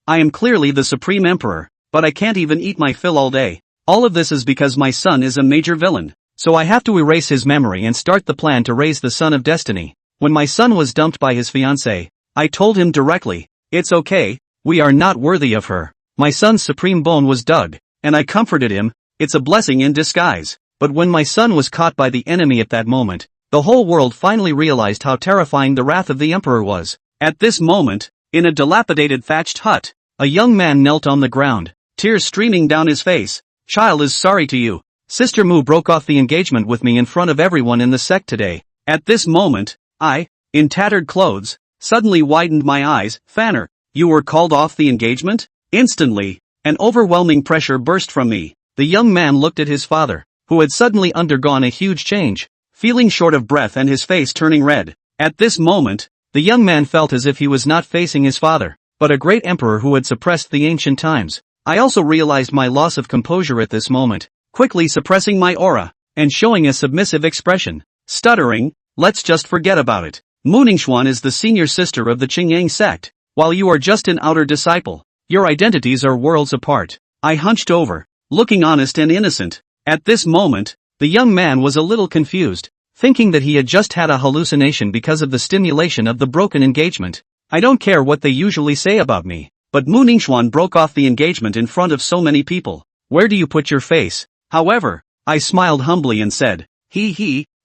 I am clearly the Supreme Emperor, but I can't even eat my fill all day. All of this is because my son is a major villain, so I have to erase his memory and start the plan to raise the son of destiny. When my son was dumped by his fiancée, I told him directly, "It's okay, we are not worthy of her." My son's supreme bone was dug, and I comforted him, "It's a blessing in disguise." But when my son was caught by the enemy at that moment, the whole world finally realized how terrifying the wrath of the emperor was. At this moment, in a dilapidated thatched hut, a young man knelt on the ground, tears streaming down his face. "Child is sorry to you. Sister Mu broke off the engagement with me in front of everyone in the sect today." At this moment, I, in tattered clothes, suddenly widened my eyes. "Fanner, you were called off the engagement?" Instantly, an overwhelming pressure burst from me. The young man looked at his father, who had suddenly undergone a huge change, feeling short of breath and his face turning red. At this moment, the young man felt as if he was not facing his father, but a great emperor who had suppressed the ancient times. I also realized my loss of composure at this moment, quickly suppressing my aura, and showing a submissive expression, stuttering, "Let's just forget about it. Mu Ningxuan is the senior sister of the Qingyang sect, while you are just an outer disciple. Your identities are worlds apart." I hunched over, looking honest and innocent. At this moment, the young man was a little confused, thinking that he had just had a hallucination because of the stimulation of the broken engagement. I don't care what they usually say about me, but Mu Ningxuan broke off the engagement in front of so many people. Where do you put your face? However, I smiled humbly and said,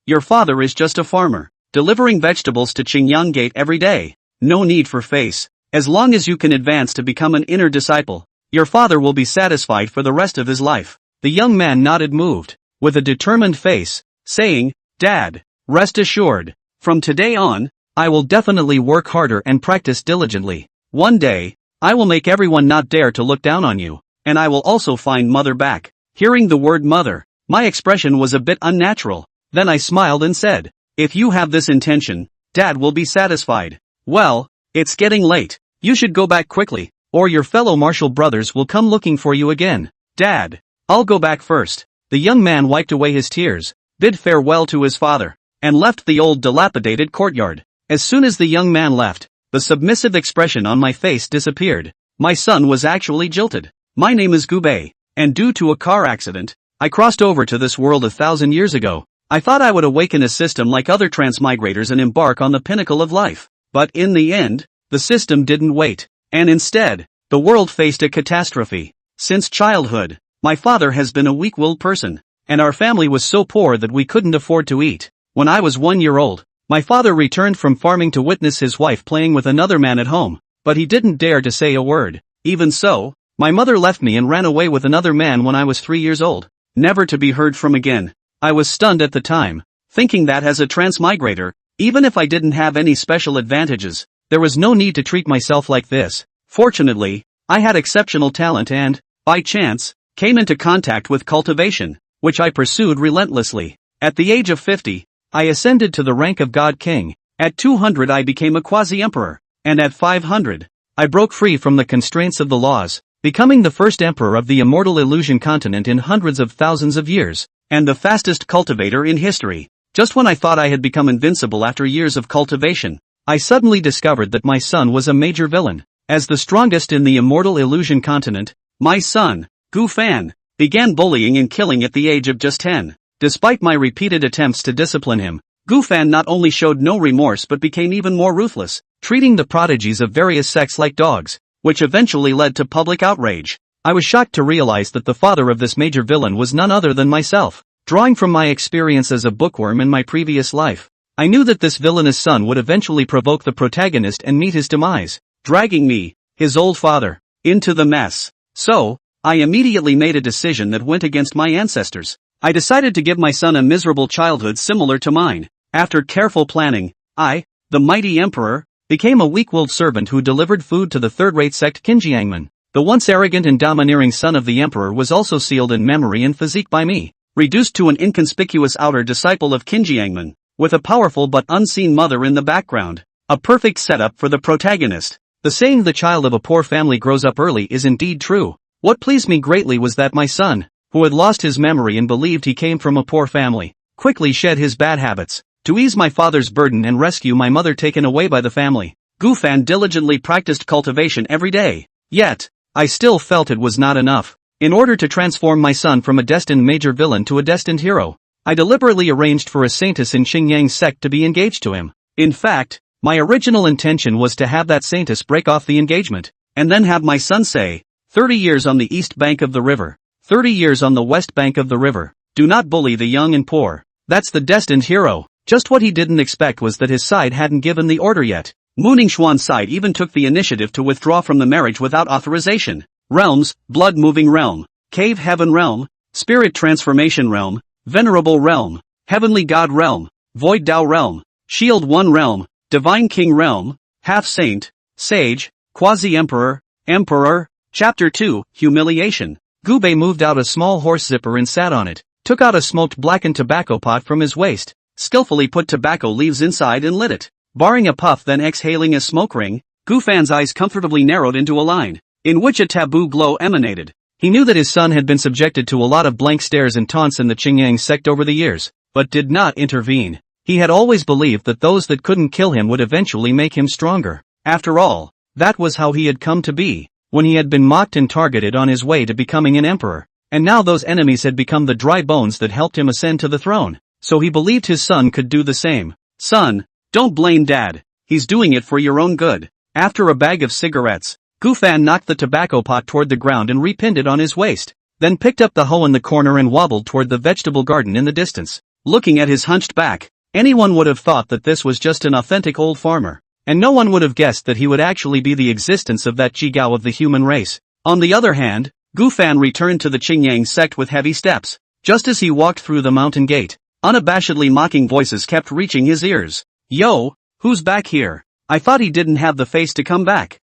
your father is just a farmer, delivering vegetables to Qingyang Gate every day. No need for face. As long as you can advance to become an inner disciple, your father will be satisfied for the rest of his life." The young man nodded moved, with a determined face, saying, "Dad, rest assured, from today on, I will definitely work harder and practice diligently. One day, I will make everyone not dare to look down on you, and I will also find mother back." Hearing the word mother, my expression was a bit unnatural. Then I smiled and said, "If you have this intention, Dad will be satisfied." "Well, it's getting late. You should go back quickly, or your fellow martial brothers will come looking for you again." "Dad, I'll go back first." The young man wiped away his tears, bid farewell to his father, and left the old dilapidated courtyard. As soon as the young man left, the submissive expression on my face disappeared. My son was actually jilted. My name is Gubei, and due to a car accident, I crossed over to this world 1,000 years ago. I thought I would awaken a system like other transmigrators and embark on the pinnacle of life. But in the end, the system didn't wait, and instead, the world faced a catastrophe. Since childhood, my father has been a weak-willed person, and our family was so poor that we couldn't afford to eat. When I was 1 year old, my father returned from farming to witness his wife playing with another man at home, but he didn't dare to say a word. Even so, my mother left me and ran away with another man when I was 3 years old, never to be heard from again. I was stunned at the time, thinking that as a transmigrator, even if I didn't have any special advantages, there was no need to treat myself like this. Fortunately, I had exceptional talent and, by chance, came into contact with cultivation, which I pursued relentlessly. At the age of 50, I ascended to the rank of God King. At 200 I became a quasi-emperor, and at 500, I broke free from the constraints of the laws, becoming the first emperor of the immortal illusion continent in hundreds of thousands of years, and the fastest cultivator in history. Just when I thought I had become invincible after years of cultivation, I suddenly discovered that my son was a major villain. As the strongest in the immortal illusion continent, my son, Gu Fan, began bullying and killing at the age of just 10. Despite my repeated attempts to discipline him, Gu Fan not only showed no remorse but became even more ruthless, treating the prodigies of various sects like dogs, which eventually led to public outrage. I was shocked to realize that the father of this major villain was none other than myself. Drawing from my experience as a bookworm in my previous life, I knew that this villainous son would eventually provoke the protagonist and meet his demise, dragging me, his old father, into the mess. So, I immediately made a decision that went against my ancestors. I decided to give my son a miserable childhood similar to mine. After careful planning, I, the mighty emperor, became a weak-willed servant who delivered food to the third-rate sect Qinjiangmen. The once arrogant and domineering son of the emperor was also sealed in memory and physique by me, reduced to an inconspicuous outer disciple of Qinjiangmen, with a powerful but unseen mother in the background. A perfect setup for the protagonist. The saying "the child of a poor family grows up early" is indeed true. What pleased me greatly was that my son, who had lost his memory and believed he came from a poor family, quickly shed his bad habits. To ease my father's burden and rescue my mother taken away by the family, Gu Fan diligently practiced cultivation every day, Yet, I still felt it was not enough. In order to transform my son from a destined major villain to a destined hero, I deliberately arranged for a saintess in Xingyang's sect to be engaged to him. In fact, my original intention was to have that saintess break off the engagement, and then have my son say, 30 years on the east bank of the river, 30 years on the west bank of the river, do not bully the young and poor. That's the destined hero. Just what he didn't expect was that his side hadn't given the order yet. Mu Ningxuan's side even took the initiative to withdraw from the marriage without authorization. Realms, blood-moving realm, cave heaven realm, spirit transformation realm, venerable realm, heavenly god realm, void Dao realm, shield one realm, divine king realm, half-saint, sage, quasi-emperor, emperor. Chapter 2, Humiliation. Gubei moved out a small horse zipper and sat on it, took out a smoked blackened tobacco pot from his waist, skillfully put tobacco leaves inside and lit it. Barring a puff then exhaling a smoke ring, Gu Fan's eyes comfortably narrowed into a line, in which a taboo glow emanated. He knew that his son had been subjected to a lot of blank stares and taunts in the Xingyang sect over the years, but did not intervene. He had always believed that those that couldn't kill him would eventually make him stronger. After all, that was how he had come to be, when he had been mocked and targeted on his way to becoming an emperor. And now those enemies had become the dry bones that helped him ascend to the throne. So he believed his son could do the same. Son, don't blame dad. He's doing it for your own good. After a bag of cigarettes, Gu Fan knocked the tobacco pot toward the ground and repinned it on his waist, then picked up the hoe in the corner and wobbled toward the vegetable garden in the distance. Looking at his hunched back, anyone would have thought that this was just an authentic old farmer, and no one would have guessed that he would actually be the existence of that Jigao of the human race. On the other hand, Gu Fan returned to the Xingyang sect with heavy steps. Just as he walked through the mountain gate, unabashedly mocking voices kept reaching his ears. Yo, who's back here? I thought he didn't have the face to come back.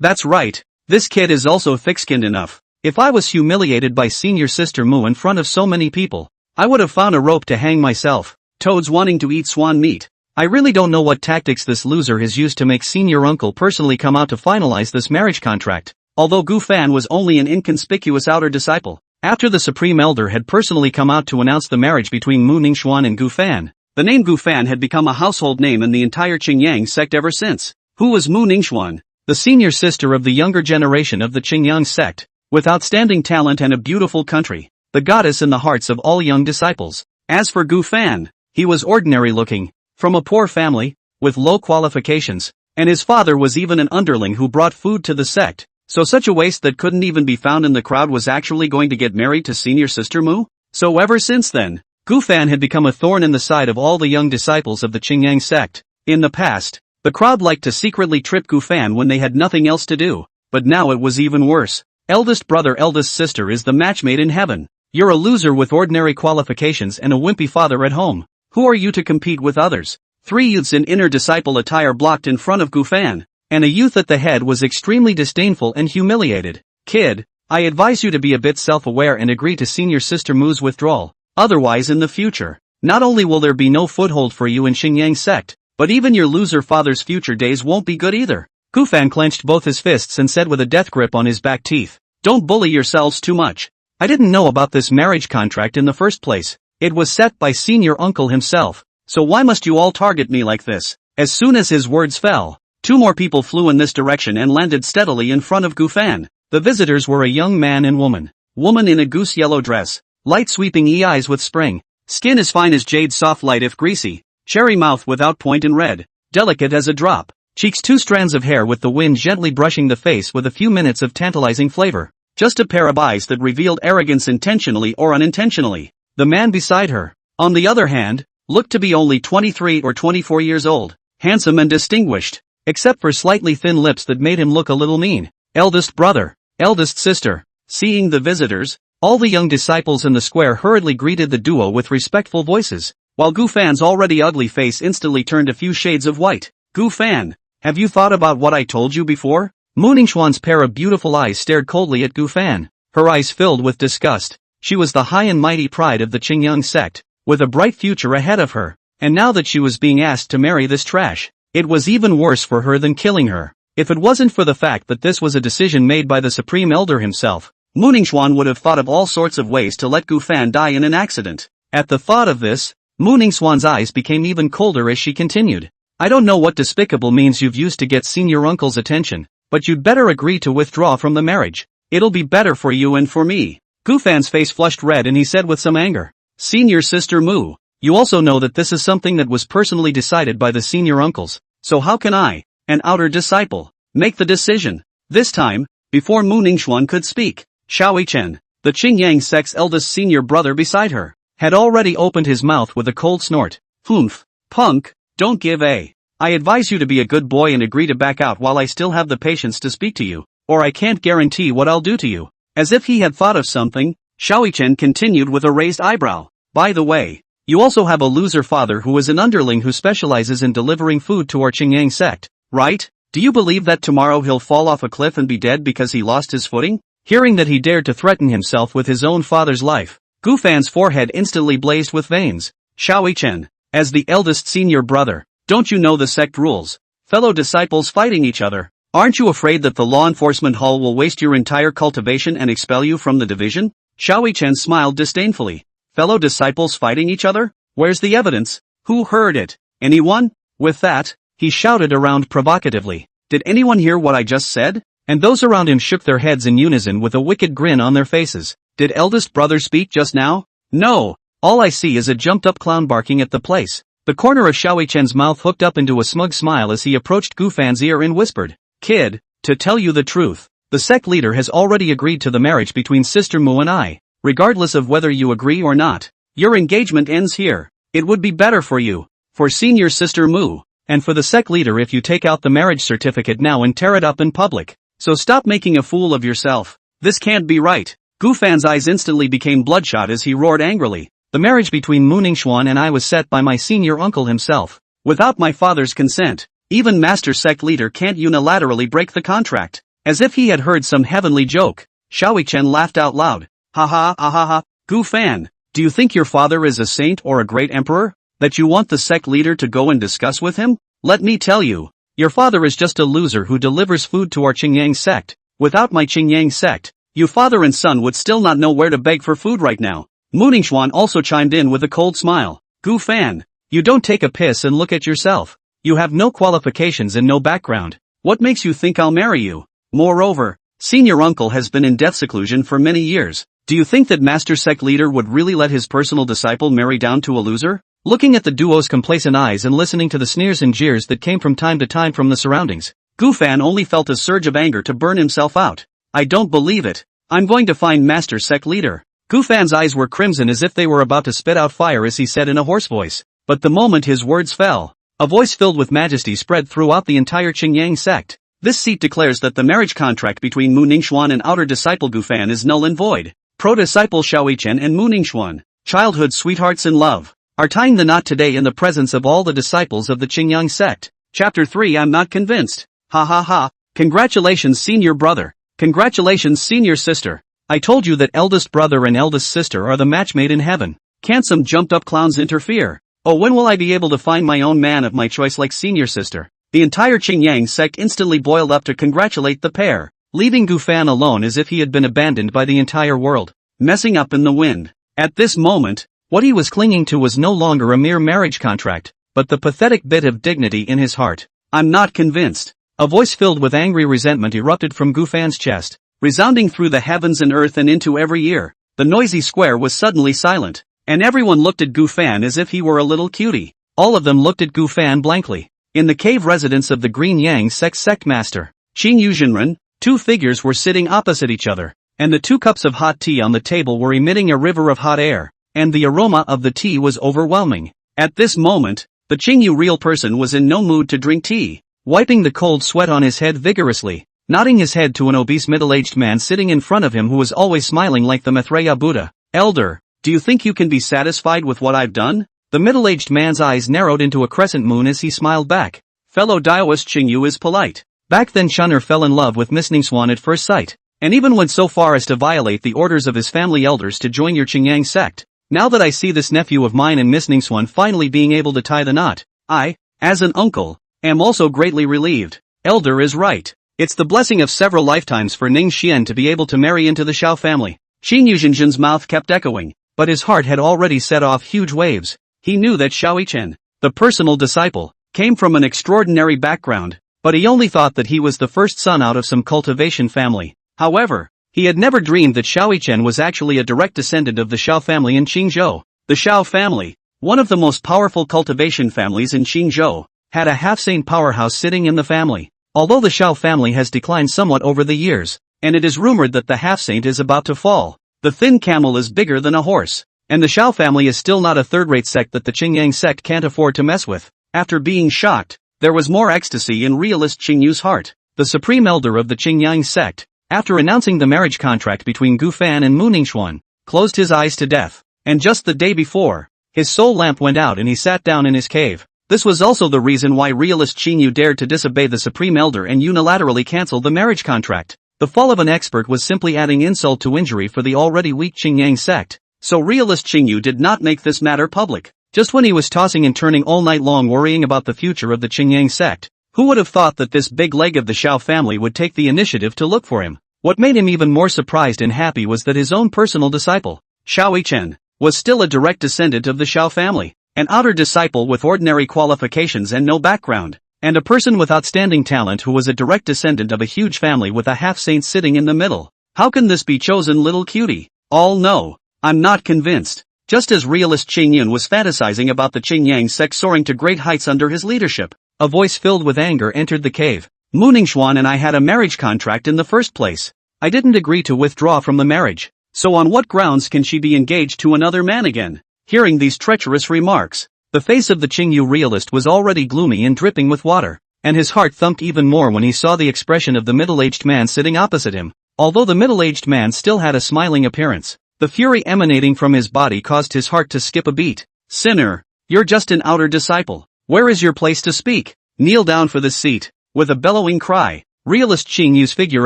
That's right, this kid is also thick-skinned enough. If I was humiliated by senior sister Mu in front of so many people, I would have found a rope to hang myself. Toads wanting to eat swan meat. I really don't know what tactics this loser has used to make senior uncle personally come out to finalize this marriage contract. Although Gu Fan was only an inconspicuous outer disciple, after the Supreme Elder had personally come out to announce the marriage between Mu Ningxuan and Gu Fan, the name Gu Fan had become a household name in the entire Xingyang sect ever since. Who was Mu Ningxuan? The senior sister of the younger generation of the Xingyang sect, with outstanding talent and a beautiful country, the goddess in the hearts of all young disciples. As for Gu Fan, he was ordinary looking, from a poor family, with low qualifications, and his father was even an underling who brought food to the sect. So such a waste that couldn't even be found in the crowd was actually going to get married to senior sister Mu? So ever since then, Gu Fan had become a thorn in the side of all the young disciples of the Xingyang sect. In the past, the crowd liked to secretly trip Gu Fan when they had nothing else to do, but now it was even worse. Eldest brother, eldest sister is the match made in heaven. You're a loser with ordinary qualifications and a wimpy father at home. Who are you to compete with others? 3 youths in inner disciple attire blocked in front of Gu Fan, and a youth at the head was extremely disdainful and humiliated. Kid, I advise you to be a bit self-aware and agree to senior sister Mu's withdrawal. Otherwise in the future, not only will there be no foothold for you in Xingyang sect, but even your loser father's future days won't be good either. Gu Fan clenched both his fists and said with a death grip on his back teeth, don't bully yourselves too much. I didn't know about this marriage contract in the first place. It was set by senior uncle himself, so why must you all target me like this? As soon as his words fell, 2 more people flew in this direction and landed steadily in front of Gu Fan. The visitors were a young man and woman. Woman in a goose yellow dress, light sweeping eyes with spring, skin as fine as jade, soft light if greasy, cherry mouth without point and red, delicate as a drop, cheeks 2 strands of hair with the wind gently brushing the face with a few minutes of tantalizing flavor, just a pair of eyes that revealed arrogance intentionally or unintentionally. The man beside her, on the other hand, looked to be only 23 or 24 years old, handsome and distinguished, except for slightly thin lips that made him look a little mean. Eldest brother, eldest sister. Seeing the visitors, all the young disciples in the square hurriedly greeted the duo with respectful voices, while Gu Fan's already ugly face instantly turned a few shades of white. Gu Fan, have you thought about what I told you before? Mu Ningxuan's pair of beautiful eyes stared coldly at Gu Fan, her eyes filled with disgust. She was the high and mighty pride of the Xingyang sect, with a bright future ahead of her, and now that she was being asked to marry this trash, it was even worse for her than killing her. If it wasn't for the fact that this was a decision made by the Supreme Elder himself, Mu Ningxuan would have thought of all sorts of ways to let Gu Fan die in an accident. At the thought of this, Mu Ningxuan's eyes became even colder as she continued. I don't know what despicable means you've used to get senior uncle's attention, but you'd better agree to withdraw from the marriage. It'll be better for you and for me. Gufan's face flushed red and he said with some anger, Senior Sister Mu, you also know that this is something that was personally decided by the senior uncles, so how can I, an outer disciple, make the decision? This time, before Mu Ningxuan could speak, Xiao Chen, the Qingyang sect's eldest senior brother beside her, had already opened his mouth with a cold snort. Humph, punk, don't give a. I advise you to be a good boy and agree to back out while I still have the patience to speak to you, or I can't guarantee what I'll do to you. As if he had thought of something, Xiao Chen continued with a raised eyebrow. By the way, you also have a loser father who is an underling who specializes in delivering food to our Qingyang sect, right? Do you believe that tomorrow he'll fall off a cliff and be dead because he lost his footing? Hearing that he dared to threaten himself with his own father's life, Gufan's forehead instantly blazed with veins. Xiao Chen, as the eldest senior brother, don't you know the sect rules? Fellow disciples fighting each other. Aren't you afraid that the law enforcement hall will waste your entire cultivation and expel you from the division? Xiao Chen smiled disdainfully. Fellow disciples fighting each other? Where's the evidence? Who heard it? Anyone? With that, he shouted around provocatively. Did anyone hear what I just said? And those around him shook their heads in unison with a wicked grin on their faces. Did eldest brother speak just now? No. All I see is a jumped-up clown barking at the place. The corner of Xiao Chen's mouth hooked up into a smug smile as he approached Gufan's ear and whispered, Kid, to tell you the truth, the sect leader has already agreed to the marriage between Sister Mu and I. Regardless of whether you agree or not, your engagement ends here. It would be better for you, for Senior Sister Mu, and for the sect leader if you take out the marriage certificate now and tear it up in public. So stop making a fool of yourself. This can't be right. Gufan's eyes instantly became bloodshot as he roared angrily. The marriage between Mu Ningxuan and I was set by my senior uncle himself, without my father's consent. Even Master Sect Leader can't unilaterally break the contract. As if he had heard some heavenly joke, Xiao Chen laughed out loud. Ha ha ha ha ha, Gufan, do you think your father is a saint or a great emperor, that you want the sect leader to go and discuss with him? Let me tell you, your father is just a loser who delivers food to our Qingyang sect. Without my Qingyang sect, you father and son would still not know where to beg for food right now. Mu Ningxuan also chimed in with a cold smile. Gufan, you don't take a piss and look at yourself. You have no qualifications and no background. What makes you think I'll marry you? Moreover, senior uncle has been in death seclusion for many years. Do you think that Master Sect Leader would really let his personal disciple marry down to a loser? Looking at the duo's complacent eyes and listening to the sneers and jeers that came from time to time from the surroundings, Gufan only felt a surge of anger to burn himself out. I don't believe it. I'm going to find Master Sect Leader. Gufan's eyes were crimson as if they were about to spit out fire as he said in a hoarse voice. But the moment his words fell, a voice filled with majesty spread throughout the entire Qingyang sect. This seat declares that the marriage contract between Mu Ningxuan and outer disciple Gufan is null and void. Pro-disciple Xiao Chen and Mu Ningxuan, childhood sweethearts in love, are tying the knot today in the presence of all the disciples of the Qingyang sect. Chapter 3 I'm not convinced. Ha ha ha. Congratulations senior brother. Congratulations senior sister. I told you that eldest brother and eldest sister are the match made in heaven. Can't some jumped up clowns interfere? Oh, when will I be able to find my own man of my choice like senior sister? The entire Qingyang sect instantly boiled up to congratulate the pair, leaving Gufan alone as if he had been abandoned by the entire world, messing up in the wind. At this moment, what he was clinging to was no longer a mere marriage contract, but the pathetic bit of dignity in his heart. I'm not convinced. A voice filled with angry resentment erupted from Gufan's chest, resounding through the heavens and earth and into every ear. The noisy square was suddenly silent, and everyone looked at Gufan as if he were a little cutie. All of them looked at Gufan blankly. In the cave residence of the Green Yang sect master, Qin Yuzhenren, two figures were sitting opposite each other, and the 2 cups of hot tea on the table were emitting a river of hot air, and the aroma of the tea was overwhelming. At this moment, the Qingyu real person was in no mood to drink tea, wiping the cold sweat on his head vigorously, nodding his head to an obese middle-aged man sitting in front of him who was always smiling like the Maitreya Buddha. Elder, do you think you can be satisfied with what I've done? The middle-aged man's eyes narrowed into a crescent moon as he smiled back. Fellow Daoist Qingyu is polite. Back then Shunner fell in love with Miss Ningxuan at first sight, and even went so far as to violate the orders of his family elders to join your Qingyang sect. Now that I see this nephew of mine and Miss Ningxuan finally being able to tie the knot, I, as an uncle, am also greatly relieved. Elder is right. It's the blessing of several lifetimes for Ning Xian to be able to marry into the Xiao family. Qin Yuzhenjin's mouth kept echoing, but his heart had already set off huge waves. He knew that Xiao Chen, the personal disciple, came from an extraordinary background, but he only thought that he was the first son out of some cultivation family. However, he had never dreamed that Xiaoyichen was actually a direct descendant of the Xiao family in Qingzhou. The Xiao family, one of the most powerful cultivation families in Qingzhou, had a half-saint powerhouse sitting in the family. Although the Xiao family has declined somewhat over the years, and it is rumored that the half-saint is about to fall, the thin camel is bigger than a horse, and the Xiao family is still not a third-rate sect that the Qingyang sect can't afford to mess with. After being shocked, there was more ecstasy in realist Qingyu's heart. The supreme elder of the Qingyang sect, after announcing the marriage contract between Gu Fan and Mu Ningxuan, closed his eyes to death, and just the day before, his soul lamp went out and he sat down in his cave. This was also the reason why realist Qingyu dared to disobey the supreme elder and unilaterally cancel the marriage contract. The fall of an expert was simply adding insult to injury for the already weak Qingyang sect, so realist Qingyu did not make this matter public. Just when he was tossing and turning all night long worrying about the future of the Qingyang sect, who would have thought that this big leg of the Xiao family would take the initiative to look for him? What made him even more surprised and happy was that his own personal disciple, Xiaoyichen, was still a direct descendant of the Xiao family, an outer disciple with ordinary qualifications and no background, and a person with outstanding talent who was a direct descendant of a huge family with a half-saint sitting in the middle. How can this be chosen, little cutie? All no, I'm not convinced. Just as realist Qingyun was fantasizing about the Qingyang sect soaring to great heights under his leadership, a voice filled with anger entered the cave. Mu Ningxuan and I had a marriage contract in the first place. I didn't agree to withdraw from the marriage, so on what grounds can she be engaged to another man again? Hearing these treacherous remarks, the face of the Qingyu realist was already gloomy and dripping with water, and his heart thumped even more when he saw the expression of the middle-aged man sitting opposite him. Although the middle-aged man still had a smiling appearance, the fury emanating from his body caused his heart to skip a beat. Sinner, you're just an outer disciple. Where is your place to speak? Kneel down for this seat. With a bellowing cry, realist Qingyu's figure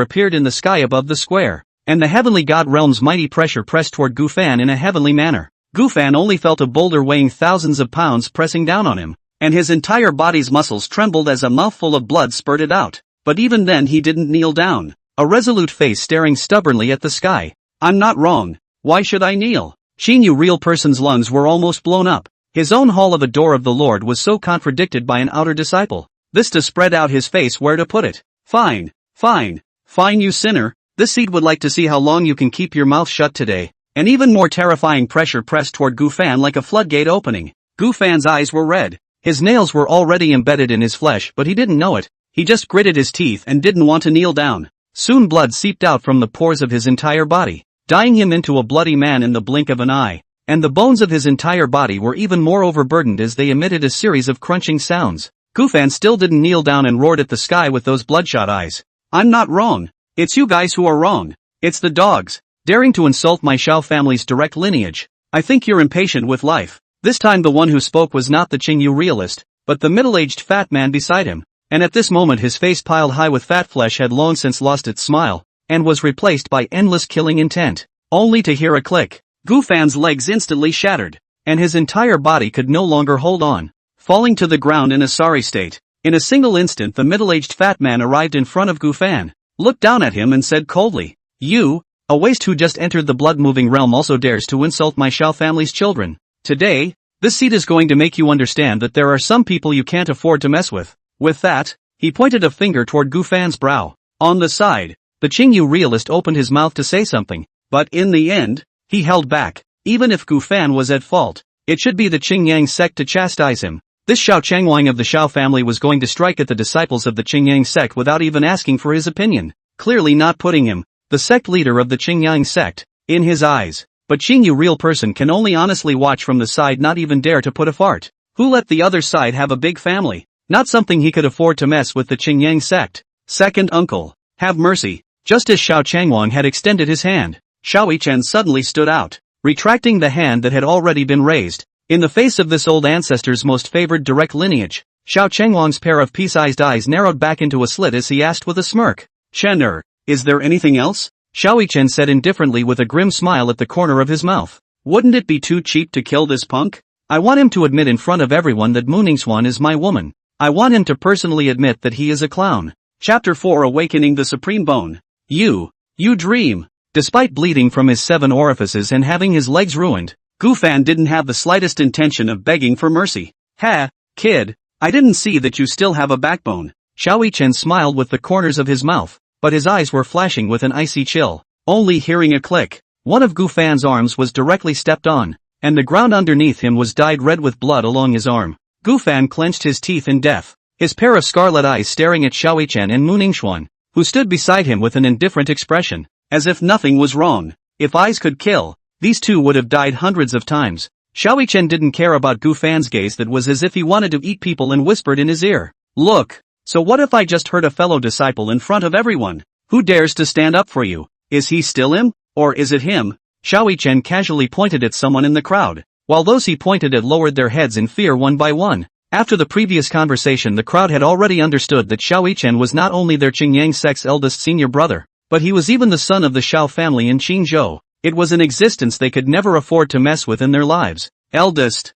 appeared in the sky above the square, and the heavenly god realm's mighty pressure pressed toward Gu Fan in a heavenly manner. Gu Fan only felt a boulder weighing thousands of pounds pressing down on him, and his entire body's muscles trembled as a mouthful of blood spurted out. But even then he didn't kneel down, a resolute face staring stubbornly at the sky. I'm not wrong. Why should I kneel? Qingyu real person's lungs were almost blown up. His own hall of adore of the Lord was so contradicted by an outer disciple. This to spread out his face where to put it. Fine, you sinner. This seed would like to see how long you can keep your mouth shut today. An even more terrifying pressure pressed toward Gu Fan like a floodgate opening. Gu Fan's eyes were red. His nails were already embedded in his flesh but he didn't know it. He just gritted his teeth and didn't want to kneel down. Soon blood seeped out from the pores of his entire body, dyeing him into a bloody man in the blink of an eye. And the bones of his entire body were even more overburdened as they emitted a series of crunching sounds. Gu Fan still didn't kneel down and roared at the sky with those bloodshot eyes. I'm not wrong. It's you guys who are wrong. It's the dogs, daring to insult my Xiao family's direct lineage. I think you're impatient with life. This time the one who spoke was not the Qingyu realist, but the middle-aged fat man beside him. And at this moment his face piled high with fat flesh had long since lost its smile, and was replaced by endless killing intent. Only to hear a click, Gu Fan's legs instantly shattered, and his entire body could no longer hold on, falling to the ground in a sorry state. In a single instant the middle-aged fat man arrived in front of Gu Fan, looked down at him and said coldly, "You, a waste who just entered the blood-moving realm also dares to insult my Xiao family's children. Today, this seed is going to make you understand that there are some people you can't afford to mess with." With that, he pointed a finger toward Gu Fan's brow. On the side, the Qingyu realist opened his mouth to say something, but in the end, he held back. Even if Gu Fan was at fault, it should be the Qingyang sect to chastise him. This Xiao Chengwang of the Xiao family was going to strike at the disciples of the Qingyang sect without even asking for his opinion, clearly not putting him, the sect leader of the Qingyang sect, in his eyes. But Qingyu real person can only honestly watch from the side, not even dare to put a fart. Who let the other side have a big family? Not something he could afford to mess with the Qingyang sect. Second uncle, have mercy. Just as Xiao Chengwang had extended his hand, Xiaoyichen suddenly stood out, retracting the hand that had already been raised. In the face of this old ancestor's most favored direct lineage, Xiao Chengwang's pair of peace-sized eyes narrowed back into a slit as he asked with a smirk, "Chen is there anything else?" Xiaoyichen said indifferently with a grim smile at the corner of his mouth. "Wouldn't it be too cheap to kill this punk? I want him to admit in front of everyone that Mu Ningxuan is my woman. I want him to personally admit that he is a clown." Chapter 4 Awakening the Supreme Bone. You dream. Despite bleeding from his 7 orifices and having his legs ruined, Gu Fan didn't have the slightest intention of begging for mercy. "Ha, kid, I didn't see that you still have a backbone. Xiao Chen smiled with the corners of his mouth, but his eyes were flashing with an icy chill. Only hearing a click, one of Gu Fan's arms was directly stepped on, and the ground underneath him was dyed red with blood along his arm. Gu Fan clenched his teeth in death, his pair of scarlet eyes staring at Xiao Chen and Mu Ningxuan, who stood beside him with an indifferent expression, as if nothing was wrong. If eyes could kill, these two would have died hundreds of times. Xiao Chen didn't care about Gu Fan's gaze that was as if he wanted to eat people and whispered in his ear, "Look, so what if I just hurt a fellow disciple in front of everyone? Who dares to stand up for you? Is he still him? Or is it him?" Xiao Chen casually pointed at someone in the crowd, while those he pointed at lowered their heads in fear one by one. After the previous conversation, the crowd had already understood that Xiao Chen was not only their Qingyang sect's eldest senior brother, but he was even the son of the Xiao family in Qingzhou. It was an existence they could never afford to mess with in their lives. Eldest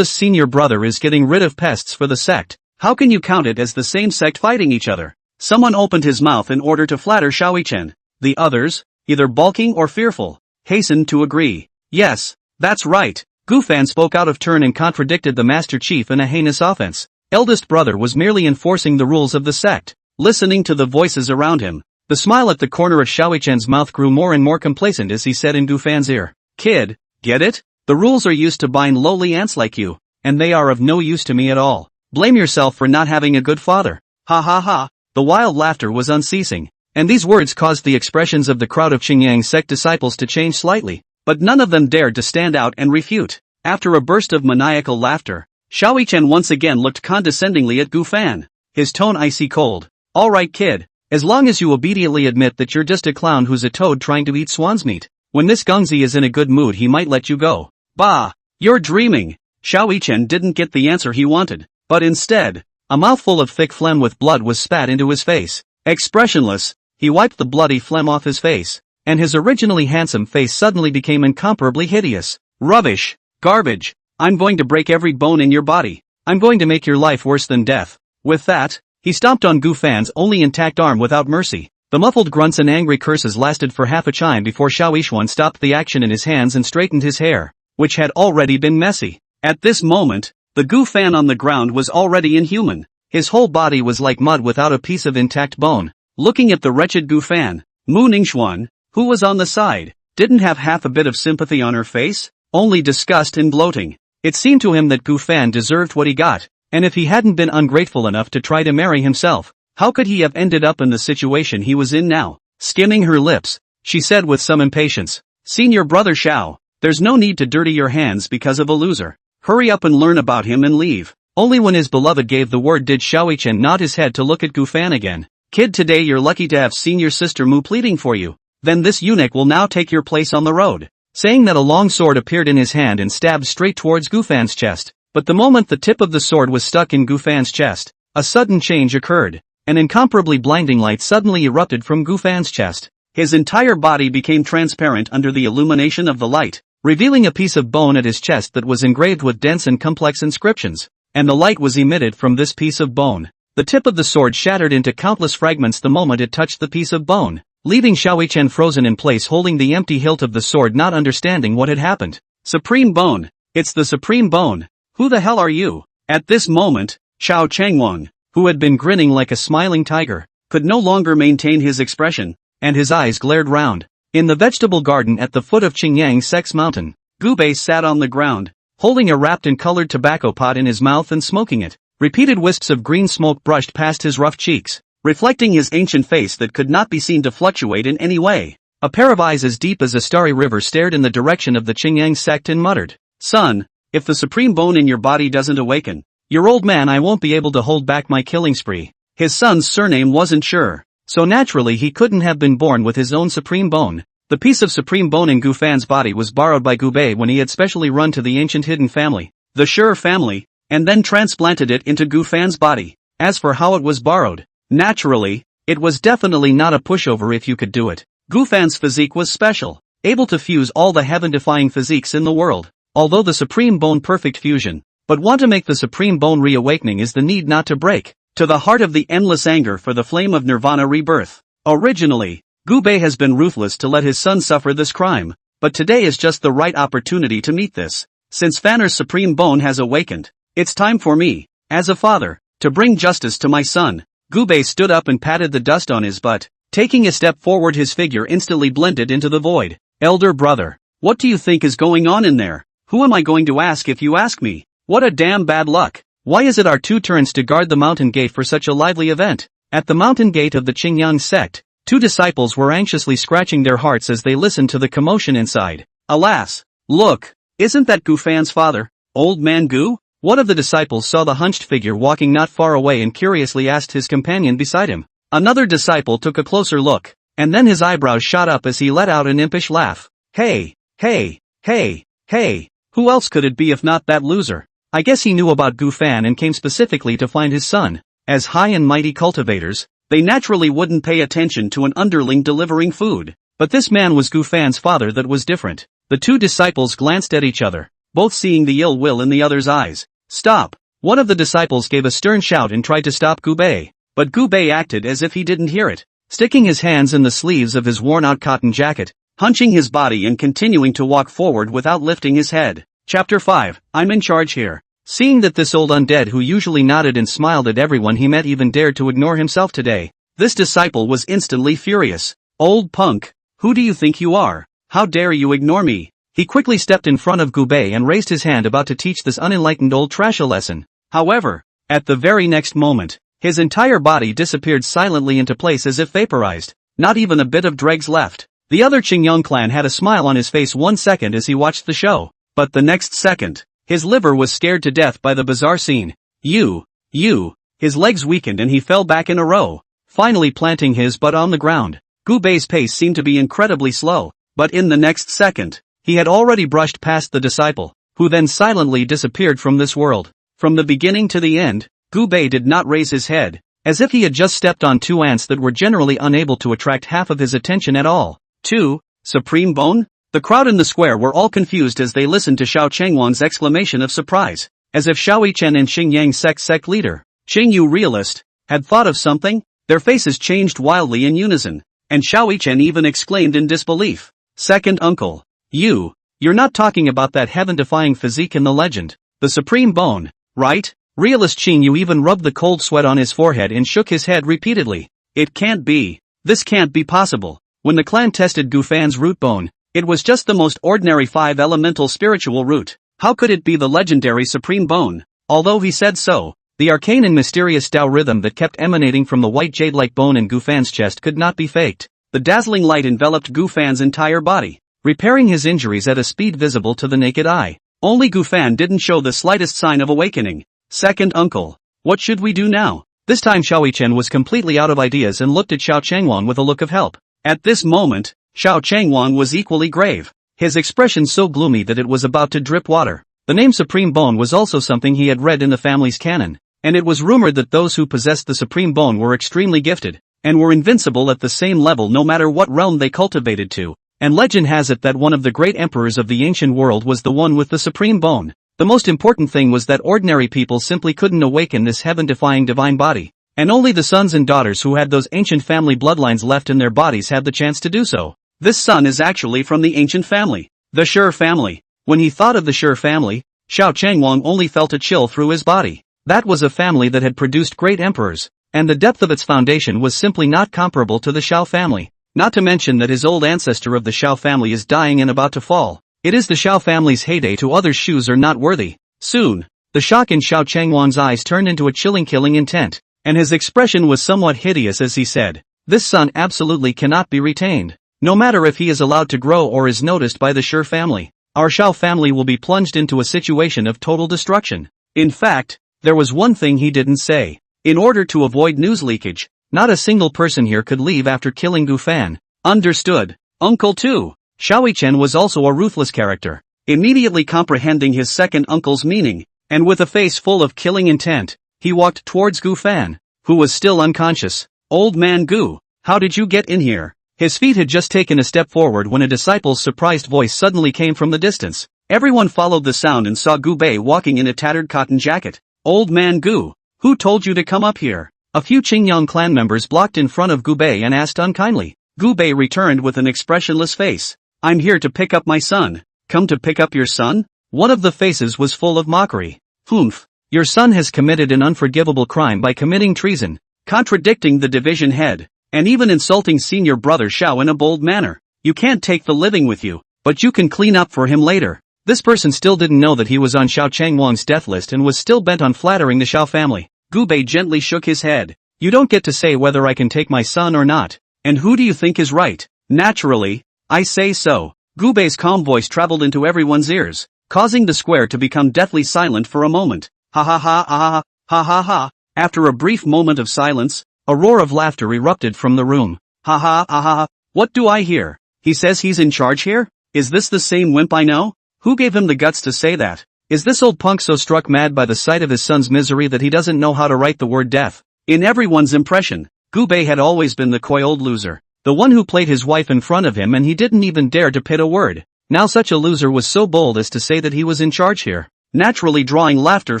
senior brother is getting rid of pests for the sect. How can you count it as the same sect fighting each other? Someone opened his mouth in order to flatter Xiao Chen. The others, either balking or fearful, hastened to agree. Yes, that's right. Gu Fan spoke out of turn and contradicted the Master Chief in a heinous offense. Eldest brother was merely enforcing the rules of the sect. Listening to the voices around him, the smile at the corner of Xiao Chen's mouth grew more and more complacent as he said in Gu Fan's ear, "Kid, get it? The rules are used to bind lowly ants like you, and they are of no use to me at all. Blame yourself for not having a good father." Ha ha ha. The wild laughter was unceasing, and these words caused the expressions of the crowd of Qingyang sect disciples to change slightly, but none of them dared to stand out and refute. After a burst of maniacal laughter, Xiao Chen once again looked condescendingly at Gu Fan, his tone icy cold. "All right, kid, as long as you obediently admit that you're just a clown who's a toad trying to eat swan's meat. When this Gengzi is in a good mood he might let you go." "Bah! You're dreaming." Xiao Chen didn't get the answer he wanted, but instead, a mouthful of thick phlegm with blood was spat into his face. Expressionless, he wiped the bloody phlegm off his face, and his originally handsome face suddenly became incomparably hideous. "Rubbish! Garbage! I'm going to break every bone in your body. I'm going to make your life worse than death." With that, he stomped on Gu Fan's only intact arm without mercy. The muffled grunts and angry curses lasted for half a chime before Xiao Yishuan stopped the action in his hands and straightened his hair, which had already been messy. At this moment, the Gu Fan on the ground was already inhuman. His whole body was like mud without a piece of intact bone. Looking at the wretched Gu Fan, Mu Ningxuan, who was on the side, didn't have half a bit of sympathy on her face, only disgust and gloating. It seemed to him that Gu Fan deserved what he got, and if he hadn't been ungrateful enough to try to marry himself, how could he have ended up in the situation he was in now? Skimming her lips, she said with some impatience, "Senior brother Xiao, there's no need to dirty your hands because of a loser. Hurry up and learn about him and leave." Only when his beloved gave the word did Xiao Chen nod his head to look at Gu Fan again. "Kid, today you're lucky to have senior sister Mu pleading for you. Then this eunuch will now take your place on the road." Saying that, a long sword appeared in his hand and stabbed straight towards Gu Fan's chest. But the moment the tip of the sword was stuck in Gu Fan's chest, a sudden change occurred. An incomparably blinding light suddenly erupted from Gu Fan's chest. His entire body became transparent under the illumination of the light, revealing a piece of bone at his chest that was engraved with dense and complex inscriptions, and the light was emitted from this piece of bone. The tip of the sword shattered into countless fragments the moment it touched the piece of bone, leaving Xiao Chen frozen in place holding the empty hilt of the sword, not understanding what had happened. "Supreme Bone! It's the Supreme Bone! Who the hell are you?" At this moment, Xiao Changwang, who had been grinning like a smiling tiger, could no longer maintain his expression, and his eyes glared round. In the vegetable garden at the foot of Qingyang Sect's mountain, Gu Bei sat on the ground, holding a wrapped and colored tobacco pot in his mouth and smoking it. Repeated wisps of green smoke brushed past his rough cheeks, reflecting his ancient face that could not be seen to fluctuate in any way. A pair of eyes as deep as a starry river stared in the direction of the Qingyang sect and muttered, "Son, if the supreme bone in your body doesn't awaken, your old man, I won't be able to hold back my killing spree." His son's surname wasn't sure, so naturally he couldn't have been born with his own supreme bone. The piece of supreme bone in Gu Fan's body was borrowed by Gu Bei when he had specially run to the ancient hidden family, the Sure family, and then transplanted it into Gu Fan's body. As for how it was borrowed, naturally, it was definitely not a pushover if you could do it. Gu Fan's physique was special, able to fuse all the heaven-defying physiques in the world, although the supreme bone perfect fusion. But want to make the supreme bone reawakening is the need not to break to the heart of the endless anger for the flame of nirvana rebirth. Originally, Gu Bei has been ruthless to let his son suffer this crime, but today is just the right opportunity to meet this. Since Fanner's supreme bone has awakened, it's time for me, as a father, to bring justice to my son. Gubei stood up and patted the dust on his butt. Taking a step forward, his figure instantly blended into the void. Elder brother, what do you think is going on in there? Who am I going to ask if you ask me? What a damn bad luck. Why is it our two turns to guard the mountain gate for such a lively event? At the mountain gate of the Qingyang sect, two disciples were anxiously scratching their hearts as they listened to the commotion inside. Alas! Look! Isn't that Gu Fan's father? Old man Gu? One of the disciples saw the hunched figure walking not far away and curiously asked his companion beside him. Another disciple took a closer look, and then his eyebrows shot up as he let out an impish laugh. Hey! Hey! Hey! Hey! Who else could it be if not that loser? I guess he knew about Gu Fan and came specifically to find his son. As high and mighty cultivators, they naturally wouldn't pay attention to an underling delivering food. But this man was Gu Fan's father. That was different. The two disciples glanced at each other, both seeing the ill will in the other's eyes. Stop! One of the disciples gave a stern shout and tried to stop Gubei. But Gubei acted as if he didn't hear it, sticking his hands in the sleeves of his worn-out cotton jacket, hunching his body and continuing to walk forward without lifting his head. Chapter 5, I'm in charge here. Seeing that this old undead who usually nodded and smiled at everyone he met even dared to ignore himself today, this disciple was instantly furious. Old punk, who do you think you are? How dare you ignore me? He quickly stepped in front of Gubei and raised his hand about to teach this unenlightened old trash a lesson. However, at the very next moment, his entire body disappeared silently into place as if vaporized. Not even a bit of dregs left. The other Qingyang clan had a smile on his face 1 second as he watched the show. But the next second, his liver was scared to death by the bizarre scene. His legs weakened and he fell back in a row, finally planting his butt on the ground. Gubei's pace seemed to be incredibly slow, but in the next second, he had already brushed past the disciple, who then silently disappeared from this world. From the beginning to the end, Gubei did not raise his head, as if he had just stepped on two ants that were generally unable to attract half of his attention at all. 2. Supreme Bone? The crowd in the square were all confused as they listened to Xiao Chengwang's exclamation of surprise, as if Xiao Yichen and Xingyang sect leader, Xingyu realist, had thought of something. Their faces changed wildly in unison, and Xiao Yichen even exclaimed in disbelief. Second uncle. You're not talking about that heaven-defying physique in the legend, the Supreme Bone, right? Realist Xingyu even rubbed the cold sweat on his forehead and shook his head repeatedly. It can't be. This can't be possible. When the clan tested Gu Fan's root bone, it was just the most ordinary 5-elemental spiritual root. How could it be the legendary Supreme Bone? Although he said so, the arcane and mysterious Tao rhythm that kept emanating from the white jade-like bone in Gu Fan's chest could not be faked. The dazzling light enveloped Gu Fan's entire body, repairing his injuries at a speed visible to the naked eye. Only Gu Fan didn't show the slightest sign of awakening. Second uncle, what should we do now? This time Xiao Yichen was completely out of ideas and looked at Xiao Chengwang with a look of help. At this moment, Xiao Chengwang was equally grave, his expression so gloomy that it was about to drip water. The name Supreme Bone was also something he had read in the family's canon, and it was rumored that those who possessed the Supreme Bone were extremely gifted, and were invincible at the same level no matter what realm they cultivated to. And legend has it that one of the great emperors of the ancient world was the one with the Supreme Bone. The most important thing was that ordinary people simply couldn't awaken this heaven-defying divine body, and only the sons and daughters who had those ancient family bloodlines left in their bodies had the chance to do so. This son is actually from the ancient family, the Shi family. When he thought of the Shi family, Xiao Chengwang only felt a chill through his body. That was a family that had produced great emperors, and the depth of its foundation was simply not comparable to the Xiao family. Not to mention that his old ancestor of the Xiao family is dying and about to fall. It is the Xiao family's heyday to others' shoes are not worthy. Soon, the shock in Xiao Chengwang's eyes turned into a chilling killing intent, and his expression was somewhat hideous as he said, "This son absolutely cannot be retained. No matter if he is allowed to grow or is noticed by the Shi family, our Xiao family will be plunged into a situation of total destruction." In fact, there was one thing he didn't say. In order to avoid news leakage, not a single person here could leave after killing Gu Fan. Understood. Uncle 2. Xiao Yichen was also a ruthless character, immediately comprehending his second uncle's meaning, and with a face full of killing intent, he walked towards Gu Fan, who was still unconscious. "Old man Gu, how did you get in here?" His feet had just taken a step forward when a disciple's surprised voice suddenly came from the distance. Everyone followed the sound and saw Gu Bei walking in a tattered cotton jacket. "Old man Gu, who told you to come up here?" A few Qingyang clan members blocked in front of Gu Bei and asked unkindly. Gu Bei returned with an expressionless face. "I'm here to pick up my son." "Come to pick up your son?" One of the faces was full of mockery. "Humph, your son has committed an unforgivable crime by committing treason. contradicting the division head, and even insulting senior brother Xiao in a bold manner. You can't take the living with you, but you can clean up for him later. This person still didn't know that he was on Xiao Changwang's death list and was still bent on flattering the Xiao family. Gu Bei gently shook his head. You don't get to say whether I can take my son or not. And who do you think is right? Naturally, I say so. Gu Bei's calm voice traveled into everyone's ears, causing the square to become deathly silent for a moment. Ha ha ha ha ha ha ha. After a brief moment of silence, a roar of laughter erupted from the room. Ha ha ha ha. What do I hear? He says he's in charge here? Is this the same wimp I know? Who gave him the guts to say that? Is this old punk so struck mad by the sight of his son's misery that he doesn't know how to write the word death? In everyone's impression, Gu Bei had always been the coy old loser, the one who played his wife in front of him, and he didn't even dare to pit a word. Now such a loser was so bold as to say that he was in charge here, naturally drawing laughter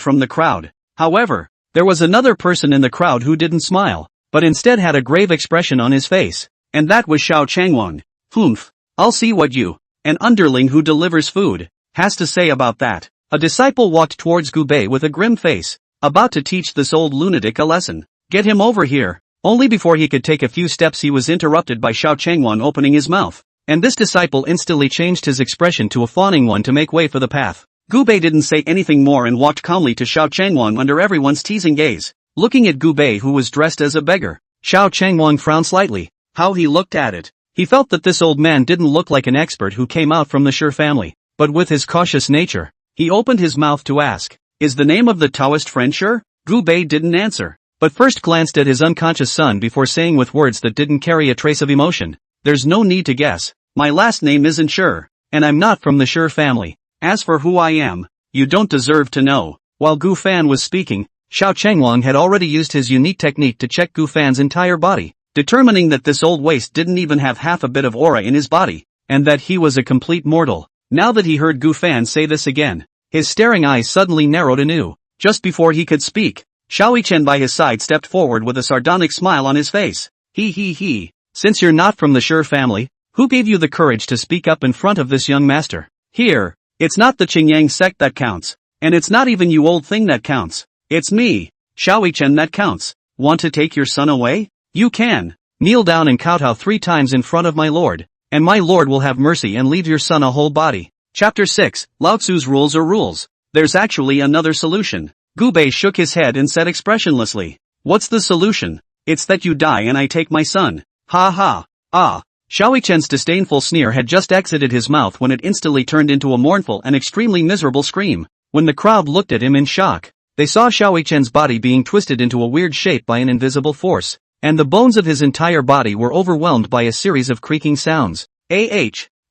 from the crowd. However, there was another person in the crowd who didn't smile, but instead had a grave expression on his face, and that was Xiao Changwang. Humph, I'll see what you, an underling who delivers food, has to say about that. A disciple walked towards Gu Bei with a grim face, about to teach this old lunatic a lesson. Get him over here. Only before he could take a few steps he was interrupted by Xiao Changwang opening his mouth, and this disciple instantly changed his expression to a fawning one to make way for the path. Gu Bei didn't say anything more and walked calmly to Xiao Changwang under everyone's teasing gaze. Looking at Gu Bei, who was dressed as a beggar, Xiao Changwang frowned slightly. How he looked at it. He felt that this old man didn't look like an expert who came out from the Shi family, but with his cautious nature, he opened his mouth to ask, is the name of the Taoist friend Shi? Gu Bei didn't answer, but first glanced at his unconscious son before saying with words that didn't carry a trace of emotion, there's no need to guess, my last name isn't Shi, and I'm not from the Shi family. As for who I am, you don't deserve to know. While Gu Fan was speaking, Xiao Changwang had already used his unique technique to check Gu Fan's entire body, determining that this old waste didn't even have half a bit of aura in his body, and that he was a complete mortal. Now that he heard Gu Fan say this again, his staring eyes suddenly narrowed anew. Just before he could speak, Xiao Chen by his side stepped forward with a sardonic smile on his face. He. Since you're not from the Shi family, who gave you the courage to speak up in front of this young master? Here, it's not the Qingyang sect that counts, and it's not even you old thing that counts. It's me, Xiao Chen, that counts. Want to take your son away? You can. Kneel down and kowtow 3 times in front of my lord, and my lord will have mercy and leave your son a whole body. Chapter 6, Lao Tzu's Rules or Rules. There's actually another solution. Gu Bei shook his head and said expressionlessly, what's the solution? It's that you die and I take my son. Ha ha. Ah. Xiao Chen's disdainful sneer had just exited his mouth when it instantly turned into a mournful and extremely miserable scream. When the crowd looked at him in shock, they saw Xiao Chen's body being twisted into a weird shape by an invisible force, and the bones of his entire body were overwhelmed by a series of creaking sounds.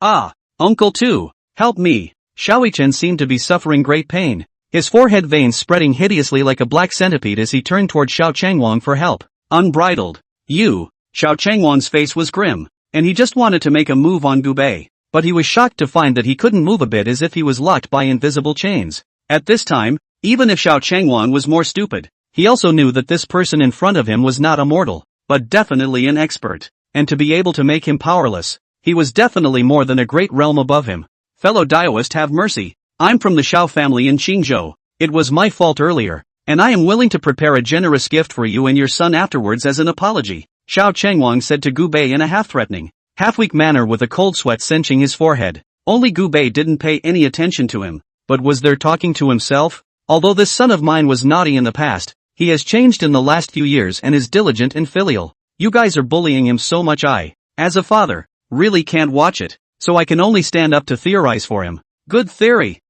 Ah. Uncle too. Help me. Xiao Chen seemed to be suffering great pain, his forehead veins spreading hideously like a black centipede as he turned toward Xiao Changwang for help. Unbridled. You. Xiao Changwang's face was grim, and he just wanted to make a move on Gu Bei, but he was shocked to find that he couldn't move a bit, as if he was locked by invisible chains. At this time, even if Xiao Changwang was more stupid, he also knew that this person in front of him was not a mortal, but definitely an expert, and to be able to make him powerless, he was definitely more than a great realm above him. Fellow Daoist, have mercy. I'm from the Xiao family in Qingzhou. It was my fault earlier, and I am willing to prepare a generous gift for you and your son afterwards as an apology, Xiao Changwang said to Gu Bei in a half-threatening, half-weak manner with a cold sweat cinching his forehead. Only Gu Bei didn't pay any attention to him, but was there talking to himself? Although this son of mine was naughty in the past, he has changed in the last few years and is diligent and filial. You guys are bullying him so much I, as a father, really can't watch it, so I can only stand up to theorize for him. Good theory.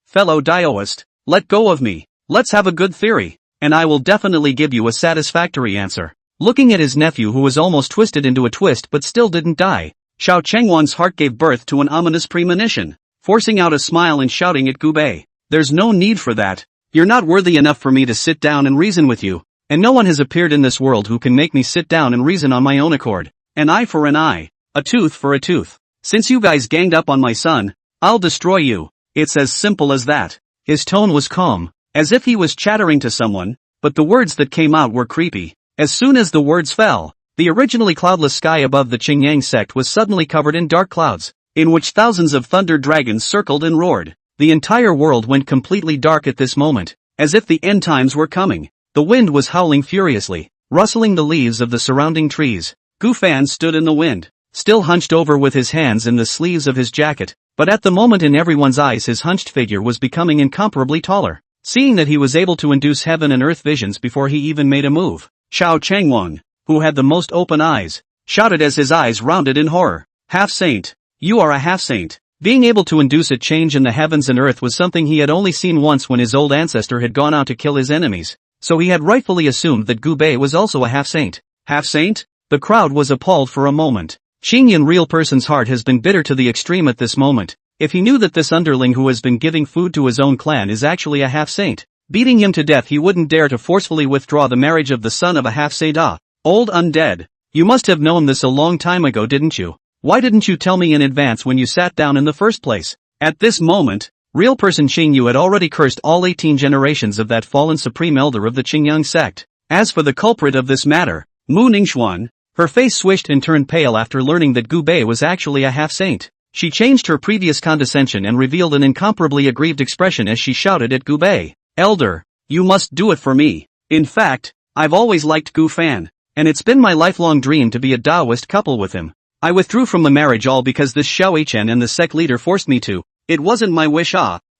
Fellow Daoist, let go of me. Let's have a good theory, and I will definitely give you a satisfactory answer. Looking at his nephew, who was almost twisted into a twist but still didn't die, Xiao Changwang's heart gave birth to an ominous premonition, forcing out a smile and shouting at Gu Bei, there's no need for that. You're not worthy enough for me to sit down and reason with you, and no one has appeared in this world who can make me sit down and reason on my own accord. An eye for an eye, a tooth for a tooth. Since you guys ganged up on my son, I'll destroy you. It's as simple as that. His tone was calm, as if he was chattering to someone, but the words that came out were creepy. As soon as the words fell, the originally cloudless sky above the Qingyang sect was suddenly covered in dark clouds, in which thousands of thunder dragons circled and roared. The entire world went completely dark at this moment, as if the end times were coming. The wind was howling furiously, rustling the leaves of the surrounding trees. Gu Fan stood in the wind, still hunched over with his hands in the sleeves of his jacket, but at the moment in everyone's eyes his hunched figure was becoming incomparably taller. Seeing that he was able to induce heaven and earth visions before he even made a move, Xiao Changwang, who had the most open eyes, shouted as his eyes rounded in horror. Half-saint. You are a half-saint. Being able to induce a change in the heavens and earth was something he had only seen once when his old ancestor had gone out to kill his enemies, so he had rightfully assumed that Gu Bei was also a half-saint. Half-saint? The crowd was appalled for a moment. Xingyan real person's heart has been bitter to the extreme at this moment. If he knew that this underling who has been giving food to his own clan is actually a half-saint, beating him to death he wouldn't dare to forcefully withdraw the marriage of the son of a half-saint. Old undead. You must have known this a long time ago, didn't you? Why didn't you tell me in advance when you sat down in the first place? At this moment, real person Xingyu had already cursed all 18 generations of that fallen supreme elder of the Qingyang sect. As for the culprit of this matter, Mu Ningxuan, her face swished and turned pale after learning that Gu Bei was actually a half-saint. She changed her previous condescension and revealed an incomparably aggrieved expression as she shouted at Gu Bei. Elder, you must do it for me. In fact, I've always liked Gu Fan, and it's been my lifelong dream to be a Taoist couple with him. I withdrew from the marriage all because this Xiao Chen and the sect leader forced me to. It wasn't my wish.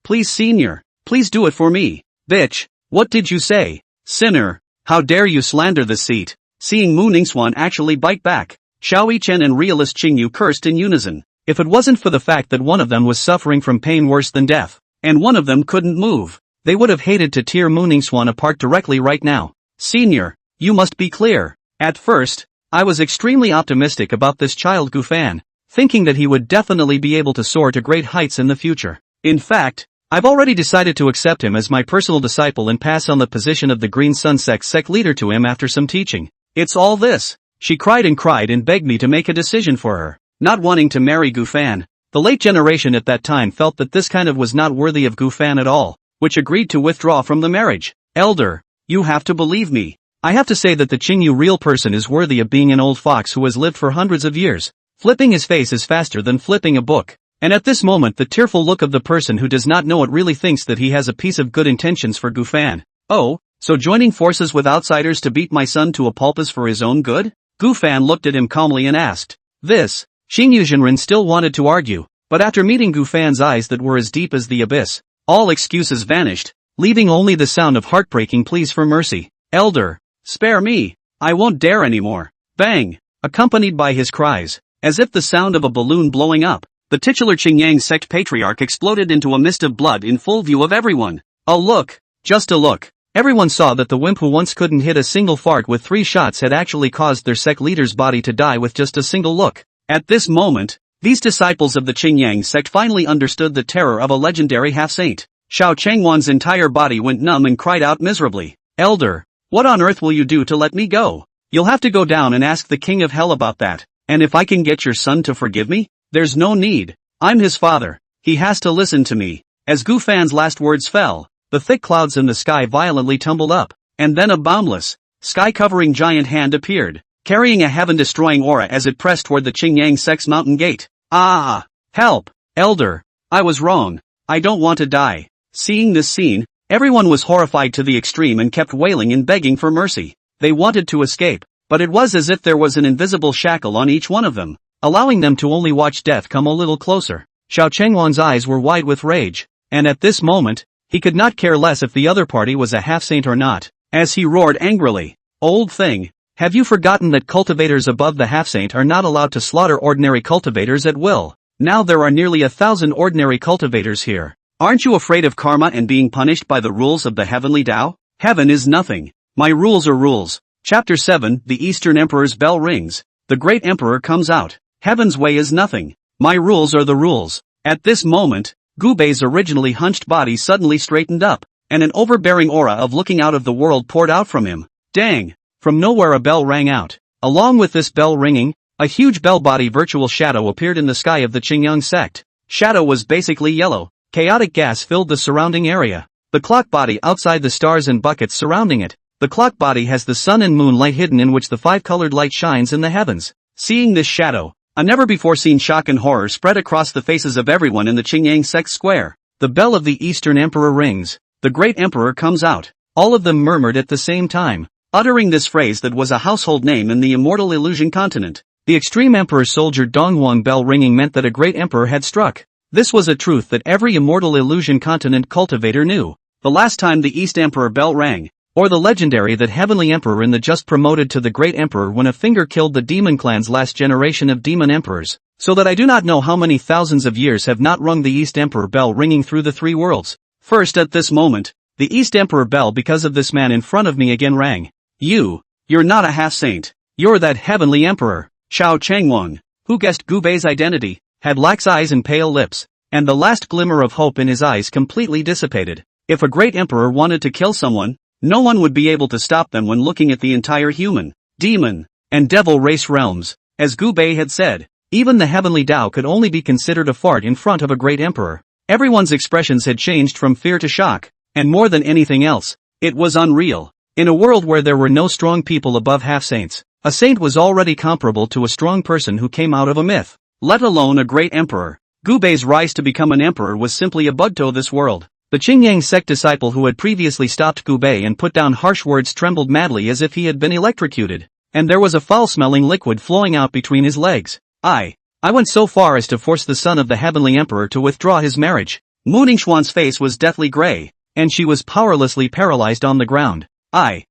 Please senior, please do it for me. Bitch, what did you say? Sinner, how dare you slander the seat? Seeing Mu Ningxuan actually bite back, Xiao Chen and realist Qingyu cursed in unison. If it wasn't for the fact that one of them was suffering from pain worse than death, and one of them couldn't move, they would have hated to tear Mu Ningxuan apart directly right now. Senior, you must be clear. At first, I was extremely optimistic about this child Gu Fan, thinking that he would definitely be able to soar to great heights in the future. In fact, I've already decided to accept him as my personal disciple and pass on the position of the Green Sun sect leader to him after some teaching. It's all this. She cried and begged me to make a decision for her. Not wanting to marry Gu Fan, the late generation at that time felt that this kind of was not worthy of Gu Fan at all, which agreed to withdraw from the marriage. Elder, you have to believe me. I have to say that the Qingyu real person is worthy of being an old fox who has lived for hundreds of years. Flipping his face is faster than flipping a book. And at this moment the tearful look of the person who does not know it really thinks that he has a piece of good intentions for Gu Fan. Oh, so joining forces with outsiders to beat my son to a pulp is for his own good? Gu Fan looked at him calmly and asked. This. Xingyu Zhenren still wanted to argue, but after meeting Gu Fan's eyes that were as deep as the abyss, all excuses vanished, leaving only the sound of heartbreaking pleas for mercy. Elder, spare me, I won't dare anymore. Bang! Accompanied by his cries, as if the sound of a balloon blowing up, the titular Qingyang sect patriarch exploded into a mist of blood in full view of everyone. A look, just a look. Everyone saw that the wimp who once couldn't hit a single fart with 3 shots had actually caused their sect leader's body to die with just a single look. At this moment, these disciples of the Qingyang sect finally understood the terror of a legendary half-saint. Xiao Changwan's entire body went numb and cried out miserably. Elder, what on earth will you do to let me go? You'll have to go down and ask the king of hell about that. And if I can get your son to forgive me? There's no need. I'm his father. He has to listen to me. As Gu Fan's last words fell, the thick clouds in the sky violently tumbled up, and then a boundless, sky-covering giant hand appeared, carrying a heaven-destroying aura as it pressed toward the Qingyang sect's mountain gate. Ah! Help! Elder! I was wrong. I don't want to die. Seeing this scene, everyone was horrified to the extreme and kept wailing and begging for mercy. They wanted to escape, but it was as if there was an invisible shackle on each one of them, allowing them to only watch death come a little closer. Xiao Chengwan's eyes were wide with rage, and at this moment, he could not care less if the other party was a half-saint or not, as he roared angrily. Old thing, have you forgotten that cultivators above the half-saint are not allowed to slaughter ordinary cultivators at will? Now there are nearly 1,000 ordinary cultivators here. Aren't you afraid of karma and being punished by the rules of the heavenly Tao? Heaven is nothing. My rules are rules. Chapter 7, The Eastern Emperor's bell rings. The great emperor comes out. Heaven's way is nothing. My rules are the rules. At this moment, Gu Bei's originally hunched body suddenly straightened up, and an overbearing aura of looking out of the world poured out from him. Dang! From nowhere a bell rang out. Along with this bell ringing, a huge bell-body virtual shadow appeared in the sky of the Qingyang sect. Shadow was basically yellow. Chaotic gas filled the surrounding area. The clock body outside the stars and buckets surrounding it. The clock body has the sun and moon light hidden in which the 5-colored light shines in the heavens. Seeing this shadow, a never-before-seen shock and horror spread across the faces of everyone in the Qingyang sect square. The bell of the Eastern Emperor rings. The great emperor comes out. all of them murmured at the same time, uttering this phrase that was a household name in the immortal illusion continent. The extreme emperor's soldier Dongwon bell ringing meant that a great emperor had struck. This was a truth that every immortal illusion continent cultivator knew. The last time the East Emperor bell rang, or the legendary that heavenly emperor in the just promoted to the great emperor when a finger killed the demon clan's last generation of demon emperors, so that I do not know how many thousands of years have not rung the East Emperor bell ringing through the three worlds. First at this moment, the East Emperor bell because of this man in front of me again rang. You're not a half-saint. You're that heavenly emperor, Xiao Changwang, who guessed Gu Bei's identity, had lax eyes and pale lips, and the last glimmer of hope in his eyes completely dissipated. If a great emperor wanted to kill someone, no one would be able to stop them when looking at the entire human, demon, and devil race realms. As Gu Bei had said, even the heavenly Tao could only be considered a fart in front of a great emperor. Everyone's expressions had changed from fear to shock, and more than anything else, it was unreal. In a world where there were no strong people above half-saints, a saint was already comparable to a strong person who came out of a myth, let alone a great emperor. Gu Bei's rise to become an emperor was simply a bug to this world. The Qingyang sect disciple who had previously stopped Gu Bei and put down harsh words trembled madly as if he had been electrocuted, and there was a foul-smelling liquid flowing out between his legs. I went so far as to force the son of the heavenly emperor to withdraw his marriage. Mu Ningxuan's face was deathly gray, and she was powerlessly paralyzed on the ground. I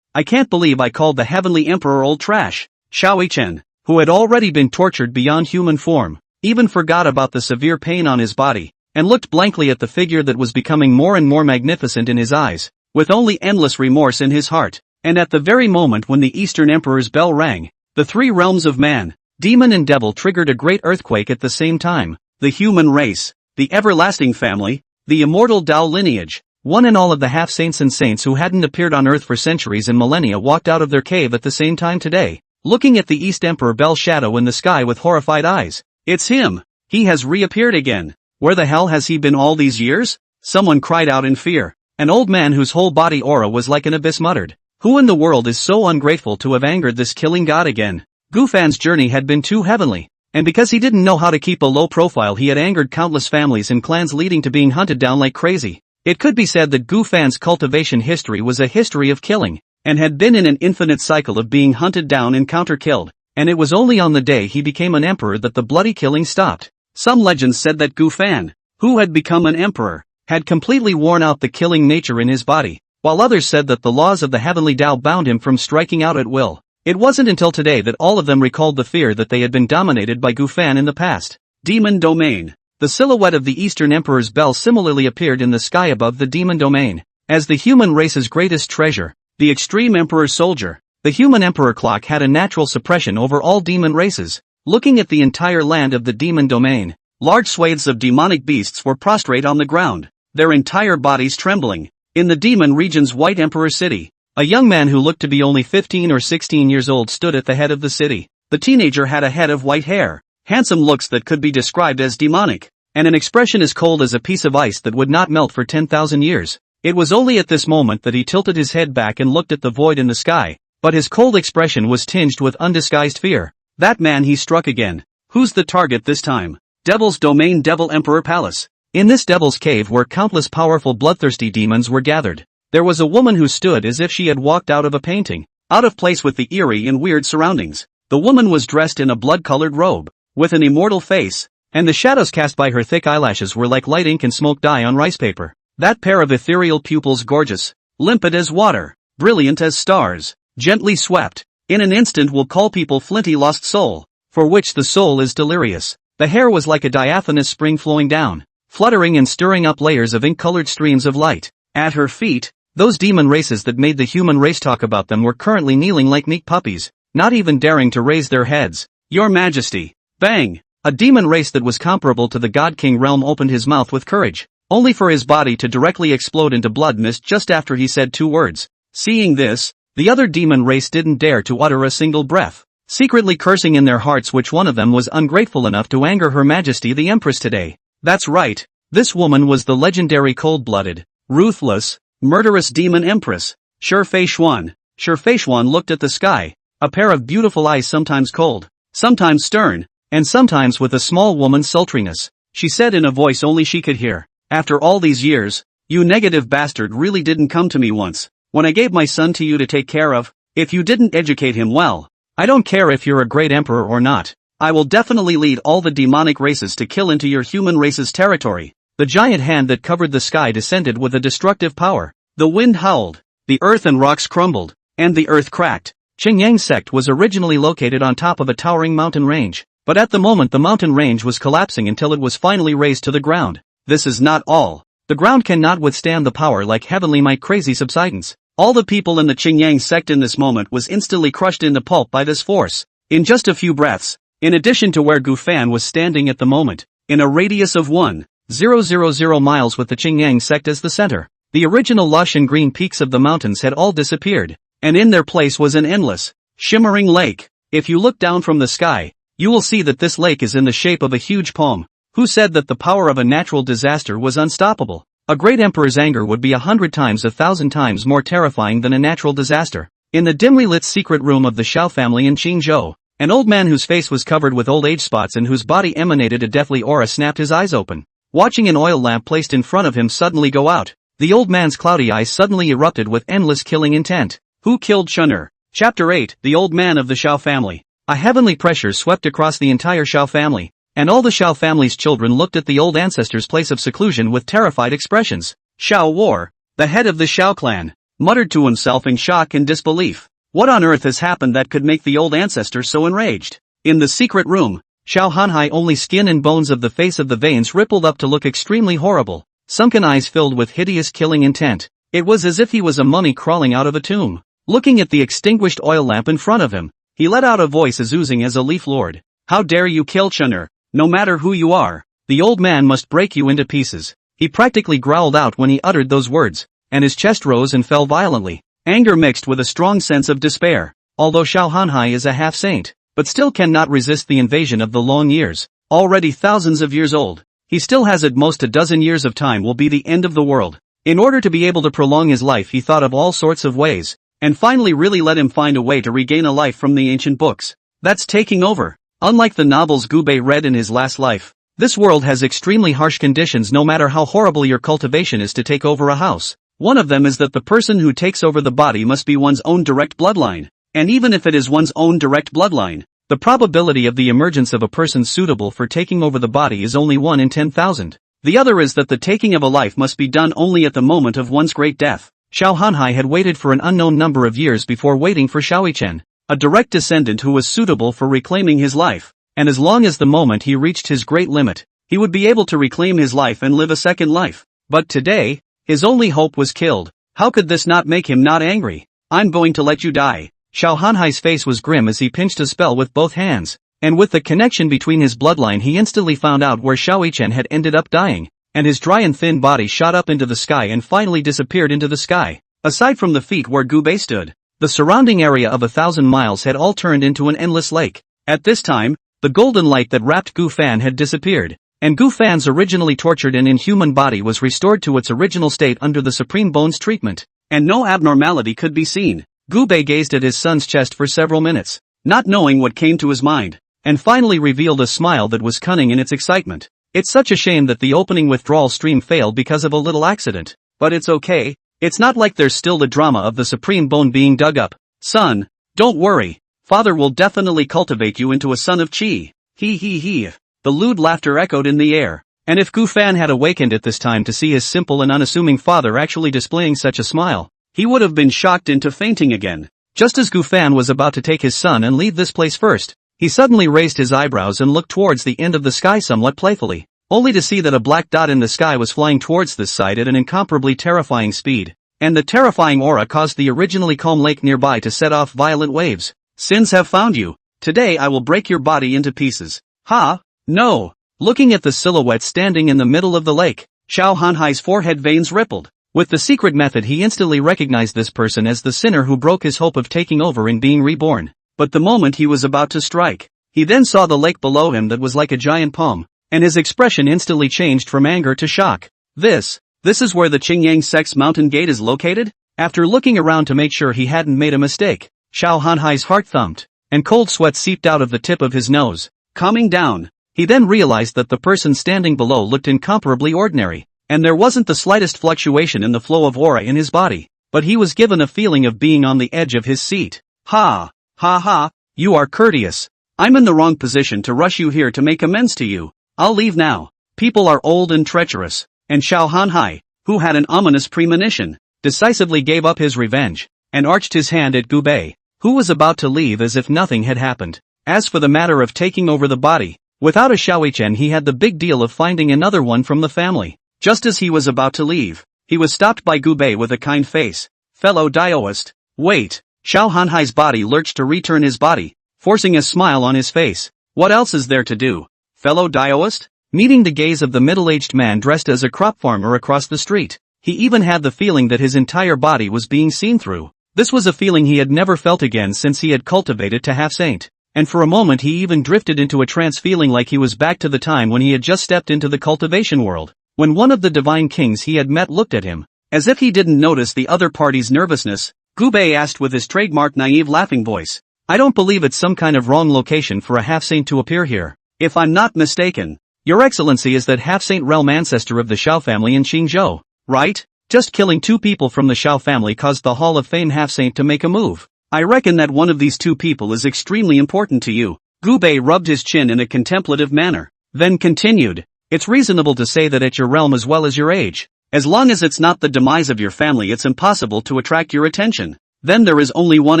can't believe I called the heavenly emperor old trash. Xiao Yichen, who had already been tortured beyond human form, even forgot about the severe pain on his body, and looked blankly at the figure that was becoming more and more magnificent in his eyes, with only endless remorse in his heart. And at the very moment when the Eastern Emperor's bell rang, the three realms of man, demon and devil triggered a great earthquake at the same time. The human race, the everlasting family, the immortal Tao lineage, one and all of the half-saints and saints who hadn't appeared on earth for centuries and millennia walked out of their cave at the same time today, looking at the East Emperor bell shadow in the sky with horrified eyes. It's him! He has reappeared again! Where the hell has he been all these years? Someone cried out in fear. An old man whose whole body aura was like an abyss muttered. Who in the world is so ungrateful to have angered this killing god again? Gu Fan's journey had been too heavenly, and because he didn't know how to keep a low profile he had angered countless families and clans leading to being hunted down like crazy. It could be said that Gu Fan's cultivation history was a history of killing, and had been in an infinite cycle of being hunted down and counter-killed, and it was only on the day he became an emperor that the bloody killing stopped. Some legends said that Gu Fan, who had become an emperor, had completely worn out the killing nature in his body, while others said that the laws of the heavenly Tao bound him from striking out at will. It wasn't until today that all of them recalled the fear that they had been dominated by Gu Fan in the past. Demon Domain. The silhouette of the Eastern Emperor's bell similarly appeared in the sky above the demon domain. As the human race's greatest treasure, the extreme emperor's soldier, the human emperor clock had a natural suppression over all demon races. Looking at the entire land of the demon domain, large swathes of demonic beasts were prostrate on the ground, their entire bodies trembling. In the demon region's White Emperor city, a young man who looked to be only 15 or 16 years old stood at the head of the city. The teenager had a head of white hair, handsome looks that could be described as demonic, and an expression as cold as a piece of ice that would not melt for 10,000 years. It was only at this moment that he tilted his head back and looked at the void in the sky, but his cold expression was tinged with undisguised fear. That man he struck again. Who's the target this time? Devil's Domain Devil Emperor Palace. In this devil's cave where countless powerful bloodthirsty demons were gathered, there was a woman who stood as if she had walked out of a painting, out of place with the eerie and weird surroundings. The woman was dressed in a blood-colored robe, with an immortal face, and the shadows cast by her thick eyelashes were like light ink and smoke dye on rice paper. That pair of ethereal pupils gorgeous, limpid as water, brilliant as stars, gently swept, in an instant will call people flinty lost soul, for which the soul is delirious. The hair was like a diaphanous spring flowing down, fluttering and stirring up layers of ink-colored streams of light. At her feet, those demon races that made the human race talk about them were currently kneeling like meek puppies, not even daring to raise their heads. Your Majesty! Bang! A demon race that was comparable to the God King realm opened his mouth with courage, only for his body to directly explode into blood mist just after he said two words. Seeing this, the other demon race didn't dare to utter a single breath, secretly cursing in their hearts which one of them was ungrateful enough to anger Her Majesty the Empress today. That's right, this woman was the legendary cold-blooded, ruthless, murderous demon empress, Shi Feishuan. Shi Feishuan looked at the sky, a pair of beautiful eyes sometimes cold, sometimes stern, and sometimes with a small woman's sultriness. She said in a voice only she could hear, after all these years, You negative bastard really didn't come to me once, when I gave my son to you to take care of. If you didn't educate him well, I don't care if you're a great emperor or not. I will definitely lead all the demonic races to kill into your human race's territory. The giant hand that covered the sky descended with a destructive power. The wind howled, the earth and rocks crumbled, and the earth cracked. Qingyang Sect was originally located on top of a towering mountain range, but at the moment the mountain range was collapsing until it was finally razed to the ground. This is not all. The ground cannot withstand the power like heavenly might crazy subsidence. All the people in the Qingyang Sect in this moment was instantly crushed into pulp by this force. In just a few breaths, in addition to where Gu Fan was standing at the moment, in a radius of 1,000 miles with the Qingyang Sect as the center, the original lush and green peaks of the mountains had all disappeared, and in their place was an endless, shimmering lake. If you look down from the sky, you will see that this lake is in the shape of a huge palm. Who said that the power of a natural disaster was unstoppable? A great emperor's anger would be 100 times 1,000 times more terrifying than a natural disaster. In the dimly lit secret room of the Shao family in Qingzhou, an old man whose face was covered with old age spots and whose body emanated a deathly aura snapped his eyes open, watching an oil lamp placed in front of him suddenly go out. The old man's cloudy eyes suddenly erupted with endless killing intent. Who killed Chun'er? Chapter 8, The Old Man of the Shao Family. A heavenly pressure swept across the entire Shao family, and all the Shao family's children looked at the old ancestor's place of seclusion with terrified expressions. Shao War, the head of the Shao clan, muttered to himself in shock and disbelief. What on earth has happened that could make the old ancestor so enraged? In the secret room, Shao Hanhai only skin and bones of the face of the veins rippled up to look extremely horrible, sunken eyes filled with hideous killing intent. It was as if he was a mummy crawling out of a tomb. Looking at the extinguished oil lamp in front of him, he let out a voice as oozing as a leaf lord. How dare you kill Chun'er? No matter who you are, the old man must break you into pieces. He practically growled out when he uttered those words, and his chest rose and fell violently. Anger mixed with a strong sense of despair. Although Shao Hanhai is a half-saint, but still cannot resist the invasion of the long years, already thousands of years old, he still has at most a dozen years of time will be the end of the world. In order to be able to prolong his life he thought of all sorts of ways, and finally really let him find a way to regain a life from the ancient books. That's taking over. Unlike the novels Gubei read in his last life, this world has extremely harsh conditions no matter how horrible your cultivation is to take over a house. One of them is that the person who takes over the body must be one's own direct bloodline, and even if it is one's own direct bloodline, the probability of the emergence of a person suitable for taking over the body is only 1 in 10,000. The other is that the taking of a life must be done only at the moment of one's great death. Shao Hanhai had waited for an unknown number of years before waiting for Shao Yichen, a direct descendant who was suitable for reclaiming his life, and as long as the moment he reached his great limit, he would be able to reclaim his life and live a second life. But today, his only hope was killed. How could this not make him not angry? I'm going to let you die. Shao Hanhai's face was grim as he pinched a spell with both hands, and with the connection between his bloodline he instantly found out where Shao Yichen had ended up dying, and his dry and thin body shot up into the sky and finally disappeared into the sky. Aside from the feet where Gu Bei stood, the surrounding area of 1,000 miles had all turned into an endless lake. At this time, the golden light that wrapped Gu Fan had disappeared, and Gu Fan's originally tortured and inhuman body was restored to its original state under the Supreme Bones treatment, and no abnormality could be seen. Gu Bei gazed at his son's chest for several minutes, not knowing what came to his mind, and finally revealed a smile that was cunning in its excitement. It's such a shame that the opening withdrawal stream failed because of a little accident, but it's okay. It's not like there's still the drama of the Supreme Bone being dug up. Son, don't worry. Father will definitely cultivate you into a son of Qi. He. The lewd laughter echoed in the air, and if Gu Fan had awakened at this time to see his simple and unassuming father actually displaying such a smile, he would have been shocked into fainting again. Just as Gu Fan was about to take his son and leave this place first, he suddenly raised his eyebrows and looked towards the end of the sky somewhat playfully, only to see that a black dot in the sky was flying towards this side at an incomparably terrifying speed, and the terrifying aura caused the originally calm lake nearby to set off violent waves. Sins have found you. Today I will break your body into pieces. Ha! No! Looking at the silhouette standing in the middle of the lake, Shao Hanhai's forehead veins rippled. With the secret method he instantly recognized this person as the sinner who broke his hope of taking over and being reborn. But the moment he was about to strike, he then saw the lake below him that was like a giant palm, and his expression instantly changed from anger to shock. This is where the Qingyang Sect's mountain gate is located? After looking around to make sure he hadn't made a mistake, Shao Hanhai's heart thumped, and cold sweat seeped out of the tip of his nose. Calming down, he then realized that the person standing below looked incomparably ordinary, and there wasn't the slightest fluctuation in the flow of aura in his body, but he was given a feeling of being on the edge of his seat. Ha! Ha ha! You are courteous. I'm in the wrong position to rush you here to make amends to you. I'll leave now. People are old and treacherous. And Xiao Hanhai, who had an ominous premonition, decisively gave up his revenge, and arched his hand at Gu Bei, who was about to leave as if nothing had happened. As for the matter of taking over the body, without a Xiaoichen he had the big deal of finding another one from the family. Just as he was about to leave, he was stopped by Gu Bei with a kind face. Fellow Daoist, wait. Xiao Hanhai's body lurched to return his body, forcing a smile on his face. What else is there to do? Fellow Daoist? Meeting the gaze of the middle-aged man dressed as a crop farmer across the street, he even had the feeling that his entire body was being seen through. This was a feeling he had never felt again since he had cultivated to half-saint. And for a moment he even drifted into a trance, feeling like he was back to the time when he had just stepped into the cultivation world, when one of the divine kings he had met looked at him. As if he didn't notice the other party's nervousness, Gu Bei asked with his trademark naive laughing voice. I don't believe it's some kind of wrong location for a half-saint to appear here. If I'm not mistaken, Your Excellency is that half-saint realm ancestor of the Xiao family in Qingzhou, right? Just killing 2 people from the Xiao family caused the Hall of Fame half-saint to make a move. I reckon that one of these 2 people is extremely important to you. Gu Bei rubbed his chin in a contemplative manner, then continued. It's reasonable to say that at your realm as well as your age, as long as it's not the demise of your family, it's impossible to attract your attention. Then there is only one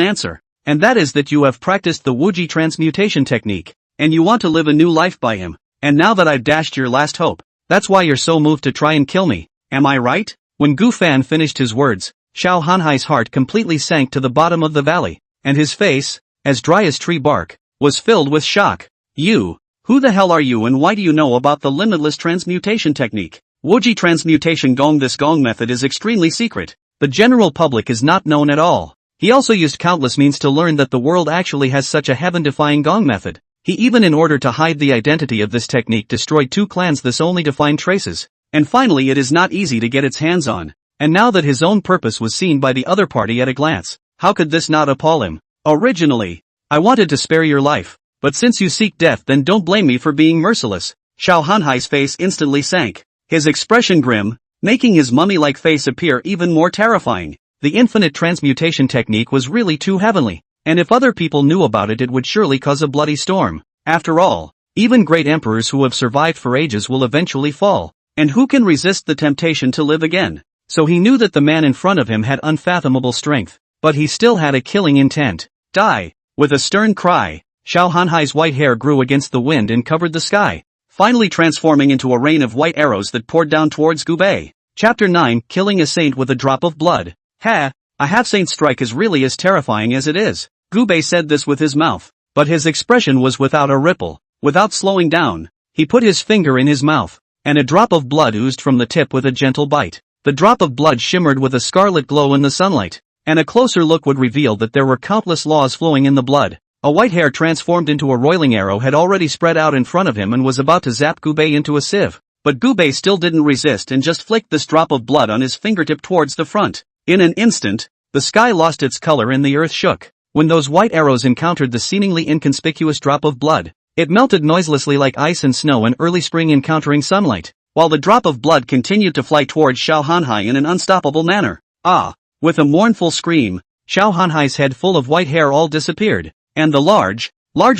answer, and that is that you have practiced the Wuji transmutation technique, and you want to live a new life by him. And now that I've dashed your last hope, that's why you're so moved to try and kill me. Am I right? When Gu Fan finished his words, Xiao Hanhai's heart completely sank to the bottom of the valley, and his face, as dry as tree bark, was filled with shock. You, who the hell are you and why do you know about the limitless transmutation technique? Wuji transmutation gong. This gong method is extremely secret. The general public is not known at all. He also used countless means to learn that the world actually has such a heaven-defying gong method. He even, in order to hide the identity of this technique, destroyed 2 clans this only to find traces. And finally it is not easy to get its hands on. And now that his own purpose was seen by the other party at a glance, how could this not appall him? Originally, I wanted to spare your life, but since you seek death, then don't blame me for being merciless. Xiao Hanhai's face instantly sank, his expression grim, making his mummy-like face appear even more terrifying. The infinite transmutation technique was really too heavenly, and if other people knew about it, it would surely cause a bloody storm. After all, even great emperors who have survived for ages will eventually fall, and who can resist the temptation to live again? So he knew that the man in front of him had unfathomable strength, but he still had a killing intent. Die! With a stern cry, Xiao Hanhai's white hair grew against the wind and covered the sky, finally transforming into a rain of white arrows that poured down towards Gu Bei. Chapter 9, Killing a Saint with a Drop of Blood. Ha! A half-saint strike is really as terrifying as it is. Gu Bei said this with his mouth, but his expression was without a ripple. Without slowing down, he put his finger in his mouth, and a drop of blood oozed from the tip with a gentle bite. The drop of blood shimmered with a scarlet glow in the sunlight, and a closer look would reveal that there were countless laws flowing in the blood. A white hair transformed into a roiling arrow had already spread out in front of him and was about to zap Gu Bei into a sieve. But Gu Bei still didn't resist and just flicked this drop of blood on his fingertip towards the front. In an instant, the sky lost its color and the earth shook. When those white arrows encountered the seemingly inconspicuous drop of blood, it melted noiselessly like ice and snow in early spring encountering sunlight, while the drop of blood continued to fly towards Xiao Hanhai in an unstoppable manner. Ah! With a mournful scream, Xiao Hanhai's head full of white hair all disappeared, and the large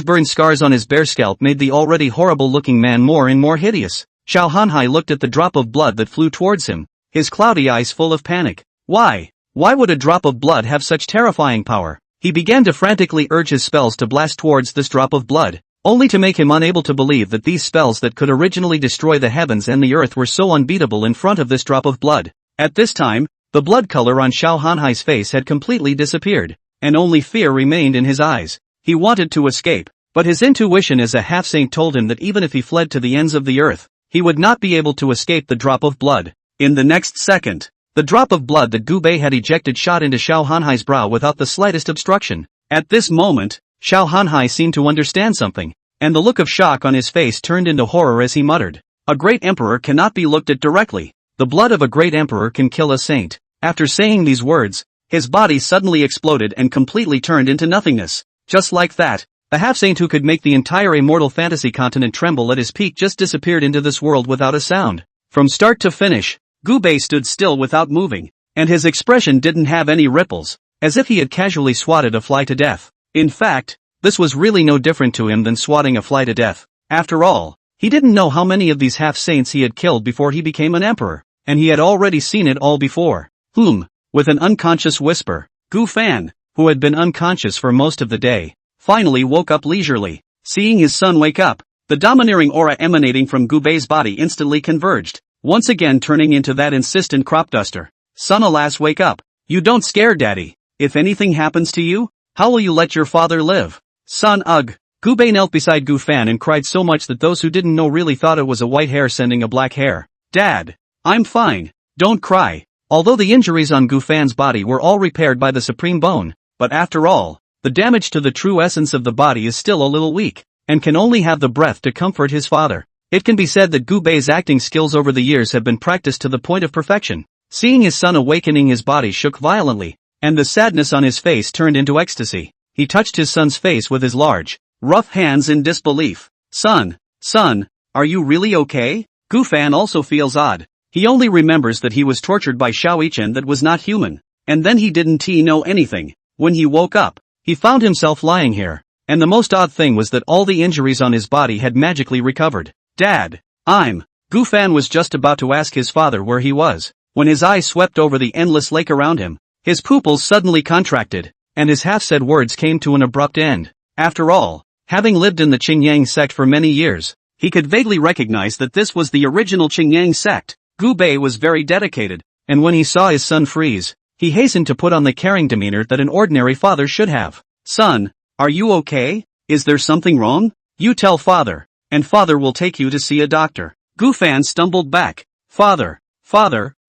burn scars on his bare scalp made the already horrible-looking man more and more hideous. Xiao Hanhai looked at the drop of blood that flew towards him, his cloudy eyes full of panic. Why would a drop of blood have such terrifying power? He began to frantically urge his spells to blast towards this drop of blood, only to make him unable to believe that these spells that could originally destroy the heavens and the earth were so unbeatable in front of this drop of blood. At this time, the blood color on Xiao Hanhai's face had completely disappeared, and only fear remained in his eyes. He wanted to escape, but his intuition as a half-saint told him that even if he fled to the ends of the earth, he would not be able to escape the drop of blood. In the next second, the drop of blood that Gu Bei had ejected shot into Xiao Hanhai's brow without the slightest obstruction. At this moment, Xiao Hanhai seemed to understand something, and the look of shock on his face turned into horror as he muttered, "A great emperor cannot be looked at directly. The blood of a great emperor can kill a saint." After saying these words, his body suddenly exploded and completely turned into nothingness. Just like that, the half-saint who could make the entire immortal fantasy continent tremble at his peak just disappeared into this world without a sound. From start to finish, Gu Bei stood still without moving, and his expression didn't have any ripples, as if he had casually swatted a fly to death. In fact, this was really no different to him than swatting a fly to death. After all, he didn't know how many of these half-saints he had killed before he became an emperor, and he had already seen it all before. With an unconscious whisper, Gu Fan, who had been unconscious for most of the day, finally woke up leisurely. Seeing his son wake up, the domineering aura emanating from Gu Bei's body instantly converged, once again turning into that insistent crop duster. Son, alas, wake up. You don't scare daddy. If anything happens to you, how will you let your father live? Son, ugh. Gu Bei knelt beside Gu Fan and cried so much that those who didn't know really thought it was a white hair sending a black hair. Dad. I'm fine. Don't cry. Although the injuries on Gu Fan's body were all repaired by the supreme bone, but after all, the damage to the true essence of the body is still a little weak, and can only have the breath to comfort his father. It can be said that Gu Bei's acting skills over the years have been practiced to the point of perfection. Seeing his son awakening, his body shook violently, and the sadness on his face turned into ecstasy. He touched his son's face with his large, rough hands in disbelief. Son, are you really okay? Gu Fan also feels odd. He only remembers that he was tortured by Xiaoyichen that was not human, and then he didn't know anything. When he woke up, he found himself lying here, and the most odd thing was that all the injuries on his body had magically recovered. Dad, Gu Fan was just about to ask his father where he was, when his eyes swept over the endless lake around him. His pupils suddenly contracted, and his half-said words came to an abrupt end. After all, having lived in the Qingyang sect for many years, he could vaguely recognize that this was the original Qingyang sect. Gu Bei was very dedicated, and when he saw his son freeze, he hastened to put on the caring demeanor that an ordinary father should have. Son, are you okay? Is there something wrong? You tell father, and father will take you to see a doctor. Gu Fan stumbled back. Father,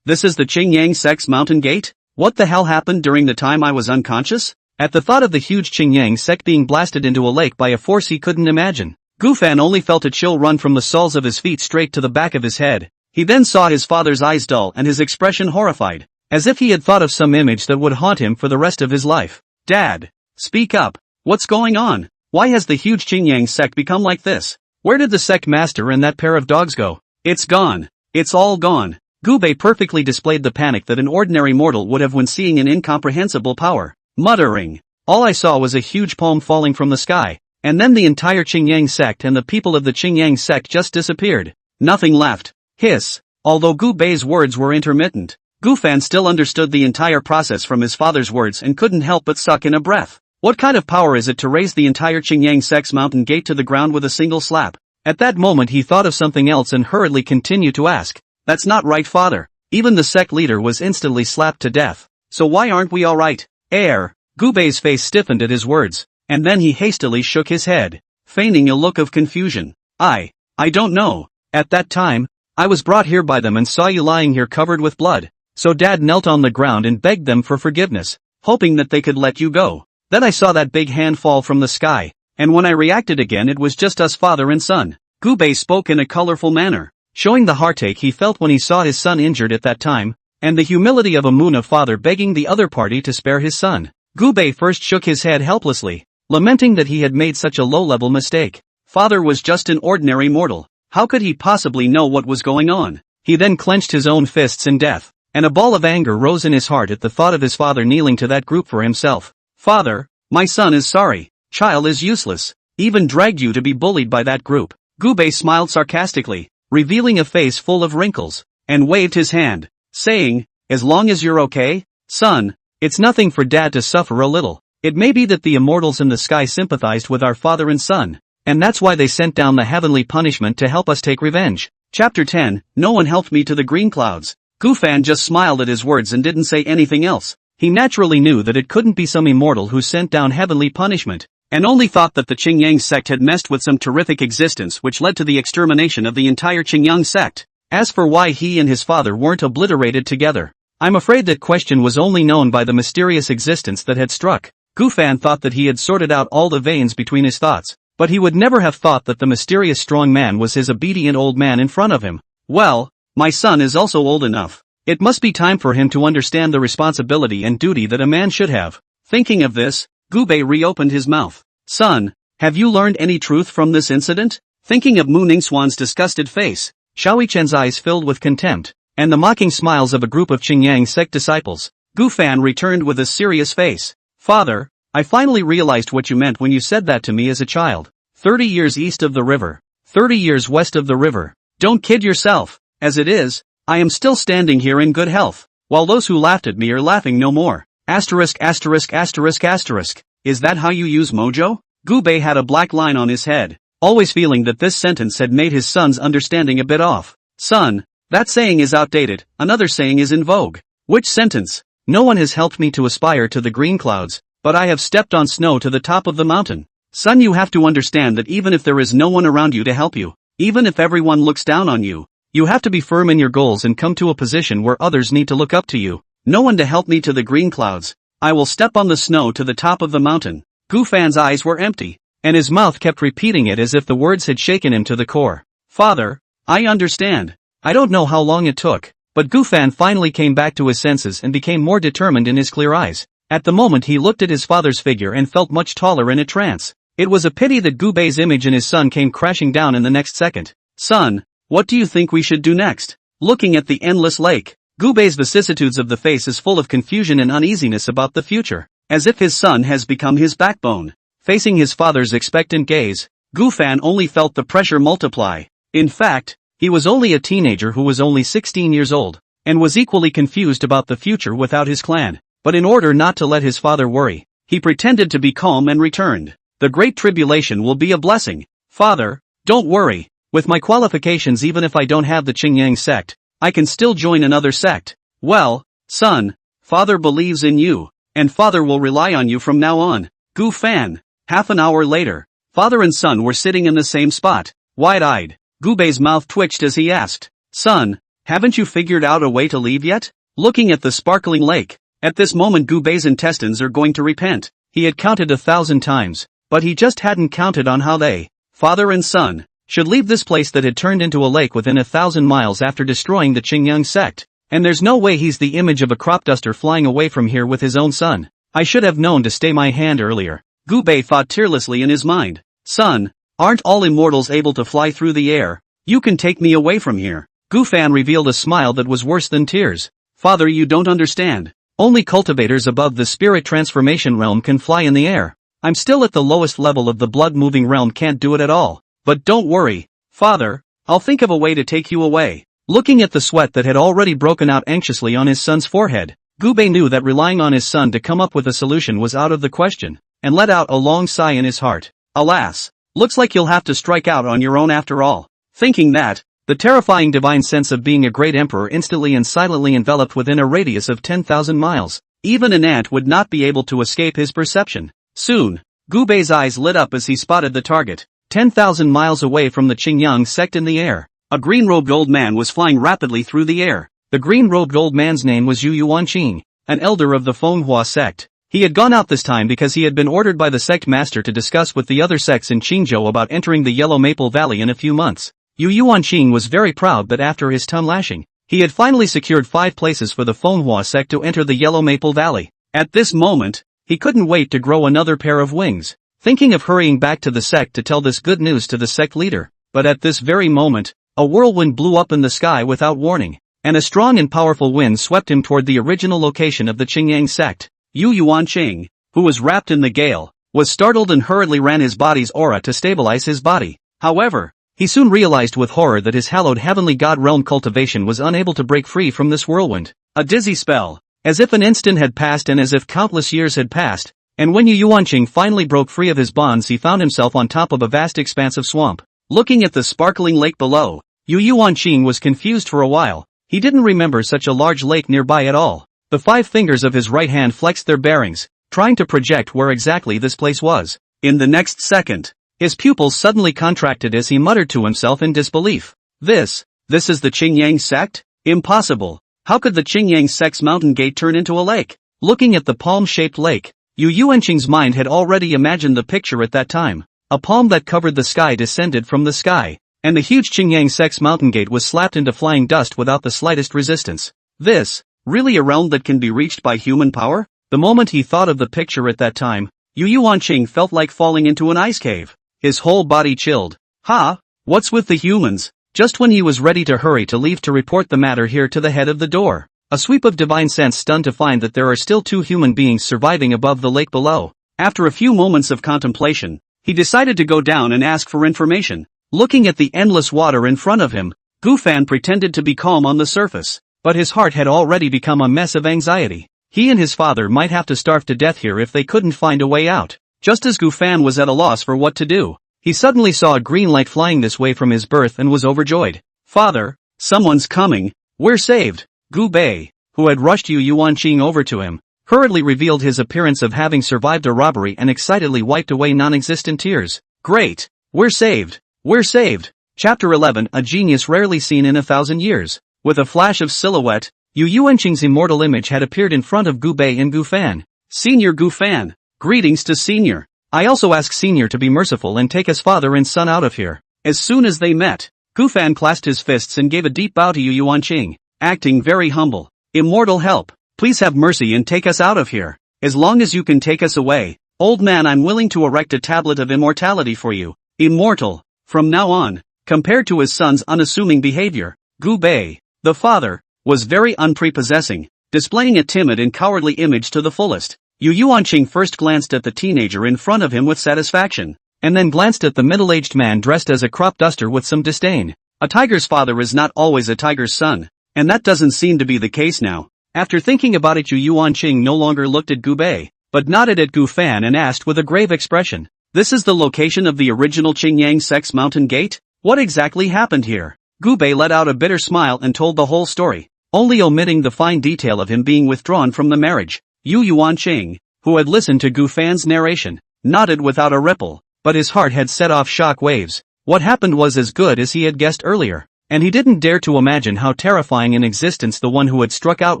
this is the Qingyang sect's mountain gate? What the hell happened during the time I was unconscious? At the thought of the huge Qingyang sect being blasted into a lake by a force he couldn't imagine, Gu Fan only felt a chill run from the soles of his feet straight to the back of his head. He then saw his father's eyes dull and his expression horrified, as if he had thought of some image that would haunt him for the rest of his life. Dad, speak up. What's going on? Why has the huge Qingyang sect become like this? Where did the sect master and that pair of dogs go? It's gone. It's all gone. Gu Bei perfectly displayed the panic that an ordinary mortal would have when seeing an incomprehensible power. Muttering, all I saw was a huge palm falling from the sky, and then the entire Qingyang sect and the people of the Qingyang sect just disappeared. Nothing left. Hiss. Although Gu Bei's words were intermittent, Gu Fan still understood the entire process from his father's words and couldn't help but suck in a breath. What kind of power is it to raise the entire Qingyang sect's mountain gate to the ground with a single slap? At that moment he thought of something else and hurriedly continued to ask. That's not right, father. Even the sect leader was instantly slapped to death. So why aren't we alright? Gu Bei's face stiffened at his words, and then he hastily shook his head, feigning a look of confusion. I don't know. At that time, I was brought here by them and saw you lying here covered with blood. So Dad knelt on the ground and begged them for forgiveness, hoping that they could let you go. Then I saw that big hand fall from the sky, and when I reacted again it was just us, father and son. Gu Bei spoke in a colorful manner, showing the heartache he felt when he saw his son injured at that time, and the humility of a Muna father begging the other party to spare his son. Gu Bei first shook his head helplessly, lamenting that he had made such a low-level mistake. Father was just an ordinary mortal. How could he possibly know what was going on? He then clenched his own fists in death, and a ball of anger rose in his heart at the thought of his father kneeling to that group for himself. Father, my son is sorry. Child is useless. Even dragged you to be bullied by that group. Gu Bei smiled sarcastically, revealing a face full of wrinkles, and waved his hand, saying, as long as you're okay, son, it's nothing for Dad to suffer a little. It may be that the immortals in the sky sympathized with our father and son, and that's why they sent down the heavenly punishment to help us take revenge. Chapter 10, No one helped me to the green clouds. Gu Fan just smiled at his words and didn't say anything else. He naturally knew that it couldn't be some immortal who sent down heavenly punishment, and only thought that the Qingyang sect had messed with some terrific existence which led to the extermination of the entire Qingyang sect. As for why he and his father weren't obliterated together, I'm afraid that question was only known by the mysterious existence that had struck. Gu Fan thought that he had sorted out all the veins between his thoughts, but he would never have thought that the mysterious strong man was his obedient old man in front of him. Well, my son is also old enough. It must be time for him to understand the responsibility and duty that a man should have. Thinking of this, Gu Bei reopened his mouth. Son, have you learned any truth from this incident? Thinking of Mu Ningsuan's disgusted face, Xiaoyichen's eyes filled with contempt, and the mocking smiles of a group of Qingyang sect disciples, Gu Fan returned with a serious face. Father, I finally realized what you meant when you said that to me as a child. 30 years east of the river. 30 years west of the river. Don't kid yourself. As it is, I am still standing here in good health, while those who laughed at me are laughing no more. Asterisk asterisk asterisk asterisk. Is that how you use mojo? Gu Bei had a black line on his head, always feeling that this sentence had made his son's understanding a bit off. Son, that saying is outdated, another saying is in vogue. Which sentence? No one has helped me to aspire to the green clouds, but I have stepped on snow to the top of the mountain. Son, you have to understand that even if there is no one around you to help you, even if everyone looks down on you, you have to be firm in your goals and come to a position where others need to look up to you. No one to help me to the green clouds. I will step on the snow to the top of the mountain. Gu Fan's eyes were empty, and his mouth kept repeating it as if the words had shaken him to the core. Father, I understand. I don't know how long it took, but Gu Fan finally came back to his senses and became more determined in his clear eyes. At the moment he looked at his father's figure and felt much taller in a trance. It was a pity that Gu Bei's image in his son came crashing down in the next second. Son, what do you think we should do next? Looking at the endless lake, Gu Bei's vicissitudes of the face is full of confusion and uneasiness about the future, as if his son has become his backbone. Facing his father's expectant gaze, Gu Fan only felt the pressure multiply. In fact, he was only a teenager who was only 16 years old, and was equally confused about the future without his clan. But in order not to let his father worry, he pretended to be calm and returned. The great tribulation will be a blessing. Father, don't worry. With my qualifications, even if I don't have the Qingyang sect, I can still join another sect. Well, son, father believes in you, and father will rely on you from now on. Gu Fan. Half an hour later, father and son were sitting in the same spot, wide-eyed. Gu Bei's mouth twitched as he asked, Son, haven't you figured out a way to leave yet? Looking at the sparkling lake, at this moment Gu Bei's intestines are going to repent. He had counted 1,000 times, but he just hadn't counted on how they, father and son, should leave this place that had turned into a lake within 1,000 miles after destroying the Qingyang sect. And there's no way he's the image of a crop duster flying away from here with his own son. I should have known to stay my hand earlier. Gu Bei thought tearlessly in his mind. Son, aren't all immortals able to fly through the air? You can take me away from here. Gu Fan revealed a smile that was worse than tears. Father, you don't understand. Only cultivators above the spirit transformation realm can fly in the air. I'm still at the lowest level of the blood-moving realm, can't do it at all. But don't worry, father, I'll think of a way to take you away. Looking at the sweat that had already broken out anxiously on his son's forehead, Gu Bei knew that relying on his son to come up with a solution was out of the question, and let out a long sigh in his heart. Alas, looks like you'll have to strike out on your own after all. Thinking that, the terrifying divine sense of being a great emperor instantly and silently enveloped within a radius of 10,000 miles. Even an ant would not be able to escape his perception. Soon, Gu Bei's eyes lit up as he spotted the target. 10,000 miles away from the Qingyang sect in the air, a green-robed old man was flying rapidly through the air. The green-robed old man's name was Yu Yuanqing, an elder of the Manhwa sect. He had gone out this time because he had been ordered by the sect master to discuss with the other sects in Qingzhou about entering the Yellow Maple Valley in a few months. Yu Yuanqing was very proud that after his tongue lashing, he had finally secured 5 places for the Manhwa sect to enter the Yellow Maple Valley. At this moment, he couldn't wait to grow another pair of wings, thinking of hurrying back to the sect to tell this good news to the sect leader. But at this very moment, a whirlwind blew up in the sky without warning, and a strong and powerful wind swept him toward the original location of the Qingyang sect. Yu Yuanqing, who was wrapped in the gale, was startled and hurriedly ran his body's aura to stabilize his body. However, he soon realized with horror that his hallowed heavenly god realm cultivation was unable to break free from this whirlwind. A dizzy spell, as if an instant had passed and as if countless years had passed, and when Yu Yuanqing finally broke free of his bonds, he found himself on top of a vast expanse of swamp. Looking at the sparkling lake below, Yu Yuanqing was confused for a while. He didn't remember such a large lake nearby at all. The 5 fingers of his right hand flexed their bearings, trying to project where exactly this place was. In the next second, his pupils suddenly contracted as he muttered to himself in disbelief. This is the Qingyang sect? Impossible. How could the Qingyang sect's mountain gate turn into a lake? Looking at the palm-shaped lake, Yu Yuanqing's mind had already imagined the picture at that time. A palm that covered the sky descended from the sky, and the huge Qingyang sect's mountain gate was slapped into flying dust without the slightest resistance. This, really a realm that can be reached by human power? The moment he thought of the picture at that time, Yu Yuanqing felt like falling into an ice cave. His whole body chilled. Ha! What's with the humans? just when he was ready to hurry to leave to report the matter here to the head of the door. A sweep of divine sense stunned to find that there are still 2 human beings surviving above the lake below. After a few moments of contemplation, he decided to go down and ask for information. Looking at the endless water in front of him, Gufan pretended to be calm on the surface, but his heart had already become a mess of anxiety. He and his father might have to starve to death here if they couldn't find a way out. Just as Gufan was at a loss for what to do, he suddenly saw a green light flying this way from his berth and was overjoyed. "Father, someone's coming, we're saved." Gu Bei, who had rushed Yu Yuanqing over to him, hurriedly revealed his appearance of having survived a robbery and excitedly wiped away non-existent tears. "Great! We're saved! We're saved!" Chapter 11, a genius rarely seen in 1,000 years. With a flash of silhouette, Yu Yuanqing's immortal image had appeared in front of Gu Bei and Gufan. "Senior Gufan, greetings to Senior. I also ask Senior to be merciful and take us father and son out of here." As soon as they met, Gufan clasped his fists and gave a deep bow to Yu Yuanqing, acting very humble. "Immortal help, please have mercy and take us out of here. As long as you can take us away, old man, I'm willing to erect a tablet of immortality for you. Immortal, from now on." Compared to his son's unassuming behavior, Gu Bei, the father, was very unprepossessing, displaying a timid and cowardly image to the fullest. Yu Yuanqing first glanced at the teenager in front of him with satisfaction, and then glanced at the middle-aged man dressed as a crop duster with some disdain. A tiger's father is not always a tiger's son, and that doesn't seem to be the case now. After thinking about it, Yu Yuanqing no longer looked at Gu Bei, but nodded at Gufan and asked with a grave expression, "This is the location of the original Qingyang Sect's mountain gate? What exactly happened here?" Gu Bei let out a bitter smile and told the whole story, only omitting the fine detail of him being withdrawn from the marriage. Yu Yuanqing, who had listened to Gufan's narration, nodded without a ripple, but his heart had set off shock waves. What happened was as good as he had guessed earlier, and he didn't dare to imagine how terrifying an existence the one who had struck out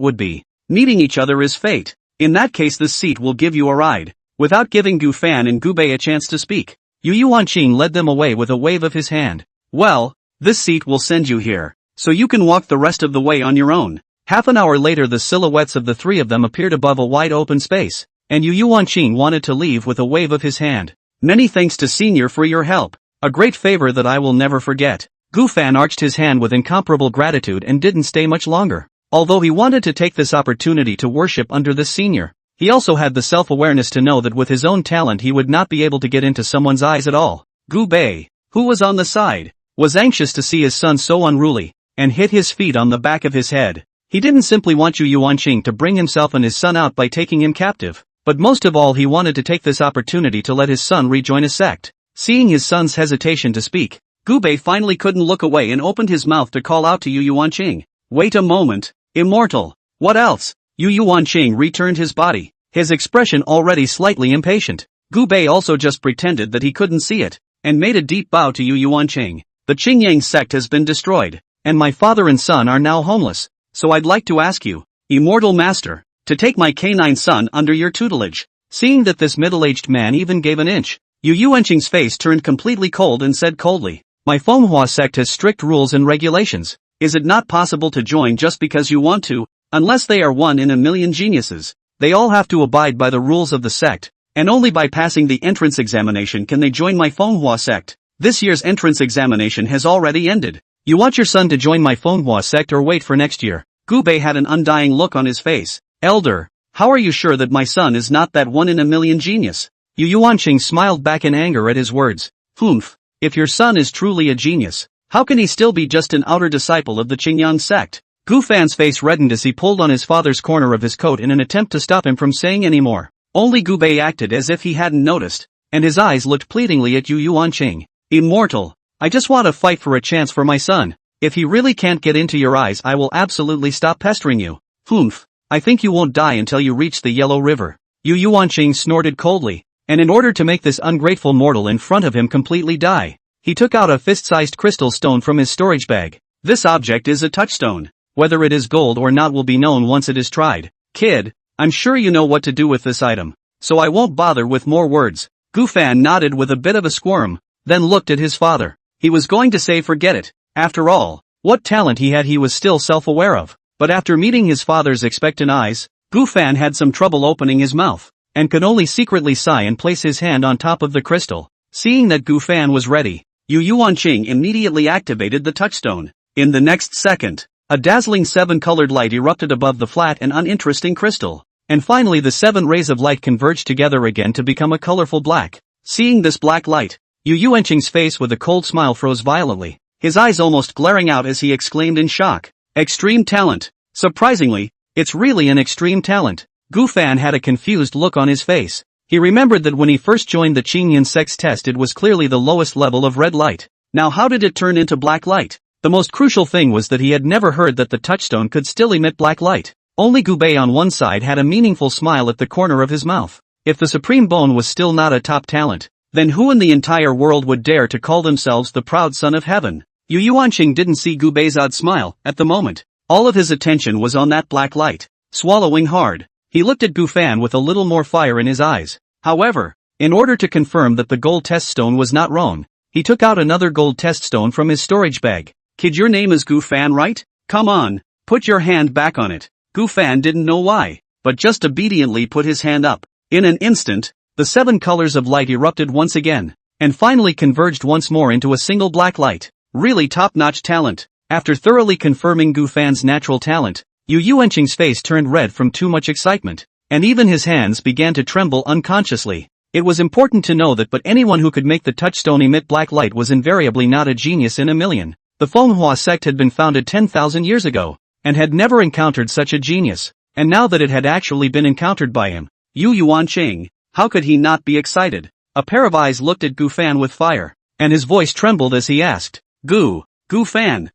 would be. Meeting each other is fate. In that case, this seat will give you a ride. Without giving Gufan and Gu Bei a chance to speak, Yu Yuanqing led them away with a wave of his hand. "Well, this seat will send you here, so you can walk the rest of the way on your own." Half an hour later, the silhouettes of the 3 of them appeared above a wide open space, and Yu Yuanqing wanted to leave with a wave of his hand. "Many thanks to Senior for your help. A great favor that I will never forget." Gufan arched his hand with incomparable gratitude and didn't stay much longer. Although he wanted to take this opportunity to worship under this senior, he also had the self-awareness to know that with his own talent he would not be able to get into someone's eyes at all. Gu Bei, who was on the side, was anxious to see his son so unruly, and hit his feet on the back of his head. He didn't simply want Yu Yuanqing to bring himself and his son out by taking him captive, but most of all he wanted to take this opportunity to let his son rejoin his sect. Seeing his son's hesitation to speak, Gu Bei finally couldn't look away and opened his mouth to call out to Yu Yuanqing. "Wait a moment, immortal, what else?" Yu Yuanqing returned his body, his expression already slightly impatient. Gu Bei also just pretended that he couldn't see it, and made a deep bow to Yu Yuanqing. "The Qingyang sect has been destroyed, and my father and son are now homeless. So I'd like to ask you, immortal master, to take my canine son under your tutelage." Seeing that this middle-aged man even gave an inch, Yu Yuanqing's face turned completely cold and said coldly, "My Manhwa sect has strict rules and regulations. Is it not possible to join just because you want to? Unless they are 1 in a million geniuses, they all have to abide by the rules of the sect, and only by passing the entrance examination can they join my Manhwa sect. This year's entrance examination has already ended. You want your son to join my Manhwa sect or wait for next year?" Gu Bei had an undying look on his face. "Elder, how are you sure that my son is not that 1 in a million genius?" Yu Yuanqing smiled back in anger at his words. "Humph, if your son is truly a genius, how can he still be just an outer disciple of the Qingyang sect?" Gufan's face reddened as he pulled on his father's corner of his coat in an attempt to stop him from saying any more. Only Gu Bei acted as if he hadn't noticed, and his eyes looked pleadingly at Yu Yuanqing. "Immortal, I just want to fight for a chance for my son. If he really can't get into your eyes, I will absolutely stop pestering you." "Humph, I think you won't die until you reach the Yellow River." Yu Yuanqing snorted coldly, and in order to make this ungrateful mortal in front of him completely die, he took out a fist-sized crystal stone from his storage bag. "This object is a touchstone. Whether it is gold or not will be known once it is tried. Kid, I'm sure you know what to do with this item, so I won't bother with more words." Gufan nodded with a bit of a squirm, then looked at his father. He was going to say forget it. After all, what talent he had he was still self-aware of. But after meeting his father's expectant eyes, Gufan had some trouble opening his mouth, and could only secretly sigh and place his hand on top of the crystal. Seeing that Gufan was ready, Yu Yuanqing immediately activated the touchstone. In the next second, a dazzling 7-colored light erupted above the flat and uninteresting crystal. And finally the 7 rays of light converged together again to become a colorful black. Seeing this black light, Yu Yuanqing's face with a cold smile froze violently, his eyes almost glaring out as he exclaimed in shock. Extreme talent. Surprisingly, it's really an extreme talent. Gu Fan had a confused look on his face. He remembered that when he first joined the Qingyan Sect's test it was clearly the lowest level of red light. Now how did it turn into black light? The most crucial thing was that he had never heard that the touchstone could still emit black light. Only Gu Bei on one side had a meaningful smile at the corner of his mouth. If the Supreme Bone was still not a top talent, then who in the entire world would dare to call themselves the proud son of heaven? Yu Yuanqing didn't see Gu Bei's odd smile at the moment. All of his attention was on that black light. Swallowing hard, he looked at Gu Fan with a little more fire in his eyes. However, in order to confirm that the gold test stone was not wrong, he took out another gold test stone from his storage bag. Kid, your name is Gu Fan, right? Come on, put your hand back on it. Gu Fan didn't know why, but just obediently put his hand up. In an instant, the 7 colors of light erupted once again, and finally converged once more into a single black light. Really top-notch talent. After thoroughly confirming Gu Fan's natural talent, Yu Yuanqing's face turned red from too much excitement, and even his hands began to tremble unconsciously. It was important to know that but anyone who could make the touchstone emit black light was invariably not a genius in a million. The Manhwa sect had been founded 10,000 years ago, and had never encountered such a genius, and now that it had actually been encountered by him, Yu Yuanqing, how could he not be excited? A pair of eyes looked at Gu Fan with fire, and his voice trembled as he asked, Gu Fan,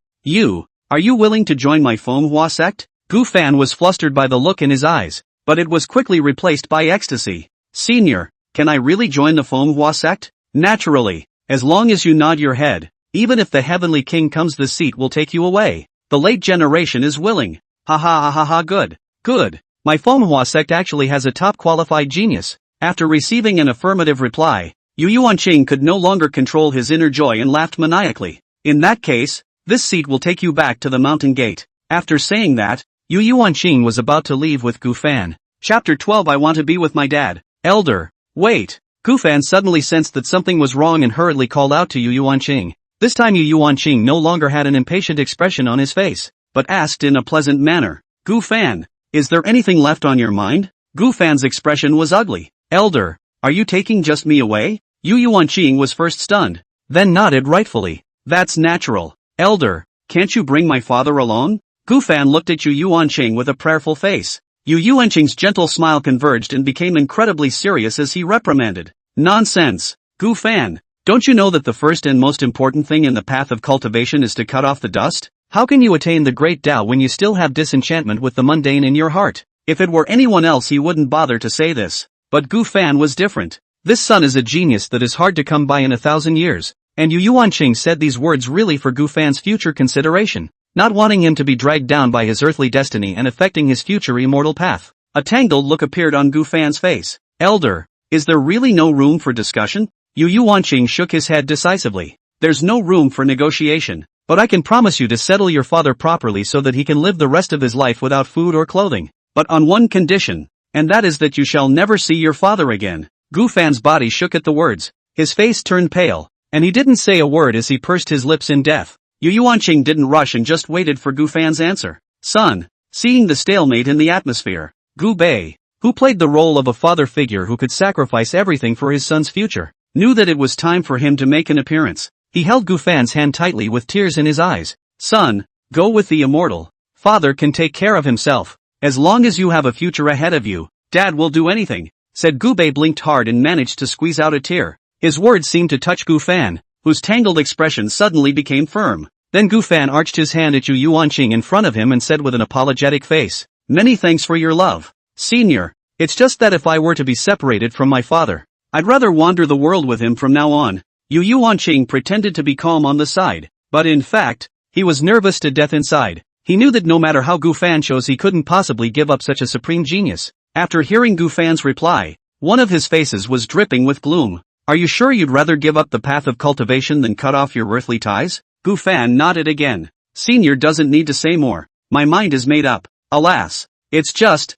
are you willing to join my Manhwa sect? Gu Fan was flustered by the look in his eyes, but it was quickly replaced by ecstasy. Senior, can I really join the Manhwa sect? Naturally, as long as you nod your head. Even if the heavenly king comes, the seat will take you away. The late generation is willing. Ha ha ha ha ha, good. My Manhwa sect actually has a top qualified genius. After receiving an affirmative reply, Yu Yuanqing could no longer control his inner joy and laughed maniacally. In that case, this seat will take you back to the mountain gate. After saying that, Yu Yuanqing was about to leave with Gu Fan. Chapter 12. I want to be with my dad. Elder, wait. Gu Fan suddenly sensed that something was wrong and hurriedly called out to Yu Yuanqing. This time Yu Yuanqing no longer had an impatient expression on his face, but asked in a pleasant manner, Gu Fan, is there anything left on your mind? Gu Fan's expression was ugly. Elder, are you taking just me away? Yu Yuanqing was first stunned, then nodded rightfully. That's natural. Elder, can't you bring my father along? Gu Fan looked at Yu Yuanqing with a prayerful face. Yu Yuanqing's gentle smile converged and became incredibly serious as he reprimanded. Nonsense, Gu Fan. Don't you know that the first and most important thing in the path of cultivation is to cut off the dust? How can you attain the great Tao when you still have disenchantment with the mundane in your heart? If it were anyone else he wouldn't bother to say this. But Gu Fan was different. This son is a genius that is hard to come by in 1,000 years. And Yu Yuanqing said these words really for Gu Fan's future consideration, not wanting him to be dragged down by his earthly destiny and affecting his future immortal path. A tangled look appeared on Gu Fan's face. Elder, is there really no room for discussion? Yu Yuanqing shook his head decisively. There's no room for negotiation, but I can promise you to settle your father properly so that he can live the rest of his life without food or clothing. But on one condition, and that is that you shall never see your father again. Gu Fan's body shook at the words. His face turned pale, and he didn't say a word as he pursed his lips in death. Yu Yuanqing didn't rush and just waited for Gu Fan's answer. Son, seeing the stalemate in the atmosphere, Gu Bei, who played the role of a father figure who could sacrifice everything for his son's future, knew that it was time for him to make an appearance. He held Gu Fan's hand tightly with tears in his eyes. Son, go with the immortal. Father can take care of himself. As long as you have a future ahead of you, Dad will do anything, said Gu Bei. Blinked hard and managed to squeeze out a tear. His words seemed to touch Gu Fan, whose tangled expression suddenly became firm. Then Gu Fan arched his hand at Yu Yuanqing in front of him and said with an apologetic face, Many thanks for your love, Senior. It's just that if I were to be separated from my father, I'd rather wander the world with him from now on. Yu Yuanqing pretended to be calm on the side, but in fact, he was nervous to death inside. He knew that no matter how Gu Fan chose he couldn't possibly give up such a supreme genius. After hearing Gu Fan's reply, one of his faces was dripping with gloom. Are you sure you'd rather give up the path of cultivation than cut off your earthly ties? Gu Fan nodded again. Senior doesn't need to say more. My mind is made up. Alas, it's just,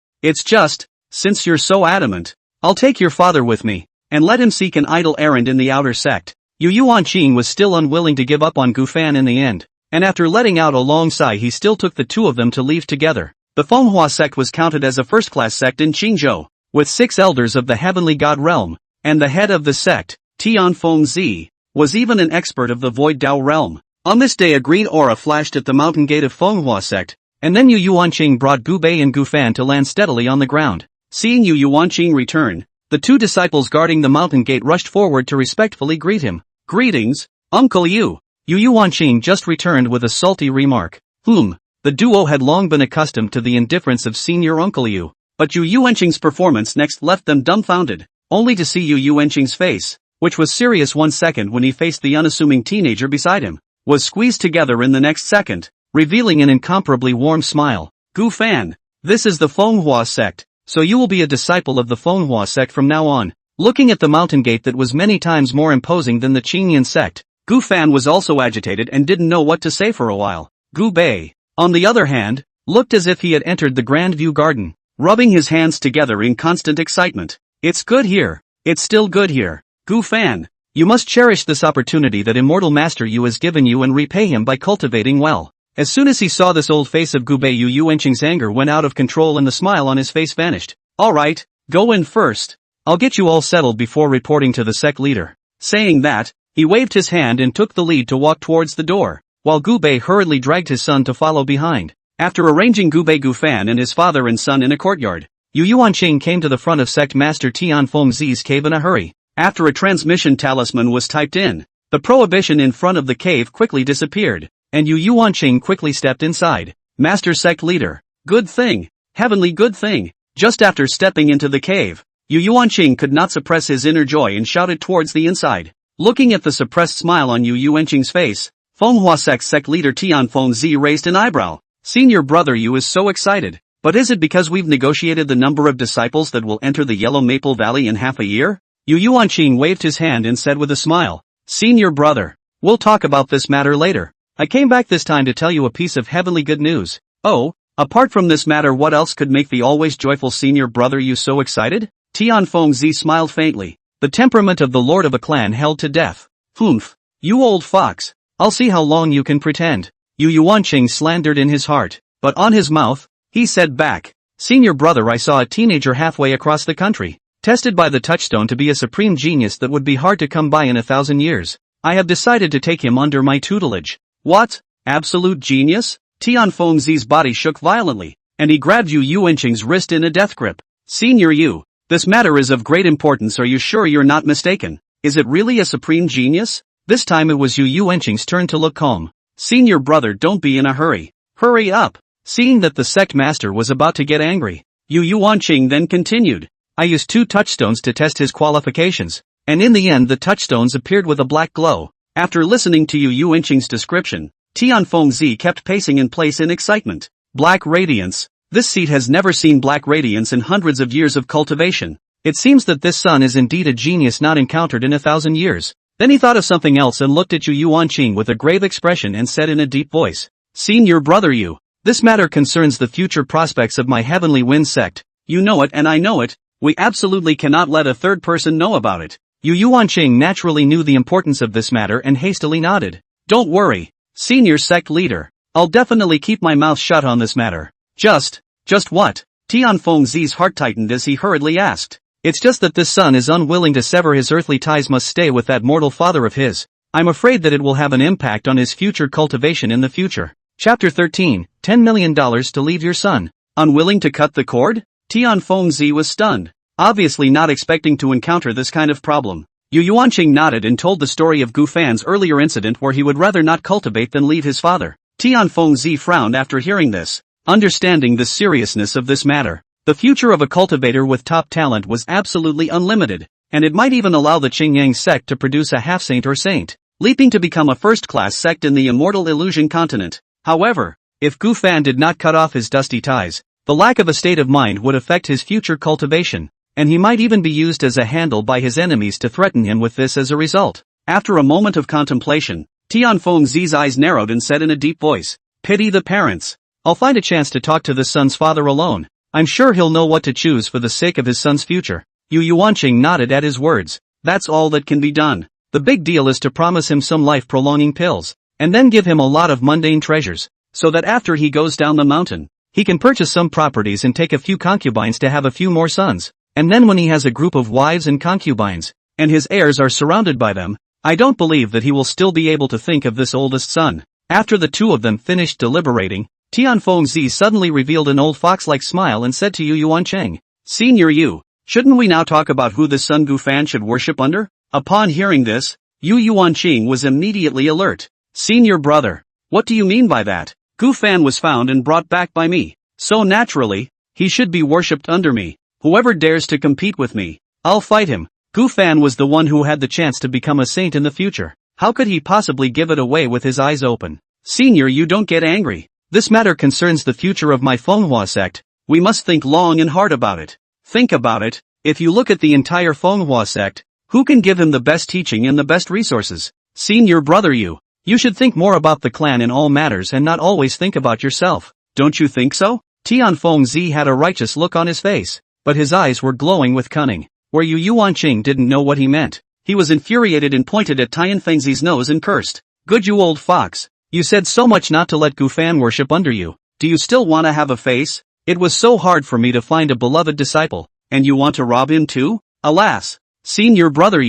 since you're so adamant, I'll take your father with me, and let him seek an idle errand in the outer sect. Yu Yuanqing was still unwilling to give up on Gu Fan in the end, and after letting out a long sigh he still took the two of them to leave together. The Fenghua sect was counted as a first-class sect in Qingzhou, with 6 elders of the heavenly god realm, and the head of the sect, Tianfengzi, was even an expert of the void Dao realm. On this day a green aura flashed at the mountain gate of Fenghua sect, and then Yu Yuanqing brought Gu Bei and Gu Fan to land steadily on the ground. Seeing Yu Yuanqing return, the 2 disciples guarding the mountain gate rushed forward to respectfully greet him. "Greetings, Uncle Yu." Yu Yuanqing just returned with a salty remark. The duo had long been accustomed to the indifference of senior Uncle Yu, but Yu Yuanqing's performance next left them dumbfounded, only to see Yu Yuanqing's face, which was serious one second when he faced the unassuming teenager beside him, was squeezed together in the next second, revealing an incomparably warm smile. "Gu Fan, this is the Fenghua sect, so you will be a disciple of the Fenghua sect from now on." Looking at the mountain gate that was many times more imposing than the Qingyan sect, Gu Fan was also agitated and didn't know what to say for a while. Gu Bei, on the other hand, looked as if he had entered the Grand View Garden, rubbing his hands together in constant excitement. "It's good here. It's still good here. Gu Fan, you must cherish this opportunity that immortal Master Yu has given you and repay him by cultivating well." As soon as he saw this old face of Gu Bei, Yu Yuanqing's anger went out of control and the smile on his face vanished. "Alright, go in first. I'll get you all settled before reporting to the sect leader." Saying that, he waved his hand and took the lead to walk towards the door, while Gu Bei hurriedly dragged his son to follow behind. After arranging Gu Bei, Gu Fan and his father and son in a courtyard, Yu Yuanqing came to the front of Sect Master Tianfengzi's cave in a hurry. After a transmission talisman was typed in, the prohibition in front of the cave quickly disappeared, and Yu Yuanqing quickly stepped inside. "Master Sect Leader, good thing, heavenly good thing." Just after stepping into the cave, Yu Yuanqing could not suppress his inner joy and shouted towards the inside. Looking at the suppressed smile on Yu Yuanqing's face, Fenghua Sect Leader Tianfengzi raised an eyebrow. "Senior brother Yu is so excited, but is it because we've negotiated the number of disciples that will enter the Yellow Maple Valley in half a year?" Yu Yuanqing waved his hand and said with a smile, "Senior brother, we'll talk about this matter later. I came back this time to tell you a piece of heavenly good news." "Oh, apart from this matter, what else could make the always joyful senior brother Yu so excited?" Tianfengzi smiled faintly. "The temperament of the lord of a clan held to death." "Humph, you old fox, I'll see how long you can pretend." Yu Yuanqing slandered in his heart, but on his mouth, he said back, "Senior brother, I saw a teenager halfway across the country, tested by the touchstone to be a supreme genius that would be hard to come by in 1,000 years. I have decided to take him under my tutelage." "What? Absolute genius?" Tianfengzi's body shook violently, and he grabbed Yu Yuanqing's wrist in a death grip. "Senior Yu, this matter is of great importance. Are you sure you're not mistaken? Is it really a supreme genius?" This time it was Yu Yuanqing's turn to look calm. "Senior brother, don't be in a hurry. Hurry up." Seeing that the sect master was about to get angry, Yu Yuanqing then continued, "I used 2 touchstones to test his qualifications, and in the end the touchstones appeared with a black glow." After listening to Yu Yuanqing's description, Tianfengzi kept pacing in place in excitement. "Black radiance. This seed has never seen black radiance in hundreds of years of cultivation. It seems that this son is indeed a genius not encountered in 1,000 years. Then he thought of something else and looked at Yu Yuanqing with a grave expression and said in a deep voice, "Senior brother Yu, this matter concerns the future prospects of my Heavenly Wind sect. You know it and I know it. We absolutely cannot let a third person know about it." Yu Yuanqing naturally knew the importance of this matter and hastily nodded. "Don't worry, Senior Sect Leader. I'll definitely keep my mouth shut on this matter." Just what?" Tianfengzi's heart tightened as he hurriedly asked. "It's just that this son is unwilling to sever his earthly ties, must stay with that mortal father of his. I'm afraid that it will have an impact on his future cultivation in the future." Chapter 13, $10 million to leave your son. Unwilling to cut the cord? Tianfengzi was stunned, obviously not expecting to encounter this kind of problem. Yu Yuanqing nodded and told the story of Gu Fan's earlier incident where he would rather not cultivate than leave his father. Tianfengzi frowned after hearing this, understanding the seriousness of this matter. The future of a cultivator with top talent was absolutely unlimited, and it might even allow the Qingyang sect to produce a half-saint or saint, leaping to become a first-class sect in the immortal illusion continent. However, if Gu Fan did not cut off his dusty ties, the lack of a state of mind would affect his future cultivation, and he might even be used as a handle by his enemies to threaten him with this as a result. After a moment of contemplation, Tianfengzi's eyes narrowed and said in a deep voice, "Pity the parents. I'll find a chance to talk to this son's father alone. I'm sure he'll know what to choose for the sake of his son's future." Yu Yuanqing nodded at his words. "That's all that can be done. The big deal is to promise him some life-prolonging pills, and then give him a lot of mundane treasures, so that after he goes down the mountain, he can purchase some properties and take a few concubines to have a few more sons, and then when he has a group of wives and concubines, and his heirs are surrounded by them, I don't believe that he will still be able to think of this oldest son. After the two of them finished deliberating, Tianfengzi suddenly revealed an old fox-like smile and said to Yu Yuancheng, Senior Yu, shouldn't we now talk about who this son Gufan should worship under? Upon hearing this, Yu Yuanqing was immediately alert. Senior brother, what do you mean by that? Gufan was found and brought back by me, so naturally, he should be worshipped under me. Whoever dares to compete with me, I'll fight him. Gufan was the one who had the chance to become a saint in the future. How could he possibly give it away with his eyes open? Senior, you don't get angry. This matter concerns the future of my Manhwa sect. We must think long and hard about it. Think about it. If you look at the entire Manhwa sect, who can give him the best teaching and the best resources? Senior brother, you should think more about the clan in all matters and not always think about yourself. Don't you think so? Tianfengzi had a righteous look on his face, but his eyes were glowing with cunning. Where Yu Yuanqing didn't know what he meant. He was infuriated and pointed at Tianfengzi's nose and cursed. Good you old fox. You said so much not to let Gufan worship under you. Do you still want to have a face? It was so hard for me to find a beloved disciple, and you want to rob him too? Alas! Senior brother,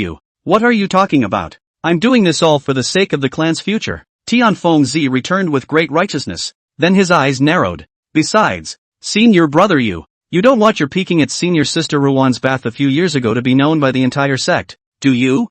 what are you talking about? I'm doing this all for the sake of the clan's future. Tianfengzi returned with great righteousness. Then his eyes narrowed. Besides, senior brother, you don't want your peeking at senior sister Ruan's bath a few years ago to be known by the entire sect, do you?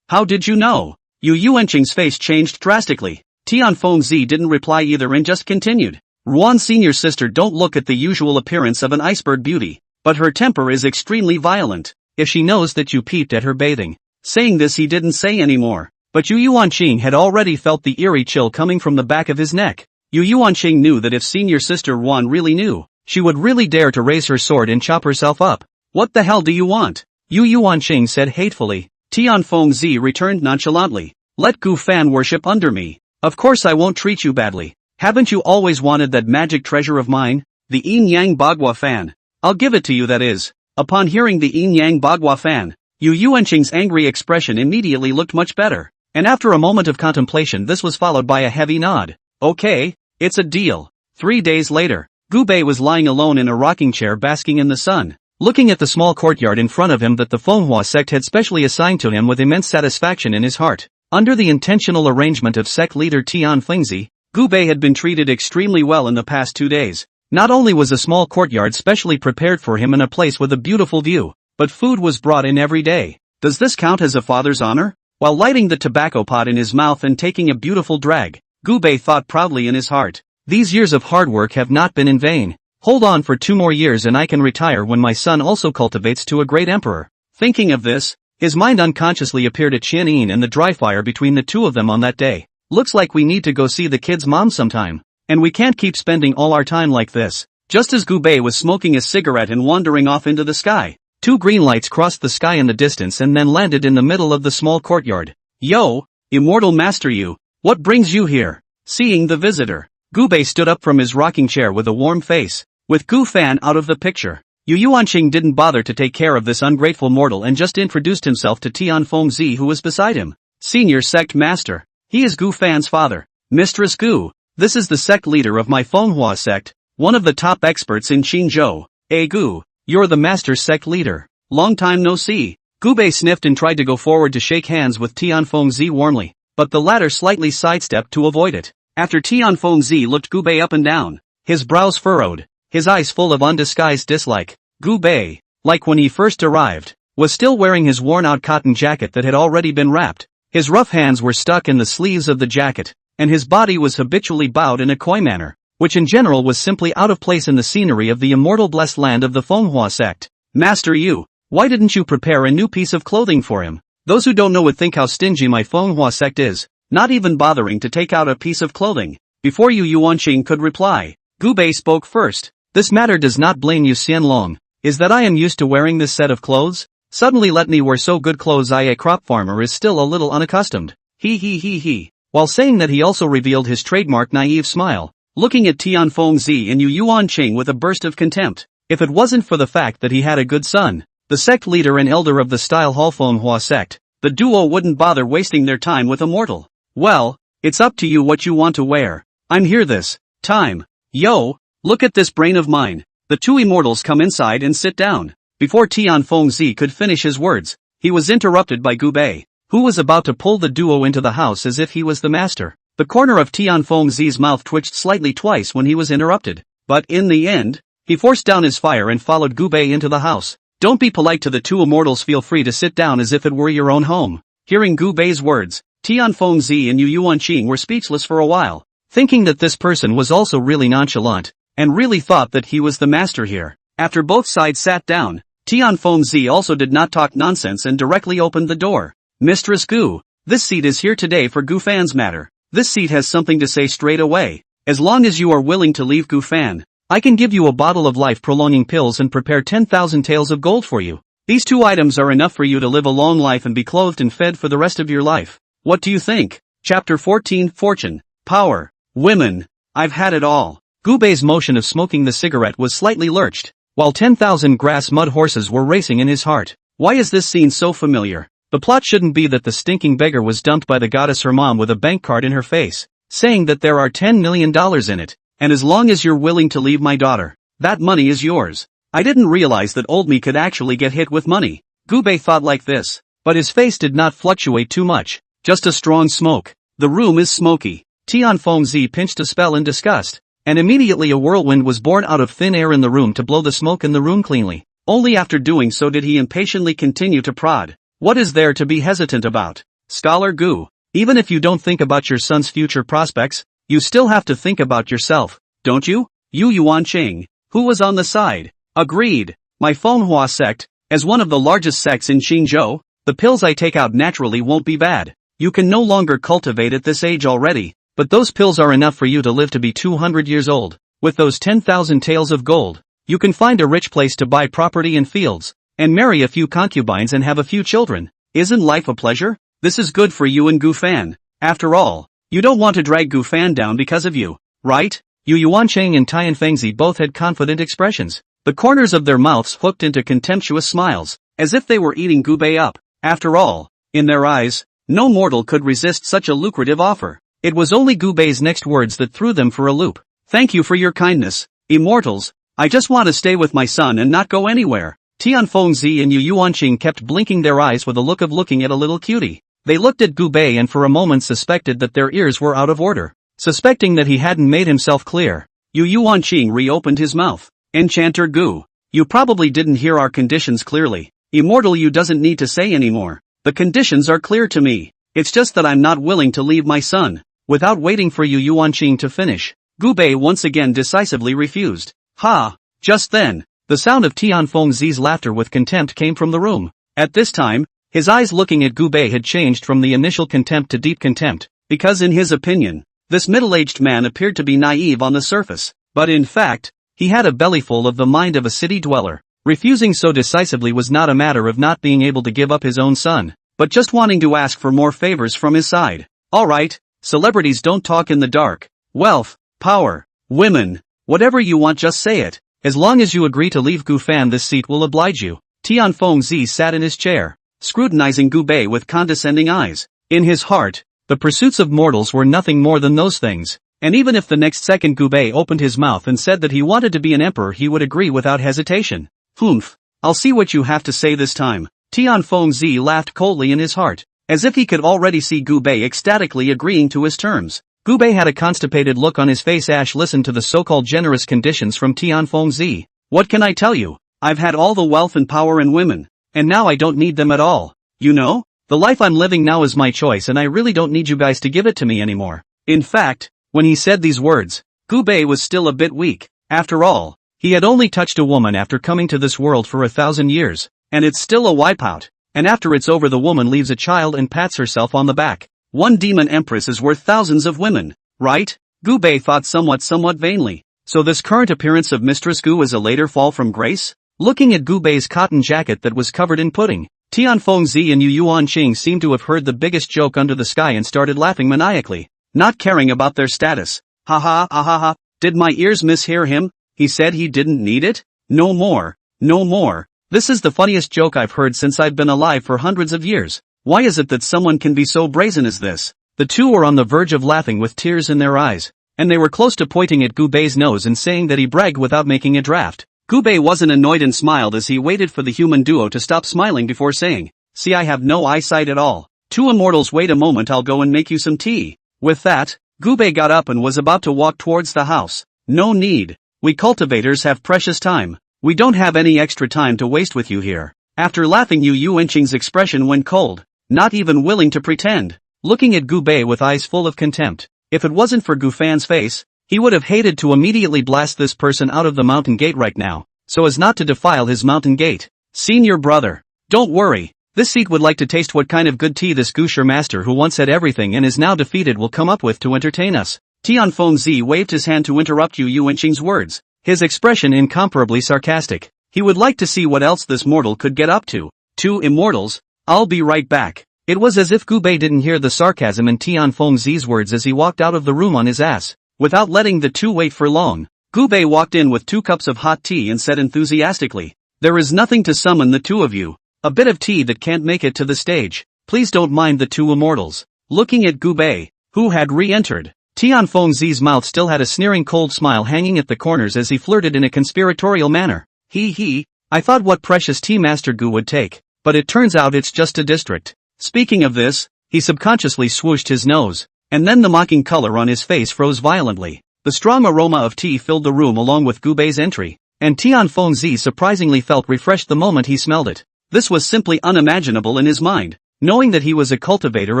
How did you know? Yu Yuanqing's face changed drastically. Tianfengzi didn't reply either and just continued. Ruan's senior sister don't look at the usual appearance of an iceberg beauty, but her temper is extremely violent. If she knows that you peeped at her bathing. Saying this, he didn't say any more, but Yu Yuanqing had already felt the eerie chill coming from the back of his neck. Yu Yuanqing knew that if senior sister Ruan really knew, she would really dare to raise her sword and chop herself up. What the hell do you want? Yu Yuanqing said hatefully. Tianfengzi returned nonchalantly. Let Gufan worship under me. Of course I won't treat you badly. Haven't you always wanted that magic treasure of mine? The Yin Yang Bagua fan. I'll give it to you, that is. Upon hearing the Yin Yang Bagua fan, Yu Yuanqing's angry expression immediately looked much better, and after a moment of contemplation this was followed by a heavy nod. Okay, it's a deal. 3 days later, Gubei was lying alone in a rocking chair basking in the sun, looking at the small courtyard in front of him that the Manhwa sect had specially assigned to him with immense satisfaction in his heart. Under the intentional arrangement of sect leader Tianfengzi, Gubei had been treated extremely well in the past 2 days. Not only was a small courtyard specially prepared for him in a place with a beautiful view, but food was brought in every day. Does this count as a father's honor? While lighting the tobacco pot in his mouth and taking a beautiful drag, Gubei thought proudly in his heart. These years of hard work have not been in vain. Hold on for 2 more years and I can retire when my son also cultivates to a great emperor. Thinking of this, his mind unconsciously appeared at Qian Yin and the dry fire between the two of them on that day. Looks like we need to go see the kid's mom sometime. And we can't keep spending all our time like this. Just as Gubei was smoking a cigarette and wandering off into the sky, 2 green lights crossed the sky in the distance and then landed in the middle of the small courtyard. Yo, immortal master Yu, what brings you here? Seeing the visitor, Gubei stood up from his rocking chair with a warm face. With Gufan out of the picture, Yu Yuanqing didn't bother to take care of this ungrateful mortal and just introduced himself to Tianfengzi, who was beside him. Senior sect master, he is Gufan's father. Mistress Gu, this is the sect leader of my Manhwa sect, one of the top experts in Qinzhou. Gu, you're the master sect leader. Long time no see. Gubei sniffed and tried to go forward to shake hands with Tianfengzi warmly, but the latter slightly sidestepped to avoid it. After Tianfengzi looked Gubei up and down, his brows furrowed, his eyes full of undisguised dislike. Gubei, like when he first arrived, was still wearing his worn-out cotton jacket that had already been wrapped. His rough hands were stuck in the sleeves of the jacket, and his body was habitually bowed in a coy manner, which in general was simply out of place in the scenery of the immortal blessed land of the Manhwa sect. Master Yu, why didn't you prepare a new piece of clothing for him? Those who don't know would think how stingy my Manhwa sect is, not even bothering to take out a piece of clothing. Before Yu Yuanqing could reply, Gubei spoke first. This matter does not blame you Xianlong, is that I am used to wearing this set of clothes? Suddenly let me wear so good clothes, I, a crop farmer, is still a little unaccustomed. He. While saying that he also revealed his trademark naive smile, looking at Tianfengzi and Yu Yuanqing with a burst of contempt. If it wasn't for the fact that he had a good son, the sect leader and elder of the style Hall Manhwa sect, the duo wouldn't bother wasting their time with a mortal. Well, it's up to you what you want to wear. I'm here this time. Yo, look at this brain of mine. The two immortals come inside and sit down. Before Tianfengzi could finish his words, he was interrupted by Gu Bei, who was about to pull the duo into the house as if he was the master. The corner of Tianfengzi's mouth twitched slightly twice when he was interrupted, but in the end, he forced down his fire and followed Gu Bei into the house. Don't be polite to the two immortals, feel free to sit down as if it were your own home. Hearing Gu Bei's words, Tianfengzi and Yu Yuanqing were speechless for a while, thinking that this person was also really nonchalant, and really thought that he was the master here. After both sides sat down, Tianfengzi also did not talk nonsense and directly opened the door. Mistress Gu, this seat is here today for Gu Fan's matter. This seat has something to say straight away. As long as you are willing to leave Gu Fan, I can give you a bottle of life-prolonging pills and prepare 10,000 taels of gold for you. These two items are enough for you to live a long life and be clothed and fed for the rest of your life. What do you think? Chapter 14 Fortune, Power, Women. I've had it all. Gu Bei's motion of smoking the cigarette was slightly lurched, while 10,000 grass mud horses were racing in his heart. Why is this scene so familiar? The plot shouldn't be that the stinking beggar was dumped by the goddess her mom with a bank card in her face, saying that there are $10 million in it, and as long as you're willing to leave my daughter, that money is yours. I didn't realize that old me could actually get hit with money. Gu Bei thought like this, but his face did not fluctuate too much, just a strong smoke. The room is smoky. Tianfengzi pinched a spell in disgust, and immediately a whirlwind was born out of thin air in the room to blow the smoke in the room cleanly. Only after doing so did he impatiently continue to prod. What is there to be hesitant about? Scholar Gu, even if you don't think about your son's future prospects, you still have to think about yourself, don't you? Yu Yuanqing, who was on the side, agreed. My Manhwa sect, as one of the largest sects in Qingzhou, the pills I take out naturally won't be bad. You can no longer cultivate at this age already, but those pills are enough for you to live to be 200 years old. With those 10,000 taels of gold, you can find a rich place to buy property and fields, and marry a few concubines and have a few children. Isn't life a pleasure? This is good for you and Gu Fan. After all, you don't want to drag Gu Fan down because of you, right? Yu Yuanqing and Tianfengzi both had confident expressions, the corners of their mouths hooked into contemptuous smiles, as if they were eating Gu Bei up. After all, in their eyes, no mortal could resist such a lucrative offer. It was only Gu Bei's next words that threw them for a loop. Thank you for your kindness, immortals. I just want to stay with my son and not go anywhere. Tianfengzi and Yu Yuanqing kept blinking their eyes with a look of looking at a little cutie. They looked at Gu Bei and for a moment suspected that their ears were out of order. Suspecting that he hadn't made himself clear, Yu Yuanqing reopened his mouth. Enchanter Gu, you probably didn't hear our conditions clearly. Immortal Yu doesn't need to say anymore. The conditions are clear to me. It's just that I'm not willing to leave my son. Without waiting for Yu Yuanqing to finish, Gu Bei once again decisively refused. Ha! Just then, the sound of Tianfengzi's laughter with contempt came from the room. At this time, his eyes looking at Gu Bei had changed from the initial contempt to deep contempt, because in his opinion, this middle-aged man appeared to be naive on the surface, but in fact, he had a bellyful of the mind of a city dweller. Refusing so decisively was not a matter of not being able to give up his own son, but just wanting to ask for more favors from his side. Alright, celebrities don't talk in the dark. Wealth, power, women, whatever you want, just say it. As long as you agree to leave Gu Fan, this seat will oblige you. Tianfengzi sat in his chair, scrutinizing Gu Bei with condescending eyes. In his heart, the pursuits of mortals were nothing more than those things, and even if the next second Gu Bei opened his mouth and said that he wanted to be an emperor, he would agree without hesitation. Humph, I'll see what you have to say this time. Tianfengzi laughed coldly in his heart, as if he could already see Gu Bei ecstatically agreeing to his terms. Gu Bei had a constipated look on his face. Ash listened to the so-called generous conditions from Tianfengzi. What can I tell you? I've had all the wealth and power and women, and now I don't need them at all. You know, the life I'm living now is my choice and I really don't need you guys to give it to me anymore. In fact, when he said these words, Gu Bei was still a bit weak. After all, he had only touched a woman after coming to this world for 1,000 years, and it's still a wipeout, and after it's over the woman leaves a child and pats herself on the back. One demon empress is worth thousands of women, right? Gu Bei thought somewhat vainly. So this current appearance of Mistress Gu is a later fall from grace? Looking at Gu Bei's cotton jacket that was covered in pudding, Tianfengzi and Yu Yuanqing seemed to have heard the biggest joke under the sky and started laughing maniacally, not caring about their status. Ha ha ha ha ha, did my ears mishear him? He said he didn't need it? No more, no more. This is the funniest joke I've heard since I've been alive for hundreds of years. Why is it that someone can be so brazen as this? The two were on the verge of laughing with tears in their eyes, and they were close to pointing at Gubei's nose and saying that he bragged without making a draft. Gubei wasn't annoyed and smiled as he waited for the human duo to stop smiling before saying, "See, I have no eyesight at all. Two immortals, wait a moment, I'll go and make you some tea." With that, Gubei got up and was about to walk towards the house. "No need. We cultivators have precious time. We don't have any extra time to waste with you here." After laughing, Yu Yuanqing's expression went cold, not even willing to pretend, looking at Gubei with eyes full of contempt. If it wasn't for Gufan's face, he would have hated to immediately blast this person out of the mountain gate right now, so as not to defile his mountain gate. "Senior brother, don't worry. This seat would like to taste what kind of good tea this Gusher master who once had everything and is now defeated will come up with to entertain us." Tianfengzi waved his hand to interrupt Yu Yuanqing's words, his expression incomparably sarcastic. He would like to see what else this mortal could get up to. "Two immortals? I'll be right back." It was as if Gubei didn't hear the sarcasm in Tianfengzi's words as he walked out of the room on his ass. Without letting the two wait for long, Gubei walked in with 2 cups of hot tea and said enthusiastically, "There is nothing to summon the two of you. A bit of tea that can't make it to the stage. Please don't mind the two immortals." Looking at Gubei, who had re-entered, Tianfengzi's mouth still had a sneering cold smile hanging at the corners as he flirted in a conspiratorial manner. I thought what precious tea Master Gu would take, but it turns out it's just a district." Speaking of this, he subconsciously swooshed his nose, and then the mocking color on his face froze violently. The strong aroma of tea filled the room along with Gubei's entry, and Tianfengzi surprisingly felt refreshed the moment he smelled it. This was simply unimaginable in his mind, knowing that he was a cultivator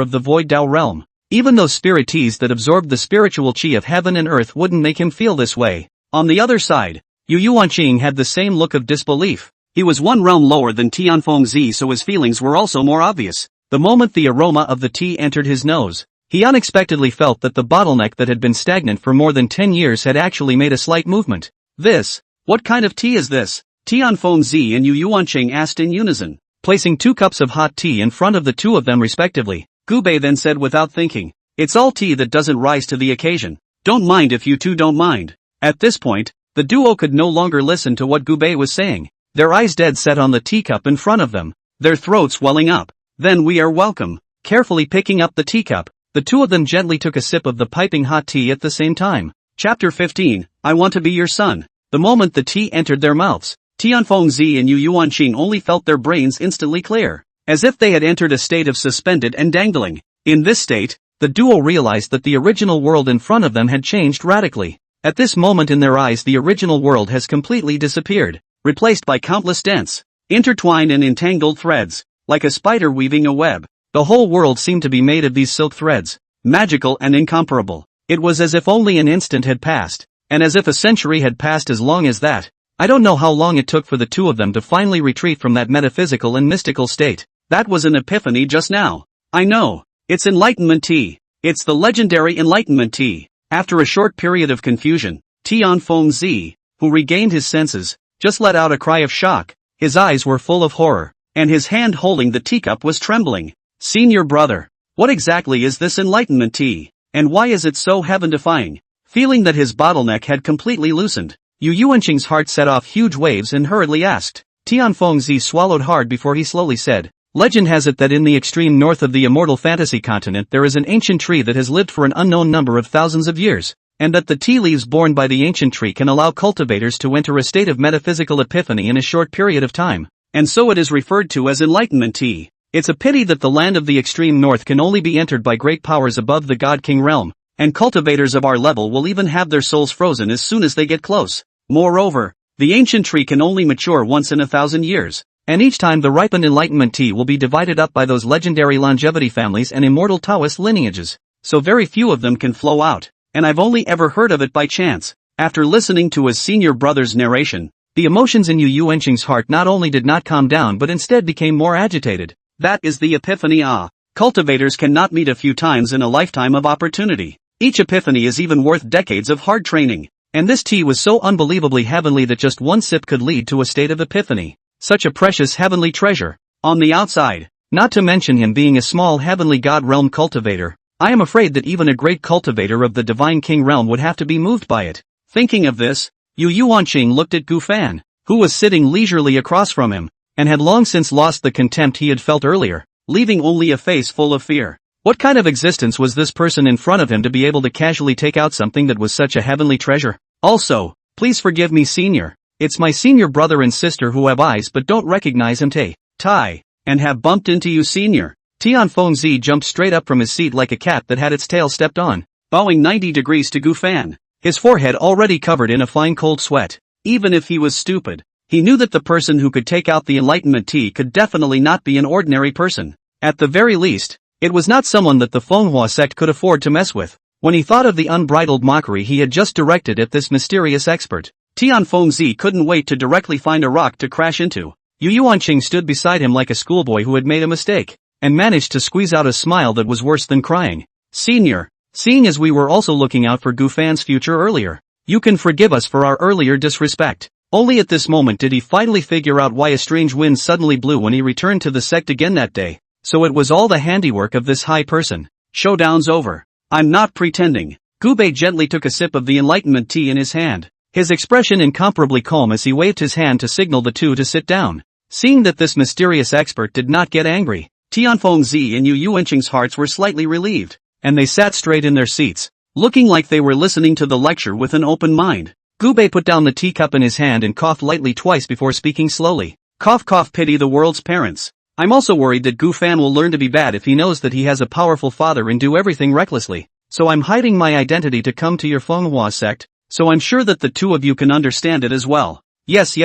of the Void Dao realm. Even those spirit teas that absorbed the spiritual chi of heaven and earth wouldn't make him feel this way. On the other side, Yu Yuanqing had the same look of disbelief. He was one realm lower than Tianfengzi, so his feelings were also more obvious. The moment the aroma of the tea entered his nose, he unexpectedly felt that the bottleneck that had been stagnant for more than 10 years had actually made a slight movement. What kind of tea is this?" Tianfengzi and Yu Yuanqing asked in unison, placing 2 cups of hot tea in front of the two of them respectively. Gubei then said without thinking, "It's all tea that doesn't rise to the occasion. Don't mind if you two don't mind." At this point, the duo could no longer listen to what Gubei was saying, their eyes dead set on the teacup in front of them, their throats welling up. "Then we are welcome." Carefully picking up the teacup, the two of them gently took a sip of the piping hot tea at the same time. Chapter 15, I Want to Be Your Son. The moment the tea entered their mouths, Tianfengzi and Yu Yuanqing only felt their brains instantly clear, as if they had entered a state of suspended and dangling. In this state, the duo realized that the original world in front of them had changed radically. At this moment in their eyes, the original world has completely disappeared, replaced by countless dense, intertwined and entangled threads, like a spider weaving a web. The whole world seemed to be made of these silk threads, magical and incomparable. It was as if only an instant had passed, and as if a century had passed as long as that. I don't know how long it took for the two of them to finally retreat from that metaphysical and mystical state. That was an epiphany just now. I know. It's Enlightenment tea. It's the legendary Enlightenment tea. After a short period of confusion, Tianfengzi, who regained his senses, just let out a cry of shock. His eyes were full of horror, and his hand holding the teacup was trembling. "Senior brother, what exactly is this Enlightenment tea, and why is it so heaven-defying?" Feeling that his bottleneck had completely loosened, Yu Yuanqing's heart set off huge waves and hurriedly asked. Tianfengzi swallowed hard before he slowly said, "Legend has it that in the extreme north of the immortal fantasy continent there is an ancient tree that has lived for an unknown number of thousands of years, and that the tea leaves borne by the ancient tree can allow cultivators to enter a state of metaphysical epiphany in a short period of time, and so it is referred to as Enlightenment tea. It's a pity that the land of the extreme north can only be entered by great powers above the God-King realm, and cultivators of our level will even have their souls frozen as soon as they get close. Moreover, the ancient tree can only mature once in 1,000 years, and each time the ripened Enlightenment tea will be divided up by those legendary longevity families and immortal Taoist lineages, so very few of them can flow out, and I've only ever heard of it by chance." After listening to his senior brother's narration, the emotions in Yu Yuanqing's heart not only did not calm down but instead became more agitated. That is the epiphany. Cultivators cannot meet a few times in a lifetime of opportunity. Each epiphany is even worth decades of hard training. And this tea was so unbelievably heavenly that just one sip could lead to a state of epiphany. Such a precious heavenly treasure. On the outside, not to mention him being a small heavenly god realm cultivator, I am afraid that even a great cultivator of the divine king realm would have to be moved by it. Thinking of this, Yu Yuanqing looked at Gufan, who was sitting leisurely across from him, and had long since lost the contempt he had felt earlier. leaving only a face full of fear. What kind of existence was this person in front of him to be able to casually take out something that was such a heavenly treasure? Also, please forgive me, senior. It's my senior brother and sister who have eyes but don't recognize him, Tai, and have bumped into you, senior. Tianfeng jumped straight up from his seat like a cat that had its tail stepped on, bowing 90 degrees to Gu Fan, his forehead already covered in a fine cold sweat. Even if he was stupid, he knew that the person who could take out the Enlightenment tea could definitely not be an ordinary person. At the very least, it was not someone that the Manhwa sect could afford to mess with. When he thought of the unbridled mockery he had just directed at this mysterious expert, Tianfeng couldn't wait to directly find a rock to crash into. Yu Yuanqing stood beside him like a schoolboy who had made a mistake, and managed to squeeze out a smile that was worse than crying. Senior, seeing as we were also looking out for Gu Fan's future earlier, you can forgive us for our earlier disrespect. Only at this moment did he finally figure out why a strange wind suddenly blew when he returned to the sect again that day. So it was all the handiwork of this high person. Showdown's over. I'm not pretending. Gubei gently took a sip of the Enlightenment tea in his hand, his expression incomparably calm as he waved his hand to signal the two to sit down. Seeing that this mysterious expert did not get angry, Tianfeng and Yu Yuanqing's hearts were slightly relieved, and they sat straight in their seats, looking like they were listening to the lecture with an open mind. Gubei put down the teacup in his hand and coughed lightly twice before speaking slowly. Cough cough, pity the world's parents. I'm also worried that Gu Fan will learn to be bad if he knows that he has a powerful father and do everything recklessly. So I'm hiding my identity to come to your Manhwa sect, so I'm sure that the two of you can understand it as well. Yes.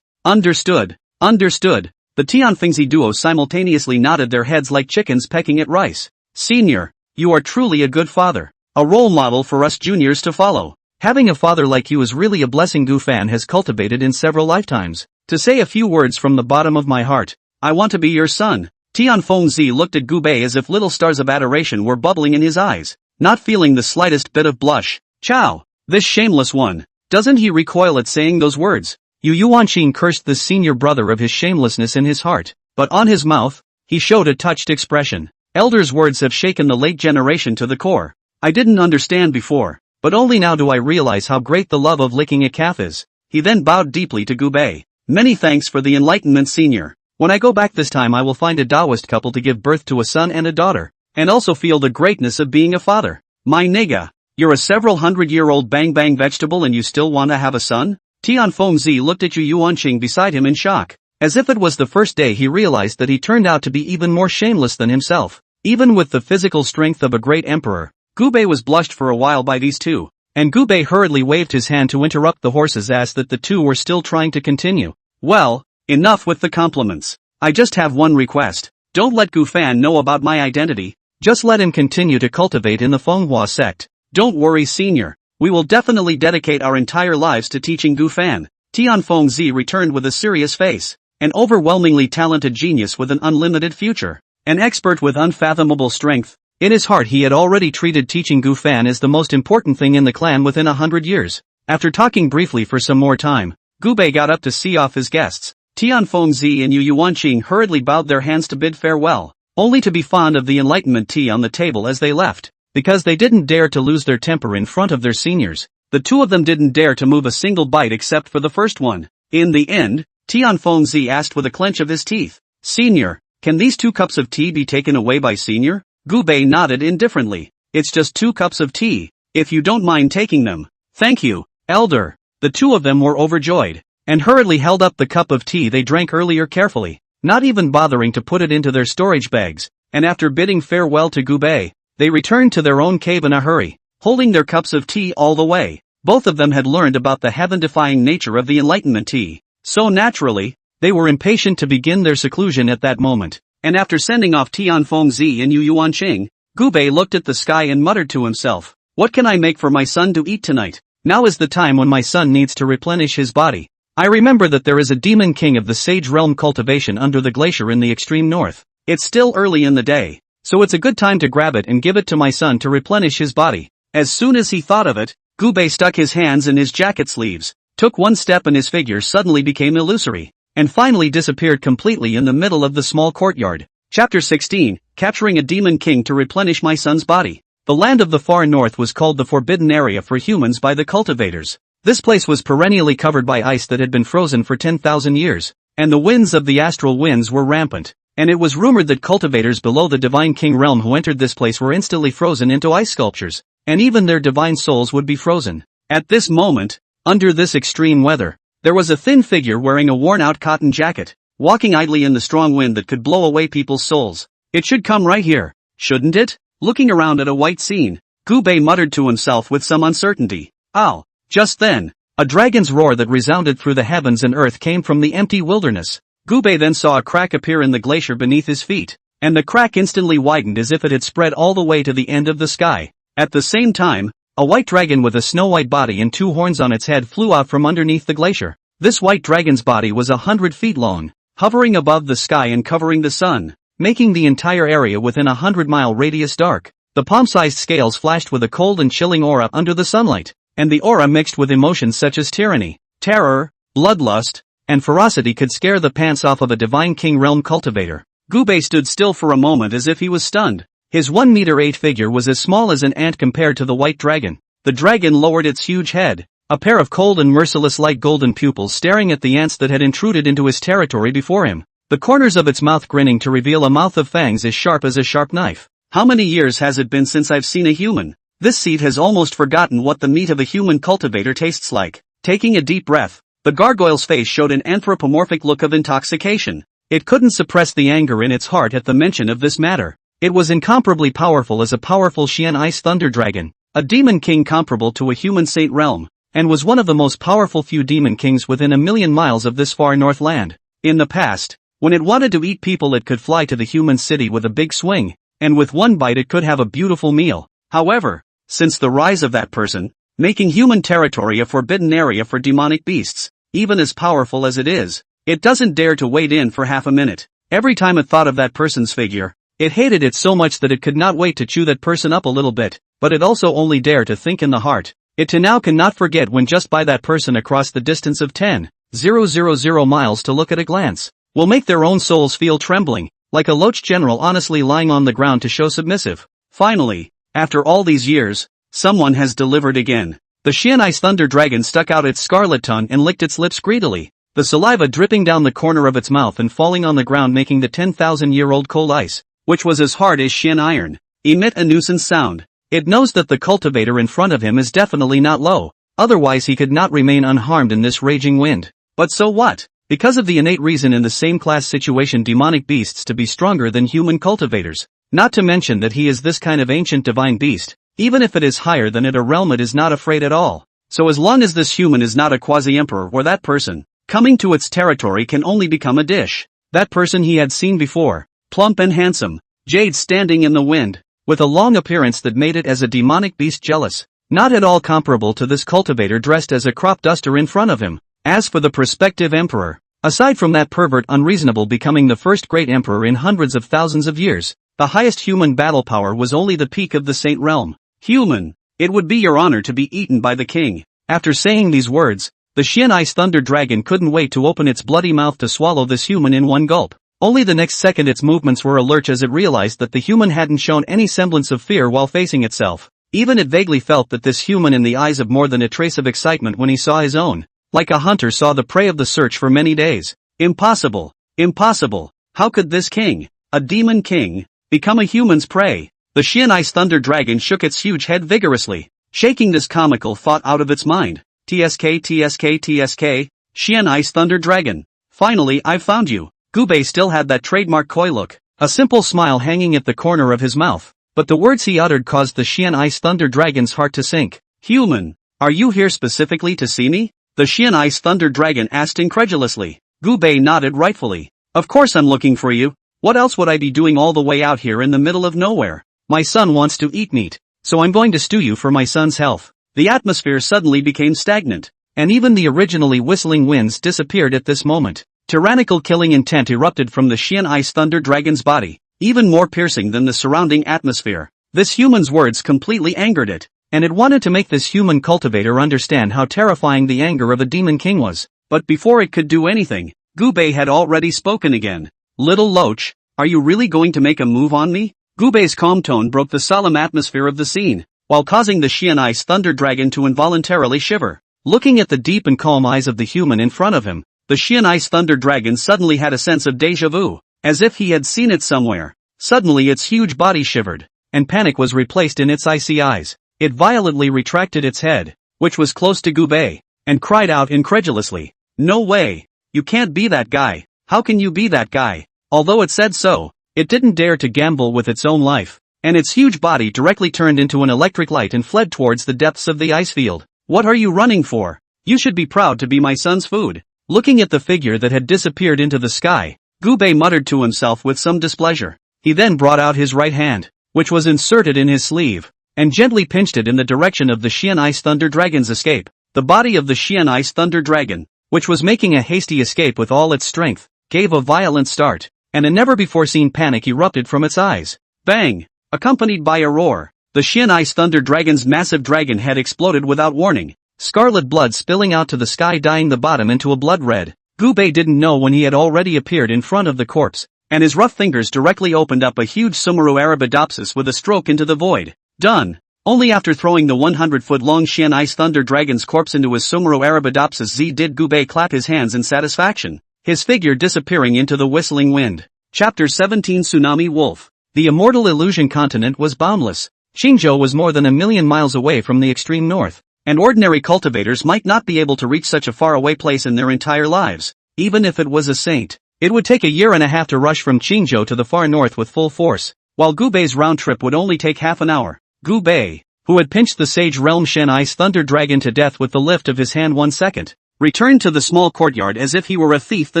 Understood. Understood. The Tianfengzi duo simultaneously nodded their heads like chickens pecking at rice. Senior, you are truly a good father. A role model for us juniors to follow. Having a father like you is really a blessing Gu Fan has cultivated in several lifetimes. To say a few words from the bottom of my heart, I want to be your son. Tianfeng looked at Gubei as if little stars of adoration were bubbling in his eyes, not feeling the slightest bit of blush. Chow, this shameless one. Doesn't he recoil at saying those words? Yu Yuanqing cursed this senior brother of his shamelessness in his heart, but on his mouth, he showed a touched expression. Elder's words have shaken the late generation to the core. I didn't understand before, but only now do I realize how great the love of licking a calf is. He then bowed deeply to Gubei. Many thanks for the enlightenment, senior. When I go back this time I will find a Taoist couple to give birth to a son and a daughter, and also feel the greatness of being a father. My nigga, you're a several hundred-year-old bang-bang vegetable and you still want to have a son? Tianfeng looked at Yu Yuanqing beside him in shock, as if it was the first day he realized that he turned out to be even more shameless than himself. Even with the physical strength of a great emperor, Gubei was blushed for a while by these two, and Gubei hurriedly waved his hand to interrupt the horse's ass that the two were still trying to continue. Well, enough with the compliments. I just have one request. Don't let Gu Fan know about my identity. Just let him continue to cultivate in the Manhwa sect. Don't worry, senior. We will definitely dedicate our entire lives to teaching Gu Fan. Tianfeng returned with a serious face. An overwhelmingly talented genius with an unlimited future. An expert with unfathomable strength. In his heart he had already treated teaching Gu Fan as the most important thing in the clan within 100 years. After talking briefly for some more time, Gubei got up to see off his guests. Tianfeng and Yu Yuanqing hurriedly bowed their hands to bid farewell, only to be fond of the Enlightenment tea on the table as they left. Because they didn't dare to lose their temper in front of their seniors, the two of them didn't dare to move a single bite except for the first one. In the end, Tianfeng asked with a clench of his teeth, Senior, can these 2 cups of tea be taken away by senior? Gubei nodded indifferently. It's just 2 cups of tea, if you don't mind taking them. Thank you, elder. The two of them were overjoyed, and hurriedly held up the cup of tea they drank earlier carefully, not even bothering to put it into their storage bags, and after bidding farewell to Gubei, they returned to their own cave in a hurry, holding their cups of tea all the way. Both of them had learned about the heaven-defying nature of the Enlightenment tea, so naturally, they were impatient to begin their seclusion at that moment, and after sending off Tianfeng and Yu Yuanqing, Gubei looked at the sky and muttered to himself, what can I make for my son to eat tonight? Now is the time when my son needs to replenish his body. I remember that there is a demon king of the Sage Realm cultivation under the glacier in the extreme north. It's still early in the day, so it's a good time to grab it and give it to my son to replenish his body. As soon as he thought of it, Gubei stuck his hands in his jacket sleeves, took one step and his figure suddenly became illusory, and finally disappeared completely in the middle of the small courtyard. Chapter 16, Capturing a Demon King to Replenish My Son's Body. The land of the far north was called the Forbidden Area for humans by the cultivators. This place was perennially covered by ice that had been frozen for 10,000 years, and the winds of the astral winds were rampant. and it was rumored that cultivators below the Divine King realm who entered this place were instantly frozen into ice sculptures, and even their divine souls would be frozen. At this moment, under this extreme weather, there was a thin figure wearing a worn-out cotton jacket, walking idly in the strong wind that could blow away people's souls. It should come right here, shouldn't it? Looking around at a white scene, Gubei muttered to himself with some uncertainty. Ow! Just then, a dragon's roar that resounded through the heavens and earth came from the empty wilderness. Gubei then saw a crack appear in the glacier beneath his feet, and the crack instantly widened as if it had spread all the way to the end of the sky. At the same time, a white dragon with a snow-white body and 2 horns on its head flew out from underneath the glacier. This white dragon's body was 100 feet long, hovering above the sky and covering the sun, making the entire area within a 100-mile radius dark. The palm-sized scales flashed with a cold and chilling aura under the sunlight, and the aura mixed with emotions such as tyranny, terror, bloodlust, and ferocity could scare the pants off of a Divine King realm cultivator. Gubei stood still for a moment as if he was stunned. His 1-meter-8 figure was as small as an ant compared to the white dragon. The dragon lowered its huge head, a pair of cold and merciless light golden pupils staring at the ants that had intruded into his territory before him, the corners of its mouth grinning to reveal a mouth of fangs as sharp as a sharp knife. How many years has it been since I've seen a human? This seed has almost forgotten what the meat of a human cultivator tastes like. Taking a deep breath, the gargoyle's face showed an anthropomorphic look of intoxication. It couldn't suppress the anger in its heart at the mention of this matter. It was incomparably powerful as a powerful Xian Ice Thunder Dragon, a demon king comparable to a human saint realm, and was one of the most powerful few demon kings within 1,000,000 miles of this far north land. In the past, when it wanted to eat people it could fly to the human city with a big swing, and with one bite it could have a beautiful meal. However, since the rise of that person, making human territory a forbidden area for demonic beasts, even as powerful as it is, it doesn't dare to wait in for half a minute. Every time it thought of that person's figure, it hated it so much that it could not wait to chew that person up a little bit, but it also only dared to think in the heart. It too now cannot forget when just by that person across the distance of 10,000 miles to look at a glance, will make their own souls feel trembling, like a loach general honestly lying on the ground to show submissive. Finally, after all these years, someone has delivered again. The Xian Ice Thunder Dragon stuck out its scarlet tongue and licked its lips greedily, the saliva dripping down the corner of its mouth and falling on the ground making the 10,000-year-old cold ice, which was as hard as Xian iron, emit a nuisance sound. It knows that the cultivator in front of him is definitely not low, otherwise he could not remain unharmed in this raging wind. But so what? Because of the innate reason in the same class situation demonic beasts to be stronger than human cultivators, not to mention that he is this kind of ancient divine beast, even if it is higher than it a realm it is not afraid at all. So as long as this human is not a quasi-emperor or that person, coming to its territory can only become a dish. That person he had seen before, plump and handsome, jade standing in the wind, with a long appearance that made it as a demonic beast jealous, not at all comparable to this cultivator dressed as a crop duster in front of him. As for the prospective emperor, aside from that pervert unreasonable becoming the first great emperor in hundreds of thousands of years, the highest human battle power was only the peak of the saint realm. Human, it would be your honor to be eaten by the king. After saying these words, the Xian Ice Thunder Dragon couldn't wait to open its bloody mouth to swallow this human in one gulp. Only the next second its movements were alert as it realized that the human hadn't shown any semblance of fear while facing itself. Even it vaguely felt that this human in the eyes of more than a trace of excitement when he saw his own, like a hunter saw the prey of the search for many days. Impossible! Impossible! How could this king, a demon king, become a human's prey? The Xian Ice Thunder Dragon shook its huge head vigorously, shaking this comical thought out of its mind. TSK TSK TSK, Xian Ice Thunder Dragon. Finally I've found you. Gubei still had that trademark coy look, a simple smile hanging at the corner of his mouth, but the words he uttered caused the Xian Ice Thunder Dragon's heart to sink. Human, are you here specifically to see me? The Xian Ice Thunder Dragon asked incredulously. Gubei nodded rightfully. Of course I'm looking for you. What else would I be doing all the way out here in the middle of nowhere? My son wants to eat meat, so I'm going to stew you for my son's health. The atmosphere suddenly became stagnant, and even the originally whistling winds disappeared at this moment. Tyrannical killing intent erupted from the Xian Ice Thunder Dragon's body, even more piercing than the surrounding atmosphere. This human's words completely angered it, and it wanted to make this human cultivator understand how terrifying the anger of a demon king was. But before it could do anything, Gubei had already spoken again. Little loach, are you really going to make a move on me? Gubei's calm tone broke the solemn atmosphere of the scene, while causing the Xian Ice Thunder Dragon to involuntarily shiver. Looking at the deep and calm eyes of the human in front of him, the Xian Ice Thunder Dragon suddenly had a sense of déjà vu. as if he had seen it somewhere. Suddenly its huge body shivered, and panic was replaced in its icy eyes. It violently retracted its head, which was close to Gubei, and cried out incredulously, "No way! You can't be that guy! How can you be that guy?" Although it said so, it didn't dare to gamble with its own life, and its huge body directly turned into an electric light and fled towards the depths of the ice field. "What are you running for? You should be proud to be my son's food." Looking at the figure that had disappeared into the sky, Gubei muttered to himself with some displeasure. He then brought out his right hand, which was inserted in his sleeve, and gently pinched it in the direction of the Xian Ice Thunder Dragon's escape. The body of the Xian Ice Thunder Dragon, which was making a hasty escape with all its strength, gave a violent start, and a never-before-seen panic erupted from its eyes. Bang! Accompanied by a roar, the Xian Ice Thunder Dragon's massive dragon head exploded without warning, scarlet blood spilling out to the sky, dyeing the bottom into a blood red. Gubei didn't know when he had already appeared in front of the corpse, and his rough fingers directly opened up a huge Sumeru Arabidopsis with a stroke into the void. Done! Only after throwing the 100-foot-long Xian Ice Thunder Dragon's corpse into his Sumeru Arabidopsis Z did Gubei clap his hands in satisfaction, his figure disappearing into the whistling wind. Chapter 17 Tsunami Wolf. The immortal illusion continent was boundless. Qingzhou was more than 1,000,000 miles away from the extreme north, and ordinary cultivators might not be able to reach such a faraway place in their entire lives. Even if it was a saint, it would take a year and a half to rush from Qingzhou to the far north with full force, while Gubei's round trip would only take half an hour. Gubei, who had pinched the Sage Realm Xian Ice Thunder Dragon to death with the lift of his hand 1 second, returned to the small courtyard as if he were a thief the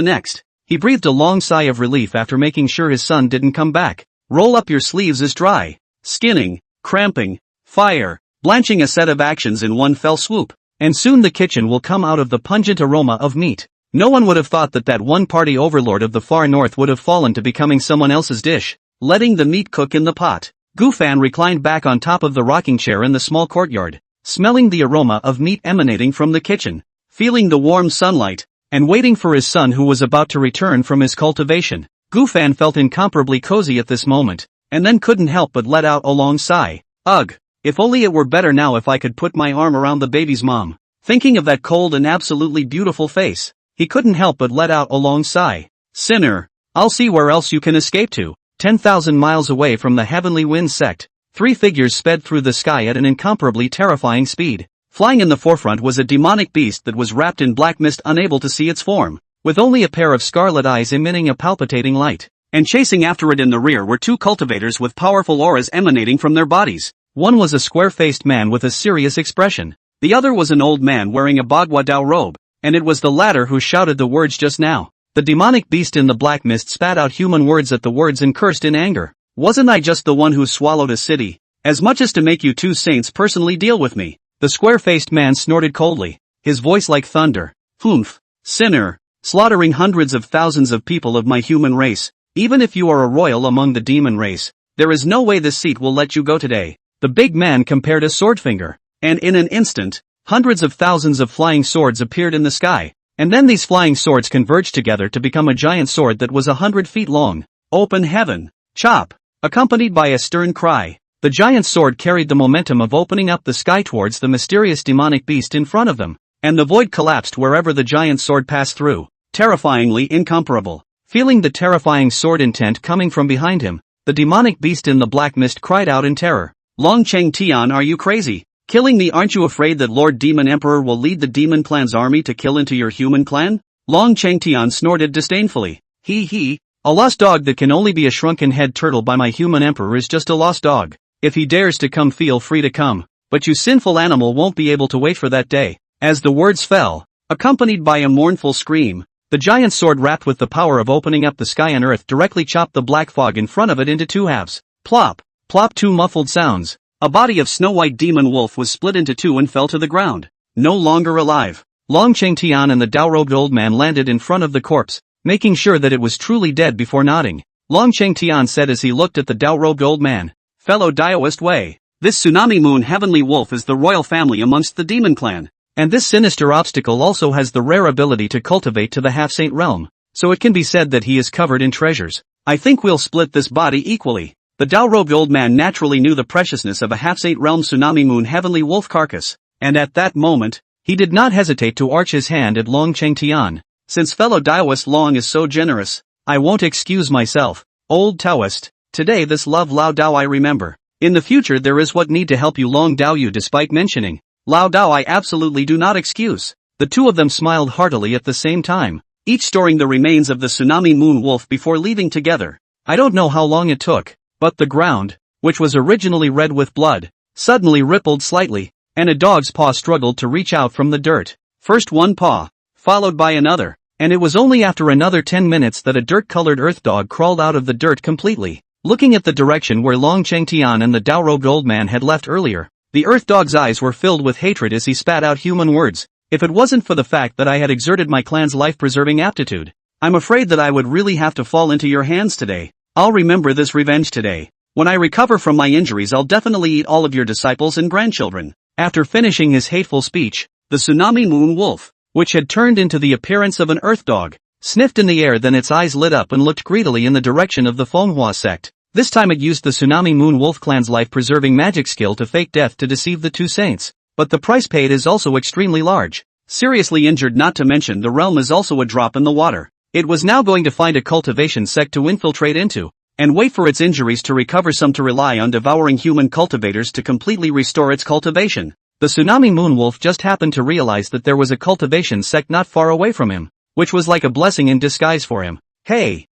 next. He breathed a long sigh of relief after making sure his son didn't come back. Roll up your sleeves is dry. Skinning, cramping, fire, blanching, a set of actions in one fell swoop, and soon the kitchen will come out of the pungent aroma of meat. No one would have thought that one-party overlord of the far north would have fallen to becoming someone else's dish, letting the meat cook in the pot. Gufan reclined back on top of the rocking chair in the small courtyard, smelling the aroma of meat emanating from the kitchen, feeling the warm sunlight, and waiting for his son who was about to return from his cultivation. Gufan felt incomparably cozy at this moment, and then couldn't help but let out a long sigh. Ugh, if only it were better now if I could put my arm around the baby's mom. Thinking of that cold and absolutely beautiful face, he couldn't help but let out a long sigh. Sinner, I'll see where else you can escape to. 10,000 miles away from the Heavenly Wind Sect, 3 figures sped through the sky at an incomparably terrifying speed. Flying in the forefront was a demonic beast that was wrapped in black mist, unable to see its form, with only a pair of scarlet eyes emitting a palpitating light. And chasing after it in the rear were 2 cultivators with powerful auras emanating from their bodies. One was a square-faced man with a serious expression. The other was an old man wearing a Bagua Dao robe, and it was the latter who shouted the words just now. The demonic beast in the black mist spat out human words at the words and cursed in anger. Wasn't I just the one who swallowed a city? As much as to make you 2 saints personally deal with me? The square-faced man snorted coldly, his voice like thunder. Humph, sinner, slaughtering hundreds of thousands of people of my human race. Even if you are a royal among the demon race, there is no way this seat will let you go today. The big man compared a sword finger, and in an instant, hundreds of thousands of flying swords appeared in the sky, and then these flying swords converged together to become a giant sword that was 100 feet long. Open heaven! Chop! Accompanied by a stern cry, the giant sword carried the momentum of opening up the sky towards the mysterious demonic beast in front of them, and the void collapsed wherever the giant sword passed through. Terrifyingly incomparable. Feeling the terrifying sword intent coming from behind him, the demonic beast in the black mist cried out in terror. Long Cheng Tian, are you crazy? Killing me? Aren't you afraid that Lord Demon Emperor will lead the demon clan's army to kill into your human clan? Long Cheng Tian snorted disdainfully. He, a lost dog that can only be a shrunken head turtle by my human emperor is just a lost dog. If he dares to come, feel free to come, but you sinful animal won't be able to wait for that day. As the words fell, accompanied by a mournful scream, the giant sword wrapped with the power of opening up the sky and earth directly chopped the black fog in front of it into 2 halves. Plop, plop, 2 muffled sounds. A body of snow-white demon wolf was split into 2 and fell to the ground. No longer alive. Long Cheng Tian and the Dao-robed old man landed in front of the corpse, making sure that it was truly dead before nodding. Long Cheng Tian said as he looked at the Dao-robed old man, "Fellow Daoist Wei, this Tsunami Moon Heavenly Wolf is the royal family amongst the demon clan. And this sinister obstacle also has the rare ability to cultivate to the half-saint realm, so it can be said that he is covered in treasures. I think we'll split this body equally." The Dao-robed old man naturally knew the preciousness of a half-saint realm Tsunami Moon Heavenly Wolf carcass, and at that moment, he did not hesitate to arch his hand at Long Cheng Tian. Since fellow Daoist Long is so generous, I won't excuse myself. Old Taoist. Today this love Lao Dao I remember. In the future there is what need to help you Long Dao you despite mentioning. Lao Dao I absolutely do not excuse. The two of them smiled heartily at the same time, each storing the remains of the tsunami moon wolf before leaving together. I don't know how long it took, but the ground, which was originally red with blood, suddenly rippled slightly, and a dog's paw struggled to reach out from the dirt. First one paw, followed by another, and it was only after another 10 minutes that a dirt-colored earth dog crawled out of the dirt completely. Looking at the direction where Long Chengtian and the Dao-robed old man had left earlier, the earth dog's eyes were filled with hatred as he spat out human words. If it wasn't for the fact that I had exerted my clan's life-preserving aptitude, I'm afraid that I would really have to fall into your hands today. I'll remember this revenge today. When I recover from my injuries I'll definitely eat all of your disciples and grandchildren. After finishing his hateful speech, the tsunami moon wolf, which had turned into the appearance of an earth dog, sniffed in the air, then its eyes lit up and looked greedily in the direction of the Manhwa sect. This time it used the tsunami moon wolf clan's life-preserving magic skill to fake death to deceive the two saints. But the price paid is also extremely large. Seriously injured, not to mention the realm is also a drop in the water. It was now going to find a cultivation sect to infiltrate into, and wait for its injuries to recover, some to rely on devouring human cultivators to completely restore its cultivation. The tsunami moon wolf just happened to realize that there was a cultivation sect not far away from him, which was like a blessing in disguise for him. Hey,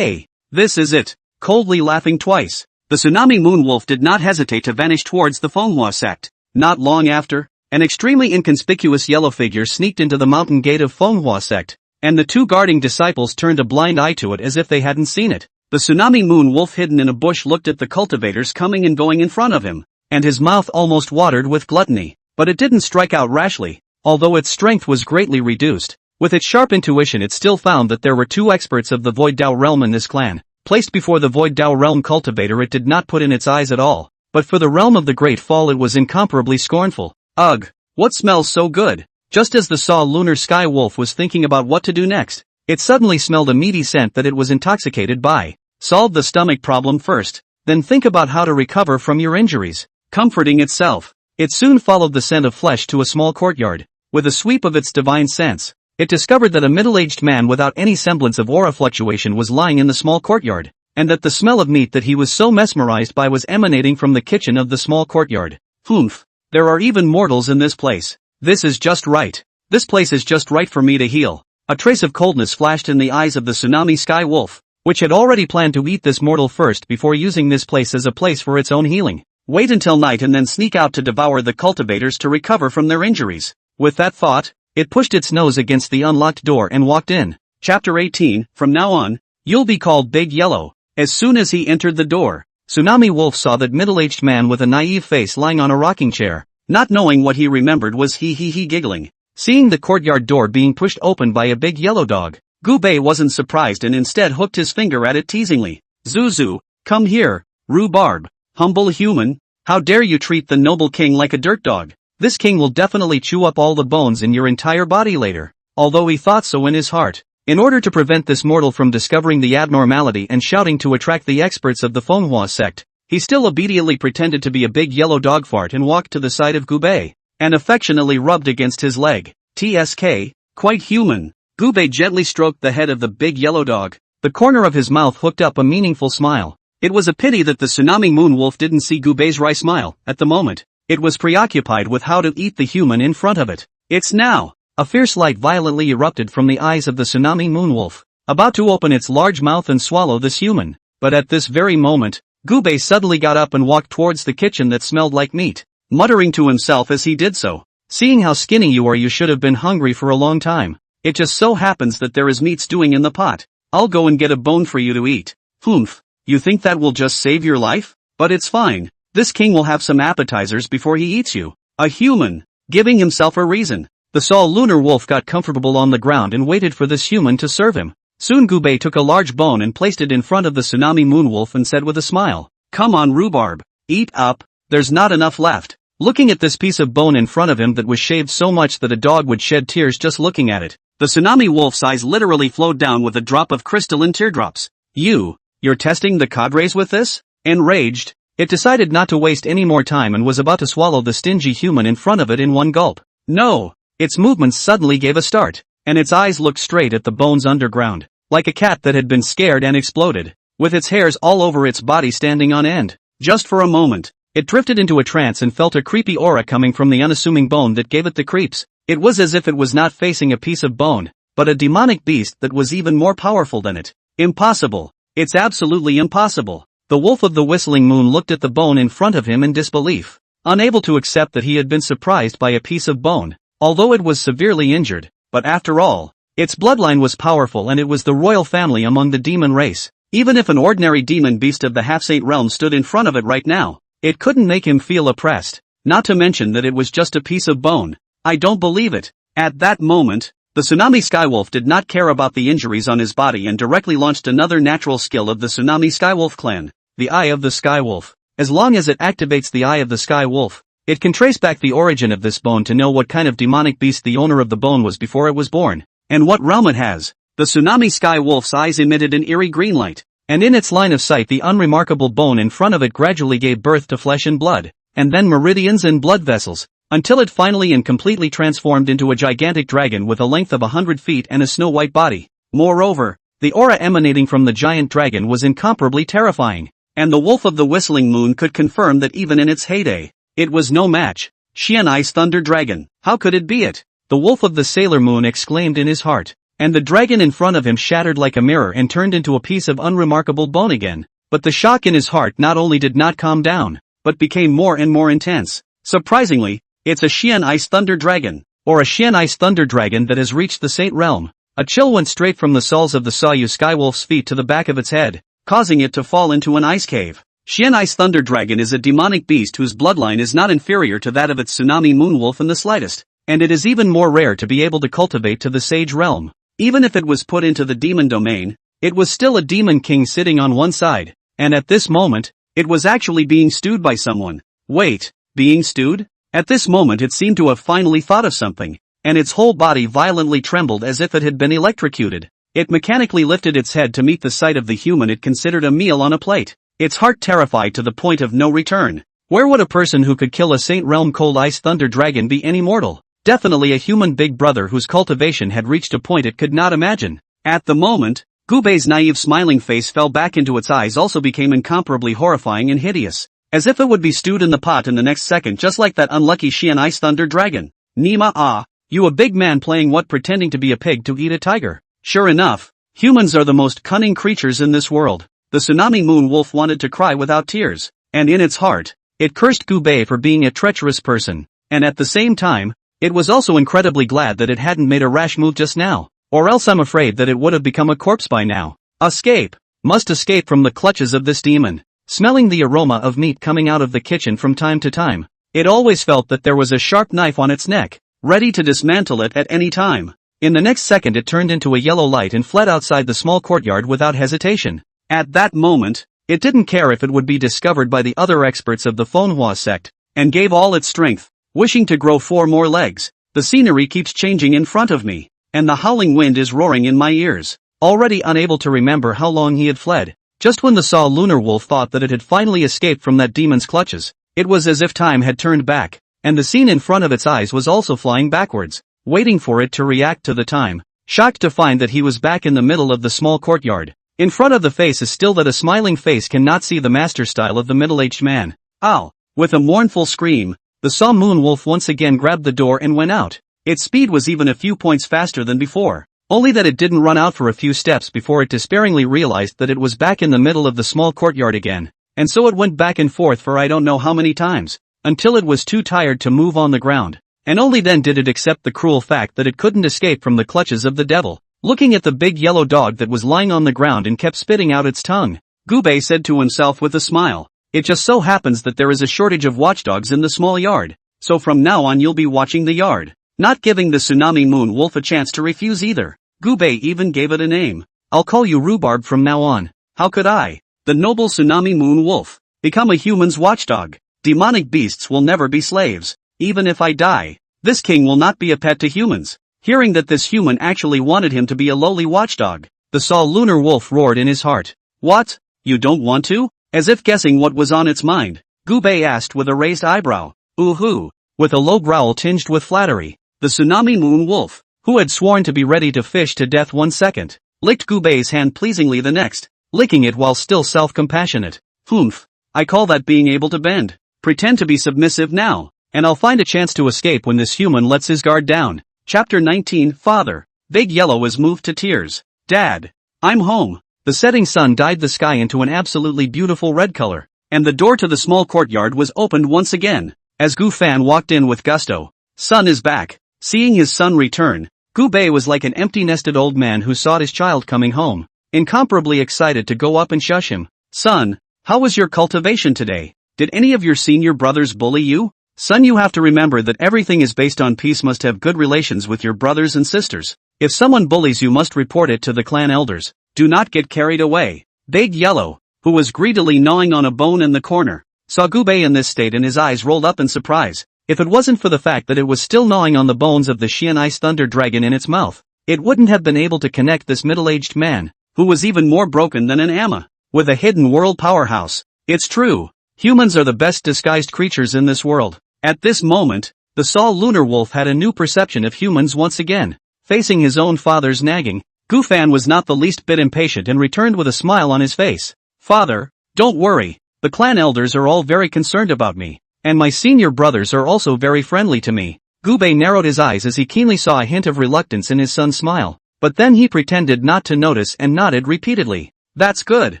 this is it. Coldly laughing twice, the tsunami moon wolf did not hesitate to vanish towards the Manhwa sect. Not long after, an extremely inconspicuous yellow figure sneaked into the mountain gate of Manhwa sect, and the two guarding disciples turned a blind eye to it as if they hadn't seen it. The tsunami moon wolf hidden in a bush looked at the cultivators coming and going in front of him, and his mouth almost watered with gluttony, but it didn't strike out rashly, although its strength was greatly reduced. With its sharp intuition it still found that there were two experts of the Void Dao realm in this clan. Placed before the Void Dao realm cultivator it did not put in its eyes at all, but for the realm of the Great Fall it was incomparably scornful. Ugh, what smells so good? Just as the saw lunar sky wolf was thinking about what to do next, it suddenly smelled a meaty scent that it was intoxicated by. Solve the stomach problem first, then think about how to recover from your injuries. Comforting itself, it soon followed the scent of flesh to a small courtyard. With a sweep of its divine sense, it discovered that a middle-aged man without any semblance of aura fluctuation was lying in the small courtyard, and that the smell of meat that he was so mesmerized by was emanating from the kitchen of the small courtyard. Humph, there are even mortals in this place. This is just right. This place is just right for me to heal. A trace of coldness flashed in the eyes of the tsunami sky wolf, which had already planned to eat this mortal first before using this place as a place for its own healing. Wait until night and then sneak out to devour the cultivators to recover from their injuries. With that thought, it pushed its nose against the unlocked door and walked in. Chapter 18, from now on, you'll be called Big Yellow. As soon as he entered the door, Tsunami Wolf saw that middle-aged man with a naive face lying on a rocking chair. Not knowing what he remembered was he giggling. Seeing the courtyard door being pushed open by a big yellow dog, Gubei wasn't surprised and instead hooked his finger at it teasingly. Zuzu, come here, Rhubarb. Humble human, how dare you treat the noble king like a dirt dog? This king will definitely chew up all the bones in your entire body later. Although he thought so in his heart. In order to prevent this mortal from discovering the abnormality and shouting to attract the experts of the Manhwa sect, he still obediently pretended to be a big yellow dog fart and walked to the side of Gubei, and affectionately rubbed against his leg. TSK, quite human. Gubei gently stroked the head of the big yellow dog, the corner of his mouth hooked up a meaningful smile. It was a pity that the tsunami moon wolf didn't see Gubei's wry smile. At the moment, it was preoccupied with how to eat the human in front of it. It's now. A fierce light violently erupted from the eyes of the tsunami moon wolf, about to open its large mouth and swallow this human. But at this very moment, Gubei suddenly got up and walked towards the kitchen that smelled like meat, muttering to himself as he did so. Seeing how skinny you are, you should have been hungry for a long time. It just so happens that there is meat stewing in the pot. I'll go and get a bone for you to eat. Humph, you think that will just save your life? But it's fine. This king will have some appetizers before he eats you. A human, giving himself a reason. The Saw lunar wolf got comfortable on the ground and waited for this human to serve him. Soon Gubei took a large bone and placed it in front of the tsunami moon wolf and said with a smile, "Come on Rhubarb, eat up, there's not enough left." Looking at this piece of bone in front of him that was shaved so much that a dog would shed tears just looking at it, the tsunami wolf's eyes literally flowed down with a drop of crystalline teardrops. You're testing the cadres with this? Enraged, it decided not to waste any more time and was about to swallow the stingy human in front of it in one gulp. No! Its movements suddenly gave a start, and its eyes looked straight at the bones underground. like a cat that had been scared and exploded, with its hairs all over its body standing on end. Just for a moment, it drifted into a trance and felt a creepy aura coming from the unassuming bone that gave it the creeps. It was as if it was not facing a piece of bone, but a demonic beast that was even more powerful than it. Impossible. It's absolutely impossible. The Wolf of the Whistling Moon looked at the bone in front of him in disbelief, unable to accept that he had been surprised by a piece of bone, although it was severely injured. But after all, its bloodline was powerful and it was the royal family among the demon race. Even if an ordinary demon beast of the half-saint realm stood in front of it right now, it couldn't make him feel oppressed, not to mention that it was just a piece of bone. I don't believe it. At that moment, the Tsunami Skywolf did not care about the injuries on his body and directly launched another natural skill of the Tsunami Skywolf clan, the Eye of the Skywolf. As long as it activates the Eye of the Skywolf, it can trace back the origin of this bone to know what kind of demonic beast the owner of the bone was before it was born, and what realm it has. The Tsunami Skywolf's eyes emitted an eerie green light, and in its line of sight the unremarkable bone in front of it gradually gave birth to flesh and blood, and then meridians and blood vessels, until it finally and completely transformed into a gigantic dragon with a length of 100 feet and a snow-white body. Moreover, the aura emanating from the giant dragon was incomparably terrifying, and the Wolf of the Whistling Moon could confirm that even in its heyday, it was no match. Xianai's Thunder Dragon. How could it be it? The Wolf of the Sailor Moon exclaimed in his heart, and the dragon in front of him shattered like a mirror and turned into a piece of unremarkable bone again. But the shock in his heart not only did not calm down, but became more and more intense. Surprisingly, it's a Xianai's Thunder Dragon, or a Xianai's Thunder Dragon that has reached the Saint Realm. A chill went straight from the soles of the Sayu Skywolf's feet to the back of its head, causing it to fall into an ice cave. Xianai's Thunder Dragon is a demonic beast whose bloodline is not inferior to that of its Tsunami Moonwolf in the slightest, and it is even more rare to be able to cultivate to the Sage Realm. Even if it was put into the demon domain, it was still a demon king sitting on one side, and at this moment, it was actually being stewed by someone. Wait, being stewed? At this moment it seemed to have finally thought of something, and its whole body violently trembled as if it had been electrocuted. It mechanically lifted its head to meet the sight of the human it considered a meal on a plate, its heart terrified to the point of no return. Where would a person who could kill a Saint Realm Cold Ice Thunder Dragon be any mortal? Definitely a human big brother whose cultivation had reached a point it could not imagine. At the moment, Gubei's naive smiling face fell back into its eyes also became incomparably horrifying and hideous, as if it would be stewed in the pot in the next second just like that unlucky Xianai's Thunder Dragon. Nima you a big man playing what pretending to be a pig to eat a tiger. Sure enough, humans are the most cunning creatures in this world. The Tsunami Moon Wolf wanted to cry without tears, and in its heart, it cursed Gubei for being a treacherous person, and at the same time, it was also incredibly glad that it hadn't made a rash move just now, or else I'm afraid that it would have become a corpse by now. Escape! Must escape from the clutches of this demon. Smelling the aroma of meat coming out of the kitchen from time to time, it always felt that there was a sharp knife on its neck, ready to dismantle it at any time. In the next second it turned into a yellow light and fled outside the small courtyard without hesitation. At that moment, it didn't care if it would be discovered by the other experts of the Manhwa sect, and gave all its strength, wishing to grow 4 more legs. The scenery keeps changing in front of me, and the howling wind is roaring in my ears. Already unable to remember how long he had fled, just when the Saw Lunar Wolf thought that it had finally escaped from that demon's clutches, it was as if time had turned back, and the scene in front of its eyes was also flying backwards, waiting for it to react to the time, shocked to find that he was back in the middle of the small courtyard. In front of the face is still that a smiling face cannot see the master style of the middle-aged man. Ow! With a mournful scream, the Saw Moon Wolf once again grabbed the door and went out. Its speed was even a few points faster than before, only that it didn't run out for a few steps before it despairingly realized that it was back in the middle of the small courtyard again, and so it went back and forth for I don't know how many times, until it was too tired to move on the ground, and only then did it accept the cruel fact that it couldn't escape from the clutches of the devil. Looking at the big yellow dog that was lying on the ground and kept spitting out its tongue, Gubei said to himself with a smile, "It just so happens that there is a shortage of watchdogs in the small yard, so from now on you'll be watching the yard," not giving the Tsunami Moon Wolf a chance to refuse either. Gubei even gave it a name. "I'll call you Rhubarb from now on." How could I, the noble Tsunami Moon Wolf, become a human's watchdog? Demonic beasts will never be slaves. Even if I die, this king will not be a pet to humans. Hearing that this human actually wanted him to be a lowly watchdog, the Saw Lunar Wolf roared in his heart. "What? You don't want to?" As if guessing what was on its mind, Gubei asked with a raised eyebrow. "Ooh-hoo," with a low growl tinged with flattery. The Tsunami Moon Wolf, who had sworn to be ready to fish to death one second, licked Gubei's hand pleasingly the next, licking it while still self-compassionate. Humph. I call that being able to bend. Pretend to be submissive now, and I'll find a chance to escape when this human lets his guard down. Chapter 19. Father. Big Yellow is moved to tears. Dad. I'm home. The setting sun dyed the sky into an absolutely beautiful red color, and the door to the small courtyard was opened once again, as Gu Fan walked in with gusto. Son is back. Seeing his son return, Gu Bei was like an empty-nested old man who saw his child coming home, incomparably excited to go up and shush him. Son, how was your cultivation today? Did any of your senior brothers bully you? Son, you have to remember that everything is based on peace. Must have good relations with your brothers and sisters. If someone bullies you, must report it to the clan elders. Do not get carried away. Big Yellow, who was greedily gnawing on a bone in the corner, saw Gu Bei in this state and his eyes rolled up in surprise. If it wasn't for the fact that it was still gnawing on the bones of the Xian Ice Thunder Dragon in its mouth, it wouldn't have been able to connect this middle-aged man, who was even more broken than an Amma, with a hidden world powerhouse. It's true. Humans are the best disguised creatures in this world. At this moment, the Saw Lunar Wolf had a new perception of humans once again. Facing his own father's nagging, Gu Fan was not the least bit impatient and returned with a smile on his face. Father, don't worry. The clan elders are all very concerned about me, and my senior brothers are also very friendly to me. Gu Bei narrowed his eyes as he keenly saw a hint of reluctance in his son's smile, but then he pretended not to notice and nodded repeatedly. That's good.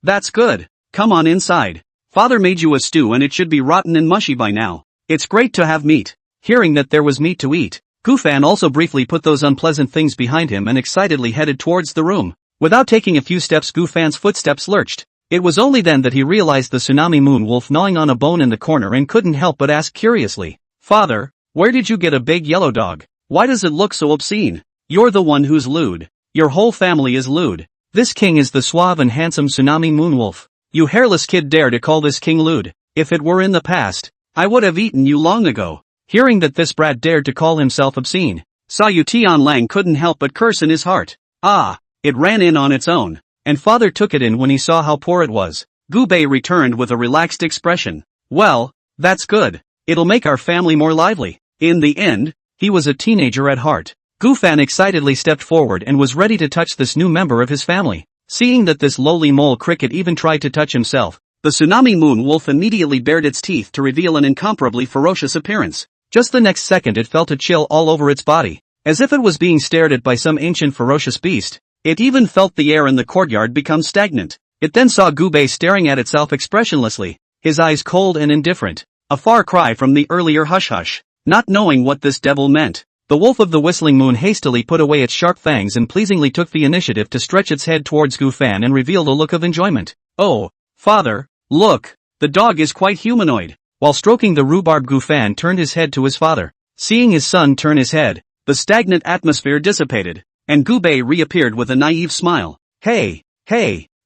That's good. Come on inside. Father made you a stew and it should be rotten and mushy by now. It's great to have meat. Hearing that there was meat to eat, Gu Fan also briefly put those unpleasant things behind him and excitedly headed towards the room. Without taking a few steps, Gu Fan's footsteps lurched. It was only then that he realized the tsunami moon wolf gnawing on a bone in the corner and couldn't help but ask curiously, Father, where did you get a big yellow dog? Why does it look so obscene? You're the one who's lewd. Your whole family is lewd. This king is the suave and handsome tsunami moon wolf. You hairless kid dare to call this king lewd. If it were in the past, I would have eaten you long ago. Hearing that this brat dared to call himself obscene, Sa Tian Lang couldn't help but curse in his heart. Ah, it ran in on its own, and father took it in when he saw how poor it was. Gu Bei returned with a relaxed expression. Well, that's good. It'll make our family more lively. In the end, he was a teenager at heart. Gu Fan excitedly stepped forward and was ready to touch this new member of his family. Seeing that this lowly mole cricket even tried to touch himself, the tsunami moon wolf immediately bared its teeth to reveal an incomparably ferocious appearance. Just the next second it felt a chill all over its body, as if it was being stared at by some ancient ferocious beast. It even felt the air in the courtyard become stagnant. It then saw Gu Bei staring at itself expressionlessly, his eyes cold and indifferent, a far cry from the earlier hush-hush. Not knowing what this devil meant, the wolf of the whistling moon hastily put away its sharp fangs and pleasingly took the initiative to stretch its head towards Gu Fan and revealed a look of enjoyment. Oh, father, look, the dog is quite humanoid. While stroking the rhubarb, Gu Fan turned his head to his father. Seeing his son turn his head, the stagnant atmosphere dissipated, and Gu Bei reappeared with a naive smile. Hey,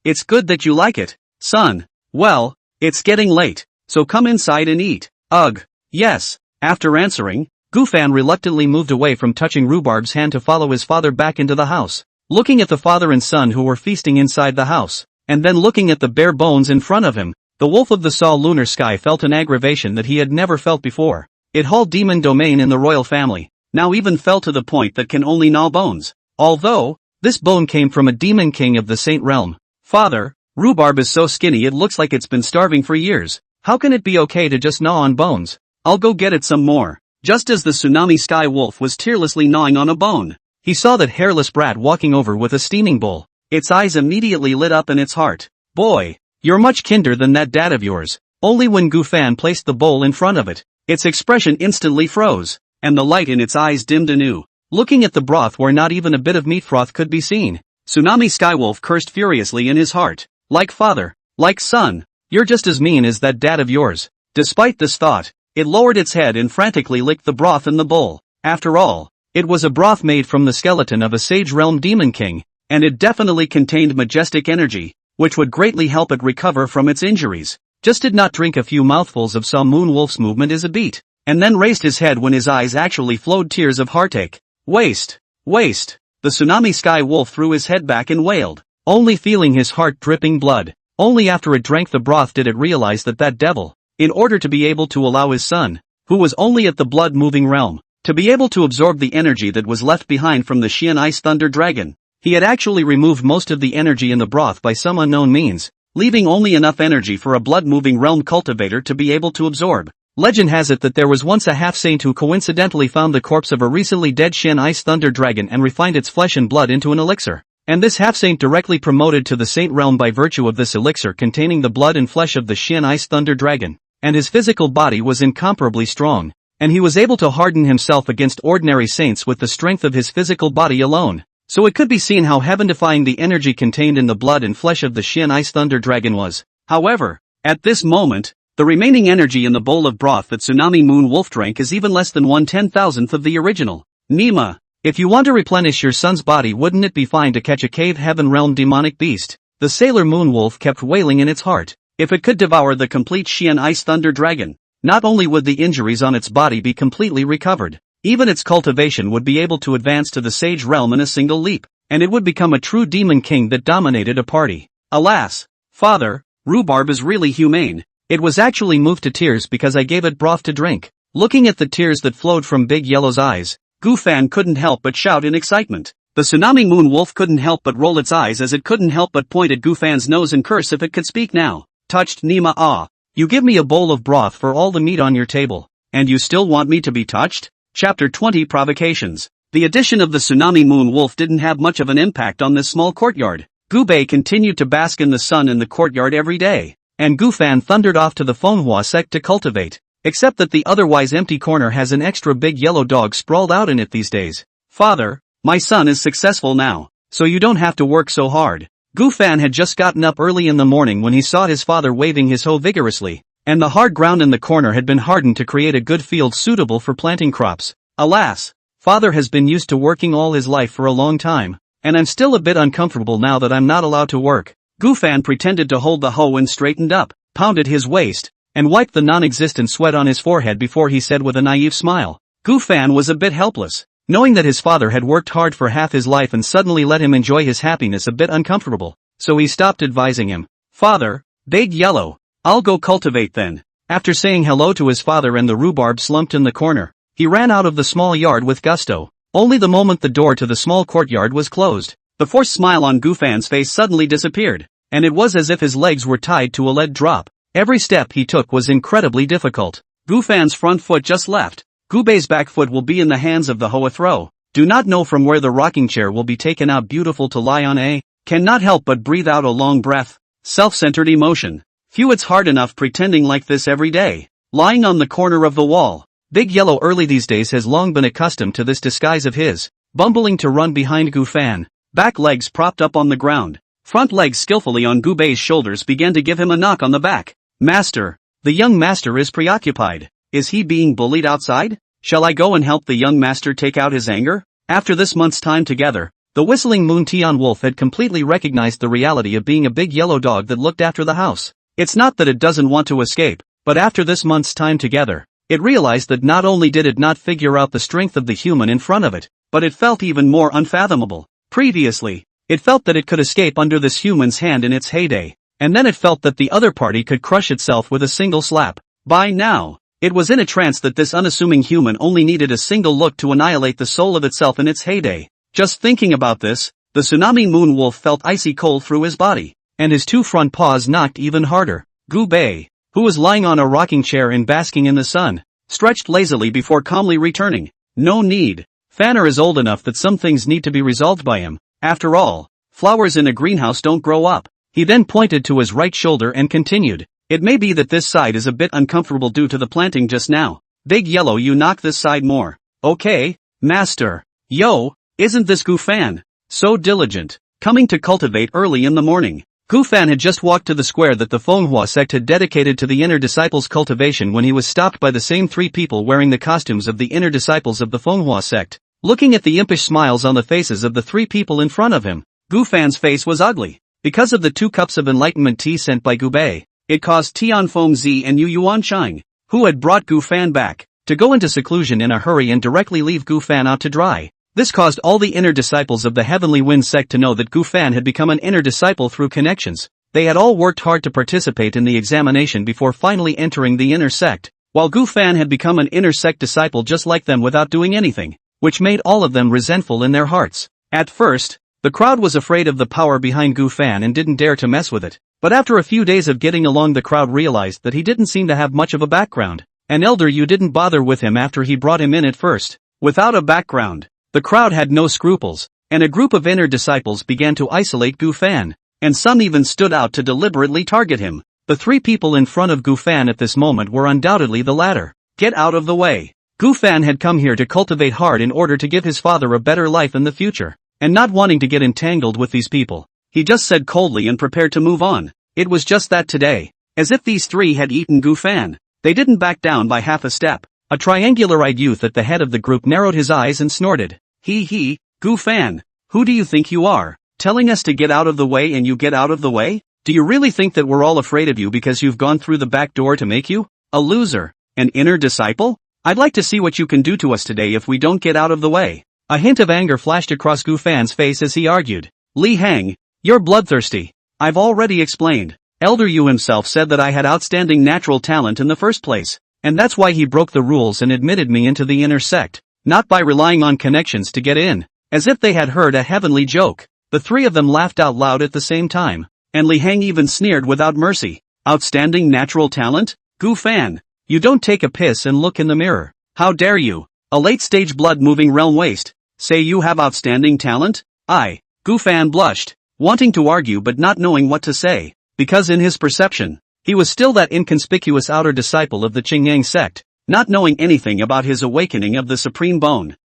it's good that you like it, son. Well, it's getting late, so come inside and eat. Ugh, yes. After answering, Gu Fan reluctantly moved away from touching Rhubarb's hand to follow his father back into the house. Looking at the father and son who were feasting inside the house, and then looking at the bare bones in front of him, the wolf of the Saw Lunar Sky felt an aggravation that he had never felt before. It hauled demon domain in the royal family, now even fell to the point that can only gnaw bones. Although, this bone came from a demon king of the Saint realm. Father, Rhubarb is so skinny it looks like it's been starving for years. How can it be okay to just gnaw on bones? I'll go get it some more. Just as the tsunami sky wolf was tearlessly gnawing on a bone, he saw that hairless brat walking over with a steaming bowl. Its eyes immediately lit up in its heart. Boy, you're much kinder than that dad of yours. Only when Gu Fan placed the bowl in front of it, its expression instantly froze, and the light in its eyes dimmed anew. Looking at the broth where not even a bit of meat froth could be seen, Tsunami Skywolf cursed furiously in his heart. Like father, like son, you're just as mean as that dad of yours. Despite this thought, it lowered its head and frantically licked the broth in the bowl. After all, it was a broth made from the skeleton of a Sage Realm Demon King, and it definitely contained majestic energy, which would greatly help it recover from its injuries. Just did not drink a few mouthfuls of some Moon Wolf's movement is a beat, and then raised his head when his eyes actually flowed tears of heartache. Waste! The Tsunami Sky Wolf threw his head back and wailed, only feeling his heart dripping blood. Only after it drank the broth did it realize that devil, in order to be able to allow his son, who was only at the blood-moving realm, to be able to absorb the energy that was left behind from the Xian Ice Thunder Dragon, He had actually removed most of the energy in the broth by some unknown means, leaving only enough energy for a blood-moving realm cultivator to be able to absorb. Legend has it that there was once a half-saint who coincidentally found the corpse of a recently dead Shin Ice Thunder Dragon and refined its flesh and blood into an elixir. And this half-saint directly promoted to the saint realm by virtue of this elixir containing the blood and flesh of the Shin Ice Thunder Dragon. And his physical body was incomparably strong, and he was able to harden himself against ordinary saints with the strength of his physical body alone. So it could be seen how heaven-defying the energy contained in the blood and flesh of the Shin Ice Thunder Dragon was. However, at this moment, the remaining energy in the bowl of broth that Tsunami Moon Wolf drank is even less than 1/10,000th of the original. Nima, if you want to replenish your son's body, wouldn't it be fine to catch a cave heaven realm demonic beast? The Sailor Moon Wolf kept wailing in its heart. If it could devour the complete Shin Ice Thunder Dragon, not only would the injuries on its body be completely recovered, even its cultivation would be able to advance to the Sage Realm in a single leap, and it would become a true demon king that dominated a party. Alas, father, Rhubarb is really humane. It was actually moved to tears because I gave it broth to drink. Looking at the tears that flowed from Big Yellow's eyes, Gufan couldn't help but shout in excitement. The Tsunami Moon Wolf couldn't help but roll its eyes as it couldn't help but point at Gufan's nose and curse if it could speak now. Touched Nima. Ah, you give me a bowl of broth for all the meat on your table, and you still want me to be touched? Chapter 20 Provocations. The addition of the Tsunami Moon Wolf didn't have much of an impact on this small courtyard. Gubei continued to bask in the sun in the courtyard every day, and Gufan thundered off to the Manhwa Sect to cultivate. Except that the otherwise empty corner has an extra big yellow dog sprawled out in it these days. Father, my son is successful now, so you don't have to work so hard. Gufan had just gotten up early in the morning when he saw his father waving his hoe vigorously, and the hard ground in the corner had been hardened to create a good field suitable for planting crops. Alas, father has been used to working all his life for a long time, and I'm still a bit uncomfortable now that I'm not allowed to work. Gufan pretended to hold the hoe and straightened up, pounded his waist, and wiped the non-existent sweat on his forehead before he said with a naive smile. Gufan was a bit helpless, knowing that his father had worked hard for half his life and suddenly let him enjoy his happiness a bit uncomfortable, so he stopped advising him. Father, Big Yellow, I'll go cultivate then. After saying hello to his father and the rhubarb slumped in the corner, he ran out of the small yard with gusto. Only the moment the door to the small courtyard was closed, the forced smile on Gufan's face suddenly disappeared, and it was as if his legs were tied to a lead drop. Every step he took was incredibly difficult. Gufan's front foot just left. Gubei's back foot will be in the hands of the hoe a throw. Do not know from where the rocking chair will be taken out beautiful to lie on a. Cannot help but breathe out a long breath. Self-centered emotion. Phew, it's hard enough pretending like this every day. Lying on the corner of the wall. Big Yellow early these days has long been accustomed to this disguise of his. Bumbling to run behind Gufan. Back legs propped up on the ground. Front legs skillfully on Gubei's shoulders began to give him a knock on the back. Master. The young master is preoccupied. Is he being bullied outside? Shall I go and help the young master take out his anger? After this month's time together, the whistling Moon Tian Wolf had completely recognized the reality of being a big yellow dog that looked after the house. It's not that it doesn't want to escape, but after this month's time together, it realized that not only did it not figure out the strength of the human in front of it, but it felt even more unfathomable. Previously, it felt that it could escape under this human's hand in its heyday, and then it felt that the other party could crush itself with a single slap. By now, it was in a trance that this unassuming human only needed a single look to annihilate the soul of itself in its heyday. Just thinking about this, the Tsunami Moon Wolf felt icy cold through his body, and his two front paws knocked even harder. Gubei, who was lying on a rocking chair and basking in the sun, stretched lazily before calmly returning. No need. Fanner is old enough that some things need to be resolved by him. After all, flowers in a greenhouse don't grow up. He then pointed to his right shoulder and continued. It may be that this side is a bit uncomfortable due to the planting just now. Big Yellow, you knock this side more. Okay, master. Yo, isn't this Gufan so diligent, coming to cultivate early in the morning? Gufan had just walked to the square that the Manhwa Sect had dedicated to the inner disciples' cultivation when he was stopped by the same three people wearing the costumes of the inner disciples of the Manhwa Sect. Looking at the impish smiles on the faces of the three people in front of him, Gufan's face was ugly. Because of the 2 cups of Enlightenment tea sent by Gubei, it caused Tianfeng Zi and Yu Yuanchang, who had brought Gufan back, to go into seclusion in a hurry and directly leave Gufan out to dry. This caused all the inner disciples of the Heavenly Wind Sect to know that Gufan had become an inner disciple through connections. They had all worked hard to participate in the examination before finally entering the inner sect, while Gufan had become an inner sect disciple just like them without doing anything, which made all of them resentful in their hearts. At first, The crowd was afraid of the power behind Gu Fan and didn't dare to mess with it. But after a few days of getting along, the crowd realized that he didn't seem to have much of a background. An elder Yu didn't bother with him after he brought him in at first. Without a background, the crowd had no scruples, and a group of inner disciples began to isolate Gu Fan, and some even stood out to deliberately target him. The three people in front of Gu Fan at this moment were undoubtedly the latter. Get out of the way. Gu Fan had come here to cultivate hard in order to give his father a better life in the future, and not wanting to get entangled with these people, he just said coldly and prepared to move on. It was just that today, as if these three had eaten Gu Fan, they didn't back down by half a step. A triangular-eyed youth at the head of the group narrowed his eyes and snorted. He, Gu Fan, who do you think you are, telling us to get out of the way and you get out of the way? Do you really think that we're all afraid of you because you've gone through the back door to make you a loser, an inner disciple? I'd like to see what you can do to us today if we don't get out of the way. A hint of anger flashed across Gu Fan's face as he argued. Li Hang, you're bloodthirsty. I've already explained. Elder Yu himself said that I had outstanding natural talent in the first place, and that's why he broke the rules and admitted me into the inner sect, not by relying on connections to get in. As if they had heard a heavenly joke, the three of them laughed out loud at the same time, and Li Hang even sneered without mercy. Outstanding natural talent? Gu Fan, you don't take a piss and look in the mirror. How dare you, a late-stage blood-moving realm waste, say you have outstanding talent? Gu Fan blushed, wanting to argue but not knowing what to say, because in his perception, he was still that inconspicuous outer disciple of the Qingyang sect, not knowing anything about his awakening of the supreme bone.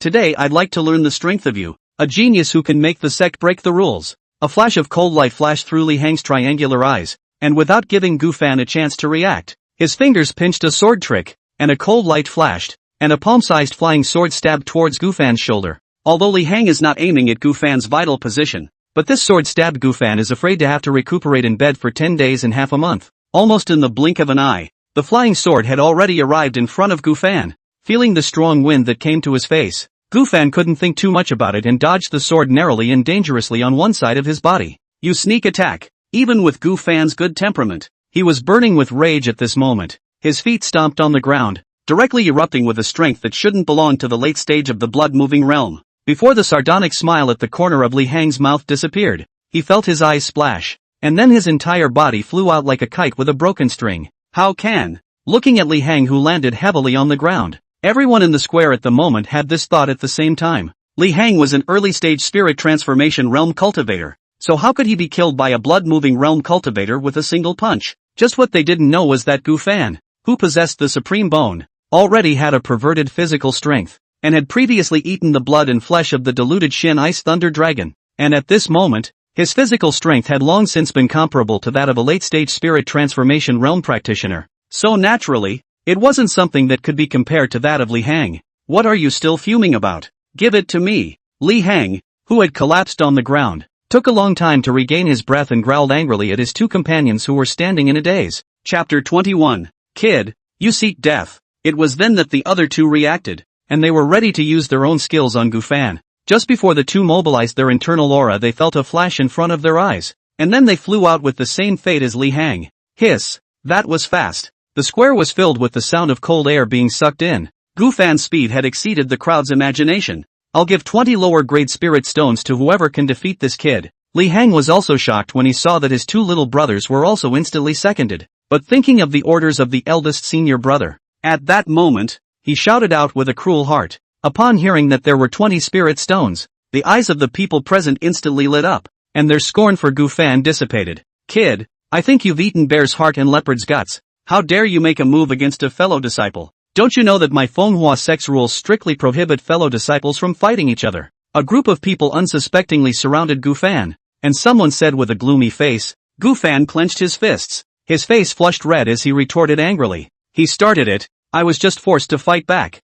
Today I'd like to learn the strength of you, a genius who can make the sect break the rules. A flash of cold light flashed through Li Hang's triangular eyes, and without giving Gu Fan a chance to react, his fingers pinched a sword trick, and a cold light flashed, and a palm-sized flying sword stabbed towards Gu Fan's shoulder. Although Li Hang is not aiming at Gu Fan's vital position, but this sword stabbed Gu Fan is afraid to have to recuperate in bed for 10 days and half a month. Almost in the blink of an eye, the flying sword had already arrived in front of Gu Fan. Feeling the strong wind that came to his face, Gu Fan couldn't think too much about it and dodged the sword narrowly and dangerously on one side of his body. You sneak attack. Even with Gu Fan's good temperament, he was burning with rage at this moment. His feet stomped on the ground, directly erupting with a strength that shouldn't belong to the late stage of the blood-moving realm. Before the sardonic smile at the corner of Li Hang's mouth disappeared, he felt his eyes splash, and then his entire body flew out like a kite with a broken string. How can? Looking at Li Hang, who landed heavily on the ground. Everyone in the square at the moment had this thought at the same time. Li Hang was an early-stage spirit transformation realm cultivator, so how could he be killed by a blood-moving realm cultivator with a single punch? Just what they didn't know was that Gu Fan, who possessed the supreme bone, already had a perverted physical strength, and had previously eaten the blood and flesh of the deluded Shin Ice Thunder Dragon, and at this moment, his physical strength had long since been comparable to that of a late-stage spirit transformation realm practitioner. So naturally, it wasn't something that could be compared to that of Li Hang. What are you still fuming about? Give it to me. Li Hang, who had collapsed on the ground, took a long time to regain his breath and growled angrily at his two companions who were standing in a daze. Chapter 21. Kid, you seek death. It was then that the other two reacted, and they were ready to use their own skills on Gu Fan. Just before the two mobilized their internal aura, they felt a flash in front of their eyes, and then they flew out with the same fate as Li Hang. Hiss. That was fast. The square was filled with the sound of cold air being sucked in. Gu Fan's speed had exceeded the crowd's imagination. I'll give 20 lower-grade spirit stones to whoever can defeat this kid. Li Hang was also shocked when he saw that his two little brothers were also instantly seconded, but thinking of the orders of the eldest senior brother. At that moment, he shouted out with a cruel heart. Upon hearing that there were 20 spirit stones, the eyes of the people present instantly lit up, and their scorn for Gu Fan dissipated. Kid, I think you've eaten bear's heart and leopard's guts. How dare you make a move against a fellow disciple? Don't you know that my Manhwa sect's rules strictly prohibit fellow disciples from fighting each other? A group of people unsuspectingly surrounded Gu Fan, and someone said with a gloomy face. Gu Fan clenched his fists. His face flushed red as he retorted angrily. He started it. I was just forced to fight back.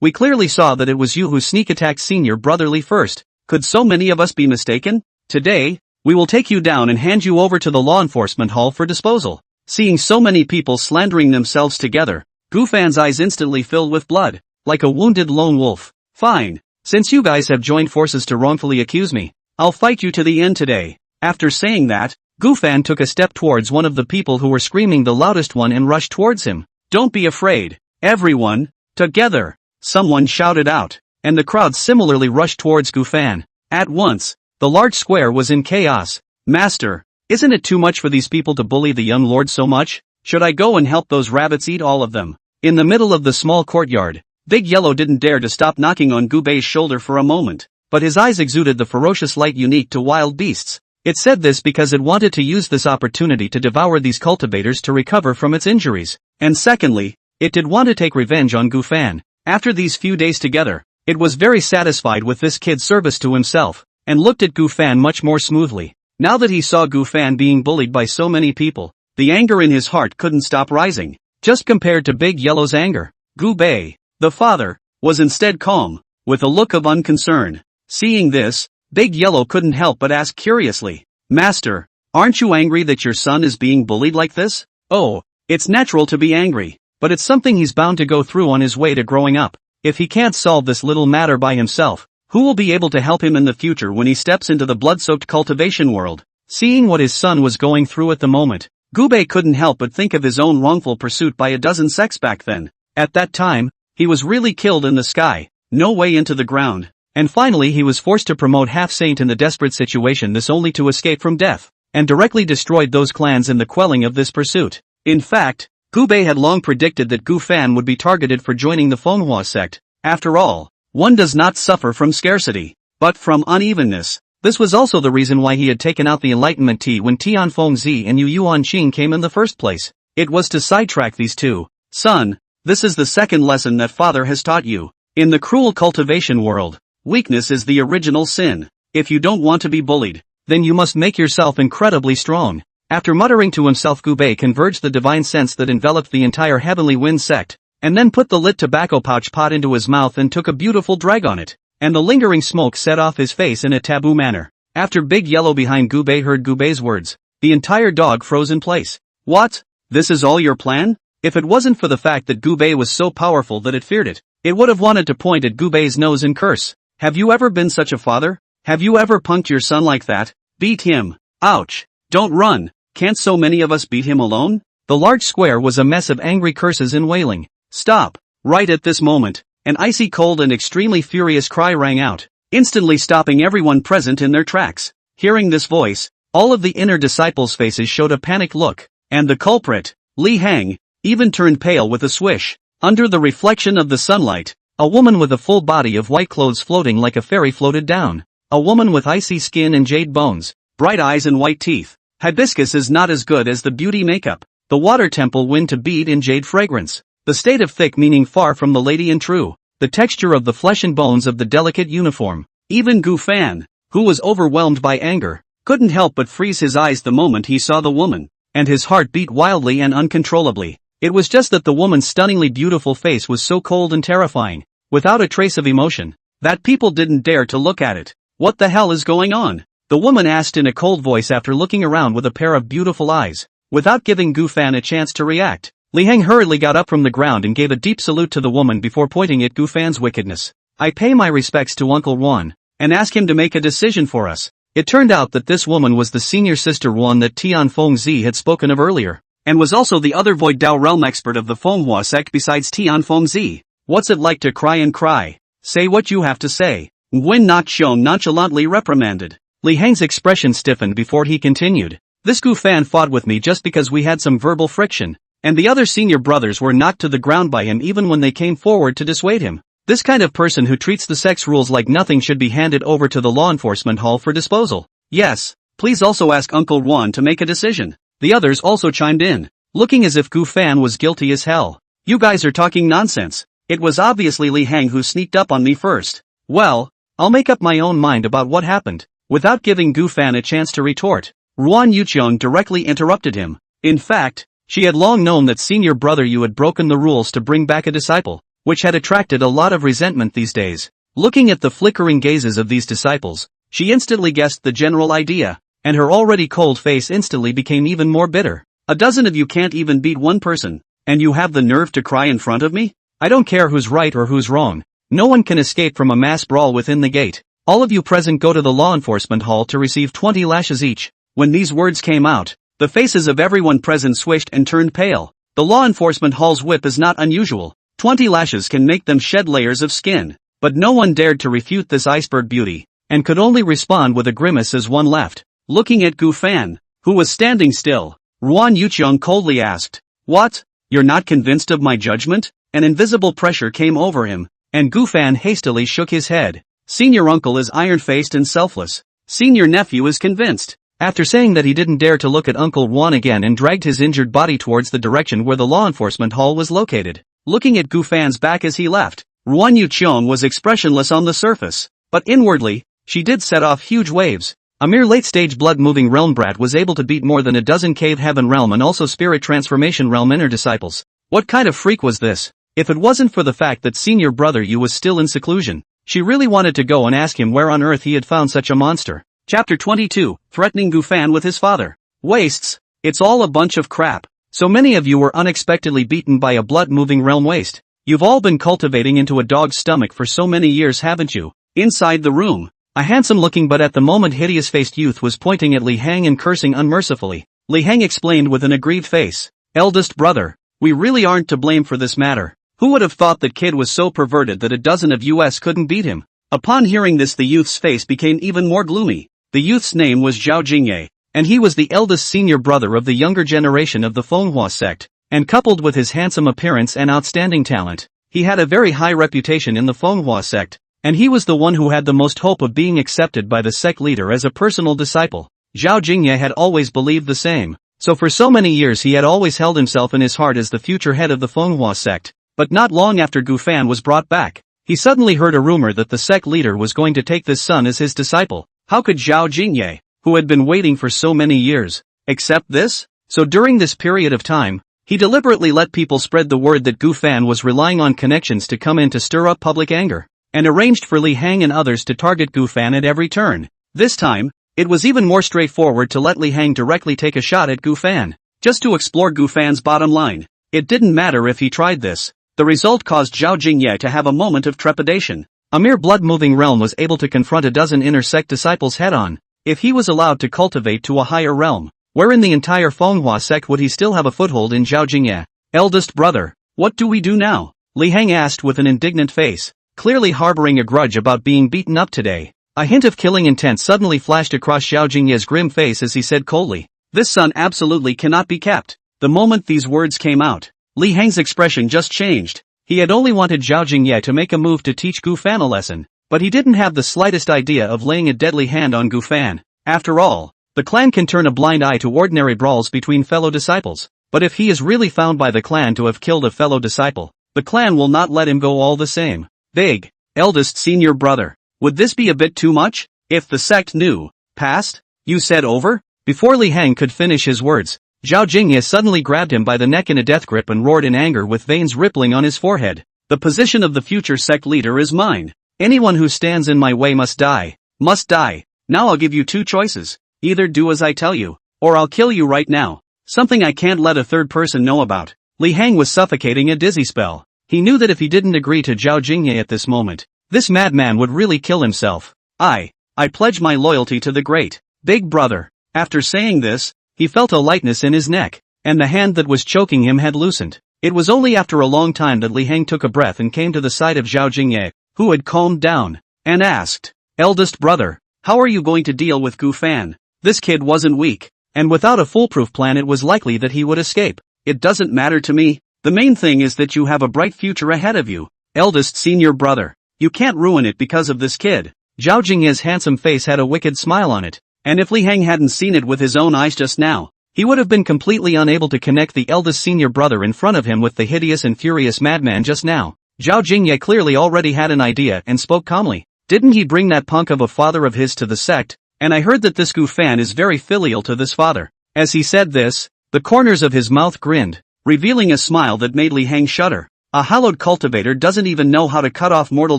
We clearly saw that it was you who sneak attacked senior brotherly first. Could so many of us be mistaken? Today, we will take you down and hand you over to the law enforcement hall for disposal. Seeing so many people slandering themselves together, Gu Fan's eyes instantly filled with blood, like a wounded lone wolf. Fine. Since you guys have joined forces to wrongfully accuse me, I'll fight you to the end today. After saying that, Gu Fan took a step towards one of the people who were screaming the loudest one and rushed towards him. Don't be afraid. Everyone, together, someone shouted out, and the crowd similarly rushed towards Gu Fan. At once, the large square was in chaos. Master, isn't it too much for these people to bully the young lord so much? Should I go and help those rabbits eat all of them? In the middle of the small courtyard, Big Yellow didn't dare to stop knocking on Gubei's shoulder for a moment, but his eyes exuded the ferocious light unique to wild beasts. It said this because it wanted to use this opportunity to devour these cultivators to recover from its injuries. And secondly, it did want to take revenge on Gufan. After these few days together, it was very satisfied with this kid's service to himself, and looked at Gufan much more smoothly. Now that he saw Gufan being bullied by so many people, the anger in his heart couldn't stop rising. Just compared to Big Yellow's anger, Gubei, the father, was instead calm, with a look of unconcern. Seeing this, Big Yellow couldn't help but ask curiously, Master, aren't you angry that your son is being bullied like this? Oh, it's natural to be angry, but it's something he's bound to go through on his way to growing up. If he can't solve this little matter by himself, who will be able to help him in the future when he steps into the blood-soaked cultivation world? Seeing what his son was going through at the moment, Gubei couldn't help but think of his own wrongful pursuit by a dozen sects back then. At that time, he was really killed in the sky, no way into the ground, and finally he was forced to promote half-saint in the desperate situation, this only to escape from death, and directly destroyed those clans in the quelling of this pursuit. In fact, Gubei had long predicted that Gufan would be targeted for joining the Manhwa sect. After all, one does not suffer from scarcity, but from unevenness. This was also the reason why he had taken out the Enlightenment tea when Tianfengzi and Yu Yuanqing came in the first place. It was to sidetrack these two. Son, this is the second lesson that father has taught you. In the cruel cultivation world, weakness is the original sin. If you don't want to be bullied, then you must make yourself incredibly strong. After muttering to himself, Gubei converged the divine sense that enveloped the entire Heavenly Wind sect, and then put the lit tobacco pouch pot into his mouth and took a beautiful drag on it, and the lingering smoke set off his face in a taboo manner. After Big Yellow behind Gubei heard Gubei's words, the entire dog froze in place. What? This is all your plan? If it wasn't for the fact that Gubei was so powerful that it feared it, it would have wanted to point at Gubei's nose and curse. Have you ever been such a father? Have you ever punked your son like that? Beat him. Ouch. Don't run. Can't so many of us beat him alone? The large square was a mess of angry curses and wailing. Stop. Right at this moment, an icy cold and extremely furious cry rang out, instantly stopping everyone present in their tracks. Hearing this voice, all of the inner disciples' faces showed a panicked look, and the culprit, Li Hang, even turned pale with a swish. Under the reflection of the sunlight, a woman with a full body of white clothes floating like a fairy floated down. A woman with icy skin and jade bones, bright eyes and white teeth. Hibiscus is not as good as the beauty makeup. The water temple wind to bead in jade fragrance. The state of thick meaning far from the lady and true. The texture of the flesh and bones of the delicate uniform. Even Gufan, who was overwhelmed by anger, couldn't help but freeze his eyes the moment he saw the woman, and his heart beat wildly and uncontrollably. It was just that the woman's stunningly beautiful face was so cold and terrifying, without a trace of emotion, that people didn't dare to look at it. What the hell is going on? The woman asked in a cold voice after looking around with a pair of beautiful eyes. Without giving Gufan a chance to react, Li Hang hurriedly got up from the ground and gave a deep salute to the woman before pointing at Gufan's wickedness. I pay my respects to Uncle Ruan, and ask him to make a decision for us. It turned out that this woman was the senior sister Ruan that Tianfengzi had spoken of earlier, and was also the other Void Dao realm expert of the Manhwa sect besides Tianfengzi. What's it like to cry and cry? Say what you have to say. Nguyen Nak Xiong nonchalantly reprimanded. Li Hang's expression stiffened before he continued. This Gufan fought with me just because we had some verbal friction, and the other senior brothers were knocked to the ground by him even when they came forward to dissuade him. This kind of person who treats the sect's rules like nothing should be handed over to the law enforcement hall for disposal. Yes, please also ask Uncle Ruan to make a decision. The others also chimed in, looking as if Gufan was guilty as hell. You guys are talking nonsense. It was obviously Li Hang who sneaked up on me first. Well, I'll make up my own mind about what happened. Without giving Gufan a chance to retort, Ruan Yuqiang directly interrupted him. In fact, she had long known that senior brother Yu had broken the rules to bring back a disciple, which had attracted a lot of resentment these days. Looking at the flickering gazes of these disciples, she instantly guessed the general idea, and her already cold face instantly became even more bitter. A dozen of you can't even beat one person, and you have the nerve to cry in front of me? I don't care who's right or who's wrong. No one can escape from a mass brawl within the gate. All of you present go to the law enforcement hall to receive 20 lashes each. When these words came out, the faces of everyone present swished and turned pale. The law enforcement hall's whip is not unusual. 20 lashes can make them shed layers of skin. But no one dared to refute this iceberg beauty, and could only respond with a grimace as one left, looking at Gu Fan, who was standing still. Ruan Yuqiang coldly asked, "What? You're not convinced of my judgment?" An invisible pressure came over him, and Gu Fan hastily shook his head. "Senior uncle is iron-faced and selfless. Senior nephew is convinced." After saying that he didn't dare to look at Uncle Ruan again and dragged his injured body towards the direction where the law enforcement hall was located. Looking at Gu Fan's back as he left, Ruan Yuqiang was expressionless on the surface, but inwardly, she did set off huge waves. A mere late-stage blood-moving realm brat was able to beat more than a dozen cave heaven realm and also spirit transformation realm inner disciples. What kind of freak was this? If it wasn't for the fact that senior brother Yu was still in seclusion, she really wanted to go and ask him where on earth he had found such a monster. Chapter 22, Threatening Gu Fan with his father. Wastes. It's all a bunch of crap. So many of you were unexpectedly beaten by a blood-moving realm waste. You've all been cultivating into a dog's stomach for so many years, haven't you? Inside the room, a handsome-looking but at the moment hideous-faced youth was pointing at Li Hang and cursing unmercifully. Li Hang explained with an aggrieved face, "Eldest brother, we really aren't to blame for this matter. Who would have thought that kid was so perverted that a dozen of us couldn't beat him?" Upon hearing this, the youth's face became even more gloomy. The youth's name was Zhao Jingye, and he was the eldest senior brother of the younger generation of the Manhwa Sect, and coupled with his handsome appearance and outstanding talent, he had a very high reputation in the Manhwa Sect, and he was the one who had the most hope of being accepted by the sect leader as a personal disciple. Zhao Jingye had always believed the same, so for so many years he had always held himself in his heart as the future head of the Manhwa Sect. But not long after Gu Fan was brought back, he suddenly heard a rumor that the sect leader was going to take this son as his disciple. How could Zhao Jingye, who had been waiting for so many years, accept this? So during this period of time, he deliberately let people spread the word that Gu Fan was relying on connections to come in to stir up public anger, and arranged for Li Hang and others to target Gu Fan at every turn. This time, it was even more straightforward to let Li Hang directly take a shot at Gu Fan, just to explore Gu Fan's bottom line. It didn't matter if he tried this. The result caused Zhao Jingye to have a moment of trepidation. A mere blood-moving realm was able to confront a dozen inner sect disciples head-on. If he was allowed to cultivate to a higher realm, where in the entire Manhwa sect would he still have a foothold in Zhao Jingye? "Eldest brother, what do we do now?" Li Hang asked with an indignant face, clearly harboring a grudge about being beaten up today. A hint of killing intent suddenly flashed across Zhao Jingye's grim face as he said coldly, "This son absolutely cannot be kept." The moment these words came out, Li Hang's expression just changed. He had only wanted Zhao Jingye to make a move to teach Gu Fan a lesson, but he didn't have the slightest idea of laying a deadly hand on Gu Fan. After all, the clan can turn a blind eye to ordinary brawls between fellow disciples, but if he is really found by the clan to have killed a fellow disciple, the clan will not let him go all the same. Big, eldest senior brother, would this be a bit too much? If the sect knew, past, you said over? Before Li Hang could finish his words, Zhao Jingye suddenly grabbed him by the neck in a death grip and roared in anger with veins rippling on his forehead. "The position of the future sect leader is mine. Anyone who stands in my way must die. Must die. Now I'll give you two choices. Either do as I tell you, or I'll kill you right now. Something I can't let a third person know about." Li Hang was suffocating a dizzy spell. He knew that if he didn't agree to Zhao Jingye at this moment, this madman would really kill himself. I pledge my loyalty to the great big brother." After saying this, he felt a lightness in his neck, and the hand that was choking him had loosened. It was only after a long time that Li Hang took a breath and came to the side of Zhao Jingye, who had calmed down, and asked, "Eldest brother, how are you going to deal with Gu Fan? This kid wasn't weak, and without a foolproof plan it was likely that he would escape." "It doesn't matter to me. The main thing is that you have a bright future ahead of you, eldest senior brother. You can't ruin it because of this kid." Zhao Jingye's handsome face had a wicked smile on it, and if Li Hang hadn't seen it with his own eyes just now, he would have been completely unable to connect the eldest senior brother in front of him with the hideous and furious madman just now. Zhao Jingye clearly already had an idea and spoke calmly. "Didn't he bring that punk of a father of his to the sect? And I heard that this Gu Fan is very filial to this father." As he said this, the corners of his mouth grinned, revealing a smile that made Li Hang shudder. "A hallowed cultivator doesn't even know how to cut off mortal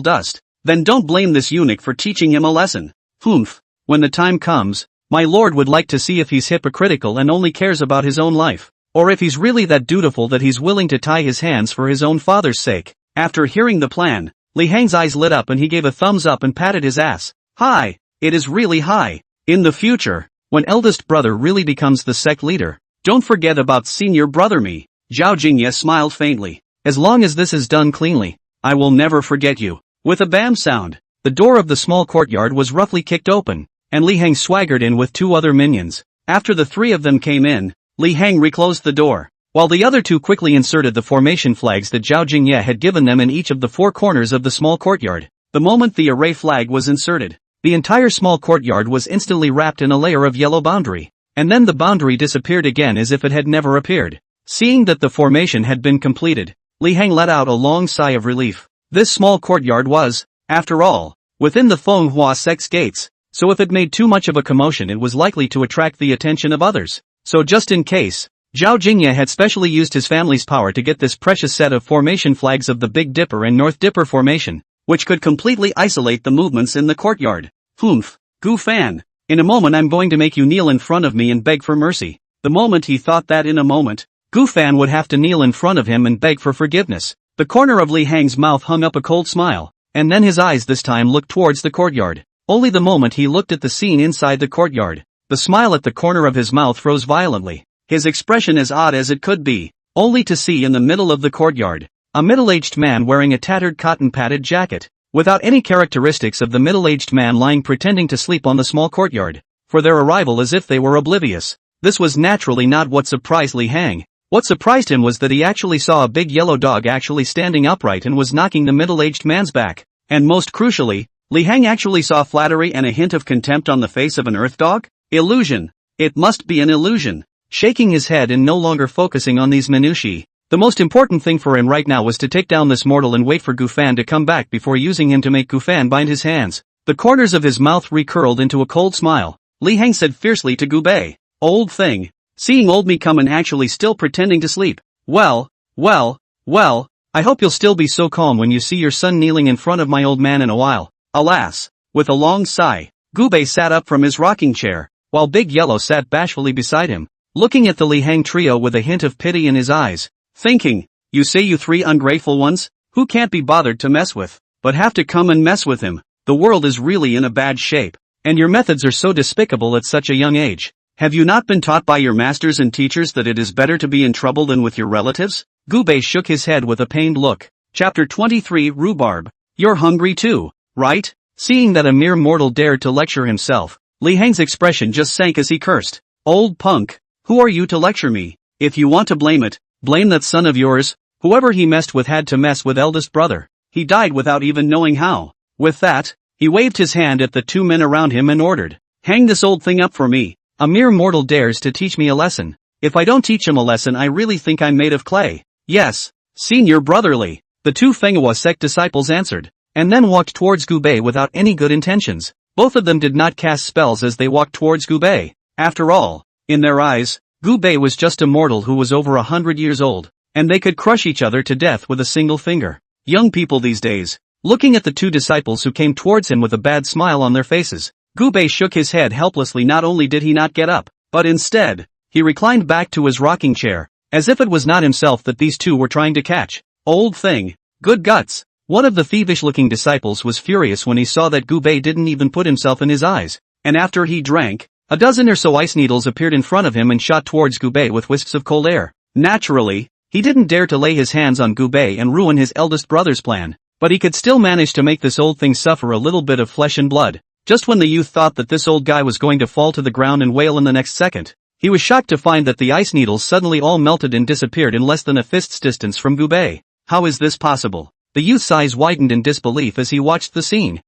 dust. Then don't blame this eunuch for teaching him a lesson. Humph. When the time comes, my lord would like to see if he's hypocritical and only cares about his own life, or if he's really that dutiful that he's willing to tie his hands for his own father's sake." After hearing the plan, Li Hang's eyes lit up and he gave a thumbs up and patted his ass. "High. It is really high. In the future, when eldest brother really becomes the sect leader, don't forget about senior brother me." Zhao Jingye smiled faintly. "As long as this is done cleanly, I will never forget you." With a bam sound, the door of the small courtyard was roughly kicked open, and Li Hang swaggered in with 2 other minions. After the 3 of them came in, Li Hang reclosed the door, while the other 2 quickly inserted the formation flags that Zhao Jingye had given them in each of the 4 corners of the small courtyard. The moment the array flag was inserted, the entire small courtyard was instantly wrapped in a layer of yellow boundary, and then the boundary disappeared again as if it had never appeared. Seeing that the formation had been completed, Li Hang let out a long sigh of relief. This small courtyard was, after all, within the Manhwa Sect's gates, so if it made too much of a commotion it was likely to attract the attention of others. So just in case, Zhao Jingye had specially used his family's power to get this precious set of formation flags of the Big Dipper and North Dipper formation, which could completely isolate the movements in the courtyard. Humph, Gu Fan, in a moment I'm going to make you kneel in front of me and beg for mercy. The moment he thought that in a moment, Gu Fan would have to kneel in front of him and beg for forgiveness. The corner of Li Hang's mouth hung up a cold smile, and then his eyes this time looked towards the courtyard. Only the moment he looked at the scene inside the courtyard, the smile at the corner of his mouth froze violently, his expression as odd as it could be, only to see in the middle of the courtyard, a middle-aged man wearing a tattered cotton-padded jacket, without any characteristics of the middle-aged man lying pretending to sleep on the small courtyard, for their arrival as if they were oblivious. This was naturally not what surprised Li Hang. What surprised him was that he actually saw a big yellow dog actually standing upright and was knocking the middle-aged man's back, and most crucially, Li Hang actually saw flattery and a hint of contempt on the face of an earth dog? Illusion. It must be an illusion. Shaking his head and no longer focusing on these minutiae, the most important thing for him right now was to take down this mortal and wait for Gu Fan to come back before using him to make Gu Fan bind his hands. The corners of his mouth recurled into a cold smile. Li Hang said fiercely to Gu Bei, "Old thing. Seeing old me come and actually still pretending to sleep. Well, I hope you'll still be so calm when you see your son kneeling in front of my old man in a while." Alas. With a long sigh, Gu Bei sat up from his rocking chair, while Big Yellow sat bashfully beside him, looking at the Li Hang trio with a hint of pity in his eyes, thinking, "You say you 3 ungrateful ones, who can't be bothered to mess with, but have to come and mess with him. The world is really in a bad shape, and your methods are so despicable at such a young age. Have you not been taught by your masters and teachers that it is better to be in trouble than with your relatives?" Gu Bei shook his head with a pained look. Chapter 23 Rhubarb. You're hungry too, right? Seeing that a mere mortal dared to lecture himself, Li Hang's expression just sank as he cursed. "Old punk, who are you to lecture me? If you want to blame it, blame that son of yours. Whoever he messed with had to mess with eldest brother. He died without even knowing how." With that, he waved his hand at the 2 men around him and ordered, "Hang this old thing up for me. A mere mortal dares to teach me a lesson. If I don't teach him a lesson I really think I'm made of clay." "Yes, Senior Brotherly," the 2 Manhwa Sect disciples answered, and then walked towards Gu Bei without any good intentions. Both of them did not cast spells as they walked towards Gu Bei. After all, in their eyes, Gu Bei was just a mortal who was over 100 years old, and they could crush each other to death with a single finger. Young people these days. Looking at the 2 disciples who came towards him with a bad smile on their faces, Gu Bei shook his head helplessly. Not only did he not get up, but instead, he reclined back to his rocking chair, as if it was not himself that these 2 were trying to catch. "Old thing. Good guts." One of the thievish-looking disciples was furious when he saw that Gu Bei didn't even put himself in his eyes, and after he drank, a dozen or so ice needles appeared in front of him and shot towards Gu Bei with wisps of cold air. Naturally, he didn't dare to lay his hands on Gu Bei and ruin his eldest brother's plan, but he could still manage to make this old thing suffer a little bit of flesh and blood. Just when the youth thought that this old guy was going to fall to the ground and wail in the next second, he was shocked to find that the ice needles suddenly all melted and disappeared in less than a fist's distance from Gu Bei. How is this possible? The youth's eyes widened in disbelief as he watched the scene.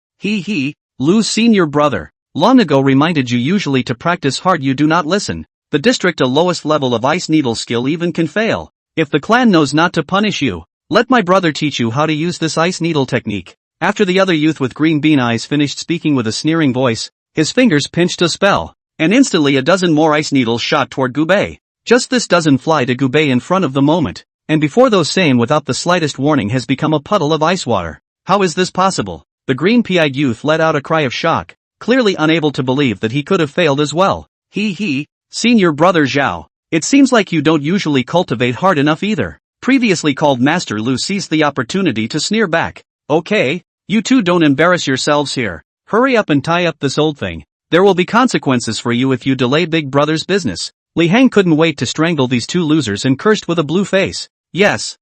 Lu's senior brother. Long ago reminded you usually to practice hard, you do not listen. The district a lowest level of ice needle skill even can fail. If the clan knows not to punish you, let my brother teach you how to use this ice needle technique. After the other youth with green bean eyes finished speaking with a sneering voice, his fingers pinched a spell, and instantly a dozen more ice needles shot toward Gu Bei. Just this dozen fly to Gu Bei in front of the moment, and before those same without the slightest warning has become a puddle of ice water. How is this possible? The green-pied youth let out a cry of shock, clearly unable to believe that he could have failed as well. Senior brother Zhao, it seems like you don't usually cultivate hard enough either. Previously called Master Lu seized the opportunity to sneer back. Okay, you 2 don't embarrass yourselves here. Hurry up and tie up this old thing. There will be consequences for you if you delay Big Brother's business. Li Hang couldn't wait to strangle these 2 losers and cursed with a blue face. Yes,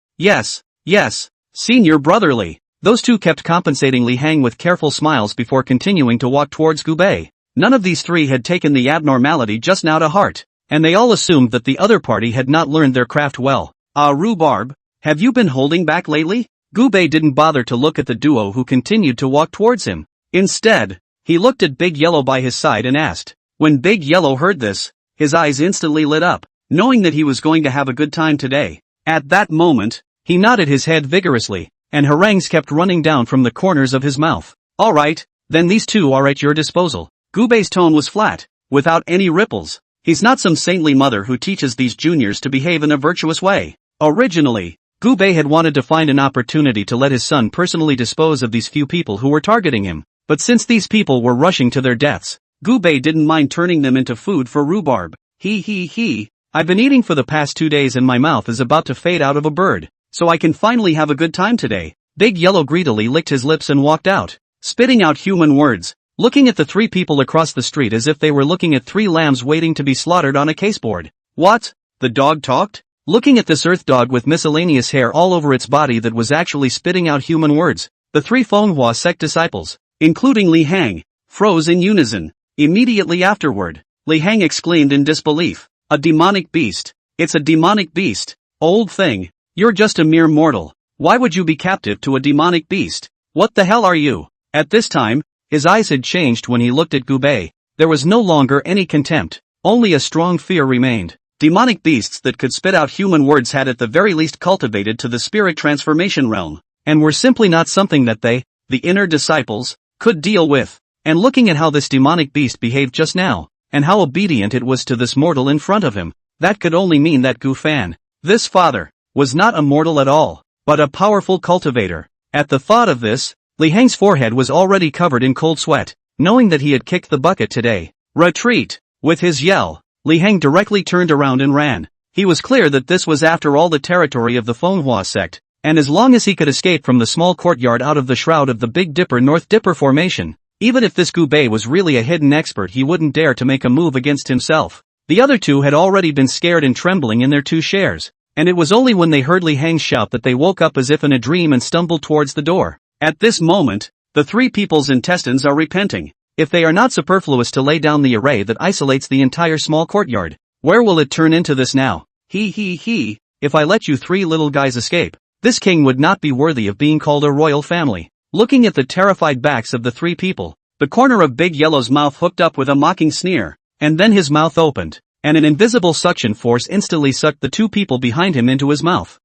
Senior Brotherly. Those two kept compensating Li Hang with careful smiles before continuing to walk towards Gu Bei. None of these three had taken the abnormality just now to heart, and they all assumed that the other party had not learned their craft well. Rhubarb, have you been holding back lately? Gu Bei didn't bother to look at the duo who continued to walk towards him. Instead, he looked at Big Yellow by his side and asked. When Big Yellow heard this, his eyes instantly lit up, knowing that he was going to have a good time today. At that moment, he nodded his head vigorously, and harangues kept running down from the corners of his mouth. Alright, then these two are at your disposal. Gu Bei's tone was flat, without any ripples. He's not some saintly mother who teaches these juniors to behave in a virtuous way. Originally, Gu Bei had wanted to find an opportunity to let his son personally dispose of these few people who were targeting him, but since these people were rushing to their deaths, Gu Bei didn't mind turning them into food for Rhubarb. I've been eating for the past 2 days and my mouth is about to fade out of a bird, so I can finally have a good time today. Big Yellow greedily licked his lips and walked out, spitting out human words, looking at the three people across the street as if they were looking at three lambs waiting to be slaughtered on a caseboard. What? The dog talked? Looking at this earth dog with miscellaneous hair all over its body that was actually spitting out human words, the three Manhwa Sect disciples, including Li Hang, froze in unison. Immediately afterward, Li Hang exclaimed in disbelief. A demonic beast. It's a demonic beast. Old thing, you're just a mere mortal. Why would you be captive to a demonic beast? What the hell are you? At this time, his eyes had changed when he looked at Gu Bei. There was no longer any contempt, only a strong fear remained. Demonic beasts that could spit out human words had at the very least cultivated to the spirit transformation realm, and were simply not something that they, the inner disciples, could deal with. And looking at how this demonic beast behaved just now, and how obedient it was to this mortal in front of him, that could only mean that Gu Fan, this father, was not a mortal at all, but a powerful cultivator. At the thought of this, Li Hang's forehead was already covered in cold sweat, knowing that he had kicked the bucket today. Retreat! With his yell, Li Hang directly turned around and ran. He was clear that this was after all the territory of the Manhwa Sect, and as long as he could escape from the small courtyard out of the shroud of the Big Dipper North Dipper formation, even if this Gu Bei was really a hidden expert, he wouldn't dare to make a move against himself. The other two had already been scared and trembling in their two shares, and it was only when they heard Li Hang shout that they woke up as if in a dream and stumbled towards the door. At this moment, the three people's intestines are repenting. If they are not superfluous to lay down the array that isolates the entire small courtyard, where will it turn into this now? If I let you three little guys escape, this king would not be worthy of being called a royal family. Looking at the terrified backs of the three people, the corner of Big Yellow's mouth hooked up with a mocking sneer, and then his mouth opened, and an invisible suction force instantly sucked the two people behind him into his mouth.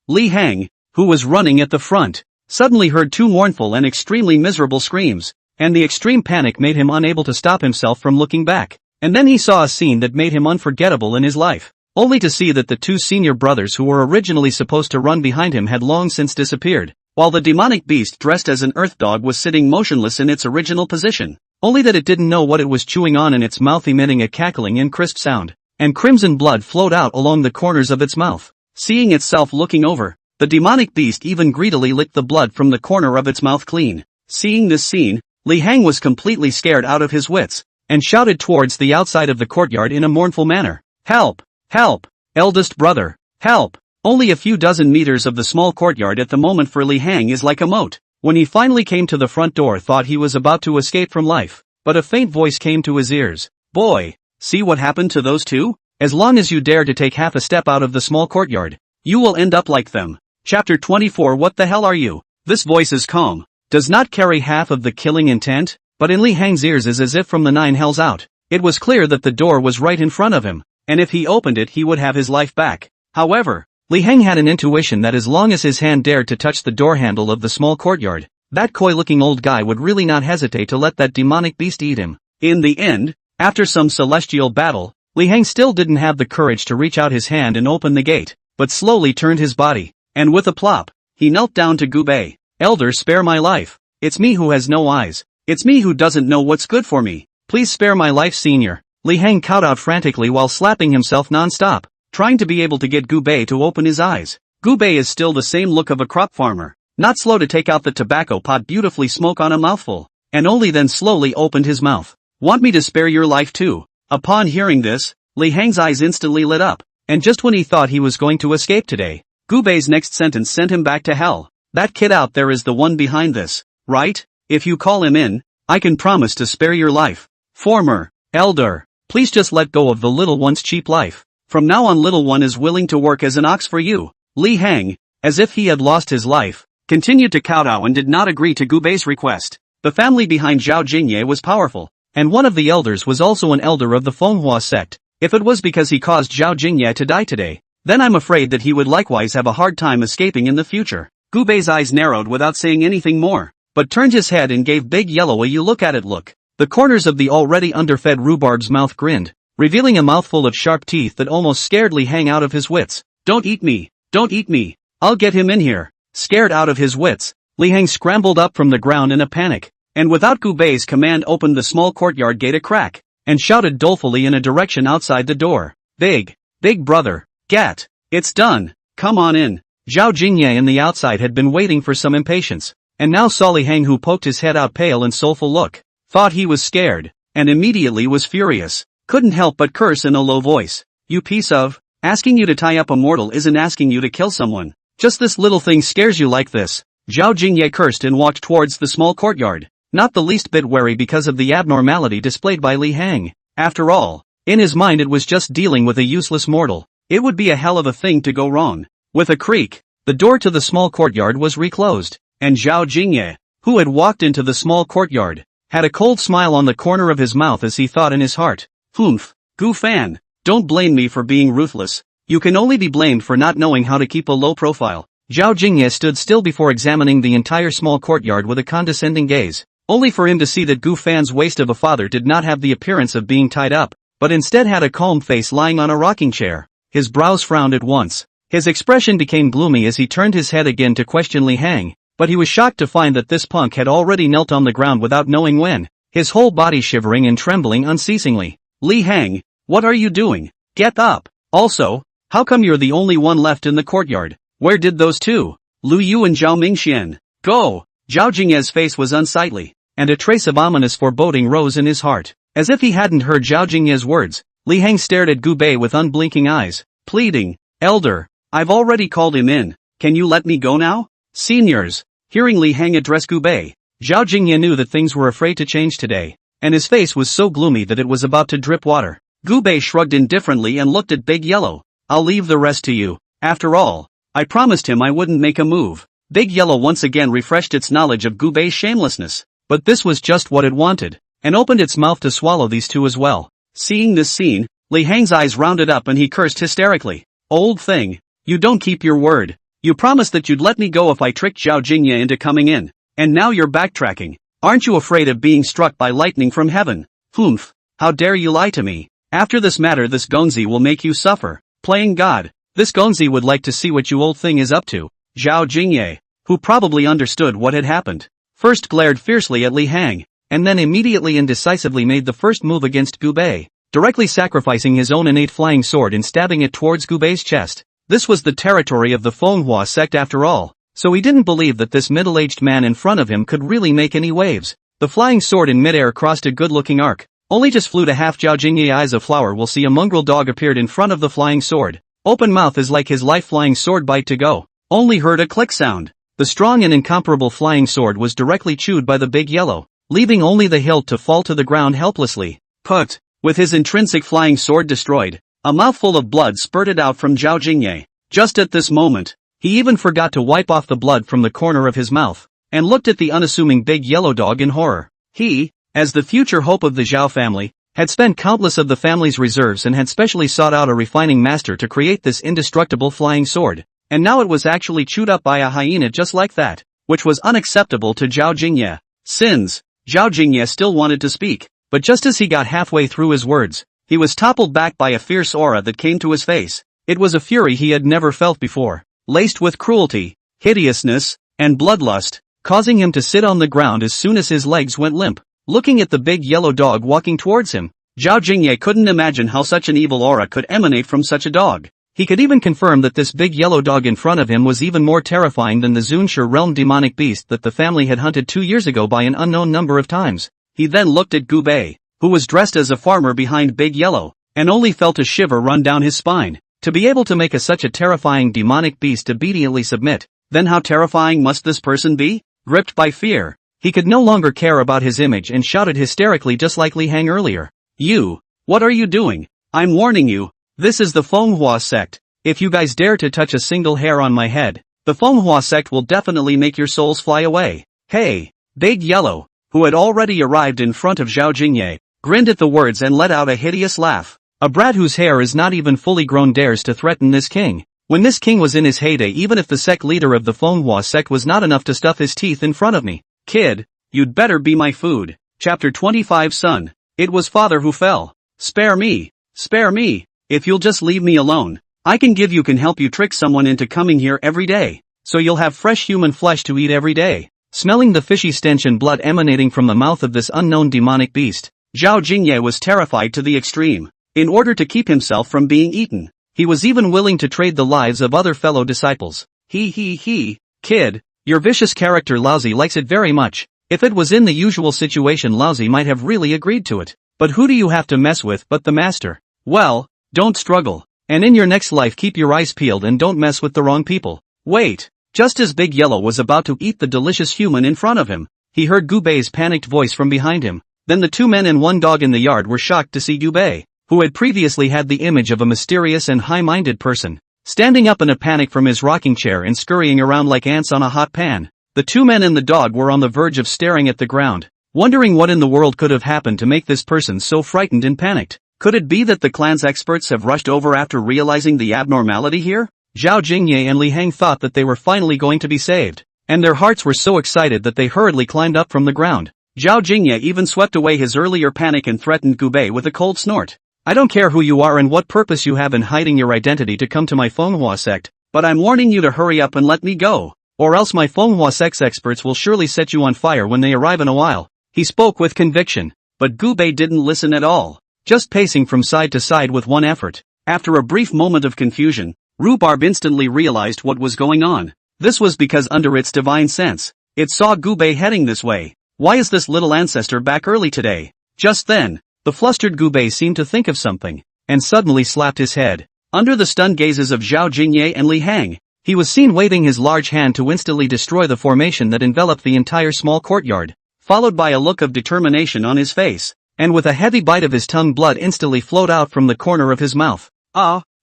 Li Hang, who was running at the front, suddenly heard two mournful and extremely miserable screams, and the extreme panic made him unable to stop himself from looking back, and then he saw a scene that made him unforgettable in his life, only to see that the two senior brothers who were originally supposed to run behind him had long since disappeared, while the demonic beast dressed as an earth dog was sitting motionless in its original position, only that it didn't know what it was chewing on in its mouth, emitting a cackling and crisp sound, and crimson blood flowed out along the corners of its mouth. Seeing itself looking over, the demonic beast even greedily licked the blood from the corner of its mouth clean. Seeing this scene, Li Hang was completely scared out of his wits, and shouted towards the outside of the courtyard in a mournful manner. Help! Help! Eldest brother! Help! Only a few dozen meters of the small courtyard at the moment for Li Hang is like a moat. When he finally came to the front door, thought he was about to escape from life, but a faint voice came to his ears. Boy, see what happened to those two? As long as you dare to take half a step out of the small courtyard, you will end up like them. Chapter 24. What the hell are you? This voice is calm, does not carry half of the killing intent, but in Li Hang's ears is as if from the nine hells out. It was clear that the door was right in front of him, and if he opened it he would have his life back. However, Li Hang had an intuition that as long as his hand dared to touch the door handle of the small courtyard, that coy-looking old guy would really not hesitate to let that demonic beast eat him. In the end, after some celestial battle, Li Hang still didn't have the courage to reach out his hand and open the gate, but slowly turned his body, and with a plop, he knelt down to Gu Bei. Elder, spare my life. It's me who has no eyes. It's me who doesn't know what's good for me. Please spare my life, senior. Li Hang cowed out frantically while slapping himself non-stop, trying to be able to get Gu Bei to open his eyes. Gu Bei is still the same look of a crop farmer, not slow to take out the tobacco pot, beautifully smoke on a mouthful, and only then slowly opened his mouth. Want me to spare your life too? Upon hearing this, Li Hang's eyes instantly lit up, and just when he thought he was going to escape today, Gu Bei's next sentence sent him back to hell. That kid out there is the one behind this, right? If you call him in, I can promise to spare your life. Former elder, please just let go of the little one's cheap life. From now on little one is willing to work as an ox for you. Li Hang, as if he had lost his life, continued to kowtow and did not agree to Gu Bei's request. The family behind Zhao Jingye was powerful, and one of the elders was also an elder of the Manhwa sect. If it was because he caused Zhao Jingye to die today, then I'm afraid that he would likewise have a hard time escaping in the future. Gu Bei's eyes narrowed without saying anything more, but turned his head and gave Big Yellow a you look at it look. The corners of the already underfed Rhubarb's mouth grinned, revealing a mouthful of sharp teeth that almost scared Li Hang out of his wits. Don't eat me, don't eat me, I'll get him in here. Scared out of his wits, Li Hang scrambled up from the ground in a panic, and without Gu Bei's command opened the small courtyard gate a crack, and shouted dolefully in a direction outside the door. Big brother, Gat, it's done, come on in. Zhao Jingye in the outside had been waiting for some impatience, and now saw Li Hang who poked his head out pale and soulful look, thought he was scared, and immediately was furious, couldn't help but curse in a low voice. You piece of, asking you to tie up a mortal isn't asking you to kill someone, just this little thing scares you like this. Zhao Jingye cursed and walked towards the small courtyard, not the least bit wary because of the abnormality displayed by Li Hang. After all, in his mind it was just dealing with a useless mortal, it would be a hell of a thing to go wrong. With a creak, the door to the small courtyard was reclosed, and Zhao Jingye, who had walked into the small courtyard, had a cold smile on the corner of his mouth as he thought in his heart, Humph, Gu Fan, don't blame me for being ruthless, you can only be blamed for not knowing how to keep a low profile. Zhao Jingye stood still before examining the entire small courtyard with a condescending gaze, only for him to see that Gu Fan's waste of a father did not have the appearance of being tied up, but instead had a calm face lying on a rocking chair. His brows frowned at once. His expression became gloomy as he turned his head again to question Li Hang, but he was shocked to find that this punk had already knelt on the ground without knowing when, his whole body shivering and trembling unceasingly. Li Hang, what are you doing? Get up! Also, how come you're the only one left in the courtyard? Where did those two, Lu Yu and Zhao Mingxian, go? Zhao Jingye's face was unsightly, and a trace of ominous foreboding rose in his heart. As if he hadn't heard Zhao Jingye's words, Li Hang stared at Gu Bei with unblinking eyes, pleading, Elder, I've already called him in, can you let me go now? Seniors, hearing Li Hang address Gu Bei, Zhao Jingye knew that things were afraid to change today, and his face was so gloomy that it was about to drip water. Gu Bei shrugged indifferently and looked at Big Yellow. I'll leave the rest to you. After all, I promised him I wouldn't make a move. Big Yellow once again refreshed its knowledge of Gu Bei's shamelessness, but this was just what it wanted, and opened its mouth to swallow these two as well. Seeing this scene, Li Hang's eyes rounded up and he cursed hysterically. Old thing, you don't keep your word. You promised that you'd let me go if I tricked Zhao Jingye into coming in, and now you're backtracking. Aren't you afraid of being struck by lightning from heaven? Humph, how dare you lie to me? After this matter this Gongzi will make you suffer. Playing God, this Gongzi would like to see what you old thing is up to. Zhao Jingye, who probably understood what had happened, first glared fiercely at Li Hang, and then immediately and decisively made the first move against Gu Bei, directly sacrificing his own innate flying sword and stabbing it towards Gu Bei's chest. This was the territory of the Manhwa sect after all, so he didn't believe that this middle-aged man in front of him could really make any waves. The flying sword in midair crossed a good-looking arc, only just flew to half. Zhao Jingye eyes of flower will see a mongrel dog appeared in front of the flying sword, open mouth as like his life flying sword bite to go, only heard a click sound. The strong and incomparable flying sword was directly chewed by the Big Yellow, leaving only the hilt to fall to the ground helplessly. Put, with his intrinsic flying sword destroyed, a mouthful of blood spurted out from Zhao Jingye. Just at this moment, he even forgot to wipe off the blood from the corner of his mouth, and looked at the unassuming Big Yellow dog in horror. He, as the future hope of the Zhao family, had spent countless of the family's reserves and had specially sought out a refining master to create this indestructible flying sword, and now it was actually chewed up by a hyena just like that, which was unacceptable to Zhao Jingye. Sins, Zhao Jingye still wanted to speak, but just as he got halfway through his words, he was toppled back by a fierce aura that came to his face. It was a fury he had never felt before, laced with cruelty, hideousness, and bloodlust, causing him to sit on the ground as soon as his legs went limp. Looking at the Big Yellow dog walking towards him, Zhao Jingye couldn't imagine how such an evil aura could emanate from such a dog. He could even confirm that this Big Yellow dog in front of him was even more terrifying than the Zunshur realm demonic beast that the family had hunted 2 years ago by an unknown number of times. He then looked at Gu Bei, who was dressed as a farmer behind Big Yellow, and only felt a shiver run down his spine. To be able to make such a terrifying demonic beast obediently submit, Then how terrifying must this person be? Gripped by fear, he could no longer care about his image and shouted hysterically just like Li Hang earlier. You! What are you doing? I'm warning you. This is the Manhwa Sect. If you guys dare to touch a single hair on my head, the Manhwa Sect will definitely make your souls fly away. Hey! Big Yellow, who had already arrived in front of Zhao Jingye, grinned at the words and let out a hideous laugh. A brat whose hair is not even fully grown dares to threaten this king. When this king was in his heyday, even if the sect leader of the Manhwa sect was not enough to stuff his teeth in front of me. Kid, you'd better be my food. Chapter 25 Son. It was father who fell. Spare me. Spare me. If you'll just leave me alone, I can help you trick someone into coming here every day. So you'll have fresh human flesh to eat every day. Smelling the fishy stench and blood emanating from the mouth of this unknown demonic beast, Zhao Jingye was terrified to the extreme. In order to keep himself from being eaten, he was even willing to trade the lives of other fellow disciples. Kid, your vicious character Laozi likes it very much. If it was in the usual situation, Laozi might have really agreed to it. But who do you have to mess with but the master? Well, don't struggle. And in your next life keep your eyes peeled and don't mess with the wrong people. Wait. Just as Big Yellow was about to eat the delicious human in front of him, he heard Gu Bei's panicked voice from behind him. Then the two men and one dog in the yard were shocked to see Gu Bei, who had previously had the image of a mysterious and high-minded person, standing up in a panic from his rocking chair and scurrying around like ants on a hot pan. The two men and the dog were on the verge of staring at the ground, wondering what in the world could have happened to make this person so frightened and panicked. Could it be that the clan's experts have rushed over after realizing the abnormality here? Zhao Jingye and Li Hang thought that they were finally going to be saved, and their hearts were so excited that they hurriedly climbed up from the ground. Zhao Jingye even swept away his earlier panic and threatened Gu Bei with a cold snort. I don't care who you are and what purpose you have in hiding your identity to come to my Manhwa sect, but I'm warning you to hurry up and let me go, or else my Manhwa sect's experts will surely set you on fire when they arrive in a while. He spoke with conviction, but Gu Bei didn't listen at all, just pacing from side to side with one effort. After a brief moment of confusion, Rhubarb instantly realized what was going on. This was because under its divine sense, it saw Gu Bei heading this way. Why is this little ancestor back early today? Just then, the flustered Gu Bei seemed to think of something, and suddenly slapped his head. Under the stunned gazes of Zhao Jingye and Li Hang, he was seen waving his large hand to instantly destroy the formation that enveloped the entire small courtyard, followed by a look of determination on his face, and with a heavy bite of his tongue blood instantly flowed out from the corner of his mouth.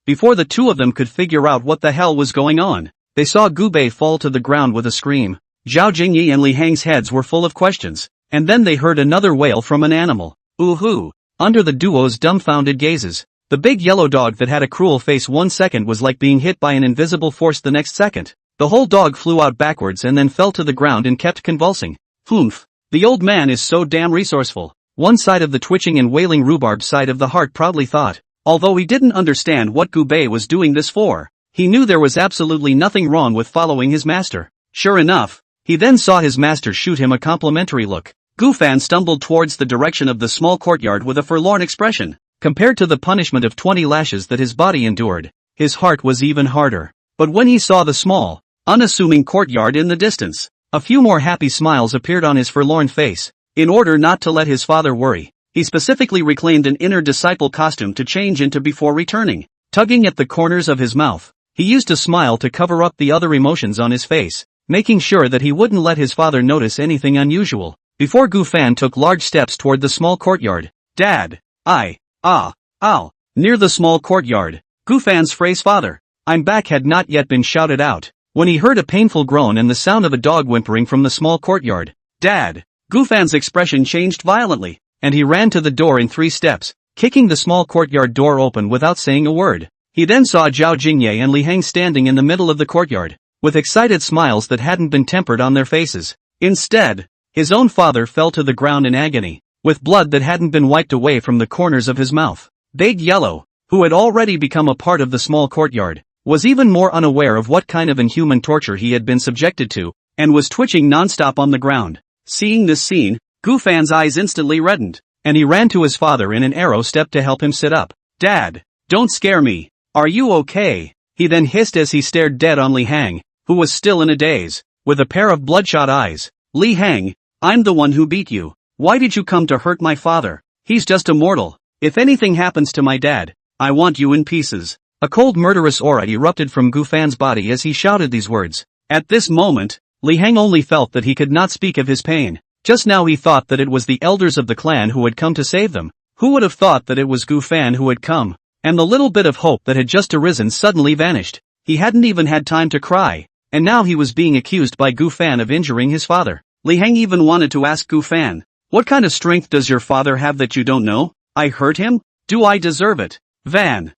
Before the two of them could figure out what the hell was going on, they saw Gu Bei fall to the ground with a scream. Zhao Jingye and Li Hang's heads were full of questions, and then they heard another wail from an animal. Ooh-hoo! Under the duo's dumbfounded gazes, the big yellow dog that had a cruel face 1 second was like being hit by an invisible force the next second. The whole dog flew out backwards and then fell to the ground and kept convulsing. Humph! The old man is so damn resourceful. One side of the twitching and wailing Rhubarb side of the heart proudly thought. Although he didn't understand what Gu Bei was doing this for, he knew there was absolutely nothing wrong with following his master. Sure enough, he then saw his master shoot him a complimentary look. Gu Fan stumbled towards the direction of the small courtyard with a forlorn expression. Compared to the punishment of 20 lashes that his body endured, his heart was even harder. But when he saw the small, unassuming courtyard in the distance, a few more happy smiles appeared on his forlorn face. In order not to let his father worry, he specifically reclaimed an inner disciple costume to change into before returning. Tugging at the corners of his mouth, he used a smile to cover up the other emotions on his face, making sure that he wouldn't let his father notice anything unusual. Before Gu Fan took large steps toward the small courtyard. Dad! Near the small courtyard, Gu Fan's phrase father, I'm back had not yet been shouted out, when he heard a painful groan and the sound of a dog whimpering from the small courtyard. Dad! Gu Fan's expression changed violently, and he ran to the door in 3 steps, kicking the small courtyard door open without saying a word. He then saw Zhao Jingye and Li Hang standing in the middle of the courtyard, with excited smiles that hadn't been tempered on their faces. Instead, his own father fell to the ground in agony, with blood that hadn't been wiped away from the corners of his mouth. Big Yellow, who had already become a part of the small courtyard, was even more unaware of what kind of inhuman torture he had been subjected to, and was twitching non-stop on the ground. Seeing this scene, Gu Fan's eyes instantly reddened, and he ran to his father in an arrow step to help him sit up. Dad, don't scare me. Are you okay? He then hissed as he stared dead on Li Hang, who was still in a daze, with a pair of bloodshot eyes. Li Hang, I'm the one who beat you. Why did you come to hurt my father? He's just a mortal. If anything happens to my dad, I want you in pieces. A cold murderous aura erupted from Gu Fan's body as he shouted these words, At this moment, Li Heng only felt that he could not speak of his pain. Just now he thought that it was the elders of the clan who had come to save them. Who would have thought that it was Gu Fan who had come? And the little bit of hope that had just arisen suddenly vanished. He hadn't even had time to cry, and now he was being accused by Gu Fan of injuring his father. Li Heng even wanted to ask Gu Fan, "What kind of strength does your father have that you don't know? I hurt him? Do I deserve it?" Van.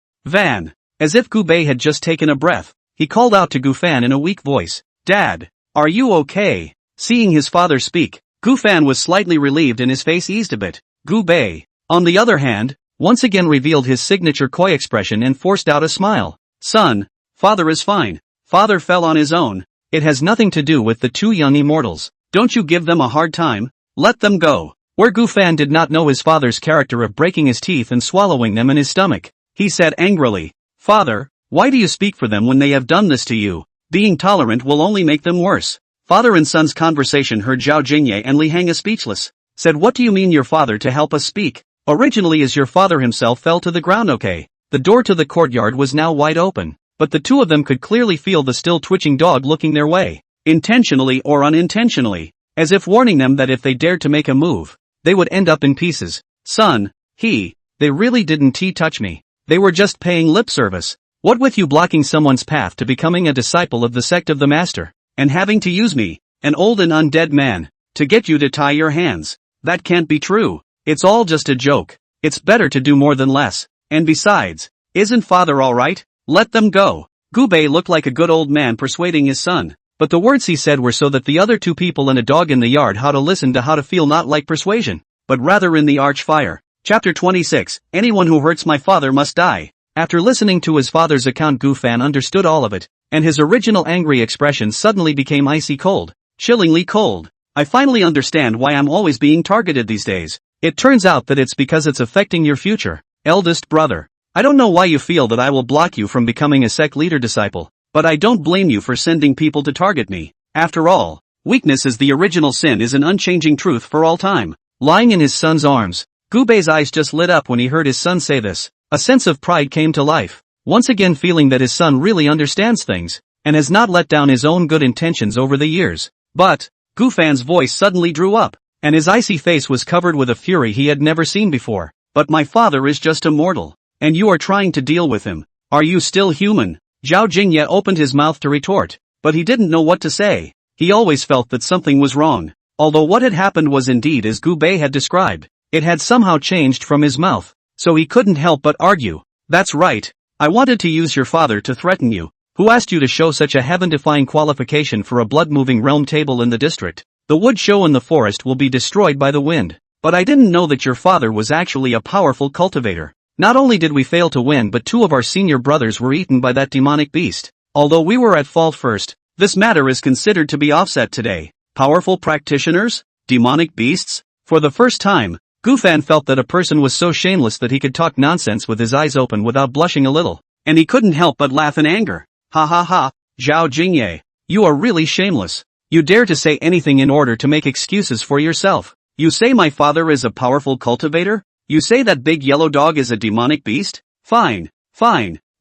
As if Gu Bei had just taken a breath, he called out to Gu Fan in a weak voice, "Dad, are you okay?" Seeing his father speak, Gu Fan was slightly relieved and his face eased a bit. Gu Bei, on the other hand, once again revealed his signature coy expression and forced out a smile. "Son, father is fine. Father fell on his own. It has nothing to do with the two young immortals. Don't you give them a hard time. Let them go." Where Gu Fan did not know his father's character of breaking his teeth and swallowing them in his stomach, he said angrily, "Father, why do you speak for them when they have done this to you? Being tolerant will only make them worse." Father and son's conversation heard Zhao Jingye and Li Heng speechless. Said, "What do you mean your father to help us speak? Originally as your father himself fell to the ground, okay?" The door to the courtyard was now wide open, but the two of them could clearly feel the still twitching dog looking their way, intentionally or unintentionally, as if warning them that if they dared to make a move, they would end up in pieces. "Son, they really didn't touch me. They were just paying lip service. What with you blocking someone's path to becoming a disciple of the sect of the master, and having to use me, an old and undead man, to get you to tie your hands? That can't be true. It's all just a joke. It's better to do more than less. And besides, isn't father alright? Let them go." Gu Bei looked like a good old man persuading his son, but the words he said were so that the other two people and a dog in the yard how to listen to how to feel not like persuasion, but rather in the arch fire. Chapter 26, Anyone who hurts my father must die. After listening to his father's account, Gu Fan understood all of it, and his original angry expression suddenly became icy cold, chillingly cold. "I finally understand why I'm always being targeted these days. It turns out that it's because it's affecting your future, eldest brother. I don't know why you feel that I will block you from becoming a sect leader disciple, but I don't blame you for sending people to target me. After all, weakness is the original sin is an unchanging truth for all time." Lying in his son's arms, Gu Bei's eyes just lit up when he heard his son say this. A sense of pride came to life, once again feeling that his son really understands things, and has not let down his own good intentions over the years. But, Gu Fan's voice suddenly drew up, and his icy face was covered with a fury he had never seen before. "But my father is just a mortal, and you are trying to deal with him. Are you still human?" Zhao Jingye opened his mouth to retort, but he didn't know what to say. He always felt that something was wrong. Although what had happened was indeed as Gu Bei had described, it had somehow changed from his mouth, so he couldn't help but argue. "That's right. I wanted to use your father to threaten you. Who asked you to show such a heaven-defying qualification for a blood-moving realm table in the district? The wood show in the forest will be destroyed by the wind. But I didn't know that your father was actually a powerful cultivator. Not only did we fail to win, but two of our senior brothers were eaten by that demonic beast. Although we were at fault first, this matter is considered to be offset today." Powerful practitioners? Demonic beasts? For the first time, Gu Fan felt that a person was so shameless that he could talk nonsense with his eyes open without blushing a little, and he couldn't help but laugh in anger. "Ha ha ha, Zhao Jingye, you are really shameless. You dare to say anything in order to make excuses for yourself. You say my father is a powerful cultivator? You say that big yellow dog is a demonic beast? Fine.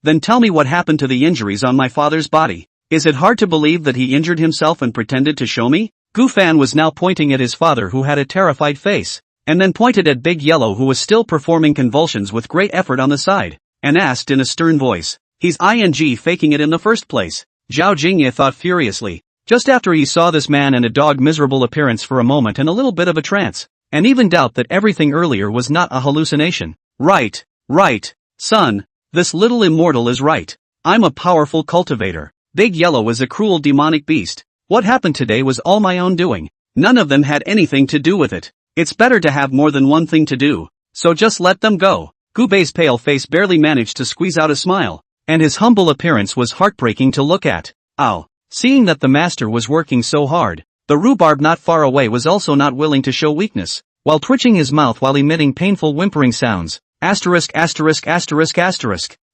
Then tell me what happened to the injuries on my father's body. Is it hard to believe that he injured himself and pretended to show me?" Gu Fan was now pointing at his father, who had a terrified face, and then pointed at Big Yellow, who was still performing convulsions with great effort on the side, and asked in a stern voice, "He's faking it in the first place." Zhao Jingye thought furiously, just after he saw this man and a dog miserable appearance for a moment in a little bit of a trance, and even doubt that everything earlier was not a hallucination. Right, son, this little immortal is right. I'm a powerful cultivator. Big Yellow is a cruel demonic beast. What happened today was all my own doing. None of them had anything to do with it. It's better to have more than one thing to do, so just let them go. Gu Bei's pale face barely managed to squeeze out a smile, and his humble appearance was heartbreaking to look at. Ow. Seeing that the master was working so hard, the rhubarb not far away was also not willing to show weakness, while twitching his mouth while emitting painful whimpering sounds. Asterisk.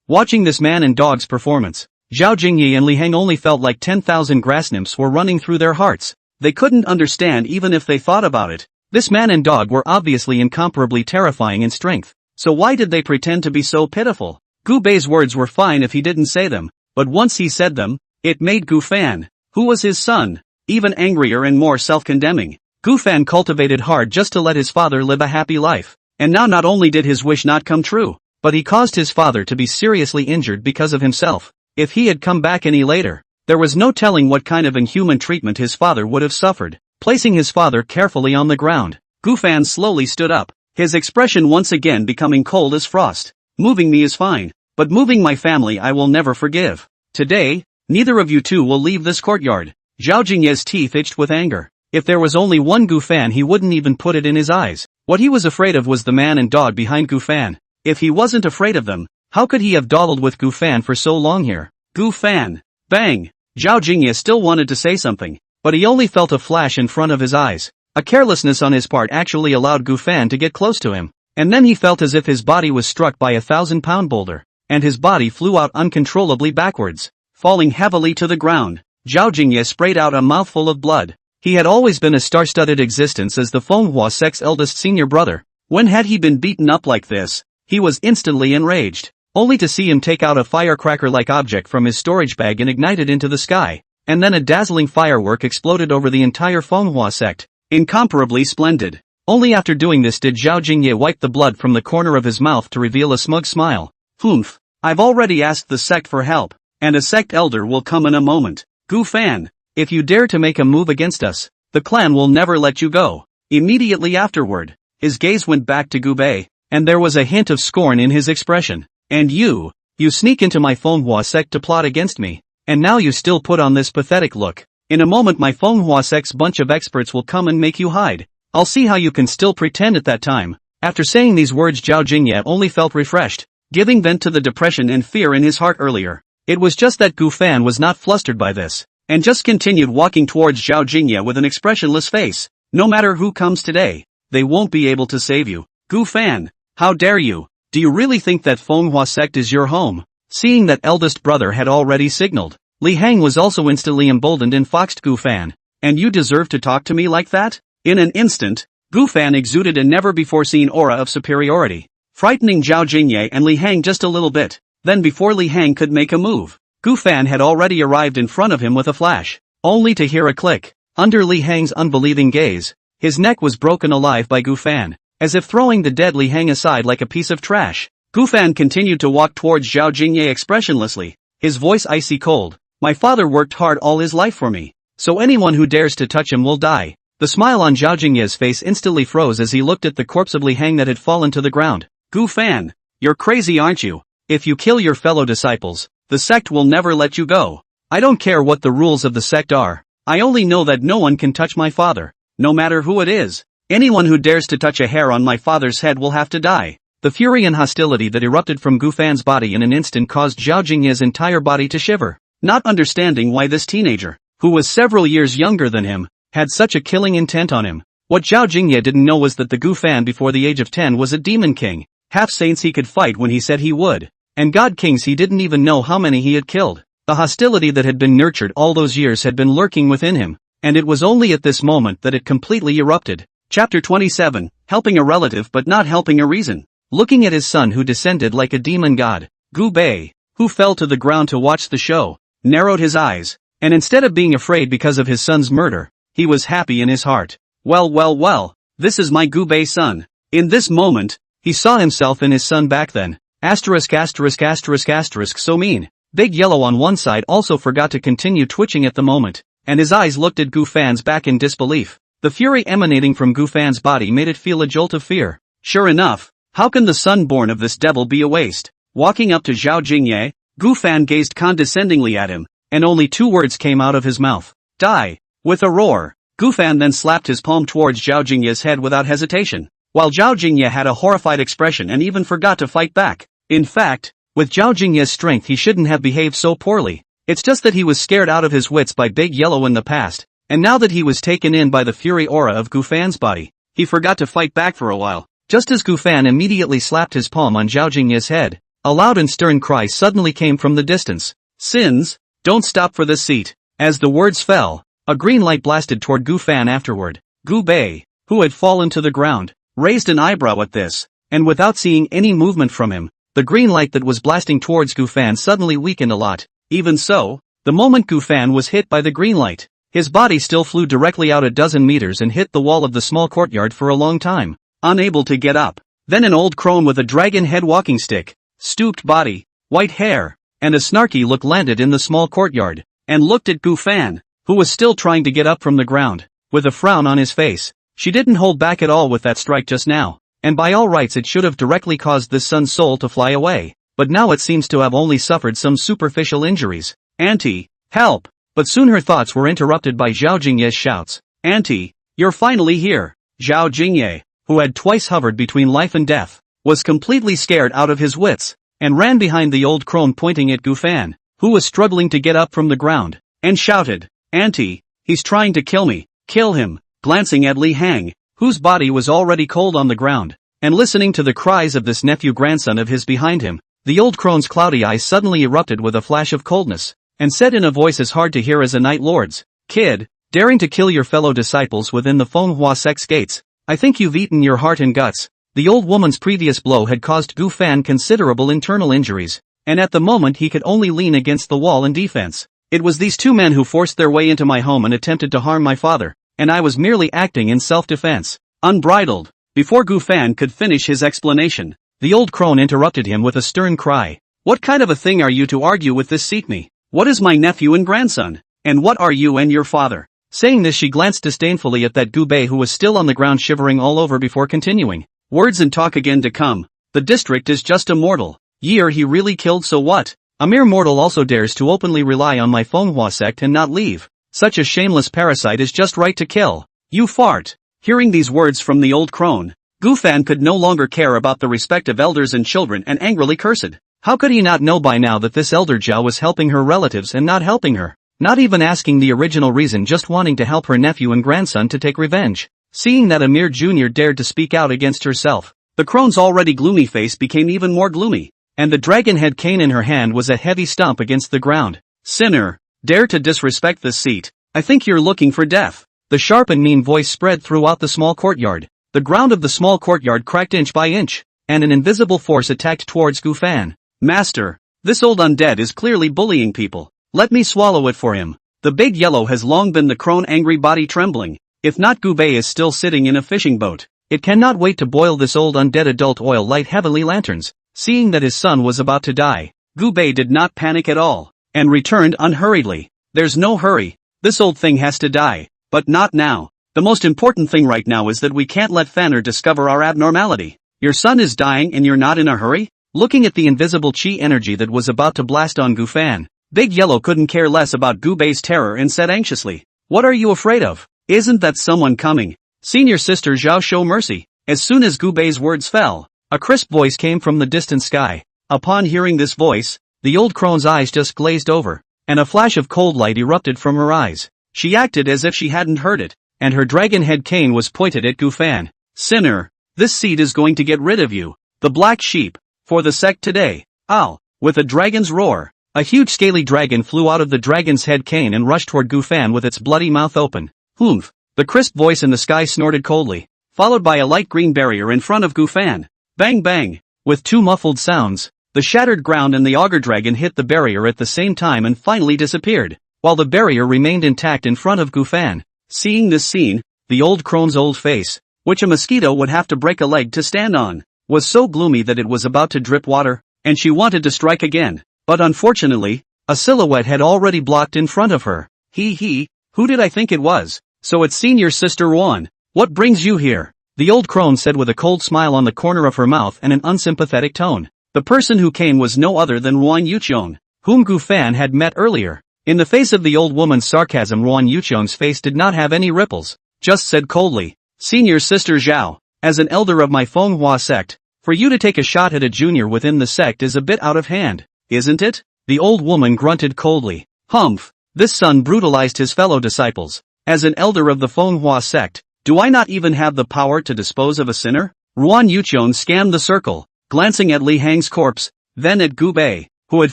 Watching this man and dog's performance, Zhao Jingyi and Li Heng only felt like 10,000 grass nymphs were running through their hearts. They couldn't understand even if they thought about it. This man and dog were obviously incomparably terrifying in strength, so why did they pretend to be so pitiful? Gu Bei's words were fine if he didn't say them, but once he said them, it made Gu Fan Who was his son? Even angrier and more self-condemning, Gu Fan cultivated hard just to let his father live a happy life. And now not only did his wish not come true, but he caused his father to be seriously injured because of himself. If he had come back any later, there was no telling what kind of inhuman treatment his father would have suffered. Placing his father carefully on the ground, Gu Fan slowly stood up, his expression once again becoming cold as frost. Moving me is fine, but moving my family I will never forgive. Today, neither of you two will leave this courtyard. Zhao Jingye's teeth itched with anger. If there was only one Gu Fan he wouldn't even put it in his eyes. What he was afraid of was the man and dog behind Gu Fan. If he wasn't afraid of them, how could he have dawdled with Gu Fan for so long here? Gu Fan! Bang! Zhao Jingye still wanted to say something, but he only felt a flash in front of his eyes. A carelessness on his part actually allowed Gu Fan to get close to him, and then he felt as if his body was struck by a 1,000-pound boulder, and his body flew out uncontrollably backwards, falling heavily to the ground. Zhao Jingye sprayed out a mouthful of blood. He had always been a star-studded existence as the Manhwa Sect's eldest senior brother. When had he been beaten up like this? He was instantly enraged, only to see him take out a firecracker-like object from his storage bag and ignite it into the sky, and then a dazzling firework exploded over the entire Manhwa Sect. Incomparably splendid. Only after doing this did Zhao Jingye wipe the blood from the corner of his mouth to reveal a smug smile. Humph. I've already asked the Sect for help, and a Sect elder will come in a moment. Gu Fan, if you dare to make a move against us, the clan will never let you go. Immediately afterward, his gaze went back to Gu Bei, and there was a hint of scorn in his expression. And you sneak into my Manhwa Sect to plot against me, and now you still put on this pathetic look. In a moment my Manhwa Sect's bunch of experts will come and make you hide. I'll see how you can still pretend at that time. After saying these words Zhao Jingye only felt refreshed, giving vent to the depression and fear in his heart earlier. It was just that Gu Fan was not flustered by this, and just continued walking towards Zhao Jingye with an expressionless face. No matter who comes today, they won't be able to save you. Gu Fan, how dare you? Do you really think that Manhwa Sect is your home? Seeing that eldest brother had already signaled, Li Hang was also instantly emboldened and foxed Gu Fan. And you deserve to talk to me like that? In an instant, Gu Fan exuded a never-before-seen aura of superiority, frightening Zhao Jingye and Li Hang just a little bit. Then before Li Hang could make a move, Gu Fan had already arrived in front of him with a flash, only to hear a click. Under Li Hang's unbelieving gaze, his neck was broken alive by Gu Fan, as if throwing the dead Li Hang aside like a piece of trash. Gu Fan continued to walk towards Zhao Jingye expressionlessly, his voice icy cold. My father worked hard all his life for me, so anyone who dares to touch him will die. The smile on Zhao Jingye's face instantly froze as he looked at the corpse of Li Hang that had fallen to the ground. Gu Fan, you're crazy aren't you? If you kill your fellow disciples, the Sect will never let you go. I don't care what the rules of the Sect are. I only know that no one can touch my father, no matter who it is. Anyone who dares to touch a hair on my father's head will have to die. The fury and hostility that erupted from Gu Fan's body in an instant caused Zhao Jingye's entire body to shiver, not understanding why this teenager, who was several years younger than him, had such a killing intent on him. What Zhao Jingye didn't know was that the Gu Fan before the age of 10 was a demon king, half saints he could fight when he said he would, and god kings he didn't even know how many he had killed. The hostility that had been nurtured all those years had been lurking within him, and it was only at this moment that it completely erupted. Chapter 27, Helping a Relative but Not Helping a Reason. Looking at his son who descended like a demon god, Gu Bei, who fell to the ground to watch the show, narrowed his eyes, and instead of being afraid because of his son's murder, he was happy in his heart. Well, this is my Gu Bei son. In this moment, he saw himself in his son back then. So mean. Big Yellow on one side also forgot to continue twitching at the moment, and his eyes looked at Gu Fan's back in disbelief. The fury emanating from Gu Fan's body made it feel a jolt of fear. Sure enough, how can the son born of this devil be a waste? Walking up to Zhao Jingye, Gu Fan gazed condescendingly at him, and only two words came out of his mouth. Die! With a roar, Gu Fan then slapped his palm towards Zhao Jingye's head without hesitation, while Zhao Jingye had a horrified expression and even forgot to fight back. In fact, with Zhao Jingye's strength he shouldn't have behaved so poorly. It's just that he was scared out of his wits by Big Yellow in the past, and now that he was taken in by the fury aura of Gu Fan's body, he forgot to fight back for a while. Just as Gu Fan immediately slapped his palm on Zhao Jingye's head, a loud and stern cry suddenly came from the distance. Sins, don't stop for this seat. As the words fell, a green light blasted toward Gu Fan afterward. Gu Bei, who had fallen to the ground, raised an eyebrow at this, and without seeing any movement from him, the green light that was blasting towards Gu Fan suddenly weakened a lot. Even so, The moment Gu Fan was hit by the green light, his body still flew directly out a dozen meters and hit the wall of the small courtyard for a long time, unable to get up. Then an old crone with a dragon head walking stick, stooped body, white hair, and a snarky look landed in the small courtyard, and looked at Gu Fan, who was still trying to get up from the ground, with a frown on his face. She didn't hold back at all with that strike just now, and by all rights it should have directly caused this son's soul to fly away, but now it seems to have only suffered some superficial injuries. Auntie, help! But soon her thoughts were interrupted by Zhao Jingye's shouts. Auntie, you're finally here! Zhao Jingye, who had twice hovered between life and death, was completely scared out of his wits, and ran behind the old crone pointing at Gu Fan, who was struggling to get up from the ground, and shouted, Auntie, he's trying to kill me, kill him, glancing at Li Hang, whose body was already cold on the ground, and listening to the cries of this nephew-grandson of his behind him, the old crone's cloudy eyes suddenly erupted with a flash of coldness, and said in a voice as hard to hear as a night lord's, Kid, daring to kill your fellow disciples within the Manhwa Sect's gates, I think you've eaten your heart and guts. The old woman's previous blow had caused Gu Fan considerable internal injuries, and at the moment he could only lean against the wall in defense. It was these two men who forced their way into my home and attempted to harm my father, and I was merely acting in self-defense. Unbridled. Before Gu Fan could finish his explanation, the old crone interrupted him with a stern cry. What kind of a thing are you to argue with this seek me? What is my nephew and grandson? And what are you and your father? Saying this she glanced disdainfully at that Gu Bei who was still on the ground shivering all over before continuing. Words and talk again to come. The district is just a mortal. Year he really killed so what? A mere mortal also dares to openly rely on my Manhwa sect and not leave. Such a shameless parasite is just right to kill. You fart. Hearing these words from the old crone, Gu Fan could no longer care about the respect of elders and children and angrily cursed. How could he not know by now that this elder Zhao was helping her relatives and not helping her? Not even asking the original reason, just wanting to help her nephew and grandson to take revenge. Seeing that a mere junior dared to speak out against herself, the crone's already gloomy face became even more gloomy, and the dragon head cane in her hand was a heavy stomp against the ground. Sinner, dare to disrespect this seat. I think you're looking for death. The sharp and mean voice spread throughout the small courtyard. The ground of the small courtyard cracked inch by inch, and an invisible force attacked towards Gu Fan. Master, this old undead is clearly bullying people. Let me swallow it for him. The big yellow has long been the crone, angry body trembling. If not, Gu Bei is still sitting in a fishing boat. It cannot wait to boil this old undead adult oil, light heavenly lanterns. Seeing that his son was about to die, Gu Bei did not panic at all, and returned unhurriedly. There's no hurry. This old thing has to die, but not now. The most important thing right now is that we can't let Fanner discover our abnormality. Your son is dying and you're not in a hurry? Looking at the invisible chi energy that was about to blast on Gu Fan, Big Yellow couldn't care less about Gu Bei's terror and said anxiously, What are you afraid of? Isn't that someone coming? Senior sister Zhao, show mercy. As soon as Gu Bei's words fell, a crisp voice came from the distant sky. Upon hearing this voice, the old crone's eyes just glazed over, and a flash of cold light erupted from her eyes. She acted as if she hadn't heard it, and her dragon head cane was pointed at Gu Fan. Sinner, this seed is going to get rid of you. The black sheep, for the sect today. Ow! With a dragon's roar, a huge scaly dragon flew out of the dragon's head cane and rushed toward Gu Fan with its bloody mouth open. Humph! The crisp voice in the sky snorted coldly, followed by a light green barrier in front of Gu Fan. Bang bang! With two muffled sounds, the shattered ground and the auger dragon hit the barrier at the same time and finally disappeared, while the barrier remained intact in front of Gu Fan. Seeing this scene, the old crone's old face, which a mosquito would have to break a leg to stand on, was so gloomy that it was about to drip water, and she wanted to strike again, but unfortunately, a silhouette had already blocked in front of her. Who did I think it was? So it's senior sister Ruan. What brings you here? The old crone said with a cold smile on the corner of her mouth and an unsympathetic tone. The person who came was no other than Ruan Yuqiong, whom Gu Fan had met earlier. In the face of the old woman's sarcasm, Ruan Yuqiong's face did not have any ripples, just said coldly, Senior sister Zhao, as an elder of my Manhwa sect, for you to take a shot at a junior within the sect is a bit out of hand, isn't it? The old woman grunted coldly. Humph, this son brutalized his fellow disciples. As an elder of the Manhwa sect, do I not even have the power to dispose of a sinner? Ruan Yuqiong scanned the circle, glancing at Li Hang's corpse, then at Gu Bei, who had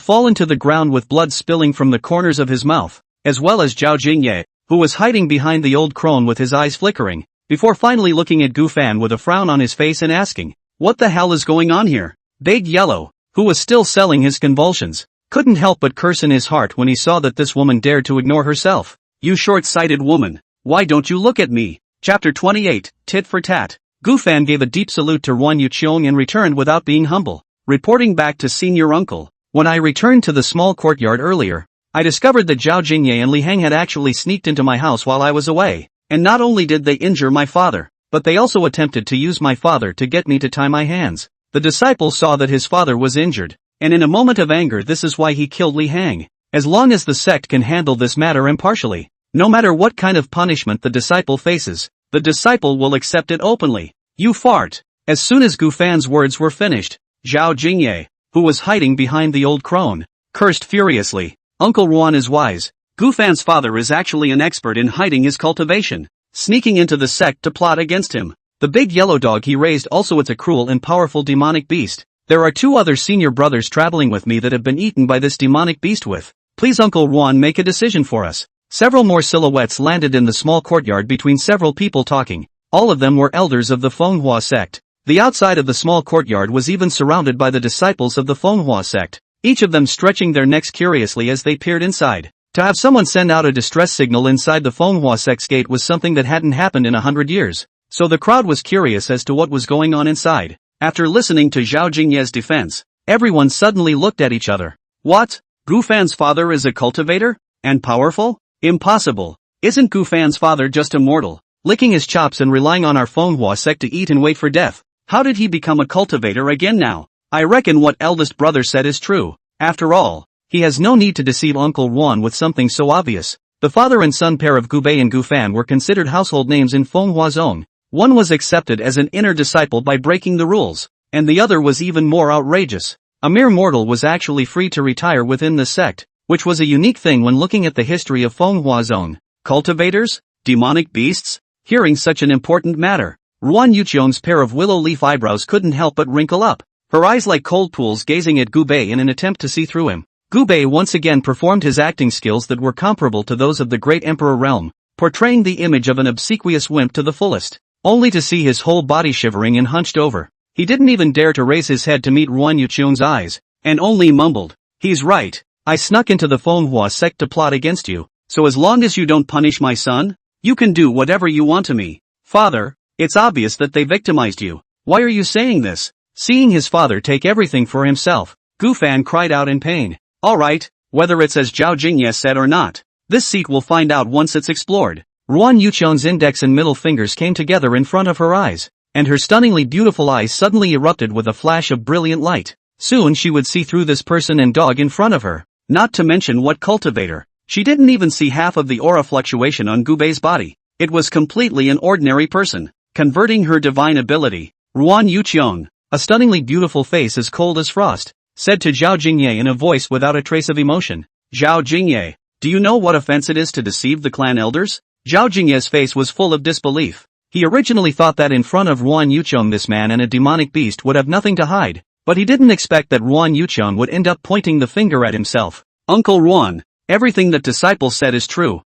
fallen to the ground with blood spilling from the corners of his mouth, as well as Zhao Jingye, who was hiding behind the old crone with his eyes flickering, before finally looking at Gu Fan with a frown on his face and asking, What the hell is going on here? Big Yellow, who was still selling his convulsions, couldn't help but curse in his heart when he saw that this woman dared to ignore herself. You short-sighted woman. Why don't you look at me? Chapter 28, Tit for Tat. Gu Fan gave a deep salute to Ruan Yuqiong and returned without being humble. Reporting back to senior uncle. When I returned to the small courtyard earlier, I discovered that Zhao Jingye and Li Hang had actually sneaked into my house while I was away. And not only did they injure my father, but they also attempted to use my father to get me to tie my hands. The disciple saw that his father was injured, and in a moment of anger this is why he killed Li Hang. As long as the sect can handle this matter impartially, no matter what kind of punishment the disciple faces, the disciple will accept it openly. You fart. As soon as Gu Fan's words were finished, Zhao Jingye, who was hiding behind the old crone, cursed furiously. Uncle Ruan is wise. Gu Fan's father is actually an expert in hiding his cultivation, sneaking into the sect to plot against him. The big yellow dog he raised also is a cruel and powerful demonic beast. There are 2 other senior brothers traveling with me that have been eaten by this demonic beast with. Please Uncle Ruan make a decision for us. Several more silhouettes landed in the small courtyard between several people talking. All of them were elders of the Manhwa sect. The outside of the small courtyard was even surrounded by the disciples of the Manhwa sect, each of them stretching their necks curiously as they peered inside. To have someone send out a distress signal inside the Manhwa sect's gate was something that hadn't happened in 100 years. So the crowd was curious as to what was going on inside. After listening to Zhao Jingye's defense, everyone suddenly looked at each other. What? Gu Fan's father is a cultivator? And powerful? Impossible. Isn't Gu Fan's father just a mortal, licking his chops and relying on our Manhwa sect to eat and wait for death? How did he become a cultivator again now? I reckon what eldest brother said is true. After all, he has no need to deceive Uncle Ruan with something so obvious. The father and son pair of Gu Bei and Gu Fan were considered household names in Manhwa Zone. One was accepted as an inner disciple by breaking the rules, and the other was even more outrageous. A mere mortal was actually free to retire within the sect, which was a unique thing when looking at the history of Manhwa Zone. Cultivators? Demonic beasts? Hearing such an important matter, Ruan Yuqiong's pair of willow leaf eyebrows couldn't help but wrinkle up, her eyes like cold pools gazing at Gu Bei in an attempt to see through him. Gu Bei once again performed his acting skills that were comparable to those of the great emperor realm, portraying the image of an obsequious wimp to the fullest, only to see his whole body shivering and hunched over. He didn't even dare to raise his head to meet Ruan Yuqiong's eyes, and only mumbled, "He's right. I snuck into the Manhwa sect to plot against you, so as long as you don't punish my son, you can do whatever you want to me. Father, it's obvious that they victimized you. Why are you saying this?" Seeing his father take everything for himself, Gu Fan cried out in pain. Alright, whether it's as Zhao Jingye said or not, this seat will find out once it's explored. Ruan Yuqiong's index and middle fingers came together in front of her eyes, and her stunningly beautiful eyes suddenly erupted with a flash of brilliant light. Soon she would see through this person and dog in front of her. Not to mention what cultivator. She didn't even see half of the aura fluctuation on Gu Bei's body. It was completely an ordinary person, converting her divine ability. Ruan Yuqiong, a stunningly beautiful face as cold as frost, said to Zhao Jingye in a voice without a trace of emotion. Zhao Jingye, do you know what offense it is to deceive the clan elders? Zhao Jingye's face was full of disbelief. He originally thought that in front of Ruan Yuqiong this man and a demonic beast would have nothing to hide, but he didn't expect that Ruan Yuqiong would end up pointing the finger at himself. Uncle Ruan, everything that disciple said is true.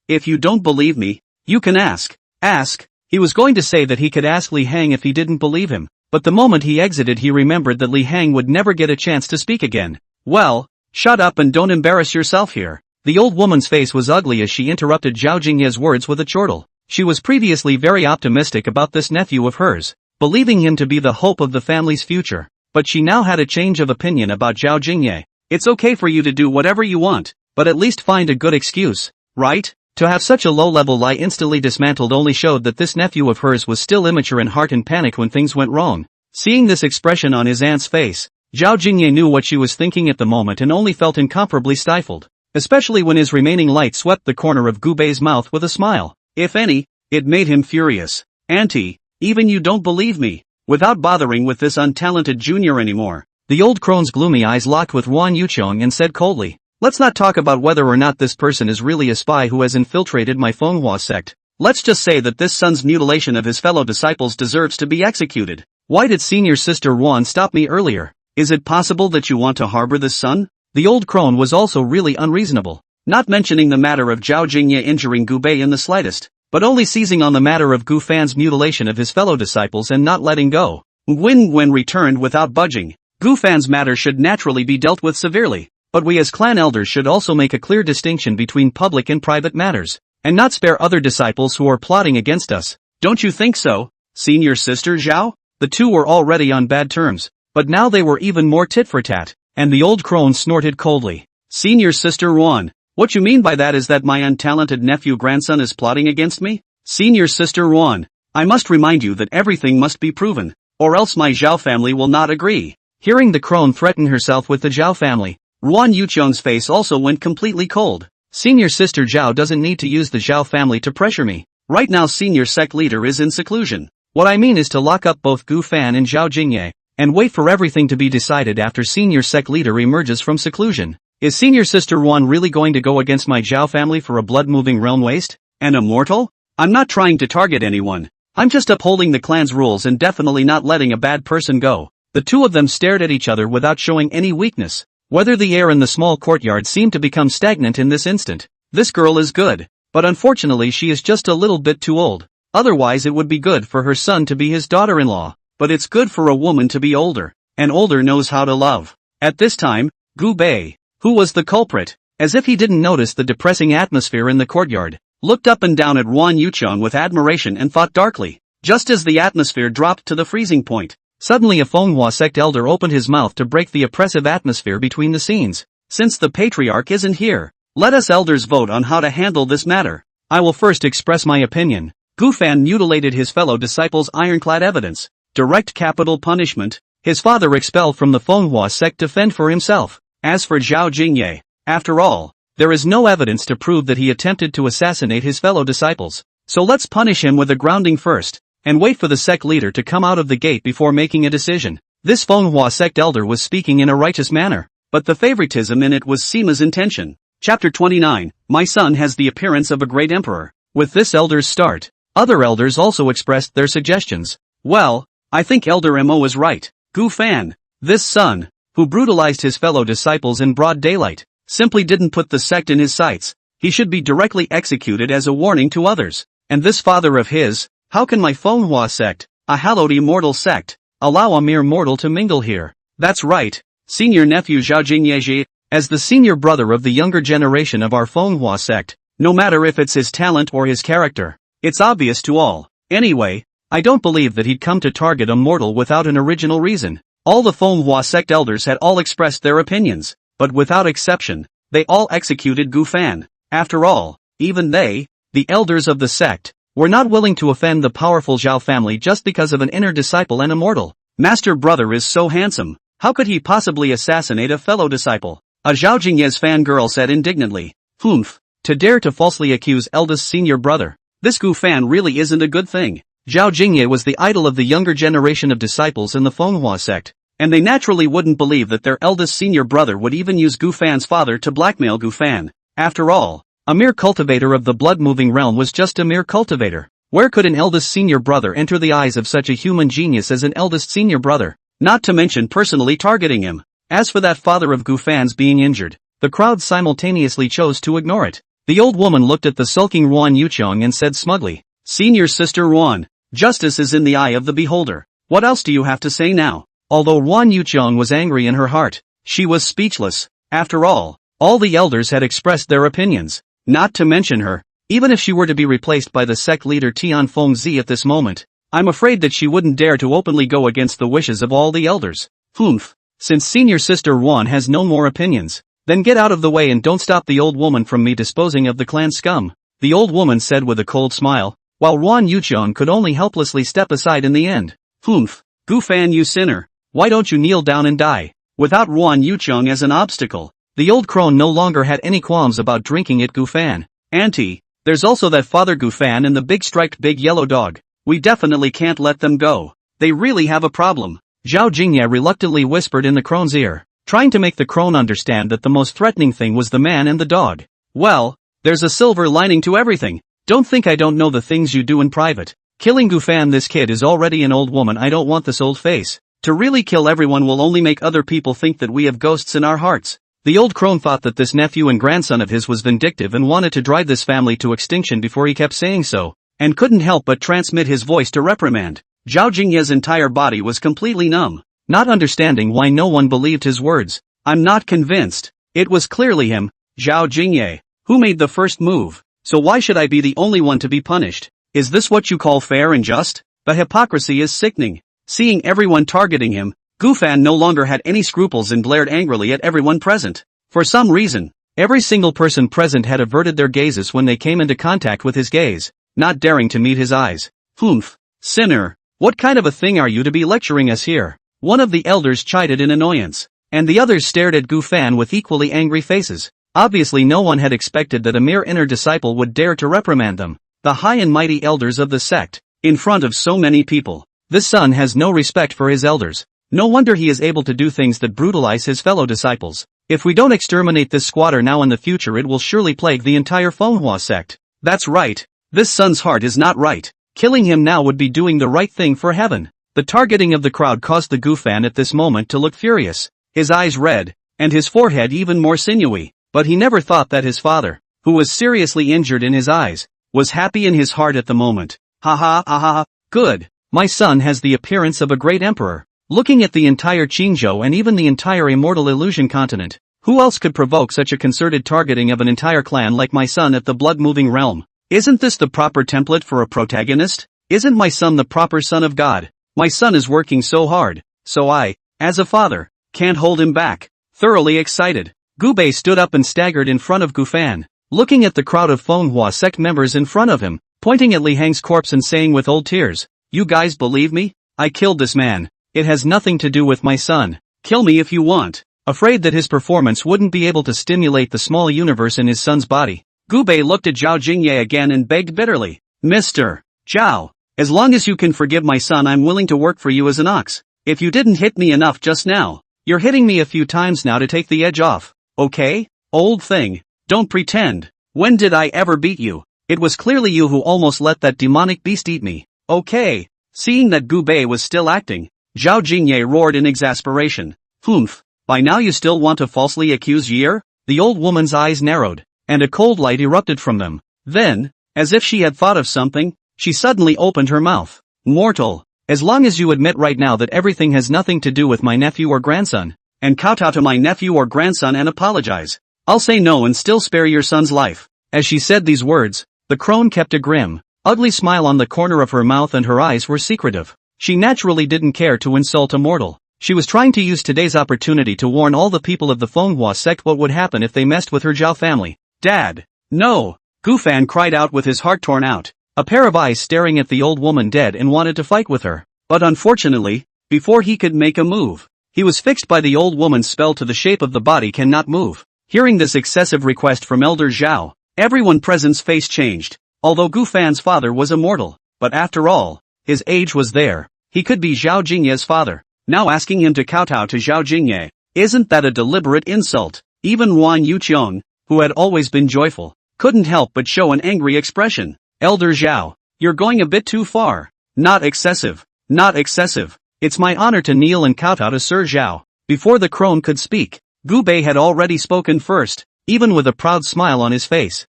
If you don't believe me, you can ask. Ask? He was going to say that he could ask Li Hang if he didn't believe him, but the moment he exited he remembered that Li Hang would never get a chance to speak again. Well, shut up and don't embarrass yourself here. The old woman's face was ugly as she interrupted Zhao Jingye's words with a chortle. She was previously very optimistic about this nephew of hers, believing him to be the hope of the family's future, but she now had a change of opinion about Zhao Jingye. It's okay for you to do whatever you want, but at least find a good excuse, right? To have such a low-level lie instantly dismantled only showed that this nephew of hers was still immature in heart and panicked when things went wrong. Seeing this expression on his aunt's face, Zhao Jingye knew what she was thinking at the moment and only felt incomparably stifled, especially when his remaining light swept the corner of Gu Bei's mouth with a smile. If any, it made him furious. Auntie, even you don't believe me. Without bothering with this untalented junior anymore, the old crone's gloomy eyes locked with Ruan Yuqiong and said coldly, let's not talk about whether or not this person is really a spy who has infiltrated my Manhwa sect. Let's just say that this son's mutilation of his fellow disciples deserves to be executed. Why did senior sister Ruan stop me earlier? Is it possible that you want to harbor this son? The old crone was also really unreasonable, not mentioning the matter of Zhao Jingye injuring Gu Bei in the slightest, but only seizing on the matter of Gu Fan's mutilation of his fellow disciples and not letting go. When returned without budging, Gu Fan's matter should naturally be dealt with severely. But we as clan elders should also make a clear distinction between public and private matters, and not spare other disciples who are plotting against us. Don't you think so, senior sister Zhao? The two were already on bad terms, but now they were even more tit for tat, and the old crone snorted coldly. Senior sister Ruan, what you mean by that is that my untalented nephew-grandson is plotting against me? Senior sister Ruan, I must remind you that everything must be proven, or else my Zhao family will not agree. Hearing the crone threaten herself with the Zhao family, Ruan Yuqiang's face also went completely cold. Senior sister Zhao doesn't need to use the Zhao family to pressure me. Right now senior sect leader is in seclusion. What I mean is to lock up both Gu Fan and Zhao Jingye, and wait for everything to be decided after senior sect leader emerges from seclusion. Is senior sister Ruan really going to go against my Zhao family for a blood-moving realm waste? An immortal? I'm not trying to target anyone. I'm just upholding the clan's rules and definitely not letting a bad person go. The two of them stared at each other without showing any weakness. Whether the air in the small courtyard seemed to become stagnant in this instant. This girl is good, but unfortunately she is just a little bit too old. Otherwise it would be good for her son to be his daughter-in-law, but it's good for a woman to be older, and older knows how to love. At this time, Gu Bei, who was the culprit, as if he didn't notice the depressing atmosphere in the courtyard, looked up and down at Ruan Yuqiang with admiration and thought darkly. Just as the atmosphere dropped to the freezing point, suddenly a Manhwa sect elder opened his mouth to break the oppressive atmosphere between the scenes. Since the patriarch isn't here, let us elders vote on how to handle this matter. I will first express my opinion. Gu Fan mutilated his fellow disciples' ironclad evidence. Direct capital punishment. His father expelled from the Manhwa sect to fend for himself. As for Zhao Jingye, after all, there is no evidence to prove that he attempted to assassinate his fellow disciples. So let's punish him with a grounding first, and wait for the sect leader to come out of the gate before making a decision. This Manhwa sect elder was speaking in a righteous manner, but the favoritism in it was Sima's intention. Chapter 29, My son has the appearance of a great emperor. With this elder's start, other elders also expressed their suggestions. Well, I think Elder Mo is right. Gu Fan, this son, who brutalized his fellow disciples in broad daylight, simply didn't put the sect in his sights. He should be directly executed as a warning to others. And this father of his, how can my Manhwa sect, a hallowed immortal sect, allow a mere mortal to mingle here? That's right, senior nephew Zhao Jingye, as the senior brother of the younger generation of our Manhwa sect, no matter if it's his talent or his character, it's obvious to all. Anyway, I don't believe that he'd come to target a mortal without an original reason. All the Manhwa sect elders had all expressed their opinions, but without exception, they all executed Gu Fan. After all, even they, the elders of the sect, were not willing to offend the powerful Zhao family just because of an inner disciple and a mortal. Master brother is so handsome, how could he possibly assassinate a fellow disciple? A Zhao Jingye's fangirl said indignantly. Humph, to dare to falsely accuse eldest senior brother. This Gu Fan really isn't a good thing. Zhao Jingye was the idol of the younger generation of disciples in the Manhwa sect, and they naturally wouldn't believe that their eldest senior brother would even use Gu Fan's father to blackmail Gu Fan. After all, a mere cultivator of the blood-moving realm was just a mere cultivator. Where could an eldest senior brother enter the eyes of such a human genius as an eldest senior brother? Not to mention personally targeting him. As for that father of Gu Fan's being injured, the crowd simultaneously chose to ignore it. The old woman looked at the sulking Ruan Yuqiang and said smugly, Senior sister Ruan, justice is in the eye of the beholder. What else do you have to say now? Although Ruan Yuqiang was angry in her heart, she was speechless. After all the elders had expressed their opinions. Not to mention her, even if she were to be replaced by the sect leader Tian Fengzi at this moment, I'm afraid that she wouldn't dare to openly go against the wishes of all the elders. Humph, since senior sister Ruan has no more opinions, then get out of the way and don't stop the old woman from me disposing of the clan scum, the old woman said with a cold smile, while Ruan Yuqiang could only helplessly step aside in the end. Humph, Gu Fan you sinner, why don't you kneel down and die? Without Ruan Yuqiang as an obstacle, the old crone no longer had any qualms about drinking at Gu Fan. Auntie, there's also that father Gu Fan and the big striped big yellow dog. We definitely can't let them go. They really have a problem. Zhao Jingye reluctantly whispered in the crone's ear, trying to make the crone understand that the most threatening thing was the man and the dog. Well, there's a silver lining to everything. Don't think I don't know the things you do in private. Killing Gu Fan, this kid is already an old woman. I don't want this old face. To really kill everyone will only make other people think that we have ghosts in our hearts. The old crone thought that this nephew and grandson of his was vindictive and wanted to drive this family to extinction before he kept saying so, and couldn't help but transmit his voice to reprimand. Zhao Jingye's entire body was completely numb, not understanding why no one believed his words. I'm not convinced. It was clearly him, Zhao Jingye, who made the first move. So why should I be the only one to be punished? Is this what you call fair and just? The hypocrisy is sickening. Seeing everyone targeting him, Gufan no longer had any scruples and blared angrily at everyone present. For some reason, every single person present had averted their gazes when they came into contact with his gaze, not daring to meet his eyes. Humph, sinner, what kind of a thing are you to be lecturing us here? One of the elders chided in annoyance, and the others stared at Gufan with equally angry faces. Obviously no one had expected that a mere inner disciple would dare to reprimand them, the high and mighty elders of the sect, in front of so many people. This son has no respect for his elders. No wonder he is able to do things that brutalize his fellow disciples. If we don't exterminate this squatter now in the future, it will surely plague the entire Manhwa sect. That's right. This son's heart is not right. Killing him now would be doing the right thing for heaven. The targeting of the crowd caused the Gufan at this moment to look furious, his eyes red, and his forehead even more sinewy. But he never thought that his father, who was seriously injured in his eyes, was happy in his heart at the moment. Ha ha ha ha, good. My son has the appearance of a great emperor. Looking at the entire Qingzhou and even the entire immortal illusion continent, who else could provoke such a concerted targeting of an entire clan like my son at the blood-moving realm? Isn't this the proper template for a protagonist? Isn't my son the proper son of God? My son is working so hard, so I, as a father, can't hold him back. Thoroughly excited, Gubei stood up and staggered in front of Gufan, looking at the crowd of Manhwa sect members in front of him, pointing at Li Hang's corpse and saying with old tears, "You guys believe me? I killed this man. It has nothing to do with my son. Kill me if you want." Afraid that his performance wouldn't be able to stimulate the small universe in his son's body, Gubei looked at Zhao Jingye again and begged bitterly, "Mr. Zhao, as long as you can forgive my son, I'm willing to work for you as an ox. If you didn't hit me enough just now, you're hitting me a few times now to take the edge off, okay? Old thing, don't pretend. When did I ever beat you? It was clearly you who almost let that demonic beast eat me, okay?" Seeing that Gubei was still acting, Zhao Jingye roared in exasperation. "Humph, by now you still want to falsely accuse Year?" The old woman's eyes narrowed, and a cold light erupted from them. Then, as if she had thought of something, she suddenly opened her mouth. "Mortal, as long as you admit right now that everything has nothing to do with my nephew or grandson, and kowtow to my nephew or grandson and apologize, I'll say no and still spare your son's life." As she said these words, the crone kept a grim, ugly smile on the corner of her mouth and her eyes were secretive. She naturally didn't care to insult a mortal. She was trying to use today's opportunity to warn all the people of the Manhwa sect what would happen if they messed with her Zhao family. "Dad! No!" Gufan cried out with his heart torn out, a pair of eyes staring at the old woman dead, and wanted to fight with her. But unfortunately, before he could make a move, he was fixed by the old woman's spell to the shape of the body cannot move. Hearing this excessive request from Elder Zhao, everyone present's face changed. Although Gufan's father was immortal, but after all, his age was there. He could be Zhao Jingye's father. Now asking him to kowtow to Zhao Jingye, isn't that a deliberate insult? Even Wan Yuqiong, who had always been joyful, couldn't help but show an angry expression. "Elder Zhao, you're going a bit too far." Not excessive. Not excessive. It's my honor to kneel and kowtow to Sir Zhao." Before the crone could speak, Gubei had already spoken first, even with a proud smile on his face.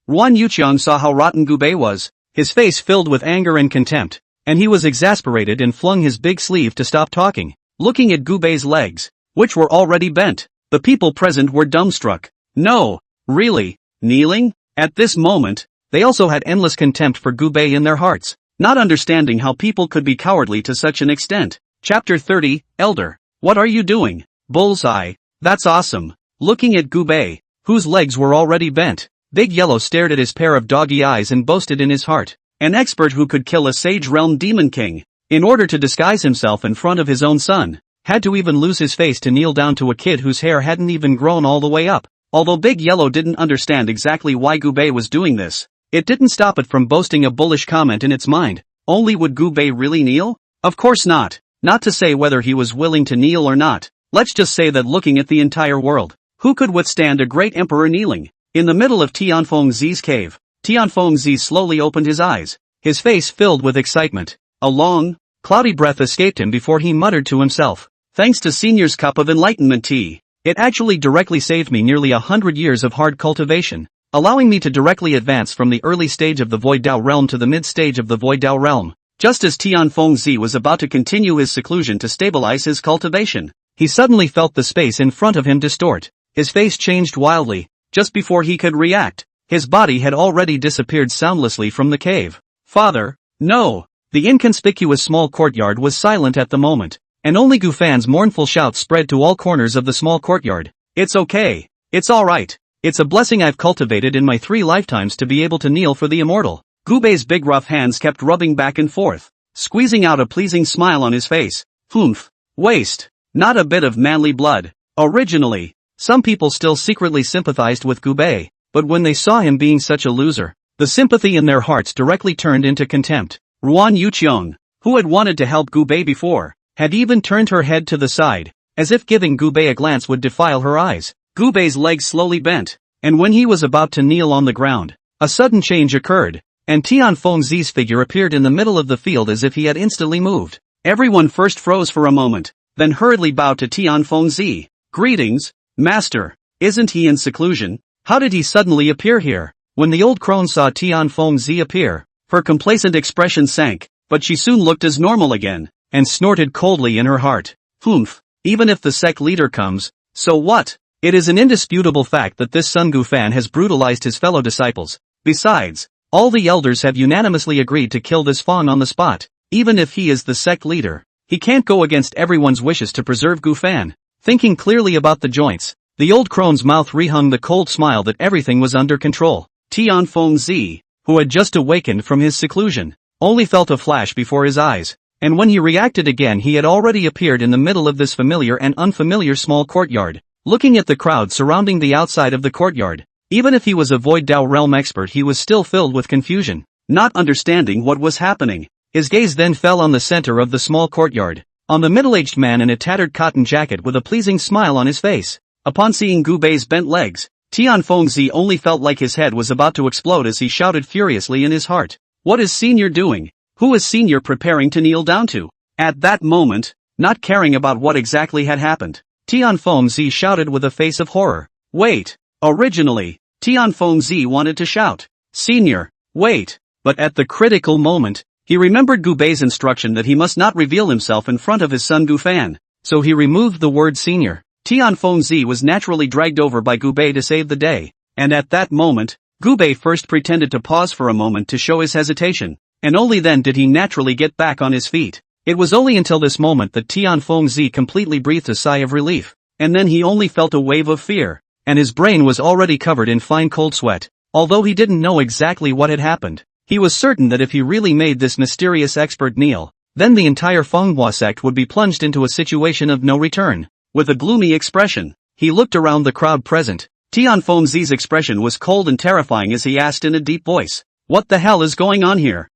Wan Yuqiong saw how rotten Gubei was. His face filled with anger and contempt, and he was exasperated and flung his big sleeve to stop talking. Looking at Gubei's legs, which were already bent, the people present were dumbstruck. No, really, kneeling? At this moment, they also had endless contempt for Gubei in their hearts, not understanding how people could be cowardly to such an extent. Chapter 30, Elder, what are you doing? Bullseye, that's awesome. Looking at Gubei, whose legs were already bent, Big Yellow stared at his pair of doggy eyes and boasted in his heart, an expert who could kill a Sage Realm Demon King, in order to disguise himself in front of his own son, had to even lose his face to kneel down to a kid whose hair hadn't even grown all the way up. Although Big Yellow didn't understand exactly why Gubei was doing this, it didn't stop it from boasting a bullish comment in its mind. Only would Gubei really kneel? Of course not. Not to say whether he was willing to kneel or not. Let's just say that looking at the entire world, who could withstand a great emperor kneeling? In the middle of Tianfengzi's cave, Tianfengzi slowly opened his eyes, his face filled with excitement. A long, cloudy breath escaped him before he muttered to himself, "Thanks to Senior's cup of enlightenment tea, it actually directly saved me nearly 100 years of hard cultivation, allowing me to directly advance from the early stage of the Void Dao realm to the mid stage of the Void Dao realm." Just as Tianfengzi was about to continue his seclusion to stabilize his cultivation, he suddenly felt the space in front of him distort. his face changed wildly. Just before he could react, his body had already disappeared soundlessly from the cave. Father, no! The inconspicuous small courtyard was silent at the moment, and only Gufan's mournful shouts spread to all corners of the small courtyard. It's okay. It's alright. It's a blessing I've cultivated in my 3 lifetimes to be able to kneel for the immortal. Gubei's big rough hands kept rubbing back and forth, squeezing out a pleasing smile on his face. Humph. Waste. Not a bit of manly blood. Originally, some people still secretly sympathized with Gubei, but when they saw him being such a loser, the sympathy in their hearts directly turned into contempt. Ruan Yuqiong, who had wanted to help Gubei before, had even turned her head to the side, as if giving Gubei a glance would defile her eyes. Gubei's legs slowly bent, and when he was about to kneel on the ground, a sudden change occurred, and Tian Fengzi's figure appeared in the middle of the field as if he had instantly moved. Everyone first froze for a moment, then hurriedly bowed to Tian Fengzi. Greetings, Master. Isn't he in seclusion? How did he suddenly appear here? When the old crone saw Tian Fengzi appear, her complacent expression sank, but she soon looked as normal again, and snorted coldly in her heart. Humph, even if the sect leader comes, so what? It is an indisputable fact that this Sun Gufan has brutalized his fellow disciples. Besides, all the elders have unanimously agreed to kill this Fang on the spot. Even if he is the sect leader, he can't go against everyone's wishes to preserve Gufan. Thinking clearly about the joints, the old crone's mouth rehung the cold smile that everything was under control. Tian Fengzi, who had just awakened from his seclusion, only felt a flash before his eyes, and when he reacted again he had already appeared in the middle of this familiar and unfamiliar small courtyard, looking at the crowd surrounding the outside of the courtyard. Even if he was a Void Dao realm expert, he was still filled with confusion, not understanding what was happening. His gaze then fell on the center of the small courtyard, on the middle-aged man in a tattered cotton jacket with a pleasing smile on his face. Upon seeing Gubei's bent legs, Tian Fengzi only felt like his head was about to explode as he shouted furiously in his heart. What is Senior doing? Who is Senior preparing to kneel down to? At that moment, not caring about what exactly had happened, Tian Fengzi shouted with a face of horror. Wait! Originally, Tian Fengzi wanted to shout, Senior, wait! But at the critical moment, he remembered Gubei's instruction that he must not reveal himself in front of his son Gufan, so he removed the word Senior. Tian Fengzi was naturally dragged over by Gubei to save the day, and at that moment, Gubei first pretended to pause for a moment to show his hesitation, and only then did he naturally get back on his feet. It was only until this moment that Tian Fengzi completely breathed a sigh of relief, and then he only felt a wave of fear, and his brain was already covered in fine cold sweat. Although he didn't know exactly what had happened, he was certain that if he really made this mysterious expert kneel, then the entire Manhwa sect would be plunged into a situation of no return. With a gloomy expression, he looked around the crowd present. Tian Fengzi's expression was cold and terrifying as he asked in a deep voice, what the hell is going on here?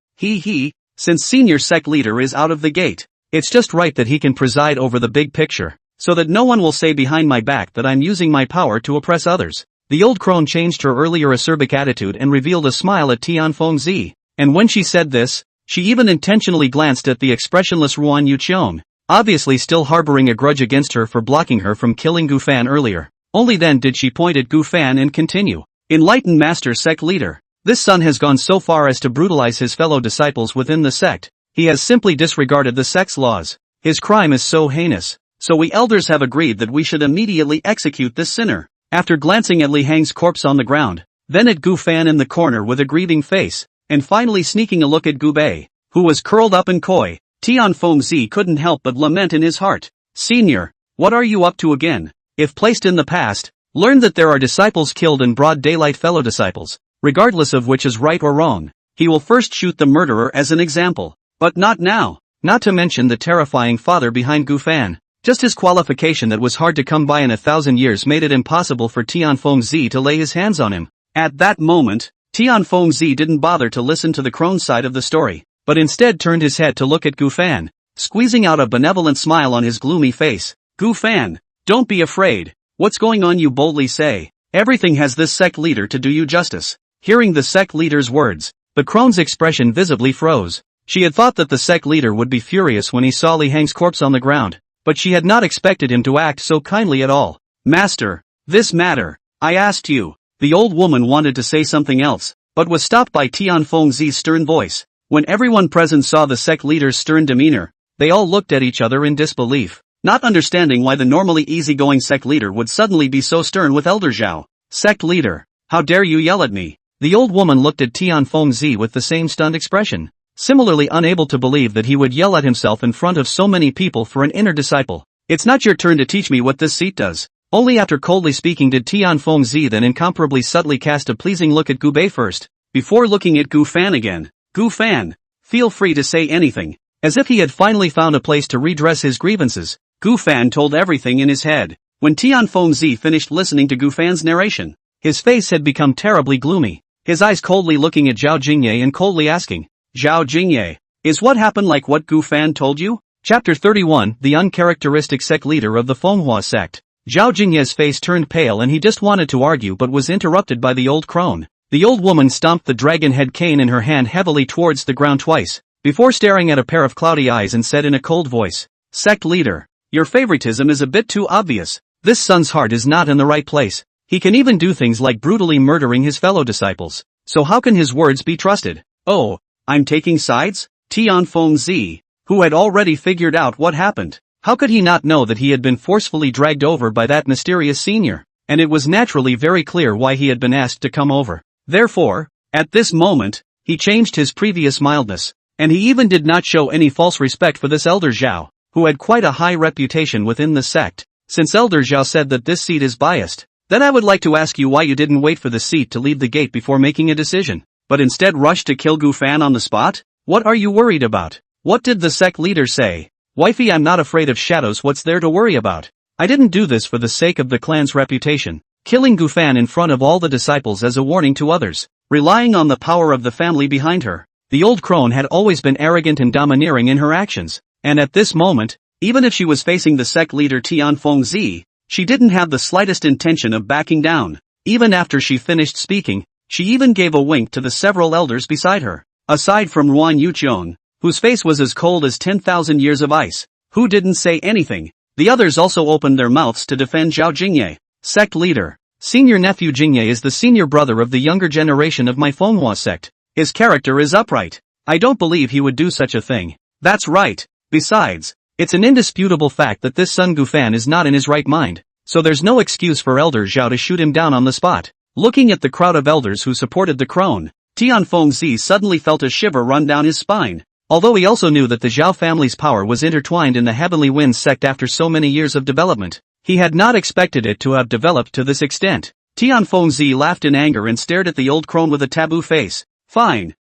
Since Senior Sect Leader is out of the gate, it's just right that he can preside over the big picture, so that no one will say behind my back that I'm using my power to oppress others. The old crone changed her earlier acerbic attitude and revealed a smile at Tian Fengzi, and when she said this, she even intentionally glanced at the expressionless Ruan Yuqiong, obviously still harboring a grudge against her for blocking her from killing Gufan earlier. Only then did she point at Gufan and continue. Enlightened Master Sect Leader, this son has gone so far as to brutalize his fellow disciples within the sect. He has simply disregarded the sect's laws. His crime is so heinous, so we elders have agreed that we should immediately execute this sinner. After glancing at Li Hang's corpse on the ground, then at Gufan in the corner with a grieving face, and finally sneaking a look at Gubei, who was curled up and coy, Tian Fengzi couldn't help but lament in his heart. Senior, what are you up to again? If placed in the past, learn that there are disciples killed in broad daylight, fellow disciples, regardless of which is right or wrong. He will first shoot the murderer as an example, but not now. Not to mention the terrifying father behind Gufan. Just his qualification that was hard to come by in 1,000 years made it impossible for Tian Fengzi to lay his hands on him. At that moment, Tian Fengzi didn't bother to listen to the crone's side of the story, but instead turned his head to look at Gufan, squeezing out a benevolent smile on his gloomy face. Gufan, don't be afraid. What's going on, you boldly say? Everything has this sect leader to do you justice. Hearing the sect leader's words, the crone's expression visibly froze. She had thought that the sect leader would be furious when he saw Li Hang's corpse on the ground, but she had not expected him to act so kindly at all. Master, this matter, I asked you. The old woman wanted to say something else, but was stopped by Tian Fengzi's stern voice. When everyone present saw the sect leader's stern demeanor, they all looked at each other in disbelief. not understanding why the normally easygoing sect leader would suddenly be so stern with Elder Zhao. Sect leader, how dare you yell at me? The old woman looked at Tianfengzi with the same stunned expression, similarly unable to believe that he would yell at himself in front of so many people for an inner disciple. It's not your turn to teach me what this seat does. Only after coldly speaking did Tianfengzi then incomparably subtly cast a pleasing look at Gu Bei first, before looking at Gu Fan again. Gu Fan, feel free to say anything. As if he had finally found a place to redress his grievances, Gu Fan told everything in his head. When Tianfengzi finished listening to Gu Fan's narration, his face had become terribly gloomy, his eyes coldly looking at Zhao Jingye and coldly asking, Zhao Jingye, is what happened like what Gu Fan told you? Chapter 31, the uncharacteristic sect leader of the Manhwa sect. Zhao Jingye's face turned pale and he just wanted to argue but was interrupted by the old crone. The old woman stomped the dragon head cane in her hand heavily towards the ground twice, before staring at a pair of cloudy eyes and said in a cold voice, Sect leader, your favoritism is a bit too obvious. This son's heart is not in the right place. He can even do things like brutally murdering his fellow disciples. So how can his words be trusted? Oh, I'm taking sides? Tianfengzi, who had already figured out what happened. How could he not know that he had been forcefully dragged over by that mysterious senior? And it was naturally very clear why he had been asked to come over. Therefore, at this moment, he changed his previous mildness, and he even did not show any false respect for this Elder Zhao, who had quite a high reputation within the sect. Since Elder Zhao said that this seat is biased, then I would like to ask you why you didn't wait for the seat to leave the gate before making a decision, but instead rushed to kill Gu Fan on the spot? What are you worried about? What did the sect leader say? Wifey, I'm not afraid of shadows, what's there to worry about? I didn't do this for the sake of the clan's reputation, killing Gu Fan in front of all the disciples as a warning to others, relying on the power of the family behind her. The old crone had always been arrogant and domineering in her actions, and at this moment, even if she was facing the sect leader Tianfengzi, she didn't have the slightest intention of backing down. Even after she finished speaking, she even gave a wink to the several elders beside her. Aside from Ruan Yuqiong, whose face was as cold as 10,000 years of ice, who didn't say anything, the others also opened their mouths to defend Zhao Jingye. Sect leader, senior nephew Jingye is the senior brother of the younger generation of my Manhwa sect. His character is upright. I don't believe he would do such a thing. That's right. Besides, it's an indisputable fact that this son Gu Fan is not in his right mind, so there's no excuse for Elder Zhao to shoot him down on the spot. Looking at the crowd of elders who supported the crone, Tianfengzi suddenly felt a shiver run down his spine. Although he also knew that the Zhao family's power was intertwined in the Heavenly Winds sect after so many years of development, he had not expected it to have developed to this extent. Tianfengzi laughed in anger and stared at the old crone with a taboo face. Fine,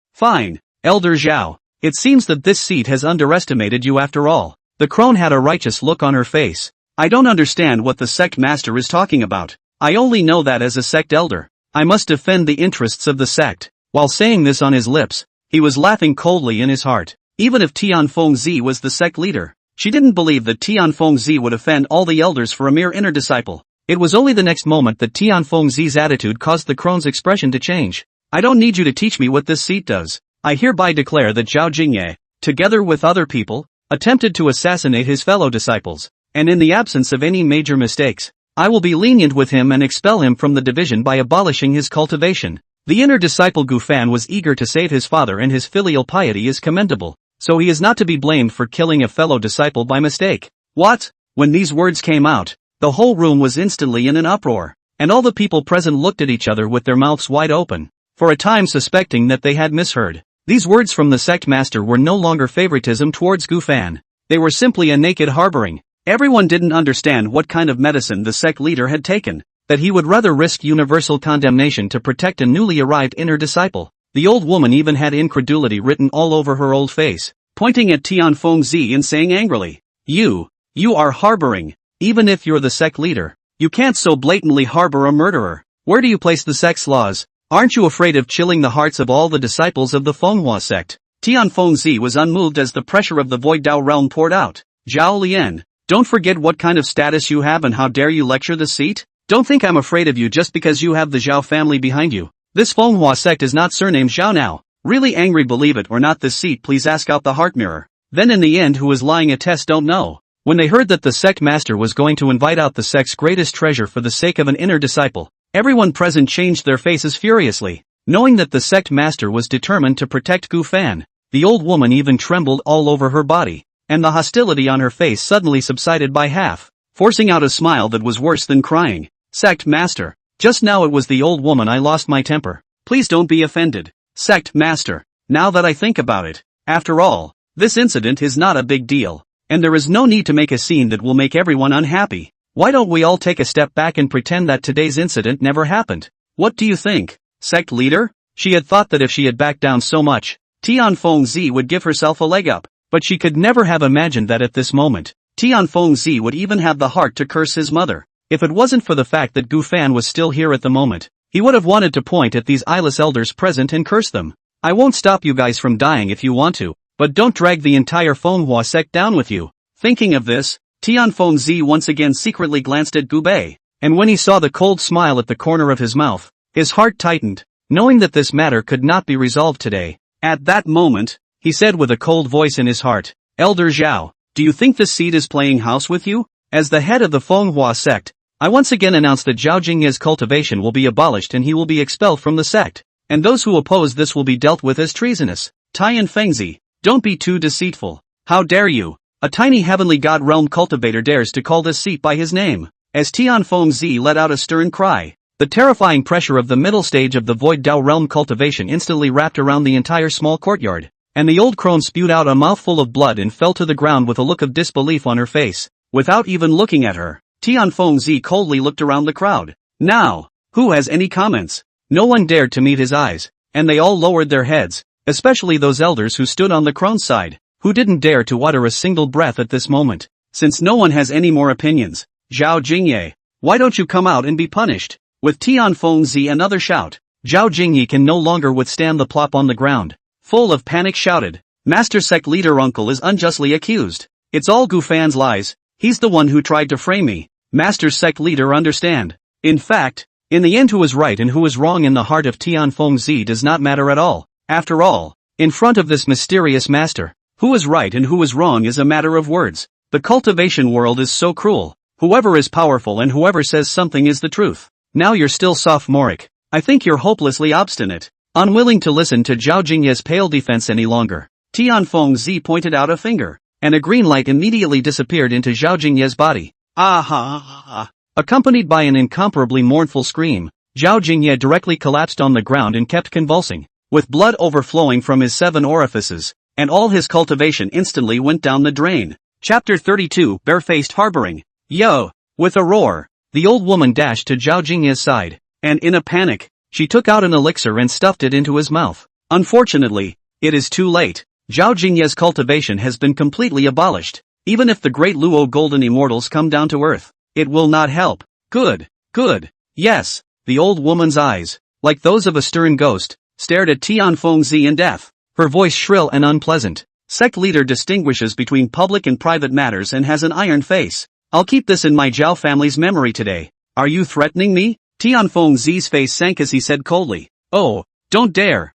Elder Zhao. It seems that this seat has underestimated you after all. The crone had a righteous look on her face. I don't understand what the sect master is talking about. I only know that as a sect elder, I must defend the interests of the sect. While saying this on his lips, he was laughing coldly in his heart. Even if Tianfengzi was the sect leader, she didn't believe that Tianfengzi would offend all the elders for a mere inner disciple. It was only the next moment that Tianfengzi's attitude caused the crone's expression to change. I don't need you to teach me what this seat does. I hereby declare that Zhao Jingye, together with other people, attempted to assassinate his fellow disciples, and in the absence of any major mistakes, I will be lenient with him and expel him from the division by abolishing his cultivation. The inner disciple Gu Fan was eager to save his father and his filial piety is commendable, so he is not to be blamed for killing a fellow disciple by mistake. What? When these words came out, the whole room was instantly in an uproar, and all the people present looked at each other with their mouths wide open, for a time suspecting that they had misheard. These words from the sect master were no longer favoritism towards Gu Fan. They were simply a naked harboring. Everyone didn't understand what kind of medicine the sect leader had taken, that he would rather risk universal condemnation to protect a newly arrived inner disciple. The old woman even had incredulity written all over her old face, pointing at Tianfengzi and saying angrily, You are harboring. Even if you're the sect leader, you can't so blatantly harbor a murderer. Where do you place the sect's laws? Aren't you afraid of chilling the hearts of all the disciples of the Manhwa sect? Tianfengzi was unmoved as the pressure of the Void Dao realm poured out. Zhao Lian, don't forget what kind of status you have and how dare you lecture the seat? Don't think I'm afraid of you just because you have the Zhao family behind you. This Manhwa sect is not surnamed Zhao now. Really angry, believe it or not, this seat, please ask out the heart mirror. Then in the end, who is lying a test don't know. When they heard that the sect master was going to invite out the sect's greatest treasure for the sake of an inner disciple, everyone present changed their faces furiously. Knowing that the sect master was determined to protect Gu Fan, the old woman even trembled all over her body. and the hostility on her face suddenly subsided by half, forcing out a smile that was worse than crying. Sect Master. Just now it was the old woman I lost my temper. Please don't be offended. Sect Master. Now that I think about it, after all, this incident is not a big deal, and there is no need to make a scene that will make everyone unhappy. Why don't we all take a step back and pretend that today's incident never happened? What do you think, Sect Leader? She had thought that if she had backed down so much, Tianfeng would give herself a leg up, but she could never have imagined that at this moment, Tianfeng would even have the heart to curse his mother. If it wasn't for the fact that Gu Fan was still here at the moment, he would have wanted to point at these eyeless elders present and curse them. I won't stop you guys from dying if you want to, but don't drag the entire Manhwa sect down with you. Thinking of this, Tianfeng once again secretly glanced at Gu Bei, and when he saw the cold smile at the corner of his mouth, his heart tightened, knowing that this matter could not be resolved today. At that moment, he said with a cold voice in his heart, Elder Zhao, do you think this seed is playing house with you? As the head of the Manhwa sect, I once again announce that Zhao Jingye's cultivation will be abolished and he will be expelled from the sect, and those who oppose this will be dealt with as treasonous. Tian Fengzi, don't be too deceitful. How dare you? A tiny heavenly god realm cultivator dares to call this seat by his name. As Tianfeng let out a stern cry, the terrifying pressure of the middle stage of the Void Dao realm cultivation instantly wrapped around the entire small courtyard, and the old crone spewed out a mouthful of blood and fell to the ground with a look of disbelief on her face. Without even looking at her, Tianfeng coldly looked around the crowd. Now, who has any comments? No one dared to meet his eyes, and they all lowered their heads, especially those elders who stood on the crone's side, who didn't dare to utter a single breath at this moment. Since no one has any more opinions, Zhao Jingye, why don't you come out and be punished? With Tianfeng another shout, Zhao Jingye can no longer withstand the plop on the ground. Full of panic shouted, Master Sect Leader Uncle is unjustly accused. It's all Gu Fan's lies, he's the one who tried to frame me. Master Sect Leader understand. In fact, in the end who is right and who is wrong in the heart of Tianfeng does not matter at all. After all, in front of this mysterious master, who is right and who is wrong is a matter of words. The cultivation world is so cruel. Whoever is powerful and whoever says something is the truth. Now you're still sophomoric. I think you're hopelessly obstinate. Unwilling to listen to Zhao Jingye's pale defense any longer, Tianfeng pointed out a finger, and a green light immediately disappeared into Zhao Jingye's body. Ah. Accompanied by an incomparably mournful scream, Zhao Jingye directly collapsed on the ground and kept convulsing, with blood overflowing from his 7 orifices, and all his cultivation instantly went down the drain. Chapter 32, Barefaced Harboring. Yo! With a roar, the old woman dashed to Zhao Jingye's side, and in a panic, she took out an elixir and stuffed it into his mouth. Unfortunately, it is too late. Zhao Jingye's cultivation has been completely abolished. Even if the great Luo golden immortals come down to earth, it will not help. Good. Yes, the old woman's eyes, like those of a stern ghost, stared at Tianfeng in death. Her voice shrill and unpleasant. Sect leader distinguishes between public and private matters and has an iron face. I'll keep this in my Zhao family's memory today. Are you threatening me? Tianfeng's face sank as he said coldly. Oh, don't dare.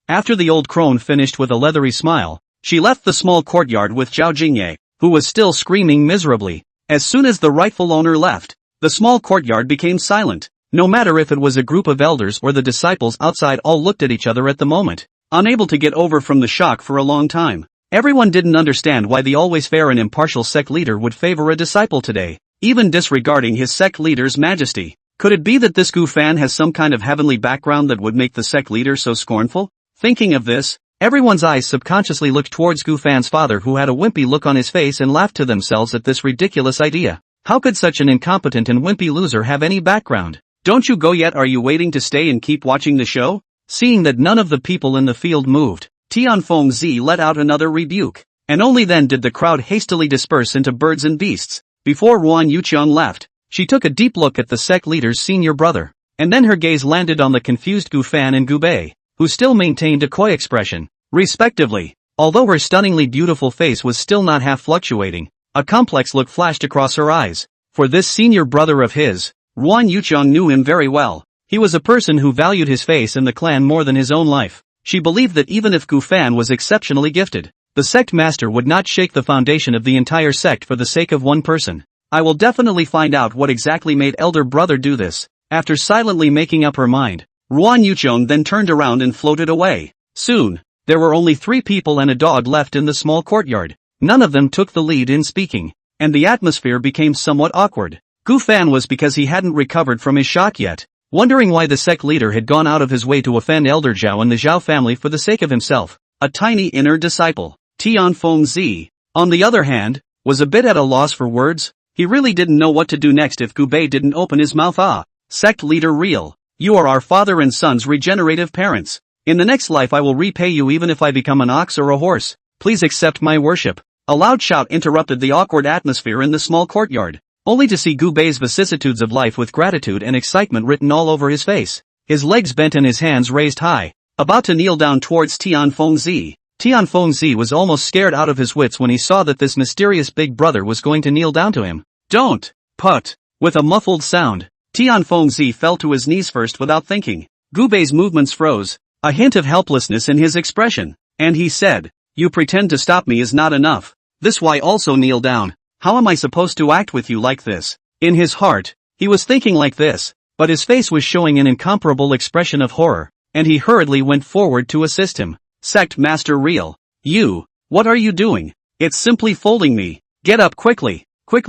After the old crone finished with a leathery smile, she left the small courtyard with Zhao Jingye, who was still screaming miserably. As soon as the rightful owner left, the small courtyard became silent. No matter if it was a group of elders or the disciples outside, all looked at each other at the moment, unable to get over from the shock for a long time. Everyone didn't understand why the always fair and impartial sect leader would favor a disciple today, even disregarding his sect leader's majesty. Could it be that this Gu Fan has some kind of heavenly background that would make the sect leader so scornful? Thinking of this, everyone's eyes subconsciously looked towards Gu Fan's father, who had a wimpy look on his face and laughed to themselves at this ridiculous idea. How could such an incompetent and wimpy loser have any background? Don't you go yet? Are you waiting to stay and keep watching the show? Seeing that none of the people in the field moved, Tianfeng let out another rebuke, and only then did the crowd hastily disperse into birds and beasts. Before Ruan Yuqiang left, she took a deep look at the sect leader's senior brother, and then her gaze landed on the confused Gu Fan and Gu Bei, who still maintained a coy expression, respectively. Although her stunningly beautiful face was still not half fluctuating, a complex look flashed across her eyes. For this senior brother of his, Ruan Yuqiang knew him very well. He was a person who valued his face and the clan more than his own life. She believed that even if Gu Fan was exceptionally gifted, the sect master would not shake the foundation of the entire sect for the sake of one person. I will definitely find out what exactly made elder brother do this. After silently making up her mind, Ruan Yuqiang then turned around and floated away. Soon, there were only 3 people and a dog left in the small courtyard. None of them took the lead in speaking, and the atmosphere became somewhat awkward. Gu Fan was because he hadn't recovered from his shock yet, wondering why the sect leader had gone out of his way to offend Elder Zhao and the Zhao family for the sake of himself, a tiny inner disciple. Tianfeng Zi, on the other hand, was a bit at a loss for words. He really didn't know what to do next if Gu Bei didn't open his mouth. Sect leader Real, you are our father and son's regenerative parents. In the next life I will repay you even if I become an ox or a horse. Please accept my worship. A loud shout interrupted the awkward atmosphere in the small courtyard, only to see Gu Bei's vicissitudes of life with gratitude and excitement written all over his face. His legs bent and his hands raised high, about to kneel down towards Tianfeng Zi. Tianfeng Zi was almost scared out of his wits when he saw that this mysterious big brother was going to kneel down to him. Don't! Put! With a muffled sound, Tianfeng Zi fell to his knees first without thinking. Gu Bei's movements froze, a hint of helplessness in his expression, and he said, "You pretend to stop me is not enough. This why also kneel down. How am I supposed to act with you like this?" In his heart, he was thinking like this, but his face was showing an incomparable expression of horror, and he hurriedly went forward to assist him. Sect Master Real, what are you doing? It's simply folding me. Get up quickly,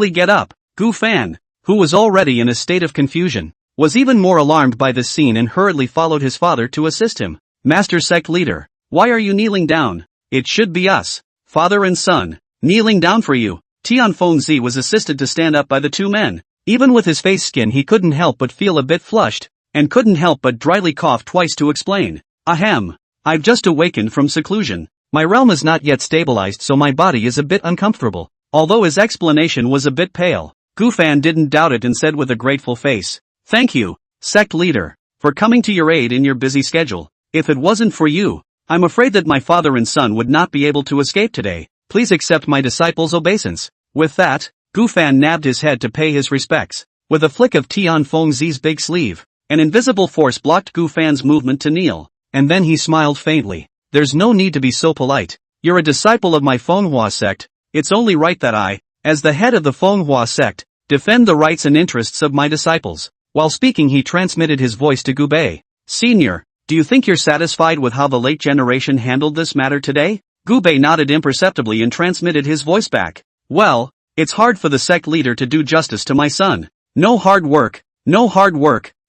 get up. Gu Fan, who was already in a state of confusion, was even more alarmed by this scene and hurriedly followed his father to assist him. Master Sect Leader, why are you kneeling down? It should be us, father and son, kneeling down for you. Tianfeng Zi was assisted to stand up by the two men. Even with his face skin he couldn't help but feel a bit flushed, and couldn't help but dryly cough twice to explain. Ahem. I've just awakened from seclusion. My realm is not yet stabilized so my body is a bit uncomfortable. Although his explanation was a bit pale, Gu Fan didn't doubt it and said with a grateful face, "Thank you, Sect Leader, for coming to your aid in your busy schedule. If it wasn't for you, I'm afraid that my father and son would not be able to escape today. Please accept my disciple's obeisance." With that, Gu Fan nabbed his head to pay his respects. With a flick of Tianfeng Zi's big sleeve, an invisible force blocked Gu Fan's movement to kneel, and then he smiled faintly. "There's no need to be so polite. You're a disciple of my Fenghua sect. It's only right that I, as the head of the Fenghua sect, defend the rights and interests of my disciples." While speaking he transmitted his voice to Gu Bei. "Senior, do you think you're satisfied with how the late generation handled this matter today?" Gu Bei nodded imperceptibly and transmitted his voice back. "Well, it's hard for the sect leader to do justice to my son. No hard work.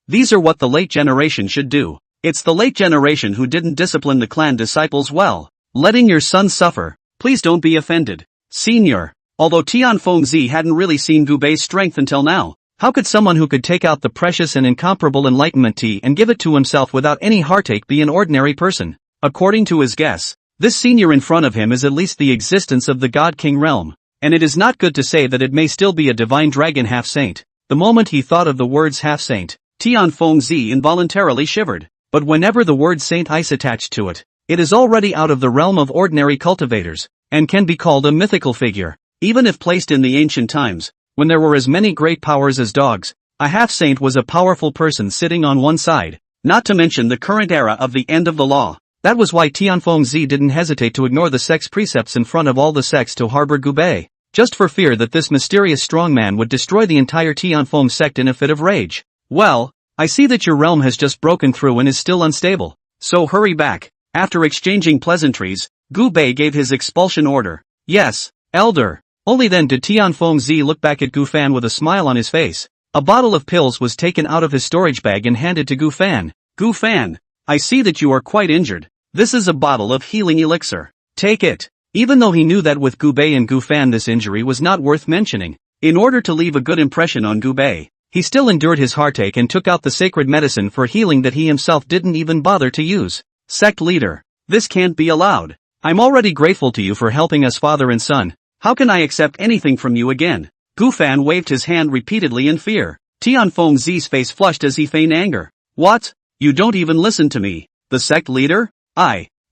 These are what the late generation should do. It's the late generation who didn't discipline the clan disciples well, letting your son suffer. Please don't be offended, Senior." Although Tianfeng Zi hadn't really seen Gu Bei's strength until now, how could someone who could take out the precious and incomparable Enlightenment tea and give it to himself without any heartache be an ordinary person? According to his guess, this senior in front of him is at least the existence of the God King realm, and it is not good to say that it may still be a divine dragon half-saint. The moment he thought of the words half-saint, Tianfeng Zi involuntarily shivered. But whenever the word saint is attached to it, it is already out of the realm of ordinary cultivators, and can be called a mythical figure. Even if placed in the ancient times, when there were as many great powers as dogs, a half-saint was a powerful person sitting on one side, not to mention the current era of the end of the law. That was why Tianfeng Zi didn't hesitate to ignore the sect's precepts in front of all the sects to harbor Gu Bei, just for fear that this mysterious strongman would destroy the entire Tianfeng sect in a fit of rage. "Well, I see that your realm has just broken through and is still unstable, so hurry back." After exchanging pleasantries, Gu Bei gave his expulsion order. "Yes, Elder." Only then did Tianfeng Zi look back at Gu Fan with a smile on his face. A bottle of pills was taken out of his storage bag and handed to Gu Fan. "Gu Fan, I see that you are quite injured. This is a bottle of healing elixir. Take it." Even though he knew that with Gu Bei and Gu Fan this injury was not worth mentioning, in order to leave a good impression on Gu Bei, he still endured his heartache and took out the sacred medicine for healing that he himself didn't even bother to use. "Sect Leader, this can't be allowed. I'm already grateful to you for helping us father and son. How can I accept anything from you again?" Gu Fan waved his hand repeatedly in fear. Tianfeng Zi's face flushed as he feigned anger. "What? You don't even listen to me, the sect leader?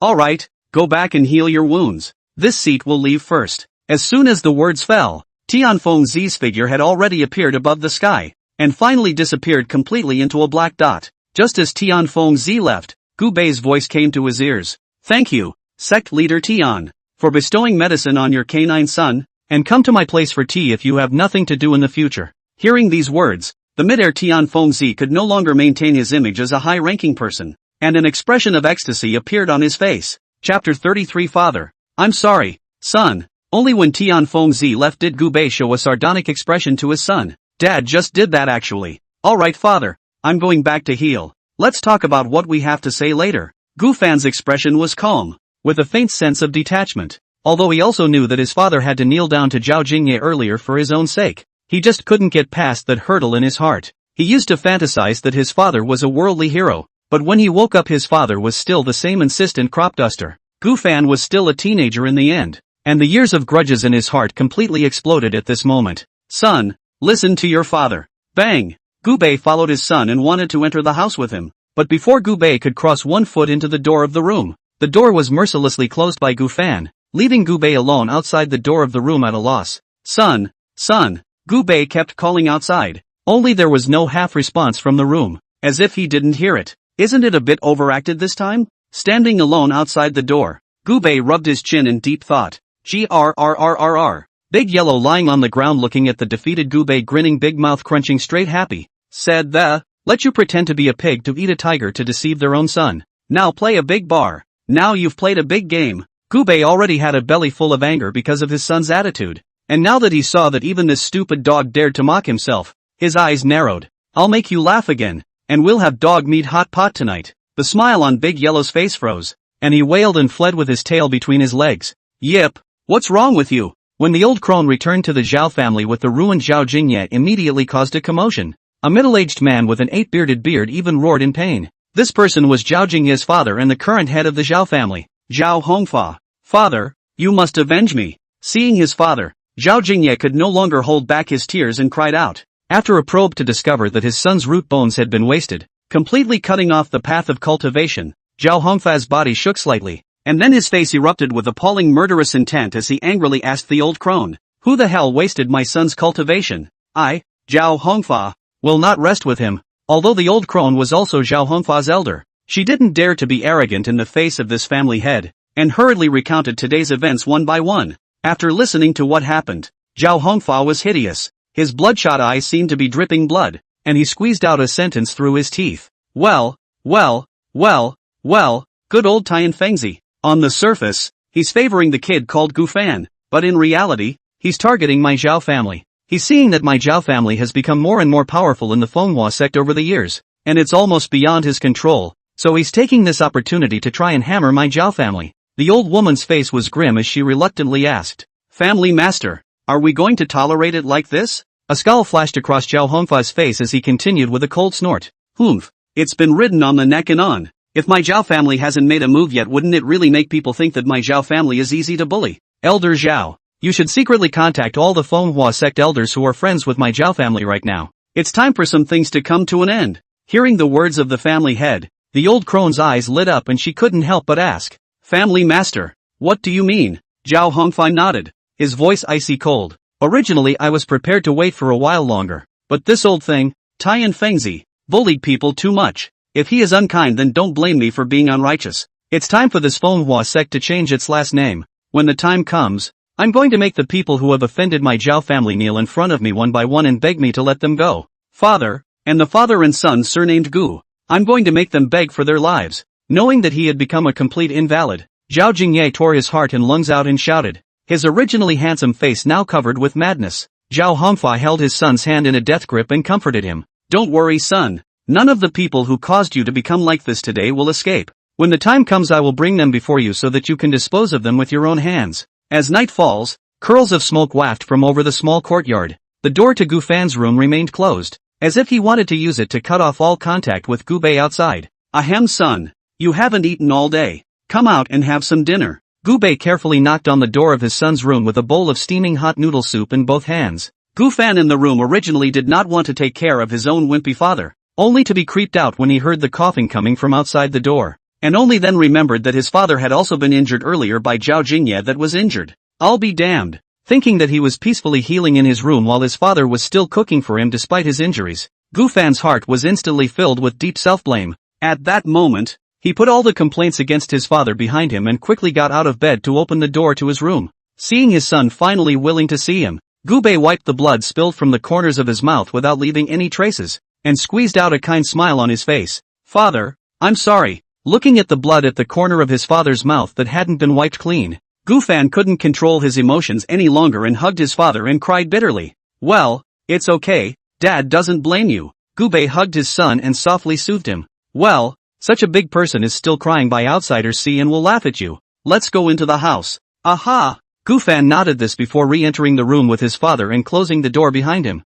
Alright, go back and heal your wounds. This seat will leave first." As soon as the words fell, Tianfeng Zi's figure had already appeared above the sky, and finally disappeared completely into a black dot. Just as Tianfeng Zi left, Gu Bei's voice came to his ears. "Thank you, Sect Leader Tian, for bestowing medicine on your canine son, and come to my place for tea if you have nothing to do in the future." Hearing these words, the mid-air Tianfeng Zi could no longer maintain his image as a high-ranking person, and an expression of ecstasy appeared on his face. Chapter 33 Father, I'm sorry, son. Only when Tianfeng Zi left did Gu Bei show a sardonic expression to his son. Dad just did that actually. Alright father, I'm going back to heal. Let's talk about what we have to say later. Gu Fan's expression was calm, with a faint sense of detachment. Although he also knew that his father had to kneel down to Zhao Jingye earlier for his own sake. He just couldn't get past that hurdle in his heart. He used to fantasize that his father was a worldly hero, but when he woke up his father was still the same insistent crop duster. Gu Fan was still a teenager in the end, and the years of grudges in his heart completely exploded at this moment. Son, listen to your father. Bang! Gu Bei followed his son and wanted to enter the house with him, but before Gu Bei could cross one foot into the door of the room, the door was mercilessly closed by Gu Fan, leaving Gu Bei alone outside the door of the room at a loss. Son, son, Gu Bei kept calling outside, only there was no half response from the room, as if he didn't hear it. Isn't it a bit overacted this time? Standing alone outside the door, Gu Bei rubbed his chin in deep thought. Grrrrrrr. Big Yellow lying on the ground looking at the defeated Gu Bei grinning big mouth crunching straight happy, said let you pretend to be a pig to eat a tiger to deceive their own son. Now play a big bar. Now you've played a big game. Gu Bei already had a belly full of anger because of his son's attitude, and now that he saw that even this stupid dog dared to mock himself, his eyes narrowed. I'll make you laugh again, and we'll have dog meat hot pot tonight. The smile on Big Yellow's face froze, and he wailed and fled with his tail between his legs. Yip, what's wrong with you? When the old crone returned to the Zhao family with the ruined Zhao Jingye immediately caused a commotion. A middle-aged man with an 8-bearded beard even roared in pain. This person was Zhao Jingye's father and the current head of the Zhao family, Zhao Hongfa. Father, you must avenge me. Seeing his father, Zhao Jingye could no longer hold back his tears and cried out. After a probe to discover that his son's root bones had been wasted, completely cutting off the path of cultivation, Zhao Hongfa's body shook slightly, and then his face erupted with appalling murderous intent as he angrily asked the old crone, who the hell wasted my son's cultivation? I, Zhao Hongfa, will not rest with him. Although the old crone was also Zhao Hongfa's elder, she didn't dare to be arrogant in the face of this family head, and hurriedly recounted today's events one by one. After listening to what happened, Zhao Hongfa was hideous. His bloodshot eyes seemed to be dripping blood, and he squeezed out a sentence through his teeth. Well, good old Tian Fengzi. On the surface, he's favoring the kid called Gu Fan, but in reality, he's targeting my Zhao family. He's seeing that my Zhao family has become more and more powerful in the Manhwa sect over the years, and it's almost beyond his control, so he's taking this opportunity to try and hammer my Zhao family. The old woman's face was grim as she reluctantly asked, Family master, are we going to tolerate it like this? A scowl flashed across Zhao Hongfa's face as he continued with a cold snort. Humph, it's been written on the neck and on. If my Zhao family hasn't made a move yet, wouldn't it really make people think that my Zhao family is easy to bully? Elder Zhao, you should secretly contact all the Manhwa sect elders who are friends with my Zhao family right now. It's time for some things to come to an end. Hearing the words of the family head, the old crone's eyes lit up and she couldn't help but ask, Family master, what do you mean? Zhao Hongfei nodded, his voice icy cold. Originally I was prepared to wait for a while longer, but this old thing, Tian Fengzi, bullied people too much. If he is unkind then don't blame me for being unrighteous. It's time for this Manhwa sect to change its last name. When the time comes, I'm going to make the people who have offended my Zhao family kneel in front of me one by one and beg me to let them go. Father, and the father and son surnamed Gu, I'm going to make them beg for their lives. Knowing that he had become a complete invalid, Zhao Jingye tore his heart and lungs out and shouted, his originally handsome face now covered with madness. Zhao Hongfa held his son's hand in a death grip and comforted him. Don't worry son, none of the people who caused you to become like this today will escape. When the time comes I will bring them before you so that you can dispose of them with your own hands. As night falls, curls of smoke wafted from over the small courtyard. The door to Gu Fan's room remained closed, as if he wanted to use it to cut off all contact with Gu Bei outside. Ahem son, you haven't eaten all day. Come out and have some dinner. Gu Bei carefully knocked on the door of his son's room with a bowl of steaming hot noodle soup in both hands. Gu Fan in the room originally did not want to take care of his own wimpy father, only to be creeped out when he heard the coughing coming from outside the door, and only then remembered that his father had also been injured earlier by Zhao Jingye that was injured. I'll be damned. Thinking that he was peacefully healing in his room while his father was still cooking for him despite his injuries, Gu Fan's heart was instantly filled with deep self-blame. At that moment, he put all the complaints against his father behind him and quickly got out of bed to open the door to his room. Seeing his son finally willing to see him, Gu Bei wiped the blood spilled from the corners of his mouth without leaving any traces, and squeezed out a kind smile on his face. Father, I'm sorry. Looking at the blood at the corner of his father's mouth that hadn't been wiped clean, Gufan couldn't control his emotions any longer and hugged his father and cried bitterly. Well, it's okay, Dad doesn't blame you. Gubei hugged his son and softly soothed him. Well, such a big person is still crying by outsiders see and will laugh at you. Let's go into the house. Aha! Gufan nodded this before re-entering the room with his father and closing the door behind him.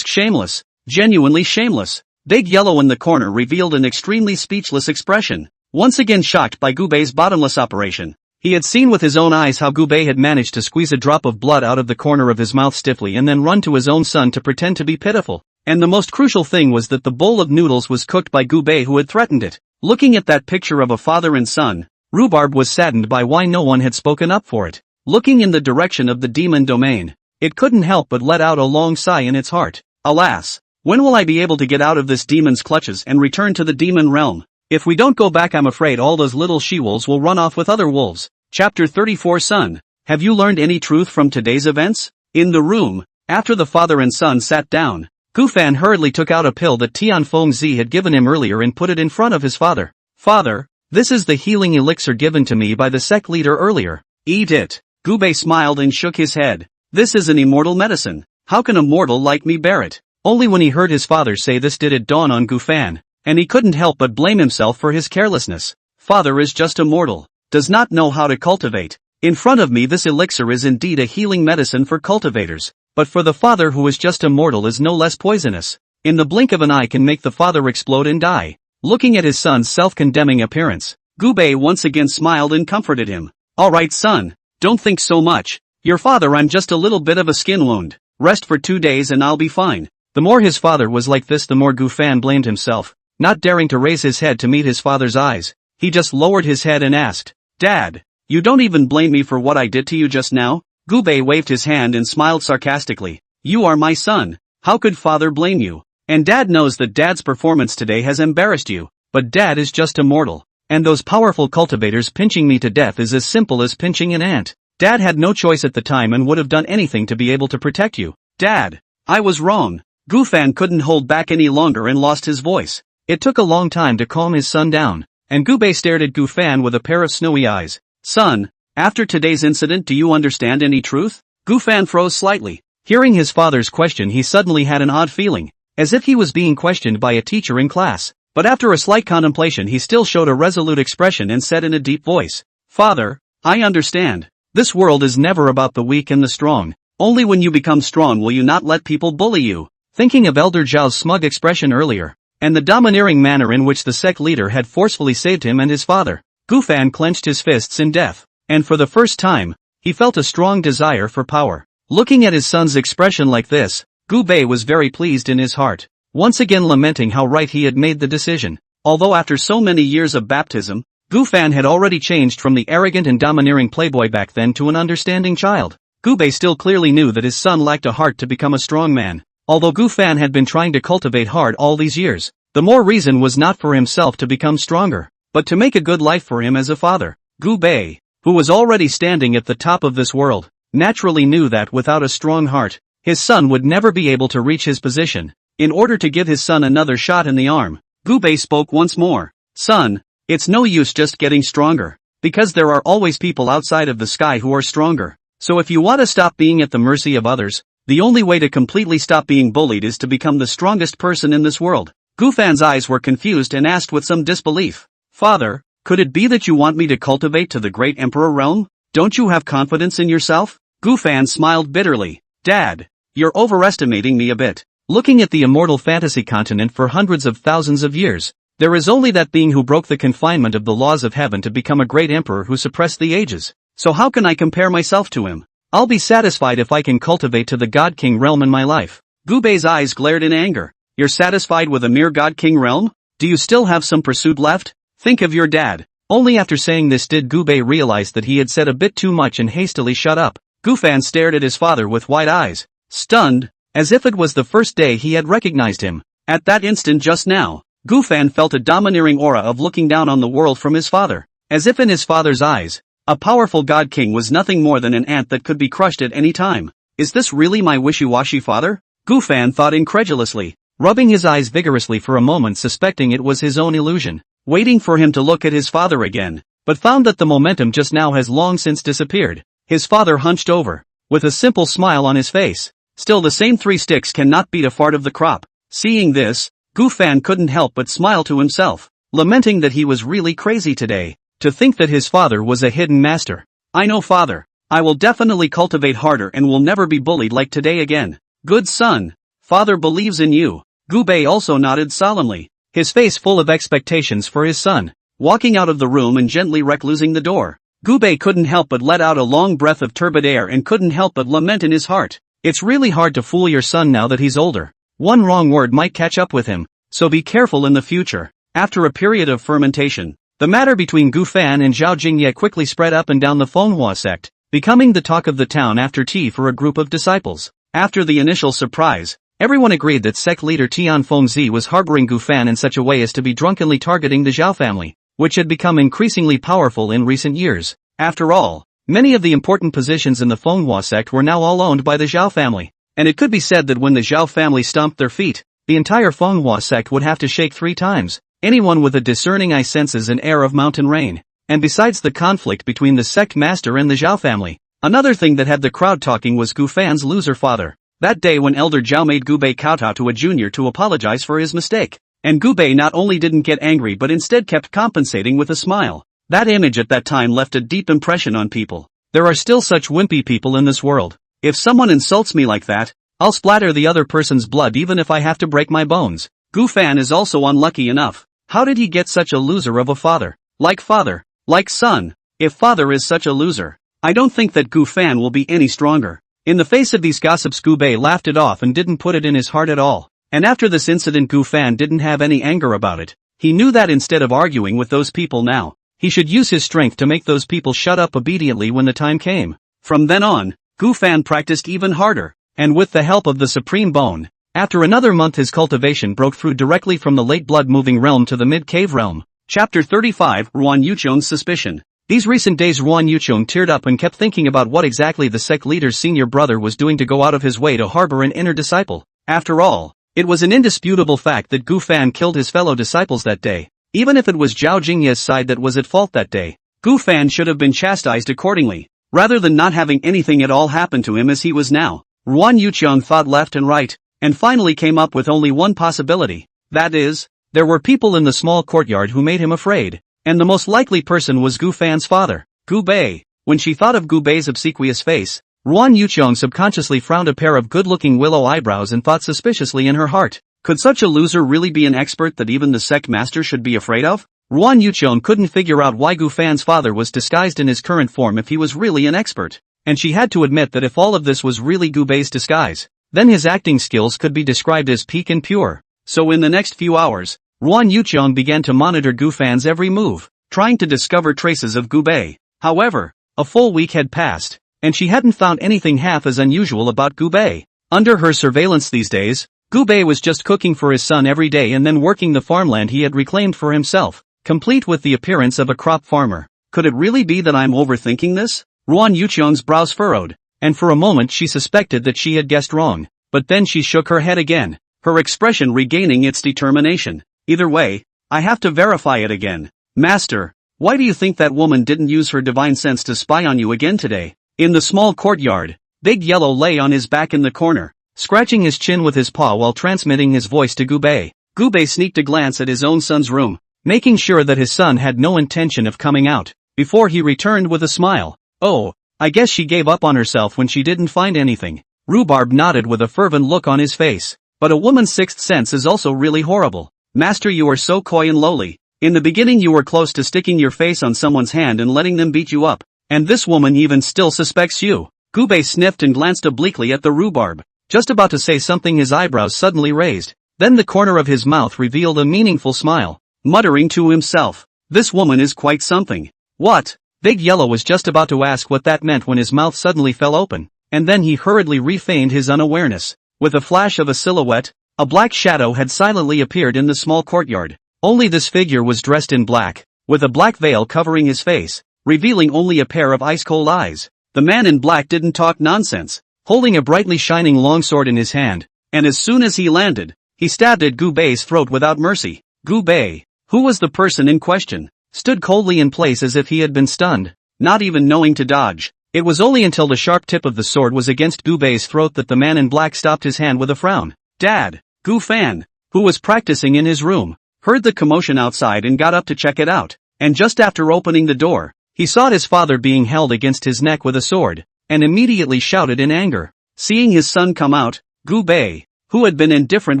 Shameless. Genuinely shameless. Big Yellow in the corner revealed an extremely speechless expression. Once again shocked by Gubei's bottomless operation. He had seen with his own eyes how Gubei had managed to squeeze a drop of blood out of the corner of his mouth stiffly and then run to his own son to pretend to be pitiful. And the most crucial thing was that the bowl of noodles was cooked by Gubei who had threatened it. Looking at that picture of a father and son, Rhubarb was saddened by why no one had spoken up for it. Looking in the direction of the demon domain, it couldn't help but let out a long sigh in its heart. Alas, when will I be able to get out of this demon's clutches and return to the demon realm? If we don't go back, I'm afraid all those little she-wolves will run off with other wolves. Chapter 34 Son, have you learned any truth from today's events? In the room, after the father and son sat down, Gufan hurriedly took out a pill that Tianfeng Zi had given him earlier and put it in front of his father. Father, this is the healing elixir given to me by the Sect leader earlier. Eat it. Gubei smiled and shook his head. This is an immortal medicine. How can a mortal like me bear it? Only when he heard his father say this did it dawn on Gufan, and he couldn't help but blame himself for his carelessness. Father is just a mortal, does not know how to cultivate. In front of me this elixir is indeed a healing medicine for cultivators, but for the father who is just a mortal is no less poisonous. In the blink of an eye can make the father explode and die. Looking at his son's self-condemning appearance, Gubei once again smiled and comforted him. Alright son, don't think so much. Your father, I'm just a little bit of a skin wound. Rest for 2 days and I'll be fine. The more his father was like this, the more Gufan blamed himself. Not daring to raise his head to meet his father's eyes, he just lowered his head and asked, Dad, you don't even blame me for what I did to you just now? Gubei waved his hand and smiled sarcastically. You are my son. How could father blame you? And Dad knows that Dad's performance today has embarrassed you, but Dad is just a mortal. And those powerful cultivators pinching me to death is as simple as pinching an ant. Dad had no choice at the time and would have done anything to be able to protect you. Dad, I was wrong. Gufan couldn't hold back any longer and lost his voice. It took a long time to calm his son down, and Gubei stared at Gufan with a pair of snowy eyes. Son, after today's incident, do you understand any truth? Gufan froze slightly. Hearing his father's question, he suddenly had an odd feeling, as if he was being questioned by a teacher in class. But after a slight contemplation, he still showed a resolute expression and said in a deep voice, Father, I understand. This world is never about the weak and the strong. Only when you become strong will you not let people bully you. Thinking of Elder Zhao's smug expression earlier, and the domineering manner in which the Sect leader had forcefully saved him and his father, Gufan clenched his fists in death, and for the first time, he felt a strong desire for power. Looking at his son's expression like this, Gubei was very pleased in his heart, once again lamenting how right he had made the decision. Although after so many years of baptism, Gufan had already changed from the arrogant and domineering playboy back then to an understanding child. Gubei still clearly knew that his son lacked a heart to become a strong man. Although Gufan had been trying to cultivate hard all these years, the more reason was not for himself to become stronger, but to make a good life for him as a father. Gubei, who was already standing at the top of this world, naturally knew that without a strong heart, his son would never be able to reach his position. In order to give his son another shot in the arm, Gubei spoke once more. Son, it's no use just getting stronger, because there are always people outside of the sky who are stronger. So if you want to stop being at the mercy of others, the only way to completely stop being bullied is to become the strongest person in this world. Gufan's eyes were confused and asked with some disbelief. Father, could it be that you want me to cultivate to the great emperor realm? Don't you have confidence in yourself? Gufan smiled bitterly. Dad, you're overestimating me a bit. Looking at the immortal fantasy continent for hundreds of thousands of years, there is only that being who broke the confinement of the laws of heaven to become a great emperor who suppressed the ages. So how can I compare myself to him? I'll be satisfied if I can cultivate to the God King realm in my life. Gubei's eyes glared in anger. You're satisfied with a mere God King realm? Do you still have some pursuit left? Think of your dad. Only after saying this did Gubei realize that he had said a bit too much and hastily shut up. Gufan stared at his father with wide eyes, stunned, as if it was the first day he had recognized him. At that instant just now, Gufan felt a domineering aura of looking down on the world from his father, as if in his father's eyes, a powerful God King was nothing more than an ant that could be crushed at any time. Is this really my wishy-washy father? Gufan thought incredulously, rubbing his eyes vigorously for a moment, suspecting it was his own illusion. Waiting for him to look at his father again, but found that the momentum just now has long since disappeared. His father hunched over, with a simple smile on his face. Still, the same 3 sticks cannot beat a fart of the crop. Seeing this, Gu Fan couldn't help but smile to himself, lamenting that he was really crazy today. To think that his father was a hidden master. I know, father. I will definitely cultivate harder and will never be bullied like today again. Good son. Father believes in you. Gu Bei also nodded solemnly, his face full of expectations for his son. Walking out of the room and gently reclosing the door, Gu Bei couldn't help but let out a long breath of turbid air and couldn't help but lament in his heart. It's really hard to fool your son now that he's older. One wrong word might catch up with him, so be careful in the future. After a period of fermentation, the matter between Gu Fan and Zhao Jingye quickly spread up and down the Manhwa sect, becoming the talk of the town after tea for a group of disciples. After the initial surprise, everyone agreed that sect leader Tian Fengzi was harboring Gu Fan in such a way as to be drunkenly targeting the Zhao family, which had become increasingly powerful in recent years. After all, many of the important positions in the Manhwa sect were now all owned by the Zhao family, and it could be said that when the Zhao family stomped their feet, the entire Manhwa sect would have to shake 3 times. Anyone with a discerning eye senses an air of mountain rain. And besides the conflict between the sect master and the Zhao family, another thing that had the crowd talking was Gu Fan's loser father. That day when Elder Zhao made Gu Bei kowtow to a junior to apologize for his mistake, and Gu Bei not only didn't get angry but instead kept compensating with a smile. That image at that time left a deep impression on people. There are still such wimpy people in this world. If someone insults me like that, I'll splatter the other person's blood even if I have to break my bones. Gu Fan is also unlucky enough. How did he get such a loser of a father? Like father, like son. If father is such a loser, I don't think that Gu Fan will be any stronger. In the face of these gossips, Gu Bei laughed it off and didn't put it in his heart at all. And after this incident, Gu Fan didn't have any anger about it. He knew that instead of arguing with those people now, he should use his strength to make those people shut up obediently when the time came. From then on, Gu Fan practiced even harder, and with the help of the Supreme Bone, after another month his cultivation broke through directly from the late blood-moving realm to the mid-cave realm. Chapter 35, Ruan Yuchong's Suspicion. These recent days Ruan Yuchong teared up and kept thinking about what exactly the sect leader's senior brother was doing to go out of his way to harbor an inner disciple. After all, it was an indisputable fact that Gu Fan killed his fellow disciples that day. Even if it was Zhao Jingye's side that was at fault that day, Gu Fan should have been chastised accordingly, rather than not having anything at all happen to him as he was now. Ruan Yuchong thought left and right, and finally came up with only one possibility. That is, there were people in the small courtyard who made him afraid, and the most likely person was Gu Fan's father, Gu Bei. When she thought of Gu Bei's obsequious face, Ruan Yuchong subconsciously frowned a pair of good-looking willow eyebrows and thought suspiciously in her heart, could such a loser really be an expert that even the sect master should be afraid of? Ruan Yuchong couldn't figure out why Gu Fan's father was disguised in his current form if he was really an expert, and she had to admit that if all of this was really Gu Bei's disguise, then his acting skills could be described as peak and pure. So in the next few hours, Ruan Yuchong began to monitor Gu Fan's every move, trying to discover traces of Gu Bei. However, a full week had passed, and she hadn't found anything half as unusual about Gu Bei. Under her surveillance these days, Gu Bei was just cooking for his son every day and then working the farmland he had reclaimed for himself, complete with the appearance of a crop farmer. Could it really be that I'm overthinking this? Ruan Yuchong's brows furrowed, and for a moment she suspected that she had guessed wrong, but then she shook her head again, her expression regaining its determination. Either way, I have to verify it again. Master, why do you think that woman didn't use her divine sense to spy on you again today? In the small courtyard, Big Yellow lay on his back in the corner, scratching his chin with his paw while transmitting his voice to Gu Bei. Gu Bei sneaked a glance at his own son's room, making sure that his son had no intention of coming out, before he returned with a smile. Oh, I guess she gave up on herself when she didn't find anything. Rhubarb nodded with a fervent look on his face. But a woman's sixth sense is also really horrible. Master, you are so coy and lowly. In the beginning you were close to sticking your face on someone's hand and letting them beat you up. And this woman even still suspects you. Gu Bei sniffed and glanced obliquely at the rhubarb. Just about to say something, his eyebrows suddenly raised. Then the corner of his mouth revealed a meaningful smile, muttering to himself, "This woman is quite something." What? Big Yellow was just about to ask what that meant when his mouth suddenly fell open, and then he hurriedly refeigned his unawareness. With a flash of a silhouette, a black shadow had silently appeared in the small courtyard. Only this figure was dressed in black, with a black veil covering his face, revealing only a pair of ice-cold eyes. The man in black didn't talk nonsense, holding a brightly shining longsword in his hand, and as soon as he landed, he stabbed at Gu Bei's throat without mercy. Gu Bei, who was the person in question? stood coldly in place as if he had been stunned, not even knowing to dodge. It was only until the sharp tip of the sword was against Gu Bei's throat that the man in black stopped his hand with a frown. Dad! Gu Fan, who was practicing in his room, heard the commotion outside and got up to check it out, and just after opening the door, he saw his father being held against his neck with a sword, and immediately shouted in anger. Seeing his son come out, Gu Bei, who had been indifferent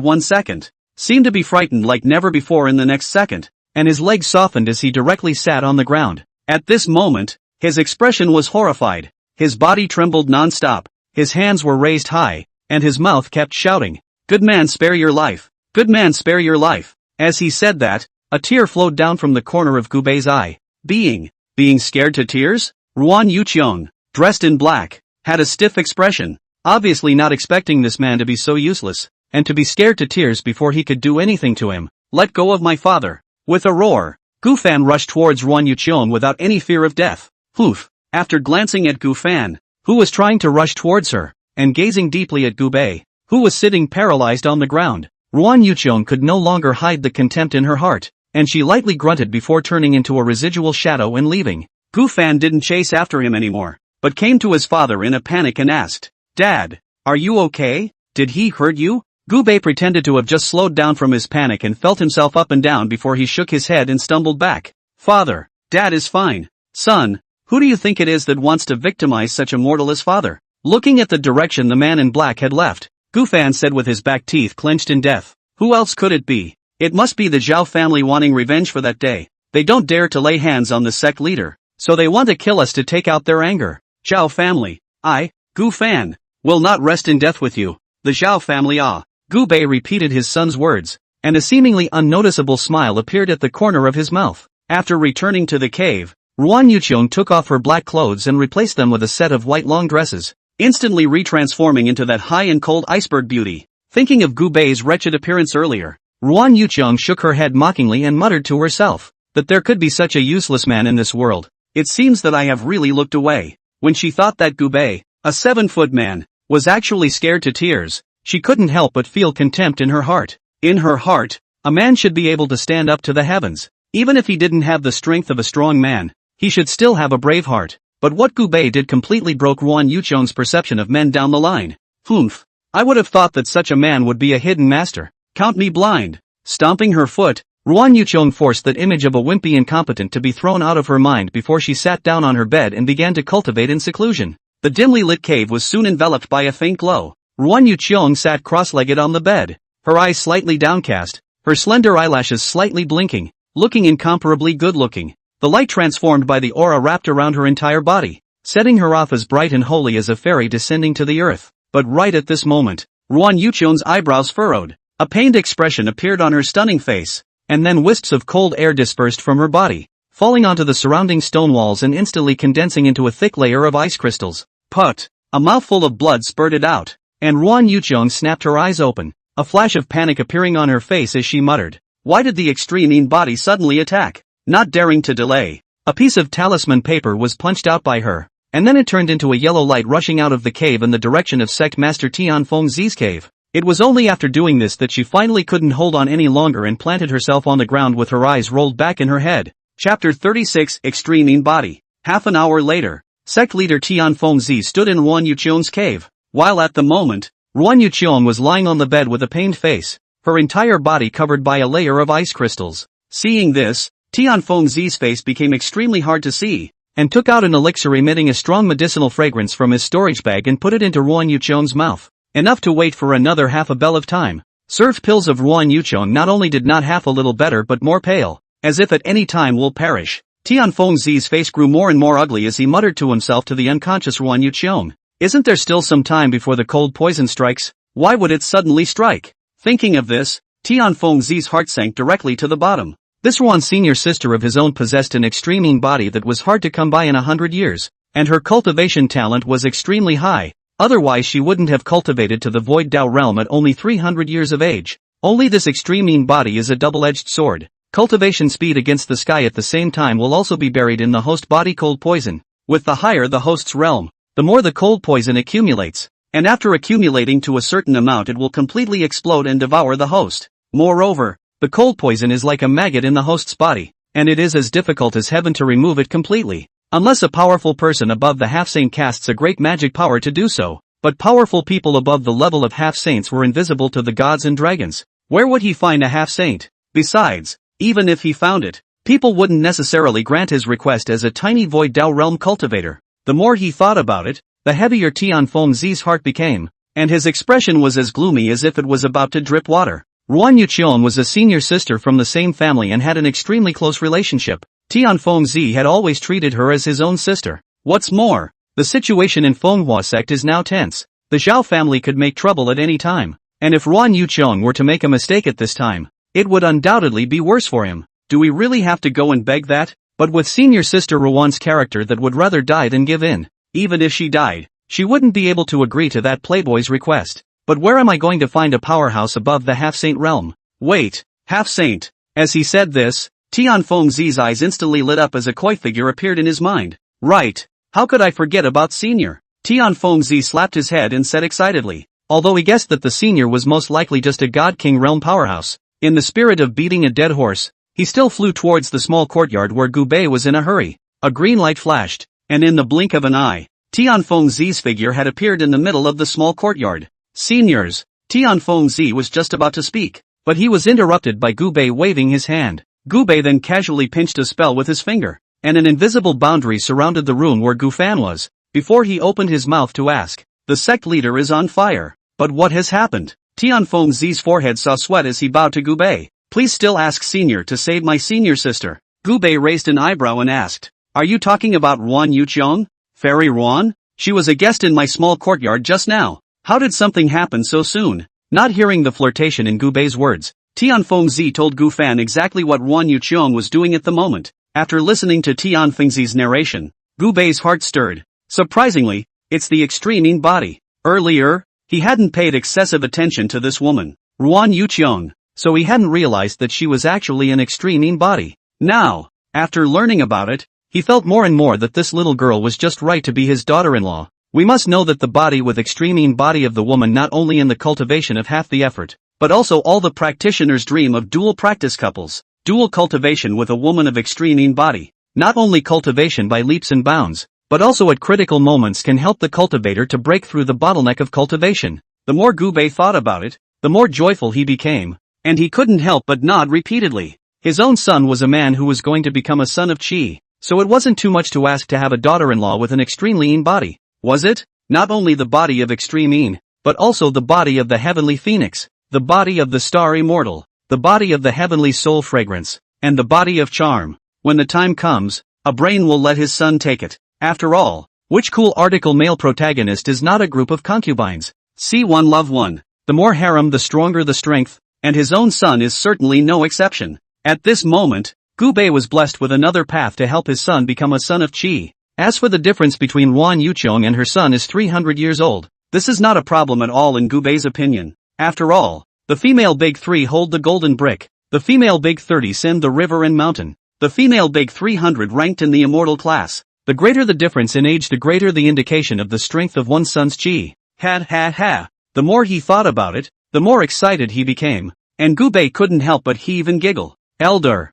1 second, seemed to be frightened like never before in the next second, and his legs softened as he directly sat on the ground. At this moment, his expression was horrified, his body trembled non-stop, his hands were raised high, and his mouth kept shouting, "Good man, spare your life! Good man, spare your life!" As he said that, a tear flowed down from the corner of Gu Bei's eye. Being scared to tears? Ruan Yuqiong, dressed in black, had a stiff expression, obviously not expecting this man to be so useless, and to be scared to tears before he could do anything to him. Let go of my father. With a roar, Gu Fan rushed towards Ruan Yuqiong without any fear of death. Poof! After glancing at Gu Fan, who was trying to rush towards her, and gazing deeply at Gu Bei, who was sitting paralyzed on the ground, Ruan Yuqiong could no longer hide the contempt in her heart, and she lightly grunted before turning into a residual shadow and leaving. Gu Fan didn't chase after him anymore, but came to his father in a panic and asked, "Dad, are you okay? Did he hurt you?" Gu Bei pretended to have just slowed down from his panic and felt himself up and down before he shook his head and stumbled back. "Father, Dad is fine. Son, who do you think it is that wants to victimize such a mortal as father?" Looking at the direction the man in black had left, Gu Fan said with his back teeth clenched in death, "Who else could it be? It must be the Zhao family wanting revenge for that day. They don't dare to lay hands on the sect leader, so they want to kill us to take out their anger. Zhao family, I, Gu Fan, will not rest in death with you. The Zhao family ah." Gu Bei repeated his son's words, and a seemingly unnoticeable smile appeared at the corner of his mouth. After returning to the cave, Ruan Yuqiong took off her black clothes and replaced them with a set of white long dresses, instantly retransforming into that high and cold iceberg beauty. Thinking of Gu Bei's wretched appearance earlier, Ruan Yuqiong shook her head mockingly and muttered to herself, that there could be such a useless man in this world. It seems that I have really looked away. When she thought that Gu Bei, a 7-foot man, was actually scared to tears, she couldn't help but feel contempt in her heart. In her heart, a man should be able to stand up to the heavens. Even if he didn't have the strength of a strong man, he should still have a brave heart. But what Gu Bei did completely broke Ruan Yuqiong's perception of men down the line. Humph! I would have thought that such a man would be a hidden master. Count me blind. Stomping her foot, Ruan Yuqiong forced that image of a wimpy incompetent to be thrown out of her mind before she sat down on her bed and began to cultivate in seclusion. The dimly lit cave was soon enveloped by a faint glow. Ruan Yuqiong sat cross-legged on the bed, her eyes slightly downcast, her slender eyelashes slightly blinking, looking incomparably good-looking. The light transformed by the aura wrapped around her entire body, setting her off as bright and holy as a fairy descending to the earth. But right at this moment, Ruan Yuqiong's eyebrows furrowed, a pained expression appeared on her stunning face, and then wisps of cold air dispersed from her body, falling onto the surrounding stone walls and instantly condensing into a thick layer of ice crystals. Put! A mouthful of blood spurted out, and Ruan Yuqiong snapped her eyes open, a flash of panic appearing on her face as she muttered, "Why did the extreme body suddenly attack?" Not daring to delay, a piece of talisman paper was punched out by her, and then it turned into a yellow light rushing out of the cave in the direction of Sect Master Tianfeng Zi's cave. It was only after doing this that she finally couldn't hold on any longer and planted herself on the ground with her eyes rolled back in her head. Chapter 36 Extreme Body. Half an hour later, Sect leader Tianfeng Zi stood in Ruan Yuqiong's cave, while at the moment, Ruan Yuqiong was lying on the bed with a pained face, her entire body covered by a layer of ice crystals. Seeing this, Tianfeng Zi's face became extremely hard to see, and took out an elixir emitting a strong medicinal fragrance from his storage bag and put it into Ruan Yuqiong's mouth, enough to wait for another half a bell of time. Served pills of Ruan Yuqiong not only did not half a little better but more pale, as if at any time will perish. Tianfeng Zi's face grew more and more ugly as he muttered to himself to the unconscious Ruan Yuqiong, "Isn't there still some time before the cold poison strikes? Why would it suddenly strike?" Thinking of this, Tianfeng Zi's heart sank directly to the bottom. This Ruan senior sister of his own possessed an extreme body that was hard to come by in 100 years, and her cultivation talent was extremely high, otherwise she wouldn't have cultivated to the Void Dao realm at only 300 years of age. Only this extreme body is a double-edged sword. Cultivation speed against the sky at the same time will also be buried in the host body cold poison. With the higher the host's realm, the more the cold poison accumulates, and after accumulating to a certain amount it will completely explode and devour the host. Moreover, the cold poison is like a maggot in the host's body, and it is as difficult as heaven to remove it completely. Unless a powerful person above the half-saint casts a great magic power to do so. But powerful people above the level of half-saints were invisible to the gods and dragons. Where would he find a half-saint? Besides, even if he found it, people wouldn't necessarily grant his request as a tiny void Dao realm cultivator. The more he thought about it, the heavier Tianfeng Zi's heart became, and his expression was as gloomy as if it was about to drip water. Ruan Yuqian was a senior sister from the same family and had an extremely close relationship. Tianfeng Zi had always treated her as his own sister. What's more, the situation in Manhwa Sect is now tense. The Zhao family could make trouble at any time, and if Ruan Yuqian were to make a mistake at this time, it would undoubtedly be worse for him. Do we really have to go and beg that? But with senior sister Ruan's character that would rather die than give in. Even if she died, she wouldn't be able to agree to that playboy's request. But where am I going to find a powerhouse above the half-saint realm? Wait, half-saint. As he said this, Tianfeng Zi's eyes instantly lit up as a koi figure appeared in his mind. Right. How could I forget about senior? Tianfeng Zi slapped his head and said excitedly. Although he guessed that the senior was most likely just a God King realm powerhouse. In the spirit of beating a dead horse, he still flew towards the small courtyard where Gu Bei was in a hurry. A green light flashed, and in the blink of an eye, Tianfeng Zi's figure had appeared in the middle of the small courtyard. Seniors. Tianfeng Zi was just about to speak, but he was interrupted by Gu Bei waving his hand. Gu Bei then casually pinched a spell with his finger, and an invisible boundary surrounded the room where Gu Fan was, before he opened his mouth to ask. The sect leader is on fire. But what has happened? Tianfeng Zi's forehead saw sweat as he bowed to Gu Bei. Please still ask senior to save my senior sister. Gu Bei raised an eyebrow and asked. Are you talking about Ruan Yuqian? Fairy Ruan? She was a guest in my small courtyard just now. How did something happen so soon? Not hearing the flirtation in Gu Bei's words, Tianfeng Zi told Gu Fan exactly what Ruan Yuqian was doing at the moment. After listening to Tianfeng Zi's narration, Gu Bei's heart stirred. Surprisingly, it's the extreme body. Earlier, he hadn't paid excessive attention to this woman, Ruan Yuqian, so he hadn't realized that she was actually an extreme body. Now, after learning about it, he felt more and more that this little girl was just right to be his daughter-in-law. We must know that the body with extreme body of the woman not only in the cultivation of half the effort, but also all the practitioners dream of dual practice couples, dual cultivation with a woman of extreme body. Not only cultivation by leaps and bounds, but also at critical moments can help the cultivator to break through the bottleneck of cultivation. The more Gu Bei thought about it, the more joyful he became, and he couldn't help but nod repeatedly. His own son was a man who was going to become a son of Qi, so it wasn't too much to ask to have a daughter-in-law with an extreme lean body, was it? Not only the body of extreme lean, but also the body of the heavenly phoenix, the body of the star immortal, the body of the heavenly soul fragrance, and the body of charm. When the time comes, a brain will let his son take it. After all, which cool article male protagonist is not a group of concubines? See One Love One. The more harem the stronger the strength, and his own son is certainly no exception. At this moment, Gu Bei was blessed with another path to help his son become a son of Qi. As for the difference between Ruan Yuqian and her son is 300 years old, this is not a problem at all in Gu Bei's opinion. After all, the female big three hold the golden brick, the female big 30 send the river and mountain, the female big 300 ranked in the immortal class. The greater the difference in age, the greater the indication of the strength of one's son's Qi. Ha. The more he thought about it, the more excited he became, and Gu Bei couldn't help but heave and giggle. Elder,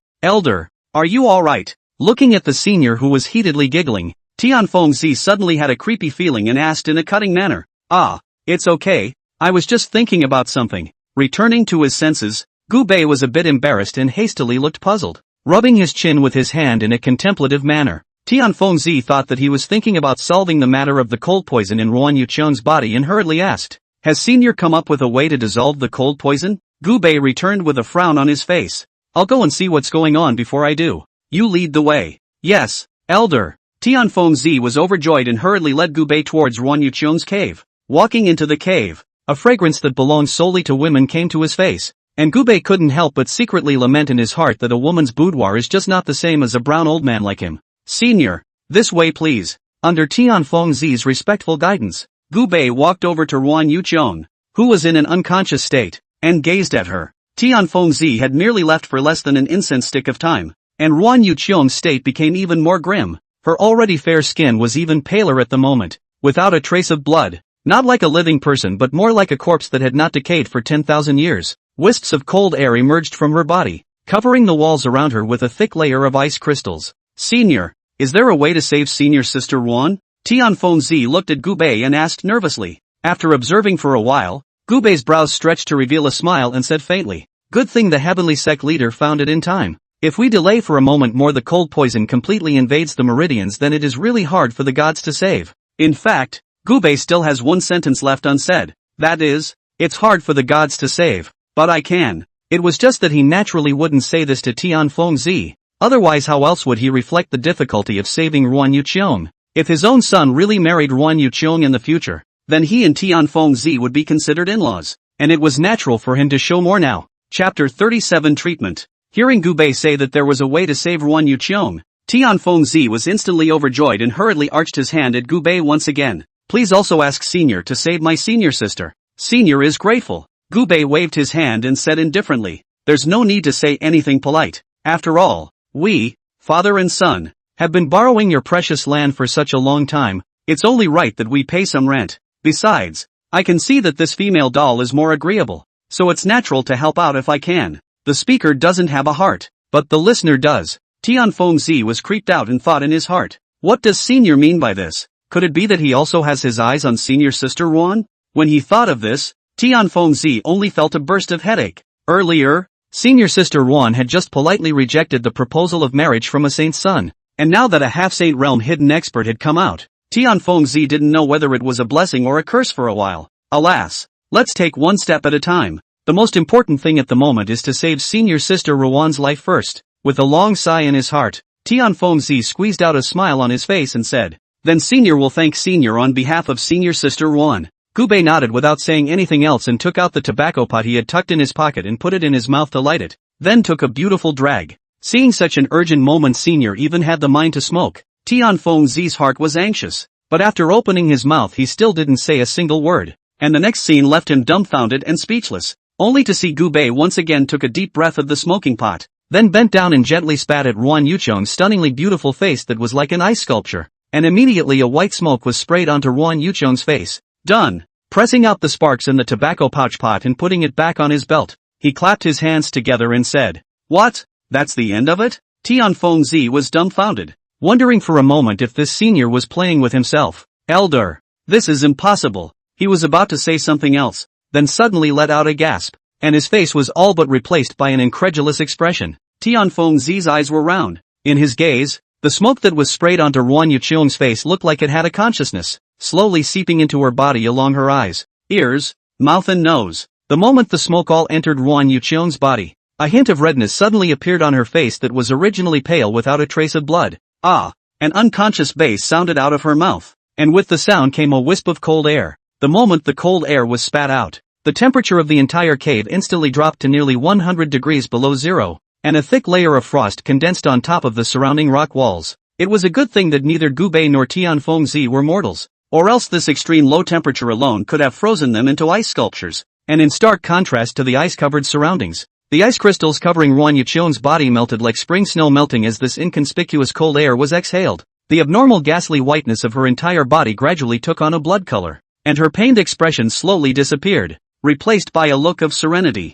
are you alright? Looking at the senior who was heatedly giggling, Tianfeng Zi suddenly had a creepy feeling and asked in a cutting manner. Ah, it's okay, I was just thinking about something. Returning to his senses, Gu Bei was a bit embarrassed and hastily looked puzzled, rubbing his chin with his hand in a contemplative manner. Tianfeng Zi thought that he was thinking about solving the matter of the cold poison in Ruan Yuqian's body and hurriedly asked, has senior come up with a way to dissolve the cold poison? Gu Bei returned with a frown on his face. I'll go and see what's going on before I do. You lead the way. Yes, elder. Tianfeng Zi was overjoyed and hurriedly led Gu Bei towards Ruan Yuqian's cave. Walking into the cave, a fragrance that belonged solely to women came to his face, and Gu Bei couldn't help but secretly lament in his heart that a woman's boudoir is just not the same as a brown old man like him. Senior, this way please. Under Tianfeng Zi's respectful guidance, Gu Bei walked over to Ruan Yuqian, who was in an unconscious state, and gazed at her. Tianfeng Zi had merely left for less than an incense stick of time, and Ruan Yuqian's state became even more grim. Her already fair skin was even paler at the moment, without a trace of blood, not like a living person but more like a corpse that had not decayed for 10,000 years. Wisps of cold air emerged from her body, covering the walls around her with a thick layer of ice crystals. Senior, is there a way to save senior sister Ruan? Tianfengzi looked at Gubei and asked nervously. After observing for a while, Gubei's brows stretched to reveal a smile and said faintly, "Good thing the heavenly sect leader found it in time. If we delay for a moment more, the cold poison completely invades the meridians, then it is really hard for the gods to save." In fact, Gubei still has one sentence left unsaid. That is, it's hard for the gods to save, but I can. It was just that he naturally wouldn't say this to Tianfengzi. Otherwise, how else would he reflect the difficulty of saving Ruan Yuqiong? If his own son really married Ruan Yuqiong in the future, then he and Tianfengzi would be considered in-laws, and it was natural for him to show more now. Chapter 37 Treatment. Hearing Gubei say that there was a way to save Ruan Yuqiong, Tianfengzi was instantly overjoyed and hurriedly arched his hand at Gubei once again. "Please also ask Senior to save my senior sister." Senior is grateful. Gubei waved his hand and said indifferently, "There's no need to say anything polite. After all, we, father and son, have been borrowing your precious land for such a long time. It's only right that we pay some rent. Besides, I can see that this female doll is more agreeable, so it's natural to help out if I can." The speaker doesn't have a heart, but the listener does. Tianfengzi was creeped out and thought in his heart, what does Senior mean by this? Could it be that he also has his eyes on senior sister Ruan? When he thought of this, Tianfengzi only felt a burst of headache. Earlier, senior sister Ruan had just politely rejected the proposal of marriage from a saint's son. And now that a half-saint realm hidden expert had come out, Tianfengzi didn't know whether it was a blessing or a curse for a while. Alas, let's take one step at a time. The most important thing at the moment is to save senior sister Ruan's life first. With a long sigh in his heart, Tianfengzi squeezed out a smile on his face and said, "Then Senior will thank Senior on behalf of senior sister Ruan." Gubei nodded without saying anything else and took out the tobacco pot he had tucked in his pocket and put it in his mouth to light it, then took a beautiful drag. Seeing such an urgent moment, Senior even had the mind to smoke. Tianfengzi's heart was anxious, but after opening his mouth he still didn't say a single word, and the next scene left him dumbfounded and speechless, only to see Gubei once again took a deep breath of the smoking pot, then bent down and gently spat at Ruan Yuqiong's stunningly beautiful face that was like an ice sculpture, and immediately a white smoke was sprayed onto Ruan Yuqiong's face. Done. Pressing out the sparks in the tobacco pouch pot and putting it back on his belt, he clapped his hands together and said, "What? That's the end of it?" Tianfengzi was dumbfounded, wondering for a moment if this senior was playing with himself. "Elder, this is impossible." He was about to say something else, then suddenly let out a gasp, and his face was all but replaced by an incredulous expression. Tianfengzi's eyes were round. In his gaze, the smoke that was sprayed onto Ruan Yuqiong's face looked like it had a consciousness, slowly seeping into her body along her eyes, ears, mouth and nose. The moment the smoke all entered Ruan Yuqiong's body, a hint of redness suddenly appeared on her face that was originally pale without a trace of blood. Ah! An unconscious bass sounded out of her mouth, and with the sound came a wisp of cold air. The moment the cold air was spat out, the temperature of the entire cave instantly dropped to nearly 100 degrees below zero, and a thick layer of frost condensed on top of the surrounding rock walls. It was a good thing that neither Gubei nor Tianfengzi were mortals, or else this extreme low temperature alone could have frozen them into ice sculptures. And in stark contrast to the ice-covered surroundings, the ice crystals covering Ruan Yuqiong's body melted like spring snow melting as this inconspicuous cold air was exhaled. The abnormal ghastly whiteness of her entire body gradually took on a blood color, and her pained expression slowly disappeared, replaced by a look of serenity.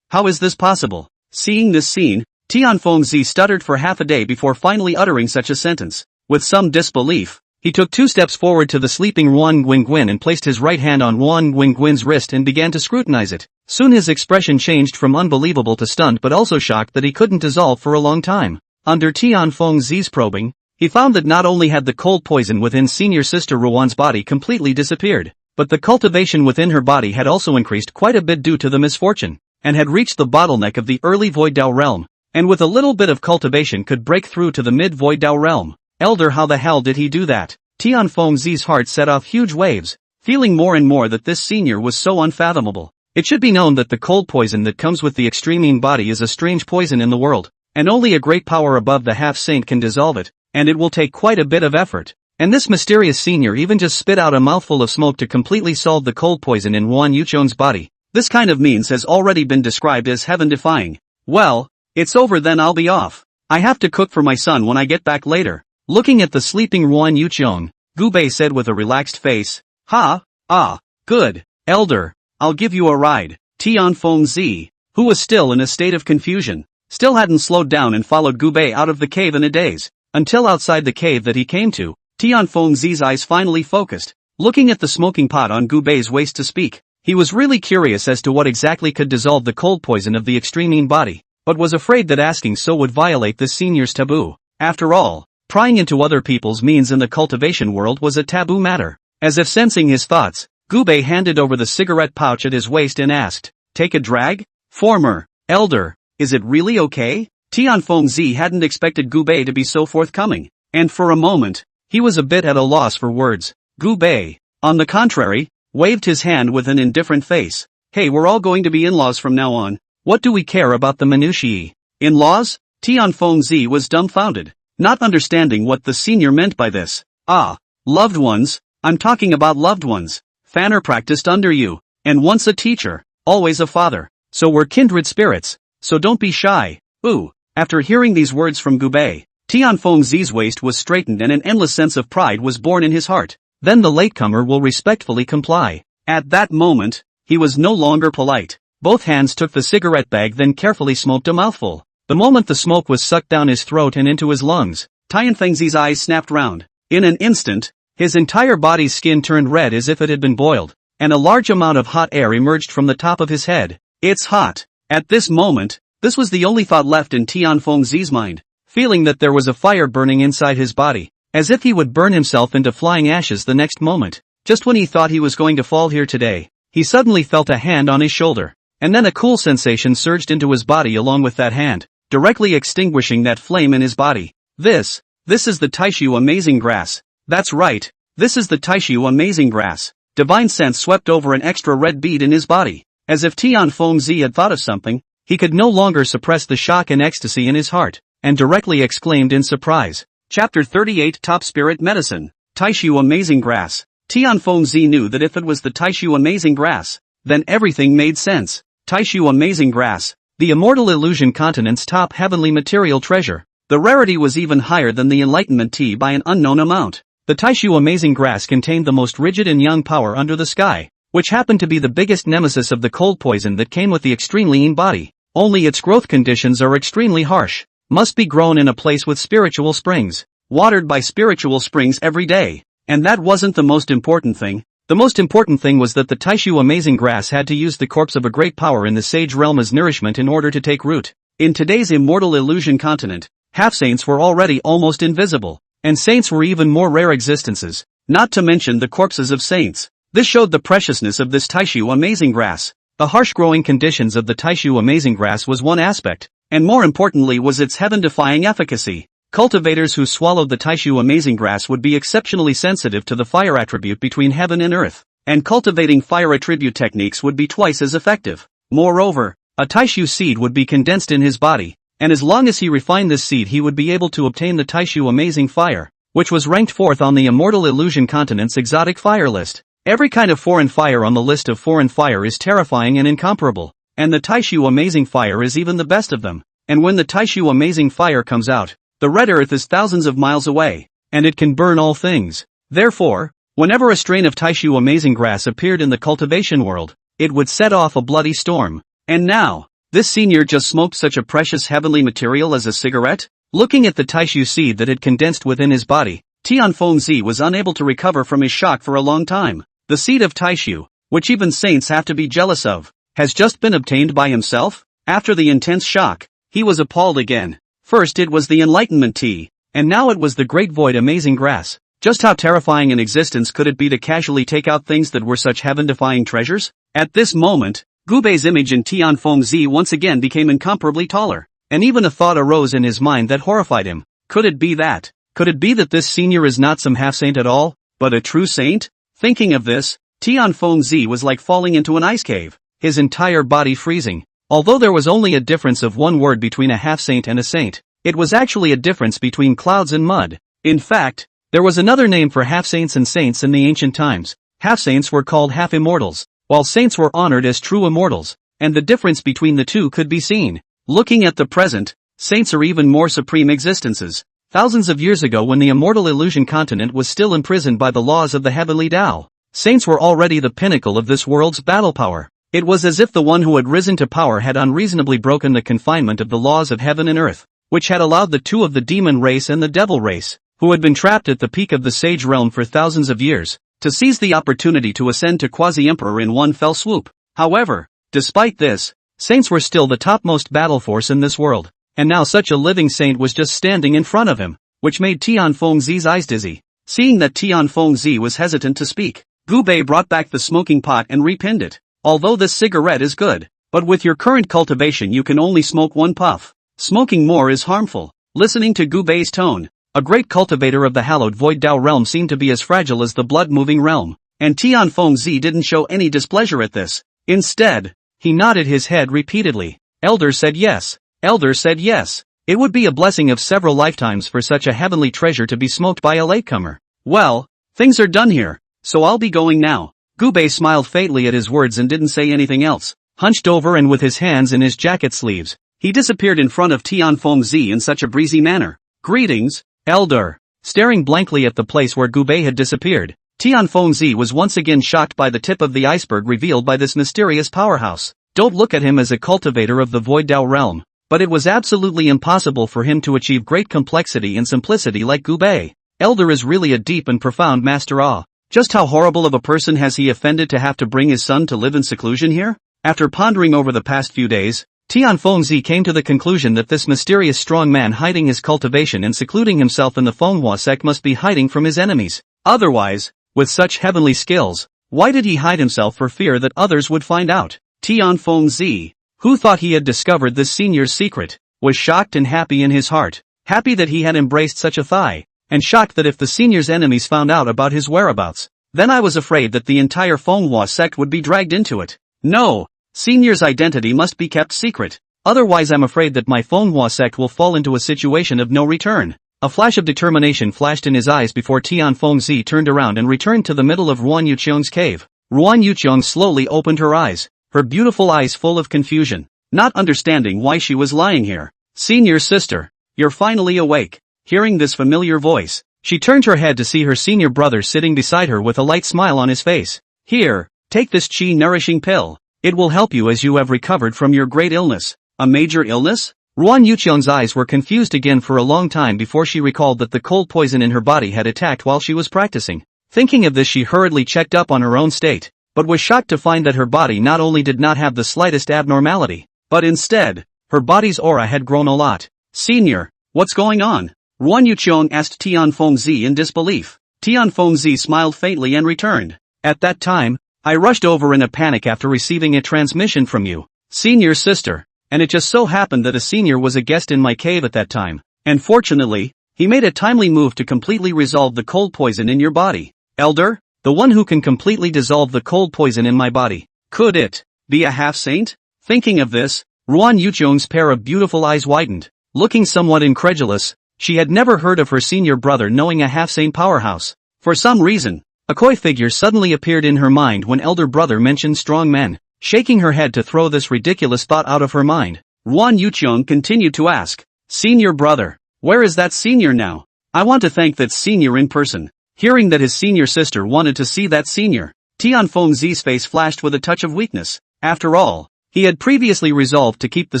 How is this possible? Seeing this scene, Tianfengzi stuttered for half a day before finally uttering such a sentence. With some disbelief, he took 2 steps forward to the sleeping Ruan Guingguin and placed his right hand on Ruan Guingguin's wrist and began to scrutinize it. Soon his expression changed from unbelievable to stunned but also shocked that he couldn't dissolve for a long time. Under Tianfengzi's probing, he found that not only had the cold poison within senior sister Ruan's body completely disappeared, but the cultivation within her body had also increased quite a bit due to the misfortune, and had reached the bottleneck of the early Void Dao realm, and with a little bit of cultivation could break through to the mid-Void Dao realm. Elder, how the hell did he do that? Tianfengzi's heart set off huge waves, feeling more and more that this senior was so unfathomable. It should be known that the cold poison that comes with the extreme body is a strange poison in the world, and only a great power above the half-saint can dissolve it, and it will take quite a bit of effort. And this mysterious senior even just spit out a mouthful of smoke to completely solve the cold poison in Ruan Yuqiong's body. This kind of means has already been described as heaven-defying. Well, it's over then, I'll be off. I have to cook for my son when I get back later. Looking at the sleeping Ruan Yuqiong, Gubei said with a relaxed face, "Good. Elder, I'll give you a ride." Tianfengzi, who was still in a state of confusion, still hadn't slowed down and followed Gubei out of the cave in a daze, until outside the cave that he came to, Tianfengzi's eyes finally focused, looking at the smoking pot on Gubei's waist to speak. He was really curious as to what exactly could dissolve the cold poison of the extreme mean body, but was afraid that asking so would violate this senior's taboo. After all, prying into other people's means in the cultivation world was a taboo matter. As if sensing his thoughts, Gubei handed over the cigarette pouch at his waist and asked, "Take a drag? Former elder, is it really okay?" Tianfengzi hadn't expected Gubei to be so forthcoming, and for a moment, he was a bit at a loss for words. Gubei, on the contrary, waved his hand with an indifferent face. "Hey, we're all going to be in-laws from now on. What do we care about the minutiae? In-laws?" Tianfengzi was dumbfounded, not understanding what the senior meant by this. "Ah, loved ones, I'm talking about loved ones. Fanner practiced under you, and once a teacher, always a father, so we're kindred spirits, so don't be shy." Ooh. After hearing these words from Gubei, Tianfengzi's waist was straightened and an endless sense of pride was born in his heart. Then the latecomer will respectfully comply. At that moment, he was no longer polite. Both hands took the cigarette bag, then carefully smoked a mouthful. The moment the smoke was sucked down his throat and into his lungs, Tianfengzi's eyes snapped round. In an instant, his entire body's skin turned red as if it had been boiled, and a large amount of hot air emerged from the top of his head. "It's hot." At this moment, this was the only thought left in Tianfengzi's mind, feeling that there was a fire burning inside his body, as if he would burn himself into flying ashes the next moment. Just when he thought he was going to fall here today, he suddenly felt a hand on his shoulder, and then a cool sensation surged into his body along with that hand, directly extinguishing that flame in his body. This is the Taishu Amazing Grass. That's right, this is the Taishu Amazing Grass. Divine sense swept over an extra red bead in his body. As if Tianfengzi had thought of something, he could no longer suppress the shock and ecstasy in his heart, and directly exclaimed in surprise. Chapter 38 Top Spirit Medicine. Taishu Amazing Grass. Tianfengzi knew that if it was the Taishu Amazing Grass, then everything made sense. Taishu Amazing Grass, the immortal illusion continent's top heavenly material treasure. The rarity was even higher than the Enlightenment tea by an unknown amount. The Taishu Amazing Grass contained the most rigid and young power under the sky, which happened to be the biggest nemesis of the cold poison that came with the extremely lean body. Only its growth conditions are extremely harsh. Must be grown in a place with spiritual springs, watered by spiritual springs every day. And that wasn't the most important thing. The most important thing was that the Taishu Amazing Grass had to use the corpse of a great power in the sage realm as nourishment in order to take root. In today's immortal illusion continent, half-saints were already almost invisible, and saints were even more rare existences, not to mention the corpses of saints. This showed the preciousness of this Taishu Amazing Grass. The harsh growing conditions of the Taishu Amazing Grass was one aspect, and more importantly was its heaven-defying efficacy. Cultivators who swallowed the Taishu Amazing Grass would be exceptionally sensitive to the fire attribute between heaven and earth, and cultivating fire attribute techniques would be twice as effective. Moreover, a Taishu seed would be condensed in his body, and as long as he refined this seed he would be able to obtain the Taishu Amazing Fire, which was ranked fourth on the Immortal Illusion Continent's exotic fire list. Every kind of foreign fire on the list of foreign fire is terrifying and incomparable, and the Taishu Amazing Fire is even the best of them. And when the Taishu Amazing Fire comes out, the red earth is thousands of miles away, and it can burn all things. Therefore, whenever a strain of Taishu Amazing Grass appeared in the cultivation world, it would set off a bloody storm. And now, this senior just smoked such a precious heavenly material as a cigarette? Looking at the Taishu seed that had condensed within his body, Tianfengzi was unable to recover from his shock for a long time. The seed of Taishu, which even saints have to be jealous of, has just been obtained by himself? After the intense shock, he was appalled again. First it was the Enlightenment tea, and now it was the Great Void Amazing Grass. Just how terrifying an existence could it be to casually take out things that were such heaven-defying treasures? At this moment, Gubei's image in Tianfengzi once again became incomparably taller, and even a thought arose in his mind that horrified him. Could it be that? Could it be that this senior is not some half-saint at all, but a true saint? Thinking of this, Tianfengzi was like falling into an ice cave, his entire body freezing. Although there was only a difference of one word between a half-saint and a saint, it was actually a difference between clouds and mud. In fact, there was another name for half-saints and saints in the ancient times. Half-saints were called half-immortals, while saints were honored as true immortals, and the difference between the two could be seen. Looking at the present, saints are even more supreme existences. Thousands of years ago when the immortal illusion continent was still imprisoned by the laws of the heavenly Tao, saints were already the pinnacle of this world's battle power. It was as if the one who had risen to power had unreasonably broken the confinement of the laws of heaven and earth, which had allowed the two of the demon race and the devil race, who had been trapped at the peak of the sage realm for thousands of years, to seize the opportunity to ascend to quasi-emperor in one fell swoop. However, despite this, saints were still the topmost battle force in this world, and now such a living saint was just standing in front of him, which made Tianfengzi's eyes dizzy. Seeing that Tianfengzi was hesitant to speak, Gu Bei brought back the smoking pot and repinned it. Although this cigarette is good, but with your current cultivation you can only smoke one puff. Smoking more is harmful. Listening to Gu Bei's tone, a great cultivator of the hallowed Void Dao realm seemed to be as fragile as the blood-moving realm, and Tianfengzi didn't show any displeasure at this. Instead, he nodded his head repeatedly. Elder said yes. Elder said yes. It would be a blessing of several lifetimes for such a heavenly treasure to be smoked by a latecomer. Well, things are done here, so I'll be going now. Gu Bei smiled faintly at his words and didn't say anything else. Hunched over and with his hands in his jacket sleeves, he disappeared in front of Tianfengzi in such a breezy manner. Greetings, Elder. Staring blankly at the place where Gu Bei had disappeared, Tianfengzi was once again shocked by the tip of the iceberg revealed by this mysterious powerhouse. Don't look at him as a cultivator of the Void Dao realm, but it was absolutely impossible for him to achieve great complexity and simplicity like Gu Bei. Elder is really a deep and profound master. Just how horrible of a person has he offended to have to bring his son to live in seclusion here? After pondering over the past few days, Tianfengzi came to the conclusion that this mysterious strong man hiding his cultivation and secluding himself in the Manhwa sect must be hiding from his enemies. Otherwise, with such heavenly skills, why did he hide himself for fear that others would find out? Tianfengzi, who thought he had discovered this senior's secret, was shocked and happy in his heart, happy that he had embraced such a thigh, and shocked that if the senior's enemies found out about his whereabouts, then I was afraid that the entire Manhwa sect would be dragged into it. No, senior's identity must be kept secret, otherwise I'm afraid that my Manhwa sect will fall into a situation of no return. A flash of determination flashed in his eyes before Tianfengzi turned around and returned to the middle of Ruan Yuqiang's cave. Ruan Yuqiang slowly opened her eyes, her beautiful eyes full of confusion, not understanding why she was lying here. Senior sister, you're finally awake. Hearing this familiar voice, she turned her head to see her senior brother sitting beside her with a light smile on his face. Here, take this qi-nourishing pill. It will help you as you have recovered from your great illness. A major illness? Ruan Yuqiang's eyes were confused again for a long time before she recalled that the cold poison in her body had attacked while she was practicing. Thinking of this, she hurriedly checked up on her own state, but was shocked to find that her body not only did not have the slightest abnormality, but instead, her body's aura had grown a lot. Senior, what's going on? Ruan Yuqiang asked Tianfengzi in disbelief. Tianfengzi smiled faintly and returned. At that time, I rushed over in a panic after receiving a transmission from you, senior sister, and it just so happened that a senior was a guest in my cave at that time, and fortunately, he made a timely move to completely resolve the cold poison in your body. Elder, the one who can completely dissolve the cold poison in my body. Could it be a half-saint? Thinking of this, Ruan Yuqiang's pair of beautiful eyes widened. Looking somewhat incredulous, she had never heard of her senior brother knowing a half-saint powerhouse. For some reason, a coy figure suddenly appeared in her mind when elder brother mentioned strong men. Shaking her head to throw this ridiculous thought out of her mind, Ruan Yuqiang continued to ask, Senior brother, where is that senior now? I want to thank that senior in person. Hearing that his senior sister wanted to see that senior, Tianfengzi's face flashed with a touch of weakness. After all, he had previously resolved to keep the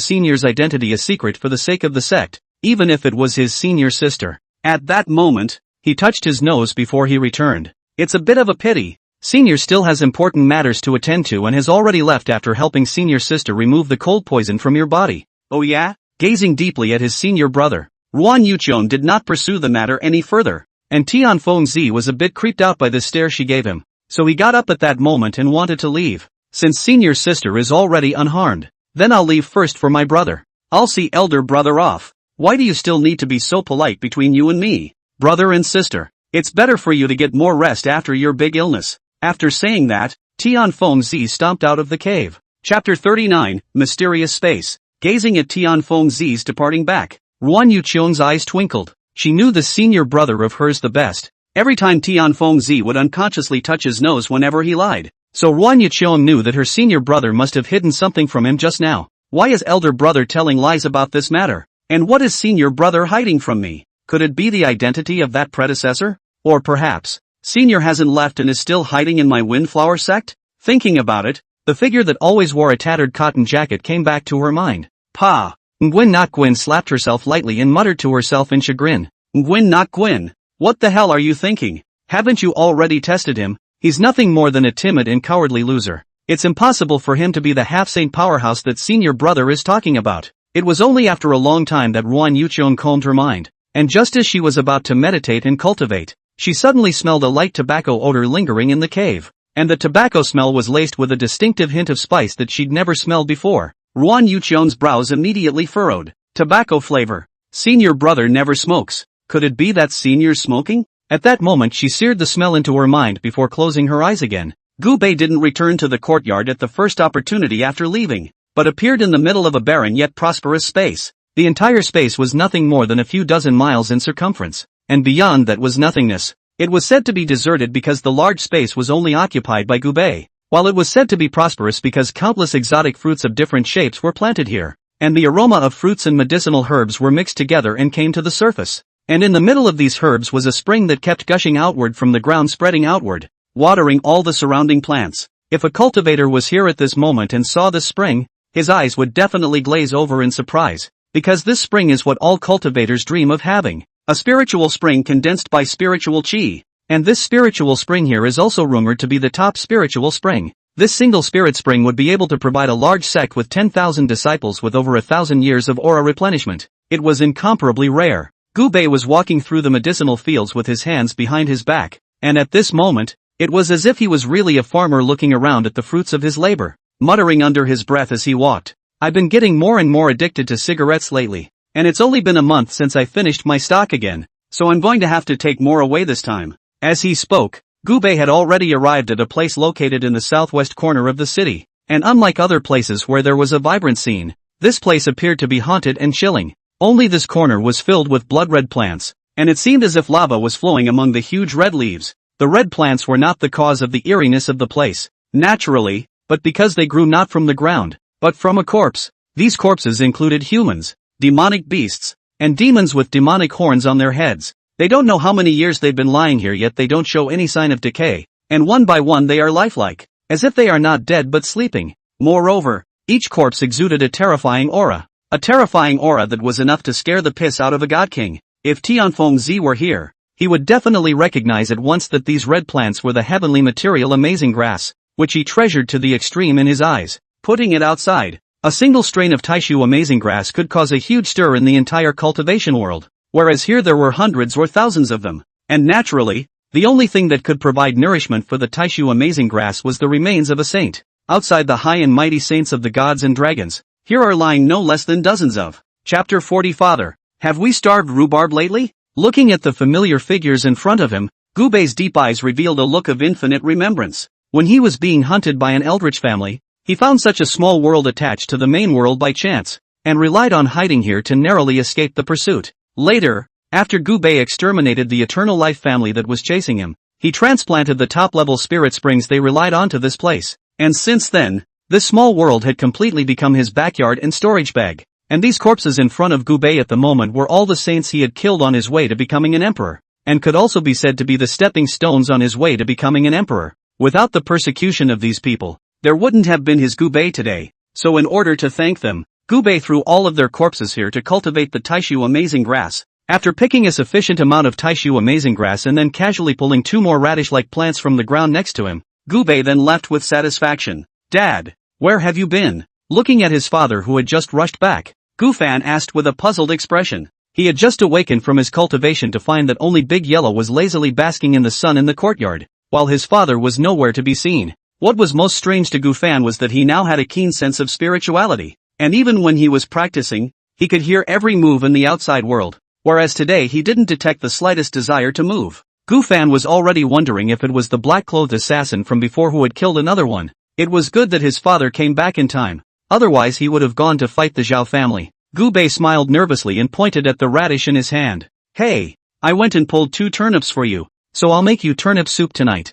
senior's identity a secret for the sake of the sect, even if it was his senior sister. At that moment, he touched his nose before he returned. It's a bit of a pity. Senior still has important matters to attend to and has already left after helping senior sister remove the cold poison from your body. Oh yeah? Gazing deeply at his senior brother, Ruan Yuqiang did not pursue the matter any further, and Tianfengzi was a bit creeped out by the stare she gave him, so he got up at that moment and wanted to leave. Since senior sister is already unharmed, then I'll leave first for my brother. I'll see elder brother off. Why do you still need to be so polite between you and me? Brother and sister, it's better for you to get more rest after your big illness. After saying that, Tianfengzi stomped out of the cave. Chapter 39, Mysterious Space. Gazing at Tianfengzi's departing back, Ruan Yuqiang's eyes twinkled. She knew the senior brother of hers the best. Every time Tianfengzi would unconsciously touch his nose whenever he lied. So Ruan Yuqiang knew that her senior brother must have hidden something from him just now. Why is elder brother telling lies about this matter? And what is senior brother hiding from me? Could it be the identity of that predecessor? Or perhaps, senior hasn't left and is still hiding in my windflower sect? Thinking about it, The figure that always wore a tattered cotton jacket came back to her mind. Pa! Ngwin not Gwyn slapped herself lightly and muttered to herself in chagrin. Ngwin not Gwyn. What the hell are you thinking? Haven't you already tested him? He's nothing more than a timid and cowardly loser. It's impossible for him to be the half-saint powerhouse that senior brother is talking about. It was only after a long time that Ruan Yuchon calmed her mind, and just as she was about to meditate and cultivate, she suddenly smelled a light tobacco odor lingering in the cave, and the tobacco smell was laced with a distinctive hint of spice that she'd never smelled before. Ruan Yuchon's brows immediately furrowed. Tobacco flavor. Senior brother never smokes. Could it be that senior's smoking? At that moment she seared the smell into her mind before closing her eyes again. Gu Bei didn't return to the courtyard at the first opportunity after leaving, but appeared in the middle of a barren yet prosperous space. The entire space was nothing more than a few dozen miles in circumference, and beyond that was nothingness. It was said to be deserted because the large space was only occupied by Gu Bei, while it was said to be prosperous because countless exotic fruits of different shapes were planted here, and the aroma of fruits and medicinal herbs were mixed together and came to the surface. And in the middle of these herbs was a spring that kept gushing outward from the ground, spreading outward, watering all the surrounding plants. If a cultivator was here at this moment and saw this spring, his eyes would definitely glaze over in surprise, because this spring is what all cultivators dream of having. A spiritual spring condensed by spiritual chi. And this spiritual spring here is also rumored to be the top spiritual spring. This single spirit spring would be able to provide a large sect with 10,000 disciples with over 1,000 years of aura replenishment. It was incomparably rare. Gu Bei was walking through the medicinal fields with his hands behind his back, and at this moment, it was as if he was really a farmer looking around at the fruits of his labor, muttering under his breath as he walked. I've been getting more and more addicted to cigarettes lately, and it's only been a month since I finished my stock again, so I'm going to have to take more away this time. As he spoke, Gu Bei had already arrived at a place located in the southwest corner of the city, and unlike other places where there was a vibrant scene, this place appeared to be haunted and chilling. Only this corner was filled with blood-red plants, and it seemed as if lava was flowing among the huge red leaves. The red plants were not the cause of the eeriness of the place, naturally, but because they grew not from the ground, but from a corpse. These corpses included humans, demonic beasts, and demons with demonic horns on their heads. They don't know how many years they've been lying here, yet they don't show any sign of decay, and one by one they are lifelike, as if they are not dead but sleeping. Moreover, each corpse exuded a terrifying aura that was enough to scare the piss out of a god king. If Tianfeng Zi were here, he would definitely recognize at once that these red plants were the heavenly material amazing grass, which he treasured to the extreme in his eyes. Putting it outside, a single strain of Taishu amazing grass could cause a huge stir in the entire cultivation world, whereas here there were hundreds or thousands of them. And naturally, the only thing that could provide nourishment for the Taishu amazing grass was the remains of a saint. Outside the high and mighty saints of the gods and dragons, here are lying no less than dozens of. Chapter 40. Father, have we starved Rhubarb lately? Looking at the familiar figures in front of him, Gu Bei's deep eyes revealed a look of infinite remembrance. When he was being hunted by an eldritch family, he found such a small world attached to the main world by chance, and relied on hiding here to narrowly escape the pursuit. Later, after Gu Bei exterminated the Eternal Life family that was chasing him, he transplanted the top-level spirit springs they relied on to this place, and since then, this small world had completely become his backyard and storage bag. And these corpses in front of Gu Bei at the moment were all the saints he had killed on his way to becoming an emperor, and could also be said to be the stepping stones on his way to becoming an emperor. Without the persecution of these people, there wouldn't have been his Gu Bei today, so in order to thank them, Gu Bei threw all of their corpses here to cultivate the Taishu amazing grass. After picking a sufficient amount of Taishu amazing grass and then casually pulling 2 more radish-like plants from the ground next to him, Gu Bei then left with satisfaction. Dad, where have you been? Looking at his father who had just rushed back, Gu Fan asked with a puzzled expression. He had just awakened from his cultivation to find that only Big Yellow was lazily basking in the sun in the courtyard, while his father was nowhere to be seen. What was most strange to Gu Fan was that he now had a keen sense of spirituality, and even when he was practicing, he could hear every move in the outside world, whereas today he didn't detect the slightest desire to move. Gu Fan was already wondering if it was the black-clothed assassin from before who had killed another one. It was good that his father came back in time, otherwise he would have gone to fight the Zhao family. Gu Bei smiled nervously and pointed at the radish in his hand. Hey, I went and pulled 2 turnips for you, so I'll make you turnip soup tonight.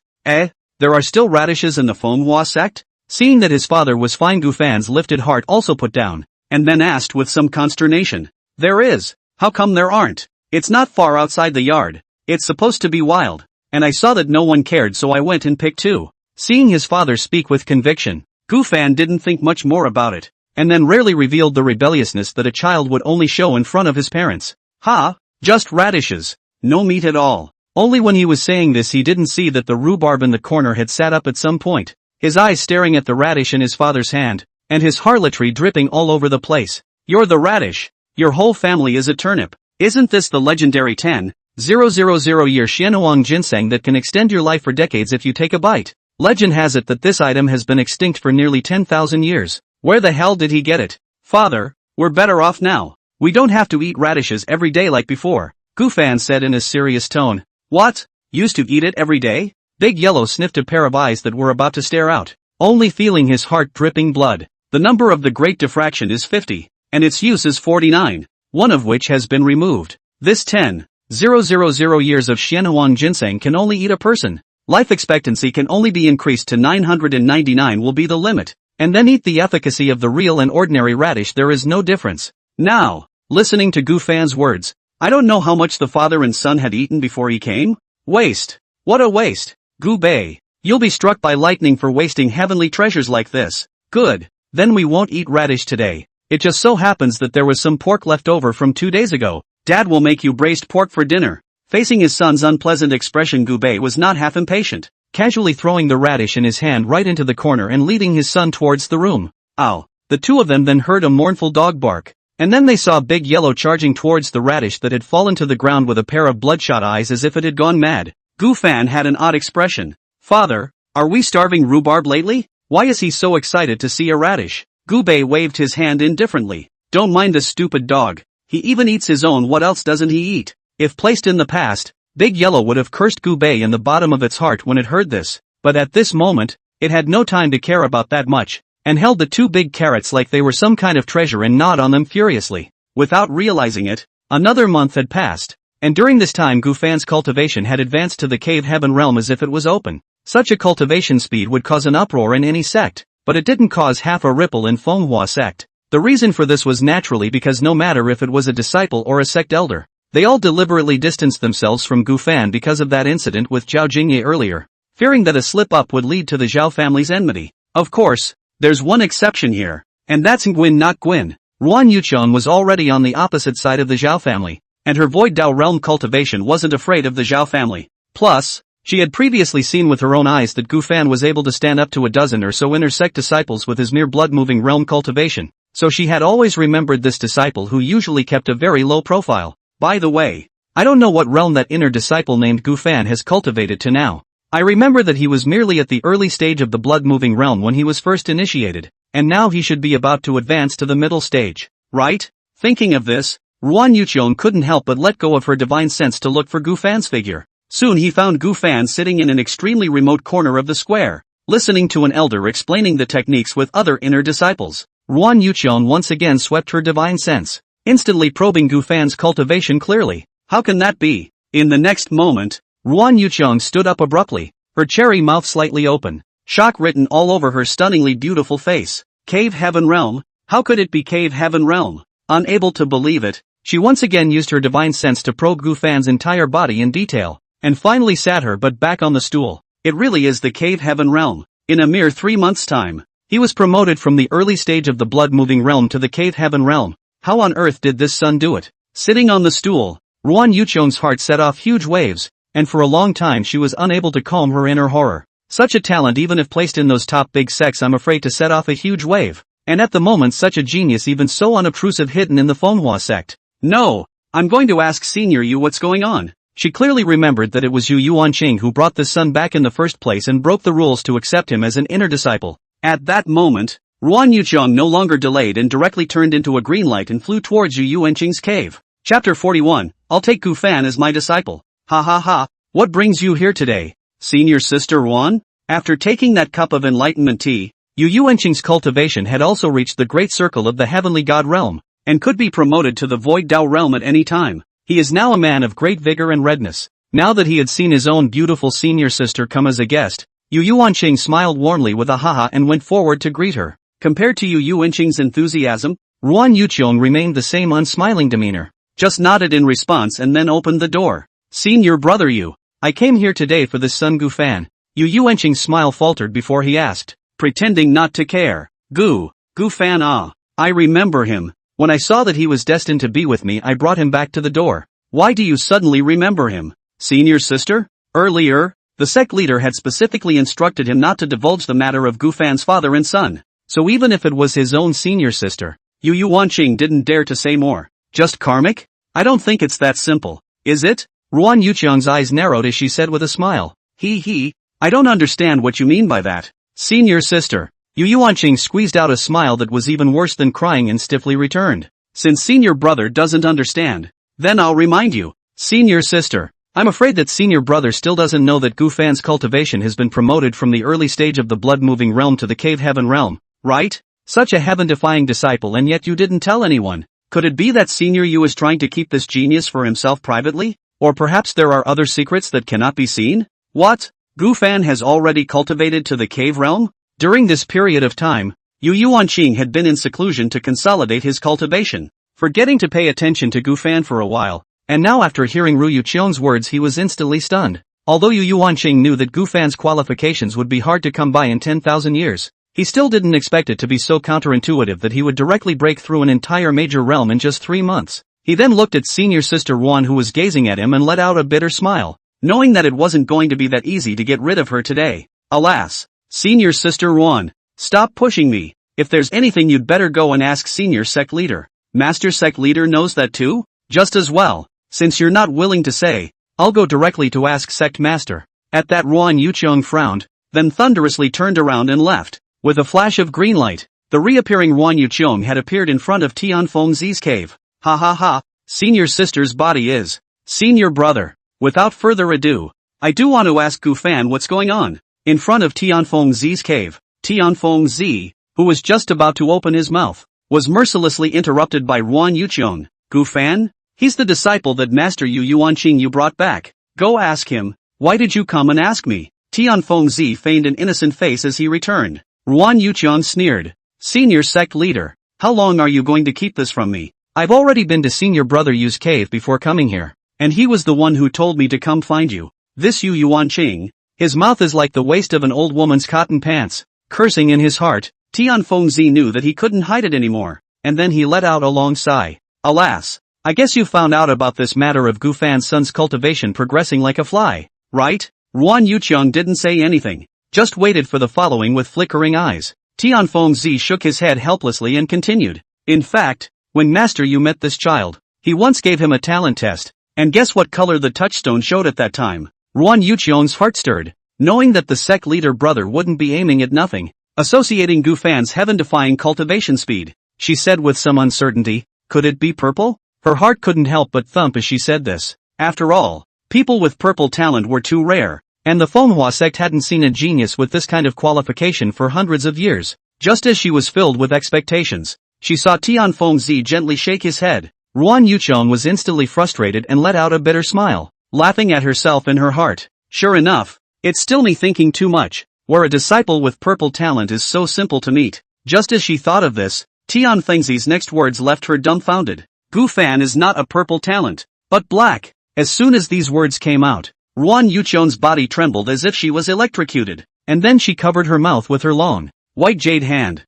There are still radishes in the Manhwa sect? Seeing that his father was fine, Gu Fan's lifted heart also put down, and then asked with some consternation. There is. How come there aren't? It's not far outside the yard. It's supposed to be wild, and I saw that no one cared, so I went and picked 2. Seeing his father speak with conviction, Gu Fan didn't think much more about it, and then rarely revealed the rebelliousness that a child would only show in front of his parents. Ha! Just radishes. No meat at all. Only when he was saying this he didn't see that the rhubarb in the corner had sat up at some point, his eyes staring at the radish in his father's hand, and his harlotry dripping all over the place. You're the radish. Your whole family is a turnip. Isn't this the legendary 10,000 year Xianhuang ginseng that can extend your life for decades if you take a bite? Legend has it that this item has been extinct for nearly 10,000 years. Where the hell did he get it? Father, we're better off now. We don't have to eat radishes every day like before, Gu Fan said in a serious tone. What? Used to eat it every day? Big Yellow sniffed a pair of eyes that were about to stare out, only feeling his heart dripping blood. The number of the Great Diffraction is 50, and its use is 49, one of which has been removed. This 10,000 years of Xianhuang ginseng can only eat a person. Life expectancy can only be increased to 999 will be the limit, and then eat the efficacy of the real and ordinary radish. There is no difference. Now, listening to Gu Fan's words, I don't know how much the father and son had eaten before he came. Waste. What a waste. Gu Bei, you'll be struck by lightning for wasting heavenly treasures like this. Good. Then we won't eat radish today. It just so happens that there was some pork left over from 2 days ago. Dad will make you braised pork for dinner. Facing his son's unpleasant expression, Gu Bei was not half impatient, casually throwing the radish in his hand right into the corner and leading his son towards the room. Ow. The two of them then heard a mournful dog bark, and then they saw Big Yellow charging towards the radish that had fallen to the ground with a pair of bloodshot eyes as if it had gone mad. Gu Fan had an odd expression. Father, are we starving Rhubarb lately? Why is he so excited to see a radish? Gu Bei waved his hand indifferently. Don't mind the stupid dog. He even eats his own. What else doesn't he eat? If placed in the past, Big Yellow would have cursed Gu Bei in the bottom of its heart when it heard this, but at this moment, it had no time to care about that much, and held the two big carrots like they were some kind of treasure and gnawed on them furiously. Without realizing it, another month had passed, and during this time Gu Fan's cultivation had advanced to the cave heaven realm as if it was open. Such a cultivation speed would cause an uproar in any sect, but it didn't cause half a ripple in Manhwa sect. The reason for this was naturally because no matter if it was a disciple or a sect elder, they all deliberately distanced themselves from Gu Fan because of that incident with Zhao Jingye earlier, fearing that a slip-up would lead to the Zhao family's enmity. Of course, there's one exception here, and that's Nguyen not Gwyn. Ruan Yuchon was already on the opposite side of the Zhao family, and her Void Dao realm cultivation wasn't afraid of the Zhao family. Plus, she had previously seen with her own eyes that Gu Fan was able to stand up to a dozen or so inner sect disciples with his mere blood-moving realm cultivation, so she had always remembered this disciple who usually kept a very low profile. By the way, I don't know what realm that inner disciple named Gu Fan has cultivated to now. I remember that he was merely at the early stage of the blood-moving realm when he was first initiated, and now he should be about to advance to the middle stage, right? Thinking of this, Ruan Yuchon couldn't help but let go of her divine sense to look for Gu Fan's figure. Soon he found Gu Fan sitting in an extremely remote corner of the square, listening to an elder explaining the techniques with other inner disciples. Ruan Yuchon once again swept her divine sense, instantly probing Gu Fan's cultivation clearly. How can that be? In the next moment, Ruan Yuchong stood up abruptly, her cherry mouth slightly open, shock written all over her stunningly beautiful face. Cave Heaven Realm? How could it be Cave Heaven Realm? Unable to believe it, she once again used her divine sense to probe Gu Fan's entire body in detail, and finally sat her butt back on the stool. It really is the Cave Heaven Realm. In a mere 3 months' time, he was promoted from the early stage of the blood-moving realm to the Cave Heaven Realm. How on earth did this son do it? Sitting on the stool, Ruan Yuchong's heart set off huge waves, and for a long time she was unable to calm her inner horror. Such a talent, even if placed in those top big sects, I'm afraid to set off a huge wave. And at the moment such a genius even so unobtrusive hidden in the Manhwa sect. No, I'm going to ask Senior Yu what's going on. She clearly remembered that it was Yu Yuanqing who brought this son back in the first place and broke the rules to accept him as an inner disciple. At that moment, Ruan Yuchong no longer delayed and directly turned into a green light and flew towards Yu Yuanqing's cave. Chapter 41, I'll take Gu Fan as my disciple. Ha ha ha, what brings you here today, senior sister Ruan? After taking that cup of enlightenment tea, Yu Yuanqing's cultivation had also reached the great circle of the heavenly god realm, and could be promoted to the void Dao realm at any time. He is now a man of great vigor and redness. Now that he had seen his own beautiful senior sister come as a guest, Yu Yuanqing smiled warmly with a haha and went forward to greet her. Compared to Yu Yuanqing's enthusiasm, Ruan Yuchong remained the same unsmiling demeanor, just nodded in response and then opened the door. Senior brother Yu, I came here today for this son Gu Fan. Yu Yuanqing's smile faltered before he asked, pretending not to care. Gu Fan ah. I remember him. When I saw that he was destined to be with me, I brought him back to the door. Why do you suddenly remember him? Senior sister? Earlier, the sect leader had specifically instructed him not to divulge the matter of Gu Fan's father and son. So even if it was his own senior sister, Yu Yuanqing didn't dare to say more. Just karmic? I don't think it's that simple. Is it? Ruan Yuqiang's eyes narrowed as she said with a smile. I don't understand what you mean by that. Senior sister. Yu Yuanqing squeezed out a smile that was even worse than crying and stiffly returned. Since senior brother doesn't understand, then I'll remind you. Senior sister. I'm afraid that senior brother still doesn't know that Gu Fan's cultivation has been promoted from the early stage of the blood-moving realm to the cave heaven realm, right? Such a heaven-defying disciple, and yet you didn't tell anyone. Could it be that Senior Yu is trying to keep this genius for himself privately? Or perhaps there are other secrets that cannot be seen? What? Gu Fan has already cultivated to the cave realm? During this period of time, Yu Yuanqing had been in seclusion to consolidate his cultivation, forgetting to pay attention to Gu Fan for a while. And now after hearing Ru Yuqiang's words he was instantly stunned. Although Yu Yuanqing knew that Gu Fan's qualifications would be hard to come by in 10,000 years, he still didn't expect it to be so counterintuitive that he would directly break through an entire major realm in just 3 months. He then looked at senior sister Ruan, who was gazing at him, and let out a bitter smile, knowing that it wasn't going to be that easy to get rid of her today. Alas. Senior sister Ruan, stop pushing me. If there's anything you'd better go and ask senior sect leader. Master sect leader knows that too? Just as well. Since you're not willing to say, I'll go directly to ask sect master. At that Ruan Yuqiang frowned, then thunderously turned around and left. With a flash of green light, the reappearing Ruan Yuqiang had appeared in front of Tianfeng Zi's cave. Ha ha ha, senior sister's body is. Senior brother. Without further ado, I do want to ask Gu Fan what's going on. In front of Tianfeng Zi's cave, Tianfeng Zi, who was just about to open his mouth, was mercilessly interrupted by Ruan Yuqiang. Gu Fan? He's the disciple that Master Yu Yuanqing you brought back. Go ask him. Why did you come and ask me? Tianfeng Zi feigned an innocent face as he returned. Ruan Yuqiang sneered. Senior sect leader, how long are you going to keep this from me? I've already been to senior brother Yu's cave before coming here, and he was the one who told me to come find you. This Yu Yuanqing, his mouth is like the waist of an old woman's cotton pants. Cursing in his heart, Tianfeng Zi knew that he couldn't hide it anymore, and then he let out a long sigh. Alas. I guess you found out about this matter of Gu Fan's son's cultivation progressing like a fly, right? Ruan Yuqiang didn't say anything, just waited for the following with flickering eyes. Tianfeng Zi shook his head helplessly and continued. In fact, when Master Yu met this child, he once gave him a talent test, and guess what color the touchstone showed at that time? Ruan Yuqiang's heart stirred, knowing that the sect leader brother wouldn't be aiming at nothing, associating Gu Fan's heaven-defying cultivation speed. She said with some uncertainty, could it be purple? Her heart couldn't help but thump as she said this. After all, people with purple talent were too rare, and the Manhwa sect hadn't seen a genius with this kind of qualification for hundreds of years. Just as she was filled with expectations, she saw Tianfeng Zi gently shake his head. Ruan Yuqiang was instantly frustrated and let out a bitter smile, laughing at herself in her heart. Sure enough, it's still me thinking too much, where a disciple with purple talent is so simple to meet. Just as she thought of this, Tianfeng Zi's next words left her dumbfounded. Gu Fan is not a purple talent, but black. As soon as these words came out, Ruan Yuqiang's body trembled as if she was electrocuted, and then she covered her mouth with her long, white jade hand.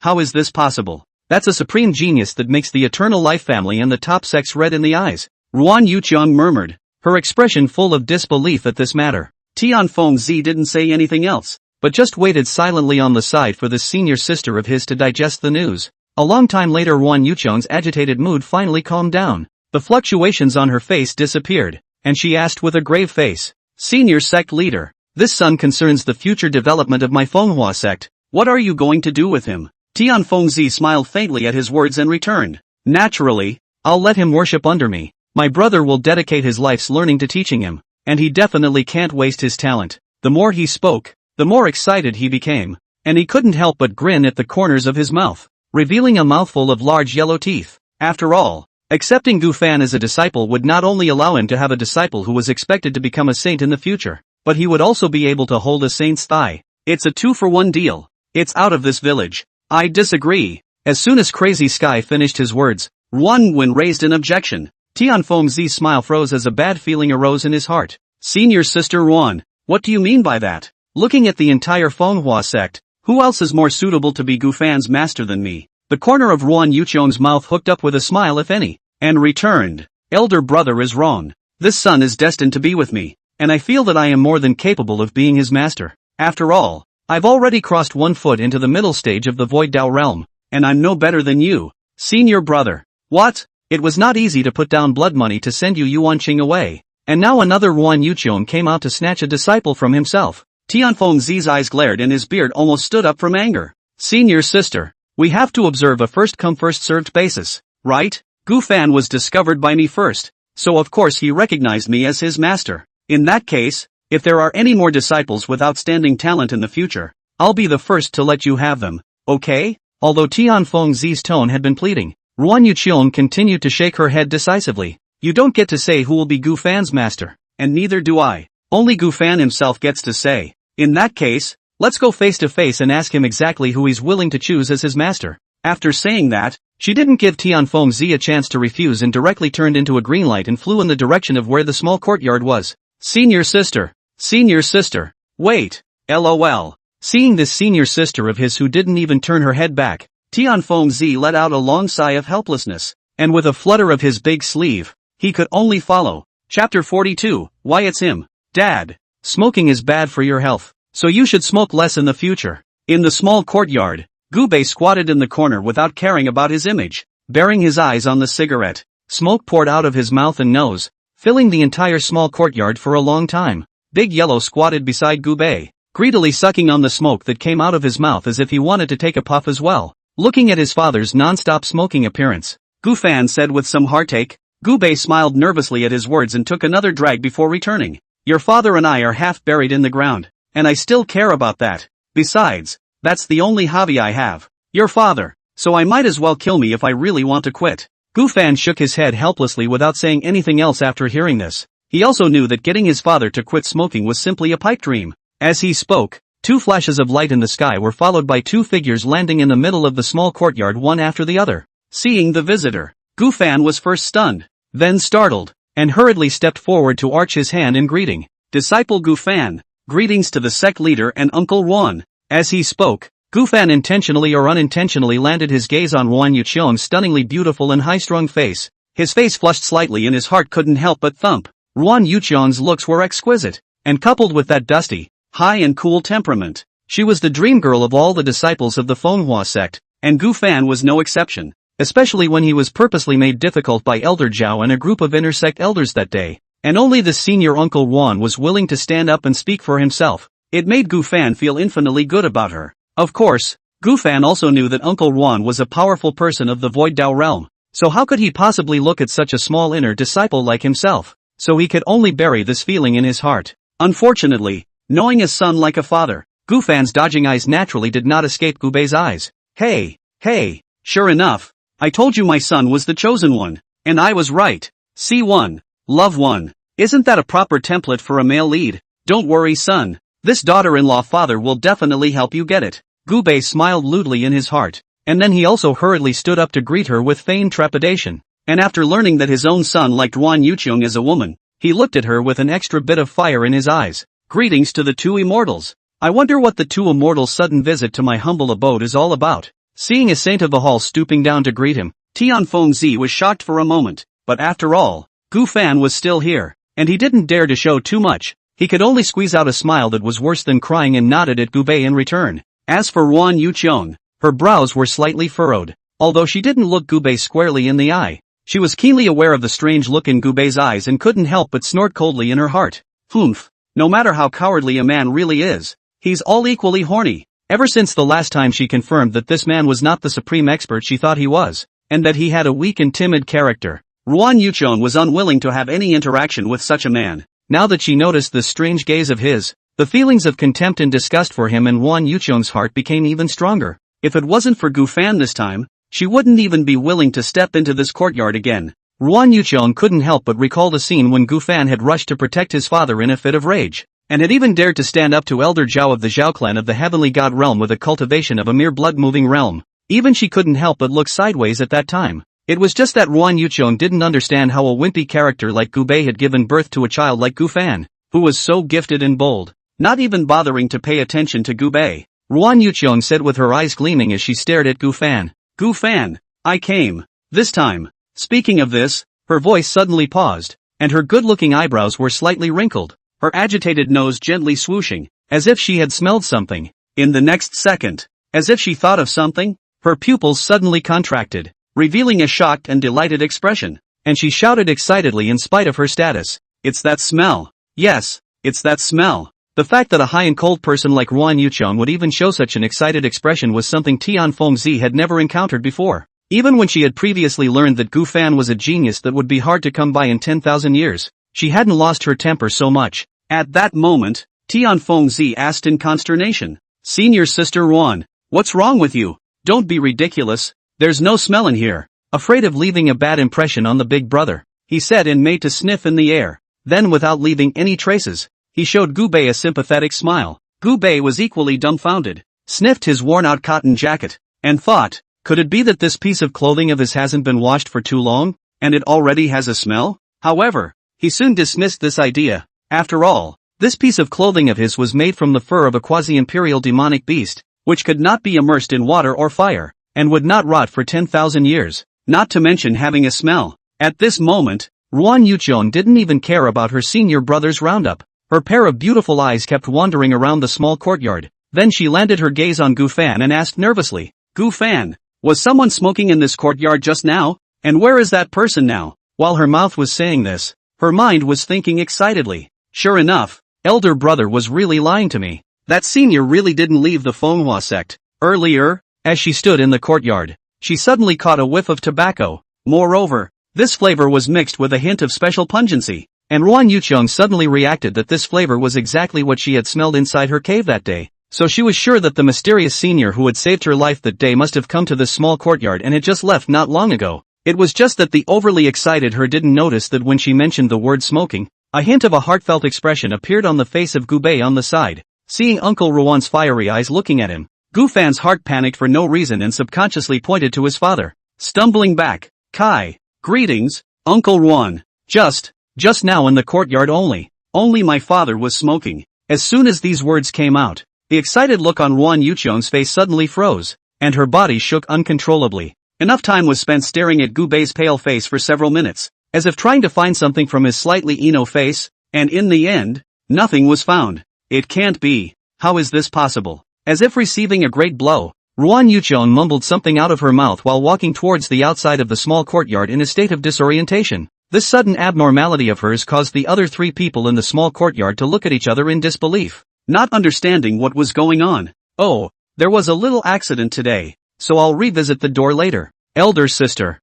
How is this possible? That's a supreme genius that makes the eternal life family and the top sects red in the eyes. Ruan Yuqiang murmured, her expression full of disbelief at this matter. Tianfeng Zi didn't say anything else, but just waited silently on the side for this senior sister of his to digest the news. A long time later Ruan Yuqiang's agitated mood finally calmed down. The fluctuations on her face disappeared, and she asked with a grave face, Senior sect leader, this son concerns the future development of my Manhwa sect. What are you going to do with him? Tianfeng Zi smiled faintly at his words and returned. Naturally, I'll let him worship under me. My brother will dedicate his life's learning to teaching him, and he definitely can't waste his talent. The more he spoke, the more excited he became, and he couldn't help but grin at the corners of his mouth, revealing a mouthful of large yellow teeth. After all, accepting Gu Fan as a disciple would not only allow him to have a disciple who was expected to become a saint in the future, but he would also be able to hold a saint's thigh. It's a 2-for-1 deal. It's out of this village. I disagree. As soon as Crazy Sky finished his words, Ruan Wen raised an objection. Tianfeng Zi's smile froze as a bad feeling arose in his heart. Senior sister Ruan, what do you mean by that? Looking at the entire Manhwa sect, Who else is more suitable to be Gu Fan's master than me? The corner of Ruan Yuqiong's mouth hooked up with a smile if any, and returned. Elder brother is wrong. This son is destined to be with me, and I feel that I am more than capable of being his master. After all, I've already crossed one foot into the middle stage of the Void Dao realm, and I'm no better than you, senior brother. What? It was not easy to put down blood money to send you Yuanqing away, and now another Ruan Yuqiong came out to snatch a disciple from himself. Tianfeng Zi's eyes glared and his beard almost stood up from anger. Senior sister, we have to observe a first-come first-served basis, right? Gu Fan was discovered by me first, so of course he recognized me as his master. In that case, if there are any more disciples with outstanding talent in the future, I'll be the first to let you have them, okay? Although Tianfeng Zi's tone had been pleading, Ruan Yuqiong continued to shake her head decisively. You don't get to say who will be Gu Fan's master, and neither do I. Only Gu Fan himself gets to say. In that case, let's go face to face and ask him exactly who he's willing to choose as his master. After saying that, she didn't give Tianfeng Zi a chance to refuse and directly turned into a green light and flew in the direction of where the small courtyard was. Senior sister, wait, lol. Seeing this senior sister of his who didn't even turn her head back, Tianfeng Zi let out a long sigh of helplessness, and with a flutter of his big sleeve, he could only follow. Chapter 42, Why It's Him. Dad, smoking is bad for your health, so you should smoke less in the future. In the small courtyard, Gubei squatted in the corner without caring about his image, bearing his eyes on the cigarette. Smoke poured out of his mouth and nose, filling the entire small courtyard for a long time. Big Yellow squatted beside Gubei, greedily sucking on the smoke that came out of his mouth as if he wanted to take a puff as well. Looking at his father's non-stop smoking appearance, Gu Fan said with some heartache. Gubei smiled nervously at his words and took another drag before returning. Your father and I are half buried in the ground, and I still care about that. Besides, that's the only hobby I have. Your father, so I might as well kill me if I really want to quit. Gu Fan shook his head helplessly without saying anything else after hearing this. He also knew that getting his father to quit smoking was simply a pipe dream. As he spoke, two flashes of light in the sky were followed by two figures landing in the middle of the small courtyard one after the other. Seeing the visitor, Gu Fan was first stunned, then startled, and hurriedly stepped forward to arch his hand in greeting. Disciple Gu Fan, greetings to the sect leader and Uncle Ruan. As he spoke, Gu Fan intentionally or unintentionally landed his gaze on Ruan Yuqiong's stunningly beautiful and high-strung face. His face flushed slightly and his heart couldn't help but thump. Ruan Yuqiong's looks were exquisite, and coupled with that dusty, high and cool temperament, she was the dream girl of all the disciples of the Manhwa sect, and Gu Fan was no exception, especially when he was purposely made difficult by Elder Zhao and a group of intersect elders that day, and only the senior Uncle Ruan was willing to stand up and speak for himself. It made Gu Fan feel infinitely good about her. Of course, Gu Fan also knew that Uncle Ruan was a powerful person of the Void Dao realm, so how could he possibly look at such a small inner disciple like himself? So he could only bury this feeling in his heart. Unfortunately, knowing a son like a father, Gu Fan's dodging eyes naturally did not escape Gubei's eyes. Hey, sure enough, I told you my son was the chosen one, and I was right. C1, love one. Isn't that a proper template for a male lead? Don't worry son, this daughter-in-law father will definitely help you get it. Gubei smiled lewdly in his heart, and then he also hurriedly stood up to greet her with feigned trepidation. And after learning that his own son liked Ruan Yuqiong as a woman, he looked at her with an extra bit of fire in his eyes. Greetings to the two immortals. I wonder what the two immortals' sudden visit to my humble abode is all about. Seeing a saint of the hall stooping down to greet him, Tianfeng Zi was shocked for a moment, but after all, Gu Fan was still here, and he didn't dare to show too much. He could only squeeze out a smile that was worse than crying and nodded at Gubei in return. As for Ruan Yuqiong, her brows were slightly furrowed, although she didn't look Gubei squarely in the eye. She was keenly aware of the strange look in Gubei's eyes and couldn't help but snort coldly in her heart. Humph, no matter how cowardly a man really is, he's all equally horny. Ever since the last time she confirmed that this man was not the supreme expert she thought he was, and that he had a weak and timid character, Ruan Yuqiong was unwilling to have any interaction with such a man. Now that she noticed this strange gaze of his, the feelings of contempt and disgust for him in Ruan Yuqiong's heart became even stronger. If it wasn't for Gu Fan this time, she wouldn't even be willing to step into this courtyard again. Ruan Yuqiong couldn't help but recall the scene when Gu Fan had rushed to protect his father in a fit of rage, and had even dared to stand up to Elder Zhao of the Zhao clan of the Heavenly God realm with a cultivation of a mere blood-moving realm. Even she couldn't help but look sideways at that time. It was just that Ruan Yuqiong didn't understand how a wimpy character like Gubei had given birth to a child like Gu Fan, who was so gifted and bold. Not even bothering to pay attention to Gubei, Ruan Yuqiong said with her eyes gleaming as she stared at Gu Fan. Gu Fan, I came. This time. Speaking of this, her voice suddenly paused, and her good-looking eyebrows were slightly wrinkled, her agitated nose gently swooshing, as if she had smelled something. In the next second, as if she thought of something, her pupils suddenly contracted, revealing a shocked and delighted expression, and she shouted excitedly in spite of her status. It's that smell. Yes, it's that smell. The fact that a high and cold person like Ruan Yuqiong would even show such an excited expression was something Tian Fengzi had never encountered before. Even when she had previously learned that Gu Fan was a genius that would be hard to come by in 10,000 years, she hadn't lost her temper so much. At that moment, Tian Fengzi asked in consternation, "Senior Sister Ruan, what's wrong with you? Don't be ridiculous, there's no smell in here." Afraid of leaving a bad impression on the big brother, he said and made to sniff in the air. Then without leaving any traces, he showed Gu Bei a sympathetic smile. Gu Bei was equally dumbfounded, sniffed his worn-out cotton jacket, and thought, could it be that this piece of clothing of his hasn't been washed for too long, and it already has a smell? However, he soon dismissed this idea. After all, this piece of clothing of his was made from the fur of a quasi-imperial demonic beast, which could not be immersed in water or fire, and would not rot for 10,000 years, not to mention having a smell. At this moment, Ruan Yuqiong didn't even care about her senior brother's roundup. Her pair of beautiful eyes kept wandering around the small courtyard. Then she landed her gaze on Gu Fan and asked nervously, "Gu Fan, was someone smoking in this courtyard just now? And where is that person now?" While her mouth was saying this, her mind was thinking excitedly. Sure enough, elder brother was really lying to me. That senior really didn't leave the Manhwa sect. Earlier, as she stood in the courtyard, she suddenly caught a whiff of tobacco. Moreover, this flavor was mixed with a hint of special pungency, and Ruan Yuqiong suddenly reacted that this flavor was exactly what she had smelled inside her cave that day. So she was sure that the mysterious senior who had saved her life that day must have come to this small courtyard and had just left not long ago. It was just that the overly excited her didn't notice that when she mentioned the word smoking, a hint of a heartfelt expression appeared on the face of Gu Bei on the side. Seeing Uncle Ruan's fiery eyes looking at him, Gu Fan's heart panicked for no reason and subconsciously pointed to his father. Stumbling back, "Kai, greetings, Uncle Ruan. Just now in the courtyard only my father was smoking." As soon as these words came out, the excited look on Ruan Yuqiong's face suddenly froze, and her body shook uncontrollably. Enough time was spent staring at Gu Bei's pale face for several minutes, as if trying to find something from his slightly Eno face, and in the end, nothing was found. It can't be. How is this possible? As if receiving a great blow, Ruan Yuqiong mumbled something out of her mouth while walking towards the outside of the small courtyard in a state of disorientation. This sudden abnormality of hers caused the other three people in the small courtyard to look at each other in disbelief, not understanding what was going on. "Oh, there was a little accident today, so I'll revisit the door later." Elder sister,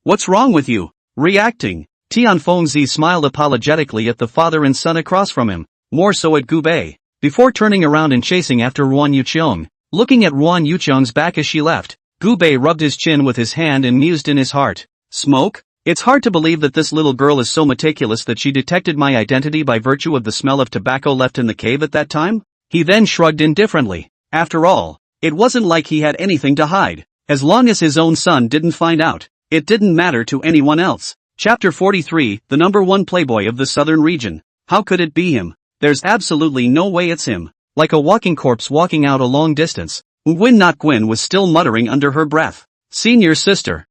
what's wrong with you? Reacting, Tian Fengzi smiled apologetically at the father and son across from him, more so at Gu Bei, before turning around and chasing after Ruan Yuqiong. Looking at Ruan Yuqiong's back as she left, Gu Bei rubbed his chin with his hand and mused in his heart. Smoke? It's hard to believe that this little girl is so meticulous that she detected my identity by virtue of the smell of tobacco left in the cave at that time? He then shrugged indifferently. After all, it wasn't like he had anything to hide. As long as his own son didn't find out, it didn't matter to anyone else. Chapter 43, the #1 playboy of the southern region. How could it be him? There's absolutely no way it's him. Like a walking corpse walking out a long distance, Nguyen Not Gwen was still muttering under her breath. Senior sister,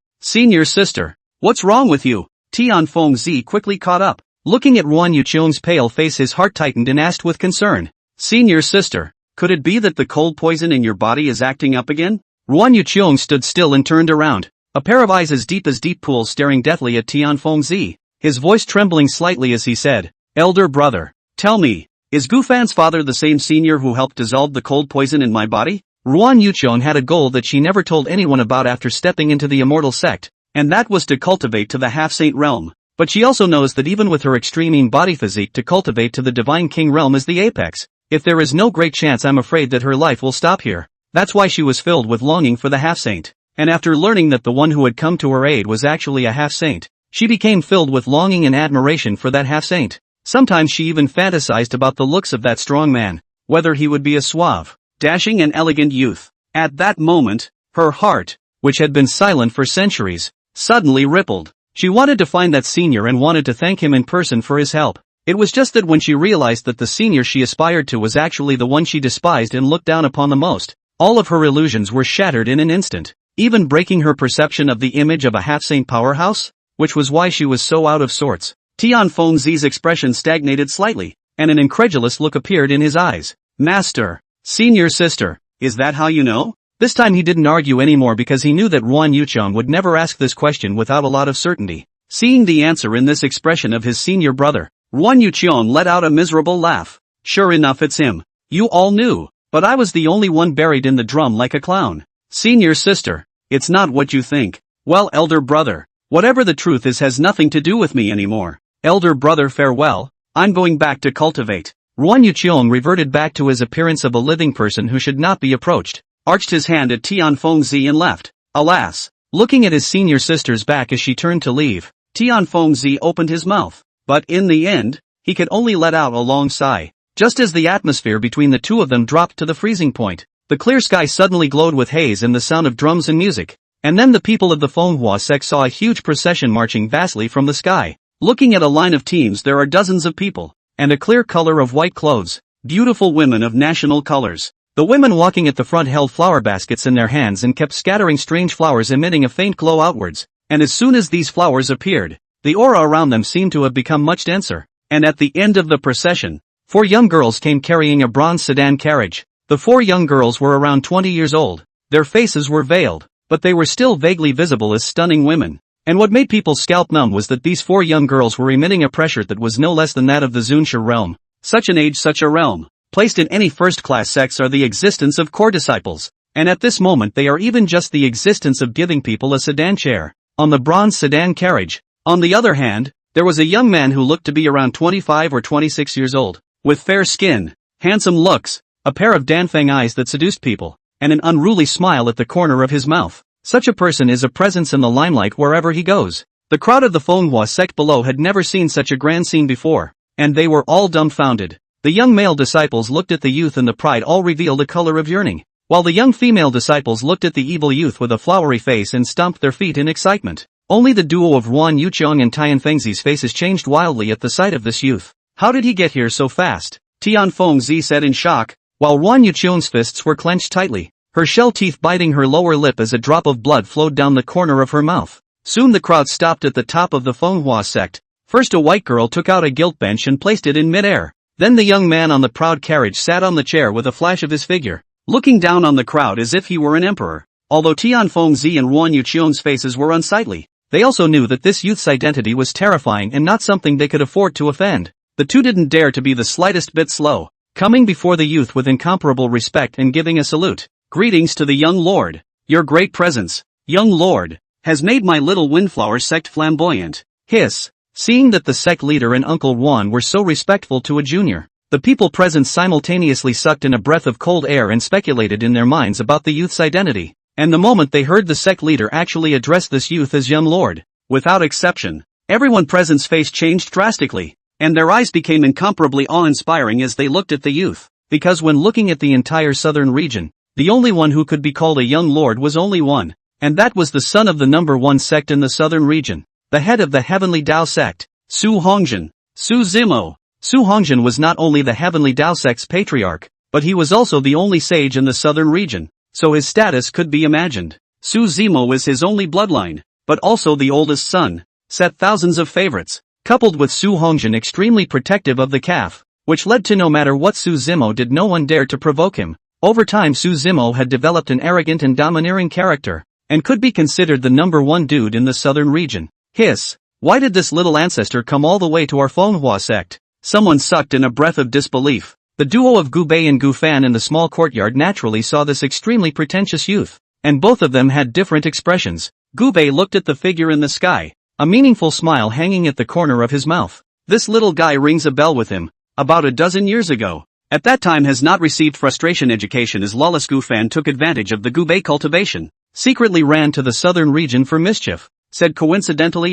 what's wrong with you? Tian Fengzi quickly caught up. Looking at Ruan Yuqiong's pale face, his heart tightened and asked with concern. Senior sister, could it be that the cold poison in your body is acting up again? Ruan Yuqiong stood still and turned around, a pair of eyes as deep pools staring deathly at Tian Fengzi, his voice trembling slightly as he said, "Elder brother, tell me, is Gu Fan's father the same senior who helped dissolve the cold poison in my body?" Ruan Yuqiong had a goal that she never told anyone about after stepping into the immortal sect, and that was to cultivate to the half-saint realm. But she also knows that even with her extreme body physique, to cultivate to the divine king realm is the apex. If there is no great chance, I'm afraid that her life will stop here. That's why she was filled with longing for the half-saint. And after learning that the one who had come to her aid was actually a half-saint, she became filled with longing and admiration for that half-saint. Sometimes she even fantasized about the looks of that strong man, whether he would be a suave, dashing and elegant youth. At that moment, her heart, which had been silent for centuries, suddenly rippled. She wanted to find that senior and wanted to thank him in person for his help. It was just that when she realized that the senior she aspired to was actually the one she despised and looked down upon the most, all of her illusions were shattered in an instant, even breaking her perception of the image of a half-saint powerhouse, which was why she was so out of sorts. Tianfeng Zi's expression stagnated slightly, and an incredulous look appeared in his eyes. Master, senior sister, is that how you know? This time he didn't argue anymore because he knew that Ruan Yucheng would never ask this question without a lot of certainty. Seeing the answer in this expression of his senior brother, Ruan Yucheng let out a miserable laugh. Sure enough, it's him. You all knew, but I was the only one buried in the drum like a clown. Senior sister, it's not what you think. Well, elder brother, whatever the truth is has nothing to do with me anymore. Elder brother, farewell. I'm going back to cultivate. Ruan Yucheng reverted back to his appearance of a living person who should not be approached, arched his hand at Tianfeng Zi and left. Alas, looking at his senior sister's back as she turned to leave, Tianfeng Zi opened his mouth, but in the end, he could only let out a long sigh. Just as the atmosphere between the two of them dropped to the freezing point, the clear sky suddenly glowed with haze and the sound of drums and music, and then the people of the Manhwa Sect saw a huge procession marching vastly from the sky. Looking at a line of teams, there are dozens of people, and a clear color of white clothes, beautiful women of national colors. The women walking at the front held flower baskets in their hands and kept scattering strange flowers emitting a faint glow outwards, and as soon as these flowers appeared, the aura around them seemed to have become much denser, and at the end of the procession, 4 young girls came carrying a bronze sedan carriage. The 4 young girls were around 20 years old, their faces were veiled, but they were still vaguely visible as stunning women. And what made people's scalp numb was that these 4 young girls were emitting a pressure that was no less than that of the Zunsha realm. Such an age, such a realm, placed in any first-class sects are the existence of core disciples, and at this moment they are even just the existence of giving people a sedan chair on the bronze sedan carriage. On the other hand, there was a young man who looked to be around 25 or 26 years old, with fair skin, handsome looks, a pair of Danfeng eyes that seduced people, and an unruly smile at the corner of his mouth. Such a person is a presence in the limelight wherever he goes. The crowd of the Manhwa Sect below had never seen such a grand scene before, and they were all dumbfounded. The young male disciples looked at the youth and the pride all revealed a color of yearning, while the young female disciples looked at the evil youth with a flowery face and stomped their feet in excitement. Only the duo of Ruan Yucheng and Tianfeng Zi's faces changed wildly at the sight of this youth. How did he get here so fast? Tianfeng Zi said in shock, while Ruan Yucheng's fists were clenched tightly, her shell teeth biting her lower lip as a drop of blood flowed down the corner of her mouth. Soon the crowd stopped at the top of the Manhwa Sect. First a white girl took out a gilt bench and placed it in mid-air. Then the young man on the proud carriage sat on the chair with a flash of his figure, looking down on the crowd as if he were an emperor. Although Tianfeng Zi and Ruan Yucheng's faces were unsightly, they also knew that this youth's identity was terrifying and not something they could afford to offend. The two didn't dare to be the slightest bit slow, coming before the youth with incomparable respect and giving a salute. Greetings to the young lord. Your great presence, young lord, has made my little windflower sect flamboyant. Hiss. Seeing that the sect leader and Uncle Ruan were so respectful to a junior, the people present simultaneously sucked in a breath of cold air and speculated in their minds about the youth's identity. And the moment they heard the sect leader actually address this youth as young lord, without exception, everyone present's face changed drastically, and their eyes became incomparably awe-inspiring as they looked at the youth, because when looking at the entire southern region, the only one who could be called a young lord was only one, and that was the son of the number 1 sect in the southern region, the head of the Heavenly Tao sect, Su Hongzhen, Su Zimo. Su Hongzhen was not only the Heavenly Tao sect's patriarch, but he was also the only sage in the southern region, so his status could be imagined. Su Zimo was his only bloodline, but also the oldest son, set thousands of favorites, coupled with Su Hongzhen extremely protective of the calf, which led to no matter what Su Zimo did no one dared to provoke him. Over time Su Zimo had developed an arrogant and domineering character, and could be considered the number 1 dude in the southern region. Hiss. Why did this little ancestor come all the way to our Manhwa sect? Someone sucked in a breath of disbelief. The duo of Gu Bei and Gu Fan in the small courtyard naturally saw this extremely pretentious youth, and both of them had different expressions. Gu Bei looked at the figure in the sky, a meaningful smile hanging at the corner of his mouth. This little guy rings a bell with him. About a dozen years ago, at that time has not received frustration education as lawless Gu Fan took advantage of the Gu Bei cultivation, secretly ran to the southern region for mischief, said coincidentally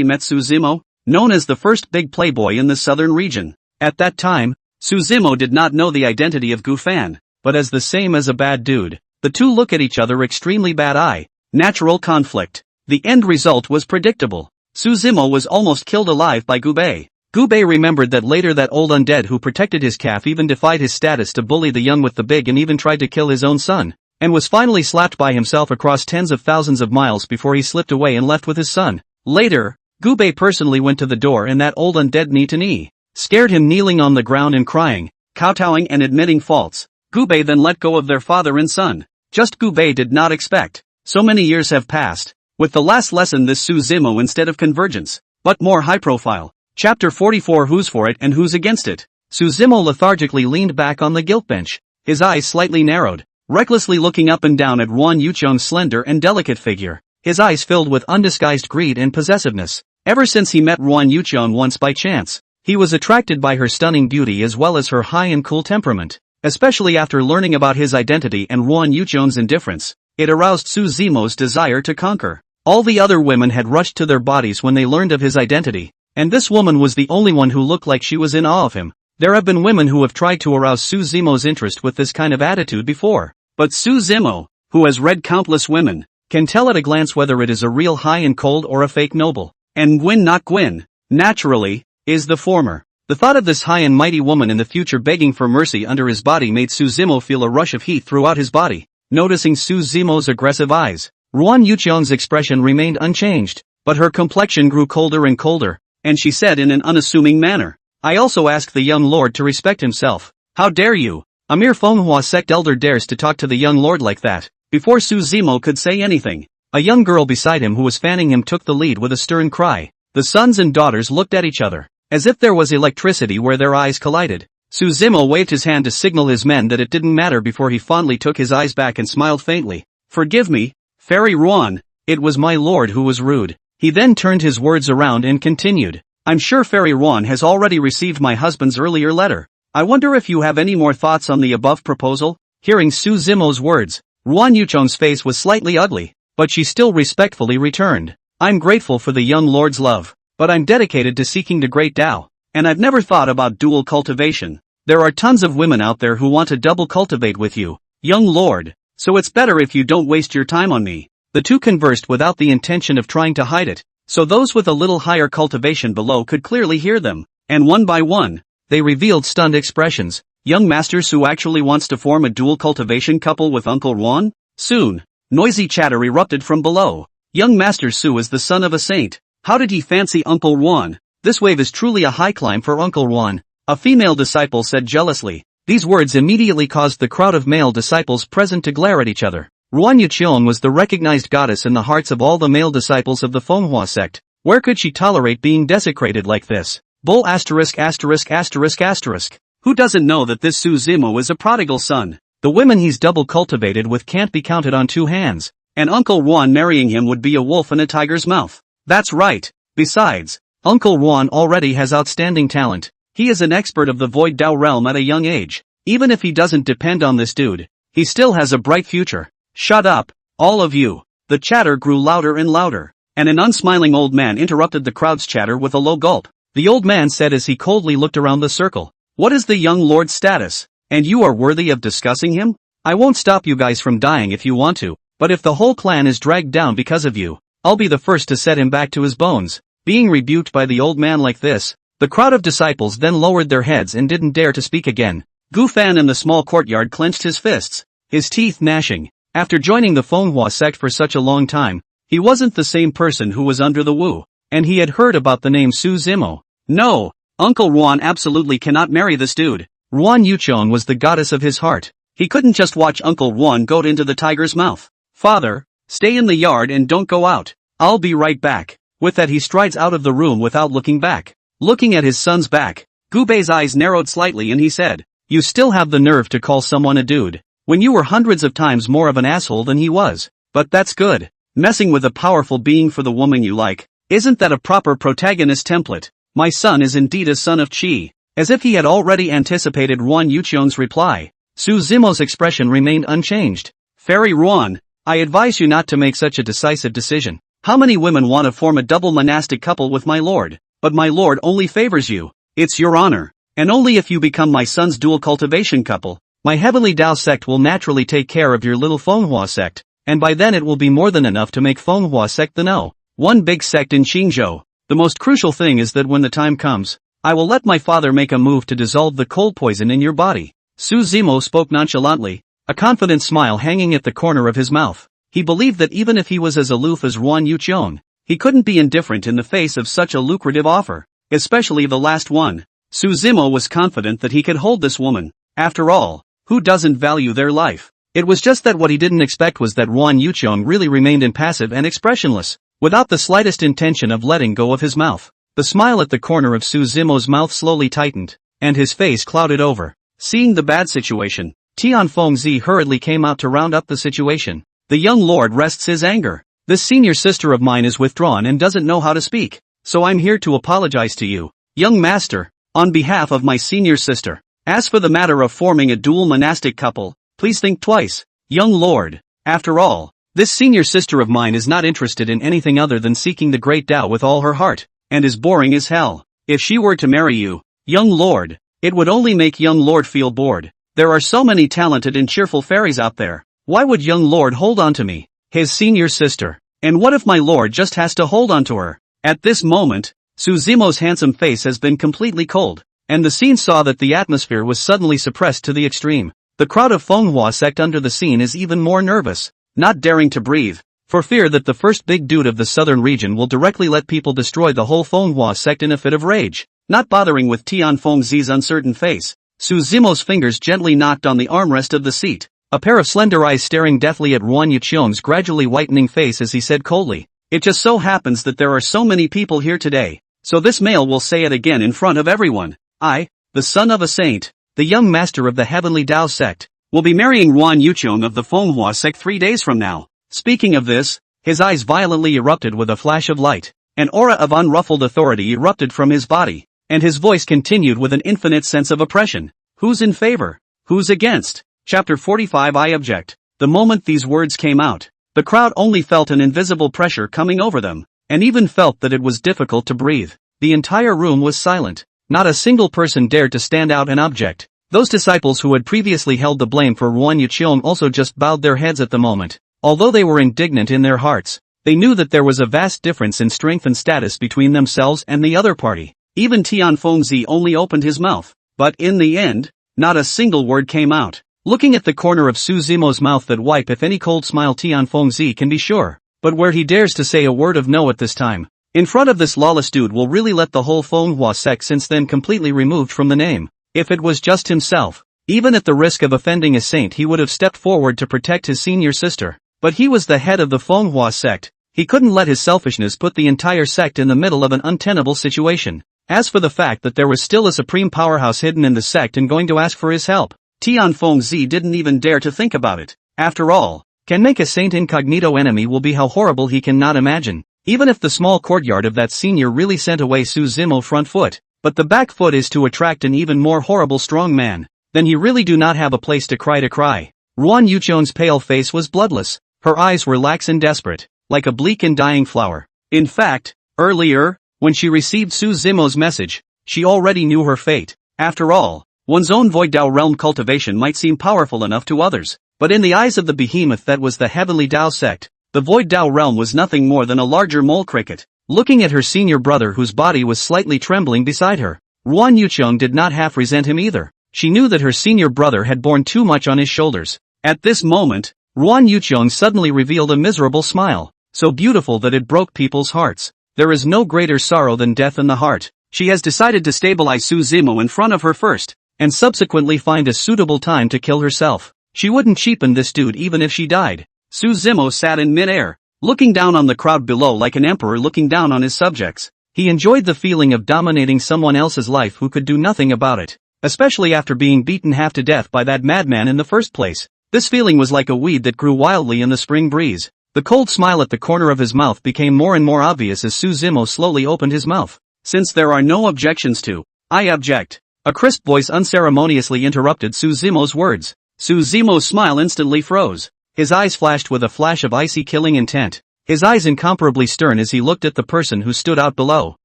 met Su Zimo, known as the first big playboy in the southern region. At that time, Su Zimo did not know the identity of Gu Fan, but as the same as a bad dude, the two look at each other extremely bad eye. Natural conflict. The end result was predictable. Su Zimo was almost killed alive by Gu Bei. Gubei remembered that later that old undead who protected his calf even defied his status to bully the young with the big and even tried to kill his own son, and was finally slapped by himself across tens of thousands of miles before he slipped away and left with his son. Later, Gubei personally went to the door and that old undead knee to knee, scared him kneeling on the ground and crying, kowtowing and admitting faults. Gubei then let go of their father and son. Just Gubei did not expect. So many years have passed, with the last lesson this zimo instead of convergence, but more high profile. Chapter 44 Who's for it and who's against it? Zimo lethargically leaned back on the guilt bench, his eyes slightly narrowed, recklessly looking up and down at Ruan Yucheng's slender and delicate figure, his eyes filled with undisguised greed and possessiveness. Ever since he met Ruan Yucheng once by chance, he was attracted by her stunning beauty as well as her high and cool temperament, especially after learning about his identity and Ruan Yucheng's indifference. It aroused Zimo's desire to conquer. All the other women had rushed to their bodies when they learned of his identity, and this woman was the only one who looked like she was in awe of him. There have been women who have tried to arouse Zimo's interest with this kind of attitude before, but Zimo, who has read countless women, can tell at a glance whether it is a real high and cold or a fake noble. And Gwyn not Gwyn, naturally, is the former. The thought of this high and mighty woman in the future begging for mercy under his body made Zimo feel a rush of heat throughout his body. Noticing Zimo's aggressive eyes, Ruan Yucheng's expression remained unchanged, but her complexion grew colder and colder, and she said in an unassuming manner, I also ask the young lord to respect himself. How dare you? A mere Manhwa sect elder dares to talk to the young lord like that. Before Zimo could say anything, a young girl beside him who was fanning him took the lead with a stern cry. The sons and daughters looked at each other, as if there was electricity where their eyes collided. Zimo waved his hand to signal his men that it didn't matter before he fondly took his eyes back and smiled faintly. Forgive me, Fairy Ruan, it was my lord who was rude. He then turned his words around and continued. I'm sure Fairy Ruan has already received my husband's earlier letter. I wonder if you have any more thoughts on the above proposal? Hearing Zimo's words, Ruan Yucheng's face was slightly ugly, but she still respectfully returned. I'm grateful for the young lord's love, but I'm dedicated to seeking the great Tao, and I've never thought about dual cultivation. There are tons of women out there who want to double cultivate with you, young lord, so it's better if you don't waste your time on me. The two conversed without the intention of trying to hide it, so those with a little higher cultivation below could clearly hear them, and one by one, they revealed stunned expressions. Young Master Su actually wants to form a dual cultivation couple with Uncle Ruan? Soon, noisy chatter erupted from below. Young Master Su is the son of a saint. How did he fancy Uncle Ruan? This wave is truly a high climb for Uncle Ruan, a female disciple said jealously. These words immediately caused the crowd of male disciples present to glare at each other. Ruan Yucheng was the recognized goddess in the hearts of all the male disciples of the Manhwa sect. Where could she tolerate being desecrated like this? Bull asterisk asterisk asterisk asterisk. Who doesn't know that this Zimo is a prodigal son? The women he's double cultivated with can't be counted on two hands, and Uncle Ruan marrying him would be a wolf in a tiger's mouth. That's right. Besides, Uncle Ruan already has outstanding talent. He is an expert of the Void Dao realm at a young age. Even if he doesn't depend on this dude, he still has a bright future. Shut up, all of you. The chatter grew louder and louder, and an unsmiling old man interrupted the crowd's chatter with a low gulp. The old man said as he coldly looked around the circle, what is the young lord's status? And you are worthy of discussing him? I won't stop you guys from dying if you want to, but if the whole clan is dragged down because of you, I'll be the first to set him back to his bones. Being rebuked by the old man like this, the crowd of disciples then lowered their heads and didn't dare to speak again. Gu Fan in the small courtyard clenched his fists, his teeth gnashing. After joining the Manhwa sect for such a long time, he wasn't the same person who was under the Wu, and he had heard about the name Zimo. No, Uncle Ruan absolutely cannot marry this dude. Ruan Yucheng was the goddess of his heart. He couldn't just watch Uncle Ruan go into the tiger's mouth. Father, stay in the yard and don't go out. I'll be right back. With that he strides out of the room without looking back. Looking at his son's back, Gubei's eyes narrowed slightly and he said, you still have the nerve to call someone a dude, when you were hundreds of times more of an asshole than he was. But that's good. Messing with a powerful being for the woman you like, isn't that a proper protagonist template? My son is indeed a son of Qi. As if he had already anticipated Ruan Yucheng's reply, Zimo's expression remained unchanged. Fairy Ruan, I advise you not to make such a decisive decision. How many women want to form a double monastic couple with my lord? But my lord only favors you. It's your honor. And only if you become my son's dual cultivation couple, my heavenly Dao sect will naturally take care of your little Manhwa sect, and by then it will be more than enough to make Manhwa sect the one big sect in Qingzhou. The most crucial thing is that when the time comes, I will let my father make a move to dissolve the cold poison in your body. Su Zimo spoke nonchalantly, a confident smile hanging at the corner of his mouth. He believed that even if he was as aloof as Ruan Yuqiong, he couldn't be indifferent in the face of such a lucrative offer, especially the last one. Su Zimo was confident that he could hold this woman. After all, who doesn't value their life? It was just that what he didn't expect was that Ruan Yuqiong really remained impassive and expressionless, without the slightest intention of letting go of his mouth. The smile at the corner of Su Zimo's mouth slowly tightened, and his face clouded over. Seeing the bad situation, Tianfengzi hurriedly came out to round up the situation. The young lord rests his anger. This senior sister of mine is withdrawn and doesn't know how to speak, so I'm here to apologize to you, young master, on behalf of my senior sister. As for the matter of forming a dual monastic couple, please think twice, young lord. After all, this senior sister of mine is not interested in anything other than seeking the great Tao with all her heart, and is boring as hell. If she were to marry you, young lord, it would only make young lord feel bored. There are so many talented and cheerful fairies out there. Why would young lord hold on to me, his senior sister? And what if my lord just has to hold on to her? At this moment, Su Zimo's handsome face has been completely cold, and the scene saw that the atmosphere was suddenly suppressed to the extreme. The crowd of Manhwa sect under the scene is even more nervous, not daring to breathe, for fear that the first big dude of the southern region will directly let people destroy the whole Manhwa sect in a fit of rage. Not bothering with Tianfengzi's uncertain face, Su Zimo's fingers gently knocked on the armrest of the seat, a pair of slender eyes staring deathly at Ruan Yuqiong's gradually whitening face as he said coldly, "It just so happens that there are so many people here today, so this male will say it again in front of everyone. I, the son of a saint, the young master of the heavenly Tao sect, will be marrying Ruan Yuqiong of the Manhwa sect 3 days from now." Speaking of this, his eyes violently erupted with a flash of light. An aura of unruffled authority erupted from his body, and his voice continued with an infinite sense of oppression. Who's in favor? Who's against? Chapter 45 I object. The moment these words came out, the crowd only felt an invisible pressure coming over them, and even felt that it was difficult to breathe. The entire room was silent. Not a single person dared to stand out and object. Those disciples who had previously held the blame for Ruan Yuqiong also just bowed their heads at the moment. Although they were indignant in their hearts, they knew that there was a vast difference in strength and status between themselves and the other party. Even Tianfengzi only opened his mouth, but in the end, not a single word came out. Looking at the corner of Su Zimo's mouth that wipe if any cold smile Tianfengzi can be sure, but where he dares to say a word of no at this time. In front of this lawless dude will really let the whole Manhwa sect since then completely removed from the name. If it was just himself, even at the risk of offending a saint he would have stepped forward to protect his senior sister. But he was the head of the Manhwa sect, he couldn't let his selfishness put the entire sect in the middle of an untenable situation. As for the fact that there was still a supreme powerhouse hidden in the sect and going to ask for his help, Tianfengzi didn't even dare to think about it. After all, can make a saint incognito enemy will be how horrible he cannot imagine. Even if the small courtyard of that senior really sent away Su Zimo front foot, but the back foot is to attract an even more horrible strong man, then he really do not have a place to cry. Ruan Yuqiong's pale face was bloodless, her eyes were lax and desperate, like a bleak and dying flower. In fact, earlier, when she received Su Zimo's message, she already knew her fate. After all, one's own Void Dao realm cultivation might seem powerful enough to others, but in the eyes of the behemoth that was the Heavenly Dao sect, the Void Dao realm was nothing more than a larger mole cricket. Looking at her senior brother whose body was slightly trembling beside her, Ruan Yuqiong did not half resent him either. She knew that her senior brother had borne too much on his shoulders. At this moment, Ruan Yuqiong suddenly revealed a miserable smile, so beautiful that it broke people's hearts. There is no greater sorrow than death in the heart. She has decided to stabilize Su Zimo in front of her first, and subsequently find a suitable time to kill herself. She wouldn't cheapen this dude even if she died. Su Zimo sat in mid-air, looking down on the crowd below like an emperor looking down on his subjects. He enjoyed the feeling of dominating someone else's life who could do nothing about it, especially after being beaten half to death by that madman in the first place. This feeling was like a weed that grew wildly in the spring breeze. The cold smile at the corner of his mouth became more and more obvious as Su Zimo slowly opened his mouth. Since there are no objections to, I object. A crisp voice unceremoniously interrupted Su Zimo's words. Su Zimo's smile instantly froze. His eyes flashed with a flash of icy killing intent. His eyes incomparably stern as he looked at the person who stood out below.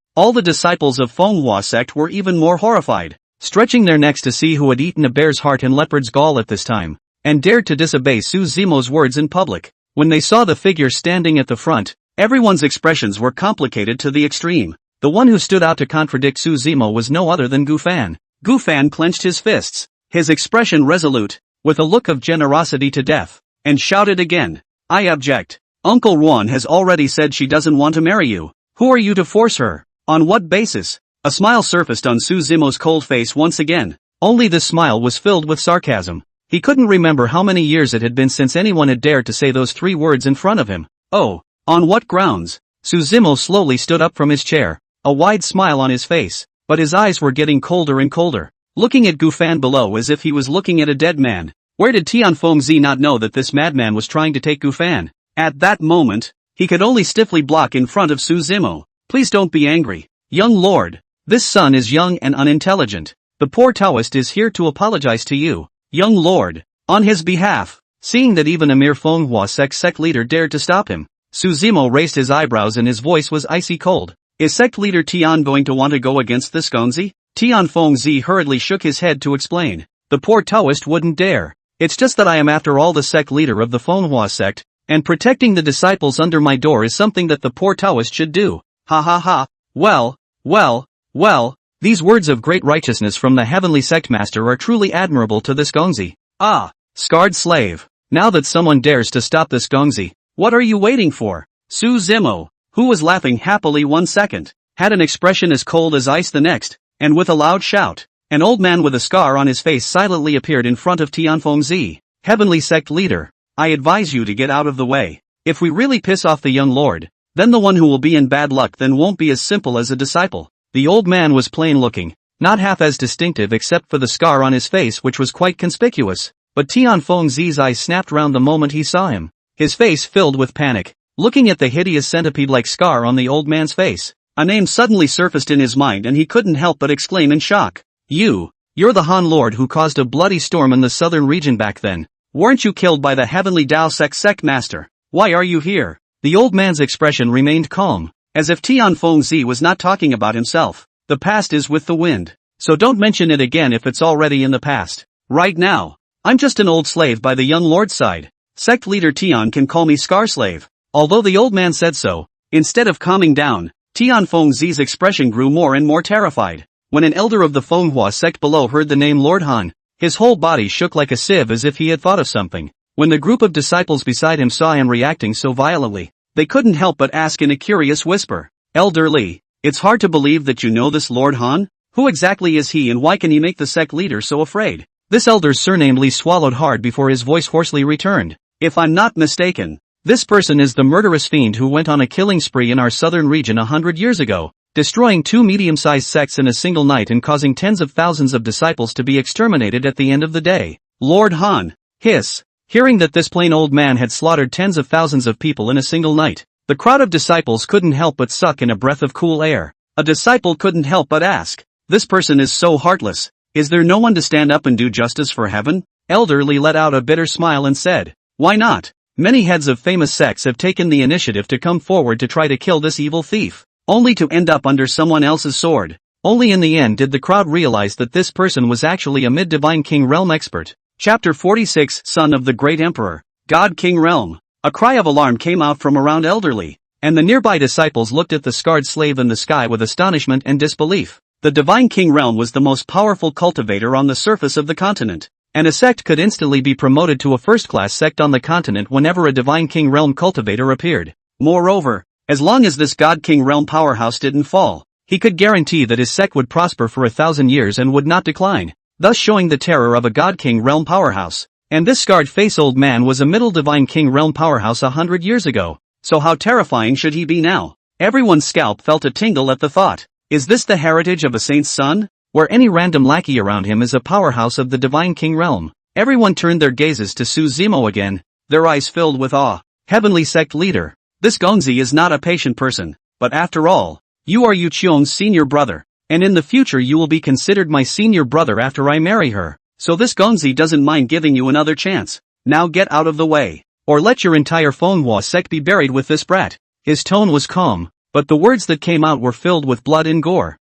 All the disciples of Manhwa sect were even more horrified, stretching their necks to see who had eaten a bear's heart and leopard's gall at this time, and dared to disobey Su Zimo's words in public. When they saw the figure standing at the front, everyone's expressions were complicated to the extreme. The one who stood out to contradict Su Zimo was no other than Gu Fan. Gu Fan clenched his fists, his expression resolute, with a look of generosity to death, and shouted again, "I object. Uncle Ruan has already said she doesn't want to marry you. Who are you to force her? On what basis?" A smile surfaced on Su Zimo's cold face once again, only this smile was filled with sarcasm. He couldn't remember how many years it had been since anyone had dared to say those 3 words in front of him. Oh, on what grounds? Su Zimo slowly stood up from his chair, a wide smile on his face, but his eyes were getting colder and colder, looking at Gu Fan below as if he was looking at a dead man. Where did Tianfengzi not know that this madman was trying to take Gu Fan? At that moment, he could only stiffly block in front of Su Zimo. "Please don't be angry, young lord. This son is young and unintelligent. The poor Taoist is here to apologize to you, young lord, on his behalf." Seeing that even a mere Manhwa sect leader dared to stop him, Su Zimo raised his eyebrows and his voice was icy cold. "Is sect leader Tian going to want to go against this Gongzi?" Tianfengzi hurriedly shook his head to explain. "The poor Taoist wouldn't dare. It's just that I am after all the sect leader of the Manhwa sect, and protecting the disciples under my door is something that the poor Taoist should do. Ha ha ha. Well, these words of great righteousness from the heavenly sect master are truly admirable to this Gongzi. Ah, scarred slave. Now that someone dares to stop this Gongzi, what are you waiting for?" Su Zimo, who was laughing happily 1 second, had an expression as cold as ice the next, and with a loud shout, an old man with a scar on his face silently appeared in front of Tianfengzi. "Heavenly sect leader, I advise you to get out of the way. If we really piss off the young lord, then the one who will be in bad luck then won't be as simple as a disciple." The old man was plain looking, not half as distinctive except for the scar on his face which was quite conspicuous, but Tianfengzi's eyes snapped round the moment he saw him. His face filled with panic, looking at the hideous centipede-like scar on the old man's face. A name suddenly surfaced in his mind and he couldn't help but exclaim in shock. You're the Han Lord who caused a bloody storm in the southern region back then. Weren't you killed by the heavenly Tao sect master? Why are you here?" The old man's expression remained calm, as if Tianfengzi was not talking about himself. "The past is with the wind, so don't mention it again if it's already in the past. Right now, I'm just an old slave by the young lord's side. Sect leader Tian can call me Scar Slave." Although the old man said so, instead of calming down, Tianfengzi's expression grew more and more terrified. When an elder of the Manhwa sect below heard the name Lord Han, his whole body shook like a sieve as if he had thought of something. When the group of disciples beside him saw him reacting so violently, they couldn't help but ask in a curious whisper, "Elder Li, it's hard to believe that you know this Lord Han? Who exactly is he and why can he make the sect leader so afraid?" This elder's surname Li swallowed hard before his voice hoarsely returned. "If I'm not mistaken, this person is the murderous fiend who went on a killing spree in our southern region 100 years ago, destroying 2 medium-sized sects in a single night and causing tens of thousands of disciples to be exterminated at the end of the day." Lord Han, hiss. Hearing that this plain old man had slaughtered tens of thousands of people in a single night, the crowd of disciples couldn't help but suck in a breath of cool air. A disciple couldn't help but ask, "This person is so heartless. Is there no one to stand up and do justice for heaven?" Elder Li let out a bitter smile and said, "Why not? Many heads of famous sects have taken the initiative to come forward to try to kill this evil thief, only to end up under someone else's sword." Only in the end did the crowd realize that this person was actually a mid-divine king realm expert. Chapter 46, Son of the Great Emperor, God King Realm. A cry of alarm came out from around Elder Li, and the nearby disciples looked at the scarred slave in the sky with astonishment and disbelief. The Divine King Realm was the most powerful cultivator on the surface of the continent, and a sect could instantly be promoted to a first-class sect on the continent whenever a Divine King Realm cultivator appeared. Moreover, as long as this God King Realm powerhouse didn't fall, he could guarantee that his sect would prosper for 1,000 years and would not decline, thus showing the terror of a God King Realm powerhouse. And this scarred-faced old man was a middle Divine King Realm powerhouse 100 years ago, so how terrifying should he be now? Everyone's scalp felt a tingle at the thought. Is this the heritage of a saint's son, where any random lackey around him is a powerhouse of the Divine King Realm? Everyone turned their gazes to Su Zimo again, their eyes filled with awe. Heavenly sect leader, this Gongzi is not a patient person, but after all, you are Yu Qiong's senior brother, and in the future you will be considered my senior brother after I marry her, so this Gongzi doesn't mind giving you another chance. Now get out of the way, or let your entire Manhwa sect be buried with this brat. His tone was calm, but the words that came out were filled with blood and gore.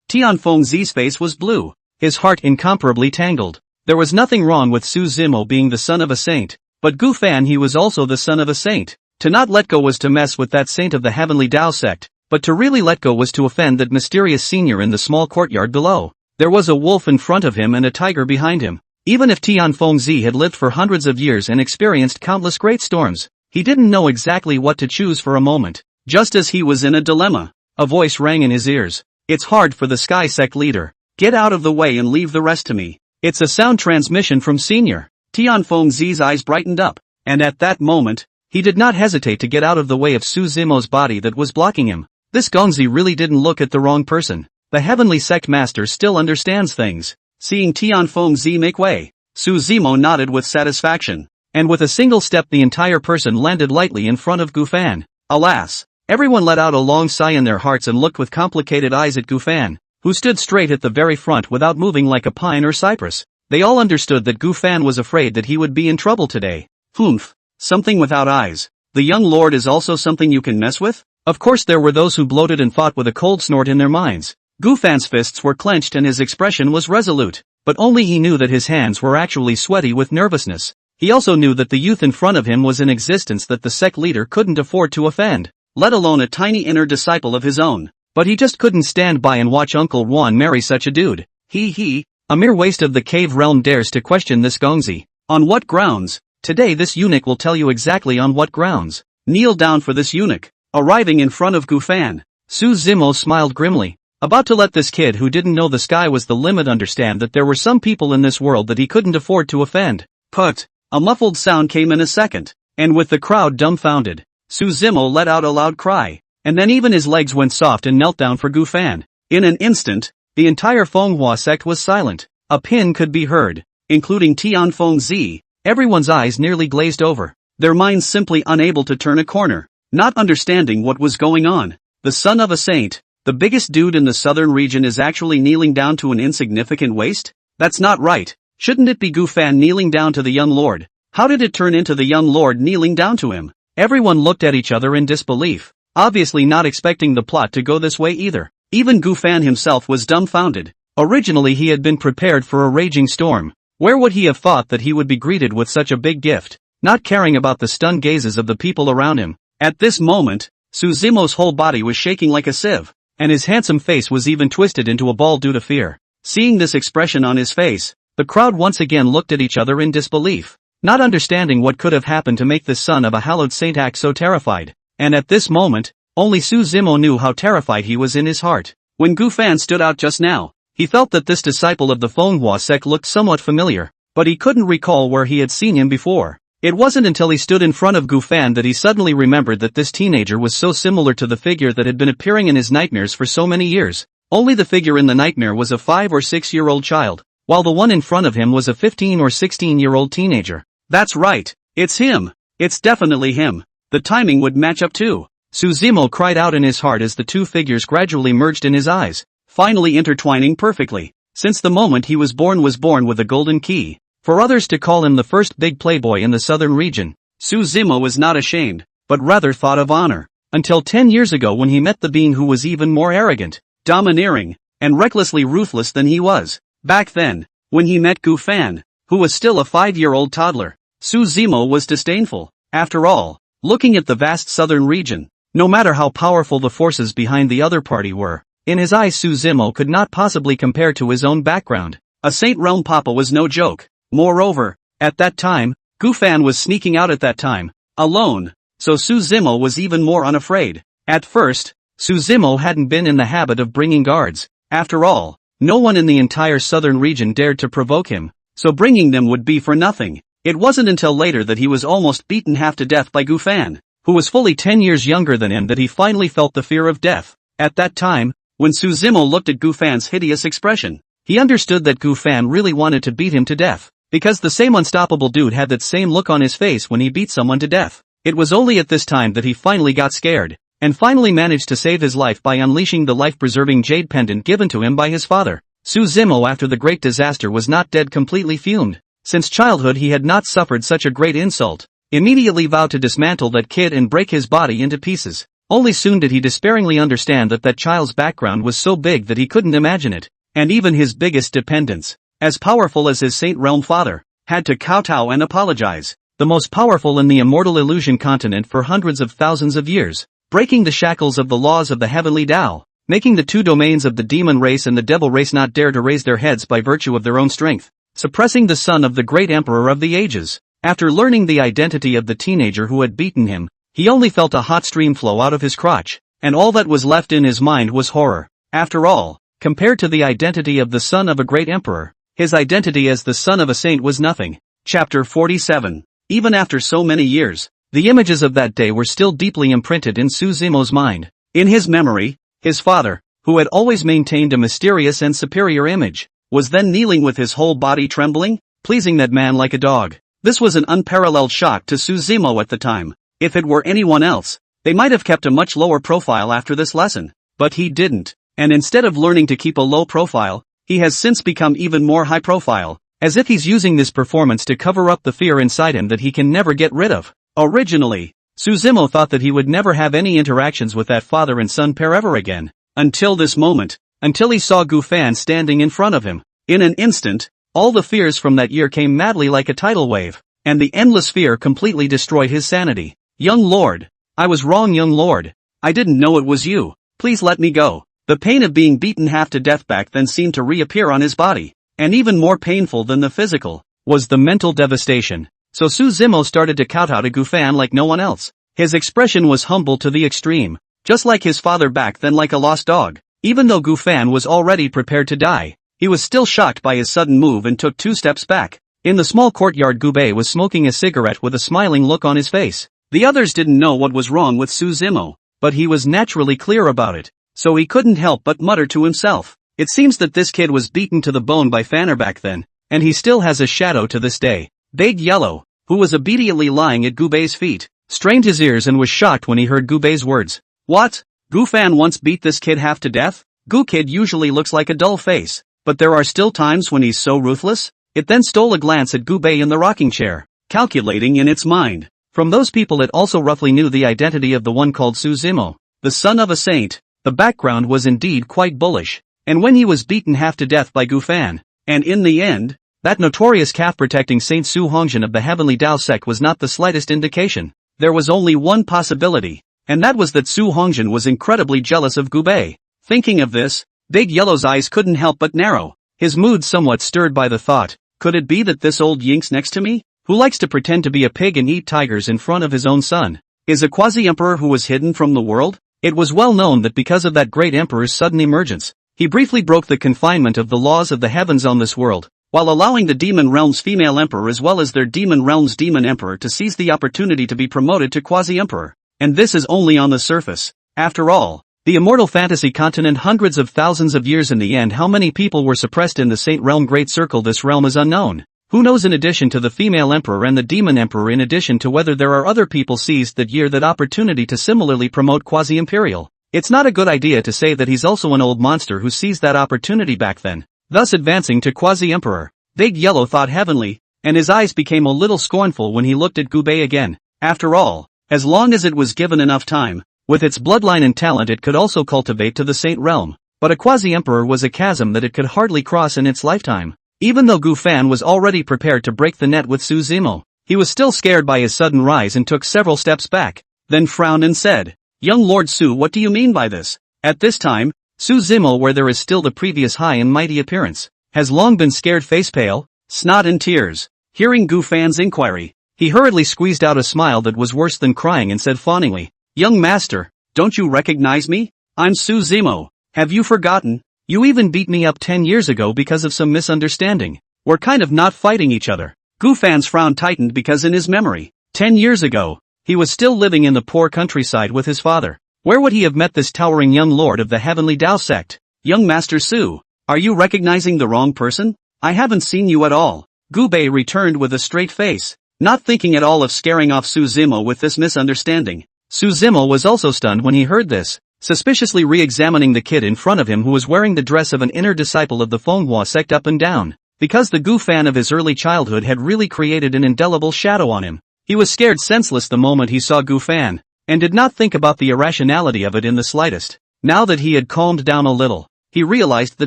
Tianfengzi's face was blue, his heart incomparably tangled. There was nothing wrong with Su Zimo being the son of a saint, but Gu Fan he was also the son of a saint. To not let go was to mess with that saint of the heavenly Tao sect, but to really let go was to offend that mysterious senior in the small courtyard below. There was a wolf in front of him and a tiger behind him. Even if Tianfengzi had lived for hundreds of years and experienced countless great storms, he didn't know exactly what to choose for a moment. Just as he was in a dilemma, a voice rang in his ears. It's hard for the Sky Sect leader. Get out of the way and leave the rest to me. It's a sound transmission from Senior. Tianfengzi's eyes brightened up, and at that moment, he did not hesitate to get out of the way of Su Zimo's body that was blocking him. This Gongzi really didn't look at the wrong person. The heavenly sect master still understands things. Seeing Tianfengzi make way, Su Zimo nodded with satisfaction, and with a single step the entire person landed lightly in front of Gufan. Alas! Everyone let out a long sigh in their hearts and looked with complicated eyes at Gufan, who stood straight at the very front without moving like a pine or cypress. They all understood that Gufan was afraid that he would be in trouble today. Humph! Something without eyes. The young lord is also something you can mess with? Of course there were those who bloated and fought with a cold snort in their minds. Gufan's fists were clenched and his expression was resolute, but only he knew that his hands were actually sweaty with nervousness. He also knew that the youth in front of him was an existence that the sect leader couldn't afford to offend, let alone a tiny inner disciple of his own. But he just couldn't stand by and watch Uncle Juan marry such a dude. A mere waste of the cave realm dares to question this Gongzi. On what grounds? Today this eunuch will tell you exactly on what grounds. Kneel down for this eunuch. Arriving in front of Gufan, Su Zimo smiled grimly, about to let this kid who didn't know the sky was the limit understand that there were some people in this world that he couldn't afford to offend. Put! A muffled sound came in a second, and with the crowd dumbfounded, Su Zimo let out a loud cry, and then even his legs went soft and knelt down for Gufan. In an instant, the entire Manhwa sect was silent. A pin could be heard, including Tianfengzi. Everyone's eyes nearly glazed over, their minds simply unable to turn a corner, not understanding what was going on. The son of a saint, the biggest dude in the southern region, is actually kneeling down to an insignificant waste? That's not right. Shouldn't it be Gufan kneeling down to the young lord? How did it turn into the young lord kneeling down to him? Everyone looked at each other in disbelief, obviously not expecting the plot to go this way either. Even Gufan himself was dumbfounded. Originally he had been prepared for a raging storm. Where would he have thought that he would be greeted with such a big gift, not caring about the stunned gazes of the people around him? At this moment, Su Zimo's whole body was shaking like a sieve, and his handsome face was even twisted into a ball due to fear. Seeing this expression on his face, the crowd once again looked at each other in disbelief, not understanding what could have happened to make this son of a hallowed saint act so terrified. And at this moment, only Su Zimo knew how terrified he was in his heart. When Gufan stood out just now, he felt that this disciple of the Manhwa sect looked somewhat familiar, but he couldn't recall where he had seen him before. It wasn't until he stood in front of Gufan that he suddenly remembered that this teenager was so similar to the figure that had been appearing in his nightmares for so many years. Only the figure in the nightmare was a 5 or 6-year-old child, while the one in front of him was a 15 or 16-year-old teenager. That's right, it's him. It's definitely him. The timing would match up too. Su Zimo cried out in his heart as the two figures gradually merged in his eyes, finally intertwining perfectly. Since the moment he was born with a golden key. For others to call him the first big playboy in the southern region, Su Zimo was not ashamed, but rather thought of honor. Until 10 years ago when he met the being who was even more arrogant, domineering, and recklessly ruthless than he was. Back then, when he met Gufan, who was still a 5-year-old toddler, Su Zimo was disdainful. After all, looking at the vast southern region, no matter how powerful the forces behind the other party were, in his eyes Su Zimo could not possibly compare to his own background. A Saint Realm Papa was no joke. Moreover, at that time, Gufan was sneaking out at that time, alone, so Su Zimo was even more unafraid. At first, Su Zimo hadn't been in the habit of bringing guards. After all, no one in the entire southern region dared to provoke him, so bringing them would be for nothing. It wasn't until later that he was almost beaten half to death by Gufan, who was fully 10 years younger than him, that he finally felt the fear of death. At that time, when Su Zimo looked at Gufan's hideous expression, he understood that Gufan really wanted to beat him to death, because the same unstoppable dude had that same look on his face when he beat someone to death. It was only at this time that he finally got scared, and finally managed to save his life by unleashing the life-preserving jade pendant given to him by his father. Su Zimo, after the great disaster, was not dead, completely fumed. Since childhood he had not suffered such a great insult. Immediately vowed to dismantle that kid and break his body into pieces. Only soon did he despairingly understand that that child's background was so big that he couldn't imagine it. And even his biggest dependents, as powerful as his Saint Realm father, had to kowtow and apologize. The most powerful in the immortal illusion continent for hundreds of thousands of years, breaking the shackles of the laws of the heavenly Tao, making the two domains of the demon race and the devil race not dare to raise their heads by virtue of their own strength, suppressing the son of the great emperor of the ages. After learning the identity of the teenager who had beaten him, he only felt a hot stream flow out of his crotch, and all that was left in his mind was horror. After all, compared to the identity of the son of a great emperor, his identity as the son of a saint was nothing. Chapter 47. Even after so many years, the images of that day were still deeply imprinted in Su Zimo's mind. In his memory, his father, who had always maintained a mysterious and superior image, was then kneeling with his whole body trembling, pleasing that man like a dog. This was an unparalleled shock to Su Zimo at the time. If it were anyone else, they might have kept a much lower profile after this lesson, but he didn't, and instead of learning to keep a low profile, he has since become even more high profile, as if he's using this performance to cover up the fear inside him that he can never get rid of. Originally, Su Zimo thought that he would never have any interactions with that father and son pair ever again, until this moment, until he saw Gu Fan standing in front of him. In an instant, all the fears from that year came madly like a tidal wave, and the endless fear completely destroyed his sanity. Young lord, I was wrong, young lord. I didn't know it was you. Please let me go. The pain of being beaten half to death back then seemed to reappear on his body, and even more painful than the physical was the mental devastation. So Su Zimo started to kowtow to Gu Fan like no one else. His expression was humble to the extreme, just like his father back then, like a lost dog. Even though Gu Fan was already prepared to die, he was still shocked by his sudden move and took 2 steps back. In the small courtyard, Gu Bei was smoking a cigarette with a smiling look on his face. The others didn't know what was wrong with Su Zimo, but he was naturally clear about it, so he couldn't help but mutter to himself. It seems that this kid was beaten to the bone by Fanner back then, and he still has a shadow to this day. Big Yellow, who was obediently lying at Gu Bei's feet, strained his ears and was shocked when he heard Gu Bei's words. What? Gu Fan once beat this kid half to death? Gu Kid usually looks like a dull face, but there are still times when he's so ruthless? It then stole a glance at Gu Bei in the rocking chair, calculating in its mind. From those people it also roughly knew the identity of the one called Su Zimo, the son of a saint. The background was indeed quite bullish, and when he was beaten half to death by Gu Fan, and in the end, that notorious calf-protecting Saint Su Hongan of the Heavenly Tao Sect was not the slightest indication. There was only one possibility, and that was that Su Hongan was incredibly jealous of Gu Bei. Thinking of this, Big Yellow's eyes couldn't help but narrow, his mood somewhat stirred by the thought, could it be that this old yinks next to me, who likes to pretend to be a pig and eat tigers in front of his own son, is a quasi-emperor who was hidden from the world? It was well known that because of that great emperor's sudden emergence, he briefly broke the confinement of the laws of the heavens on this world, while allowing the demon realm's female emperor as well as their demon realm's demon emperor to seize the opportunity to be promoted to quasi-emperor. And this is only on the surface. After all, the immortal fantasy continent hundreds of thousands of years in the end, how many people were suppressed in the Saint Realm Great Circle? This realm is unknown. Who knows, in addition to the female emperor and the demon emperor, in addition to whether there are other people seized that year that opportunity to similarly promote quasi-imperial. It's not a good idea to say that he's also an old monster who seized that opportunity back then, thus advancing to quasi-emperor. Big Yellow thought heavenly, and his eyes became a little scornful when he looked at Gu Bei again. After all, as long as it was given enough time, with its bloodline and talent it could also cultivate to the Saint Realm, but a quasi-emperor was a chasm that it could hardly cross in its lifetime. Even though Gu Fan was already prepared to break the net with Su Zimo, he was still scared by his sudden rise and took several steps back, then frowned and said, "Young Lord Su, what do you mean by this?" At this time, Su Zimo, where there is still the previous high and mighty appearance, has long been scared, face pale, snot and tears. Hearing Gu Fan's inquiry, he hurriedly squeezed out a smile that was worse than crying and said fawningly, "Young master, don't you recognize me? I'm Su Zimo. Have you forgotten? You even beat me up 10 years ago because of some misunderstanding. We're kind of not fighting each other." Gu Fan's frown tightened because in his memory, 10 years ago, he was still living in the poor countryside with his father. Where would he have met this towering young lord of the Heavenly Tao Sect? "Young Master Su, are you recognizing the wrong person? I haven't seen you at all." Gu Bei returned with a straight face, not thinking at all of scaring off Su Zimo with this misunderstanding. Su Zimo was also stunned when he heard this, suspiciously re-examining the kid in front of him who was wearing the dress of an inner disciple of the Manhwa sect up and down, because the Gu Fan of his early childhood had really created an indelible shadow on him. He was scared senseless the moment he saw Gu Fan, and did not think about the irrationality of it in the slightest. Now that he had calmed down a little, he realized the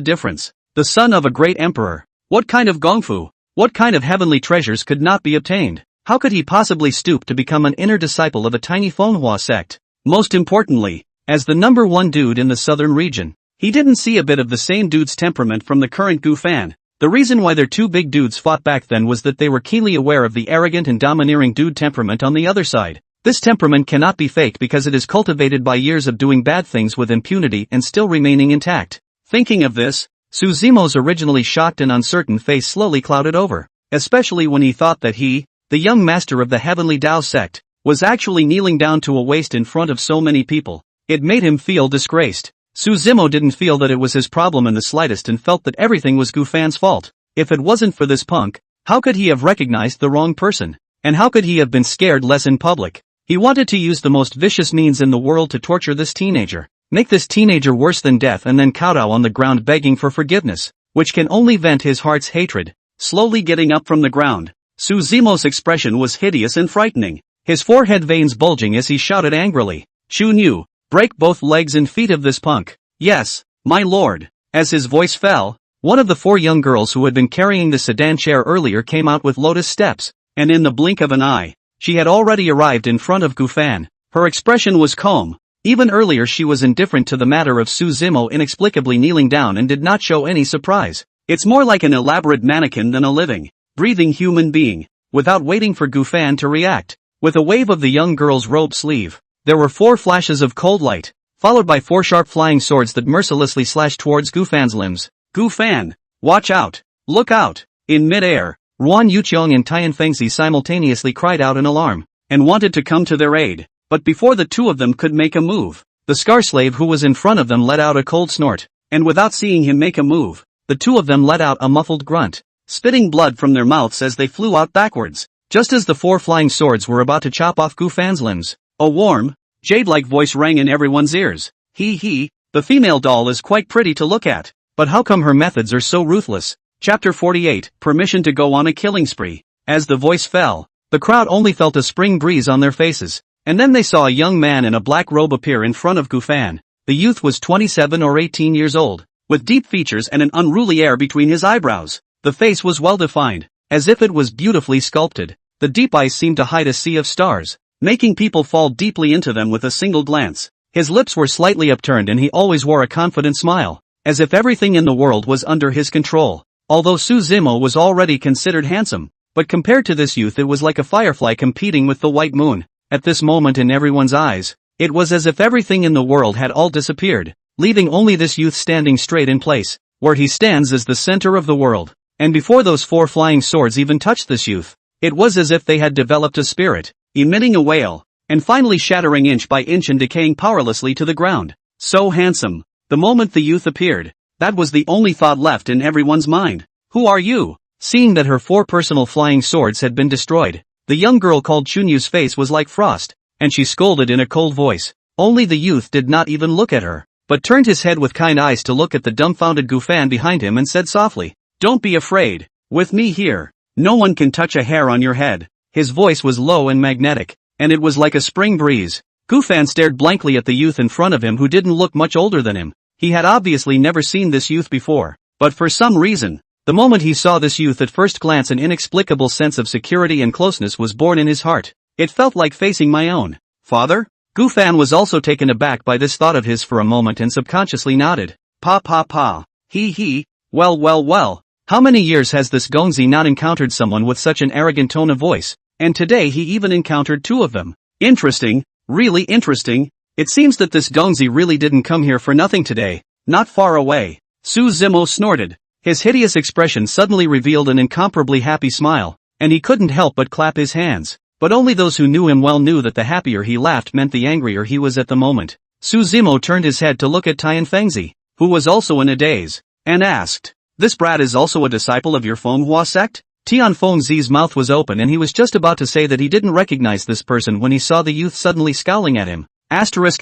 difference. The son of a great emperor. What kind of gongfu, what kind of heavenly treasures could not be obtained? How could he possibly stoop to become an inner disciple of a tiny Manhwa sect? Most importantly, as the number one dude in the southern region, he didn't see a bit of the same dude's temperament from the current Gu fan. The reason why their two big dudes fought back then was that they were keenly aware of the arrogant and domineering dude temperament on the other side. This temperament cannot be faked because it is cultivated by years of doing bad things with impunity and still remaining intact. Thinking of this, Zimo's originally shocked and uncertain face slowly clouded over, especially when he thought that he, the young master of the Heavenly Tao Sect, was actually kneeling down to a waist in front of so many people. It made him feel disgraced. Zimo didn't feel that it was his problem in the slightest and felt that everything was Gu fan's fault. If it wasn't for this punk, how could he have recognized the wrong person? And how could he have been scared less in public? He wanted to use the most vicious means in the world to torture this teenager, make this teenager worse than death, and then kowtow on the ground begging for forgiveness, which can only vent his heart's hatred. Slowly getting up from the ground, Zimo's expression was hideous and frightening, his forehead veins bulging as he shouted angrily, "Chun Yu, break both legs and feet of this punk." "Yes, my lord." As his voice fell, one of the four young girls who had been carrying the sedan chair earlier came out with lotus steps, and in the blink of an eye, she had already arrived in front of Gu fan. Her expression was calm. Even earlier she was indifferent to the matter of Zimo inexplicably kneeling down and did not show any surprise. It's more like an elaborate mannequin than a living, breathing human being. Without waiting for Gu fan to react, with a wave of the young girl's robe sleeve, there were 4 flashes of cold light, followed by 4 sharp flying swords that mercilessly slashed towards Gu fan's limbs. "Gu fan, watch out! Look out!" In mid-air, Ruan Yuqiang and Tian Fengzi simultaneously cried out in alarm, and wanted to come to their aid, but before the two of them could make a move, the Scar slave who was in front of them let out a cold snort, and without seeing him make a move, the two of them let out a muffled grunt, spitting blood from their mouths as they flew out backwards, just as the 4 flying swords were about to chop off Gu fan's limbs. A warm, jade-like voice rang in everyone's ears. "He, the female doll is quite pretty to look at, but how come her methods are so ruthless?" Chapter 48, Permission to go on a killing spree. As the voice fell, the crowd only felt a spring breeze on their faces, and then they saw a young man in a black robe appear in front of Gu fan. The youth was 27 or 18 years old, with deep features and an unruly air between his eyebrows. The face was well defined, as if it was beautifully sculpted. The deep eyes seemed to hide a sea of stars, making people fall deeply into them with a single glance. His lips were slightly upturned and he always wore a confident smile, as if everything in the world was under his control. Although Zimo was already considered handsome, but compared to this youth it was like a firefly competing with the white moon. At this moment in everyone's eyes, it was as if everything in the world had all disappeared, leaving only this youth standing straight in place, where he stands as the center of the world. And before those 4 flying swords even touched this youth, it was as if they had developed a spirit, emitting a wail, and finally shattering inch by inch and decaying powerlessly to the ground. So handsome. The moment the youth appeared, that was the only thought left in everyone's mind. "Who are you?" Seeing that her 4 personal flying swords had been destroyed, the young girl called Chunyu's face was like frost, and she scolded in a cold voice. Only the youth did not even look at her, but turned his head with kind eyes to look at the dumbfounded Gu fan behind him and said softly, "Don't be afraid. With me here, no one can touch a hair on your head." His voice was low and magnetic, and it was like a spring breeze. Gu fan stared blankly at the youth in front of him who didn't look much older than him. He had obviously never seen this youth before, but for some reason, the moment he saw this youth at first glance an inexplicable sense of security and closeness was born in his heart. It felt like facing my own father. Gu fan was also taken aback by this thought of his for a moment and subconsciously nodded. Pa. He. Well. How many years has this Gongzi not encountered someone with such an arrogant tone of voice? And today he even encountered 2 of them. Interesting, really interesting. It seems that this Gongzi really didn't come here for nothing today. Not far away. Zimo snorted. His hideous expression suddenly revealed an incomparably happy smile, and he couldn't help but clap his hands. But only those who knew him well knew that the happier he laughed meant the angrier he was at the moment. Zimo turned his head to look at Tian Fengzi, who was also in a daze, and asked, "This brat is also a disciple of your Manhwa sect?" Tian Fengzi's mouth was open and he was just about to say that he didn't recognize this person when he saw the youth suddenly scowling at him. Asterisk.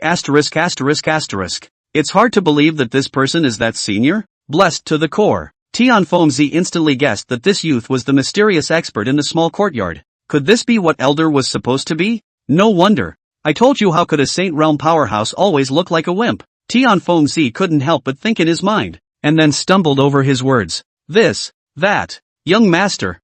It's hard to believe that this person is that senior? Blessed to the core. Tian Fengzi instantly guessed that this youth was the mysterious expert in the small courtyard. Could this be what Elder was supposed to be? No wonder. I told you, how could a Saint Realm powerhouse always look like a wimp? Tian Fengzi couldn't help but think in his mind, and then stumbled over his words. That. Young master,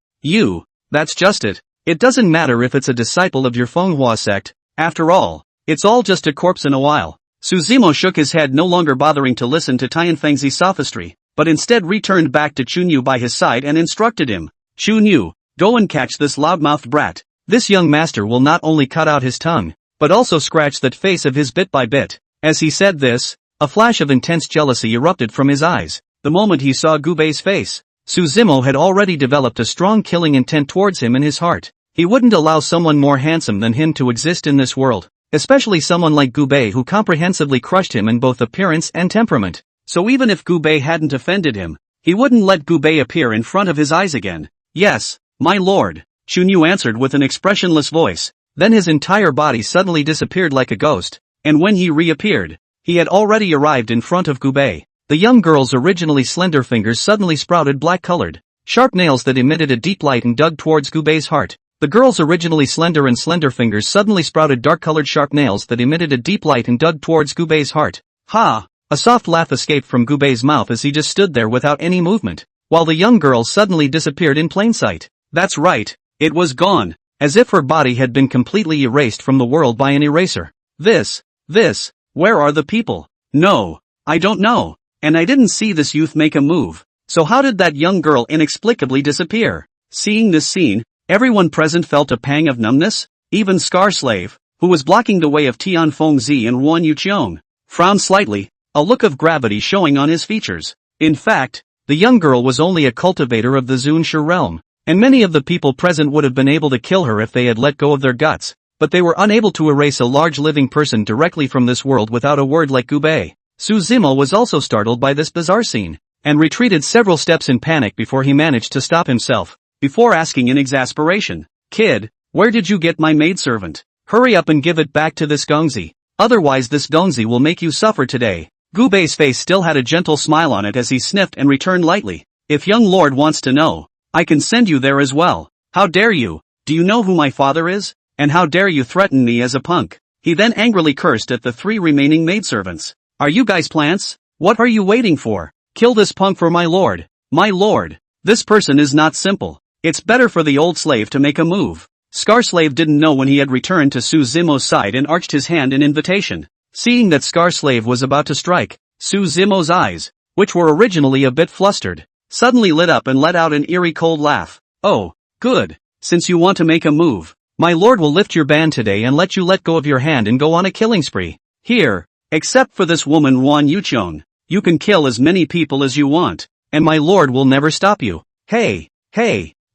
that's just it. It doesn't matter if it's a disciple of your Manhwa sect. After all, It's all just a corpse in a while. Zimo shook his head, no longer bothering to listen to Tianfengzi's sophistry, but instead returned back to Chunyu by his side and instructed him. Chunyu, go and catch this loudmouthed brat. This young master will not only cut out his tongue, but also scratch that face of his bit by bit. As he said this, a flash of intense jealousy erupted from his eyes. The moment he saw Gubei's face, Zimo had already developed a strong killing intent towards him in his heart. He wouldn't allow someone more handsome than him to exist in this world, especially someone like Gubei who comprehensively crushed him in both appearance and temperament. So even if Gubei hadn't offended him, he wouldn't let Gubei appear in front of his eyes again. Yes, my lord, Chunyu answered with an expressionless voice. Then his entire body suddenly disappeared like a ghost, and when he reappeared, he had already arrived in front of Gubei. The young girl's originally slender fingers suddenly sprouted black-colored, sharp nails that emitted a deep light and dug towards Gubei's heart. The girl's originally slender fingers suddenly sprouted dark-colored sharp nails that emitted a deep light and dug towards Gubei's heart. Ha! A soft laugh escaped from Gubei's mouth as he just stood there without any movement, while the young girl suddenly disappeared in plain sight. That's right, it was gone, as if her body had been completely erased from the world by an eraser. Where are the people? No, I don't know. And I didn't see this youth make a move. So how did that young girl inexplicably disappear? Seeing this scene, everyone present felt a pang of numbness. Even Scar Slave, who was blocking the way of Tianfengzi and Wan Yuqiong, frowned slightly, a look of gravity showing on his features. In fact, the young girl was only a cultivator of the Zunshe realm, and many of the people present would have been able to kill her if they had let go of their guts, but they were unable to erase a large living person directly from this world without a word like Gubei. Zimo was also startled by this bizarre scene, and retreated several steps in panic before he managed to stop himself, before asking in exasperation, "Kid, where did you get my maidservant? Hurry up and give it back to this Gongzi, otherwise this Gongzi will make you suffer today." Gubei's face still had a gentle smile on it as he sniffed and returned lightly. "If young lord wants to know, I can send you there as well. How dare you? Do you know who my father is? And how dare you threaten me as a punk?" He then angrily cursed at the 3 remaining maidservants. "Are you guys plants? What are you waiting for? Kill this punk for my lord. My lord. This person is not simple. It's better for the old slave to make a move." Scar Slave didn't know when he had returned to Zimo's side and arched his hand in invitation. Seeing that Scar Slave was about to strike, Zimo's eyes, which were originally a bit flustered, suddenly lit up and let out an eerie cold laugh. "Oh, good. Since you want to make a move, my lord will lift your ban today and let you let go of your hand and go on a killing spree. Here. Except for this woman Wan Yuqiong, you can kill as many people as you want, and my lord will never stop you. Hey,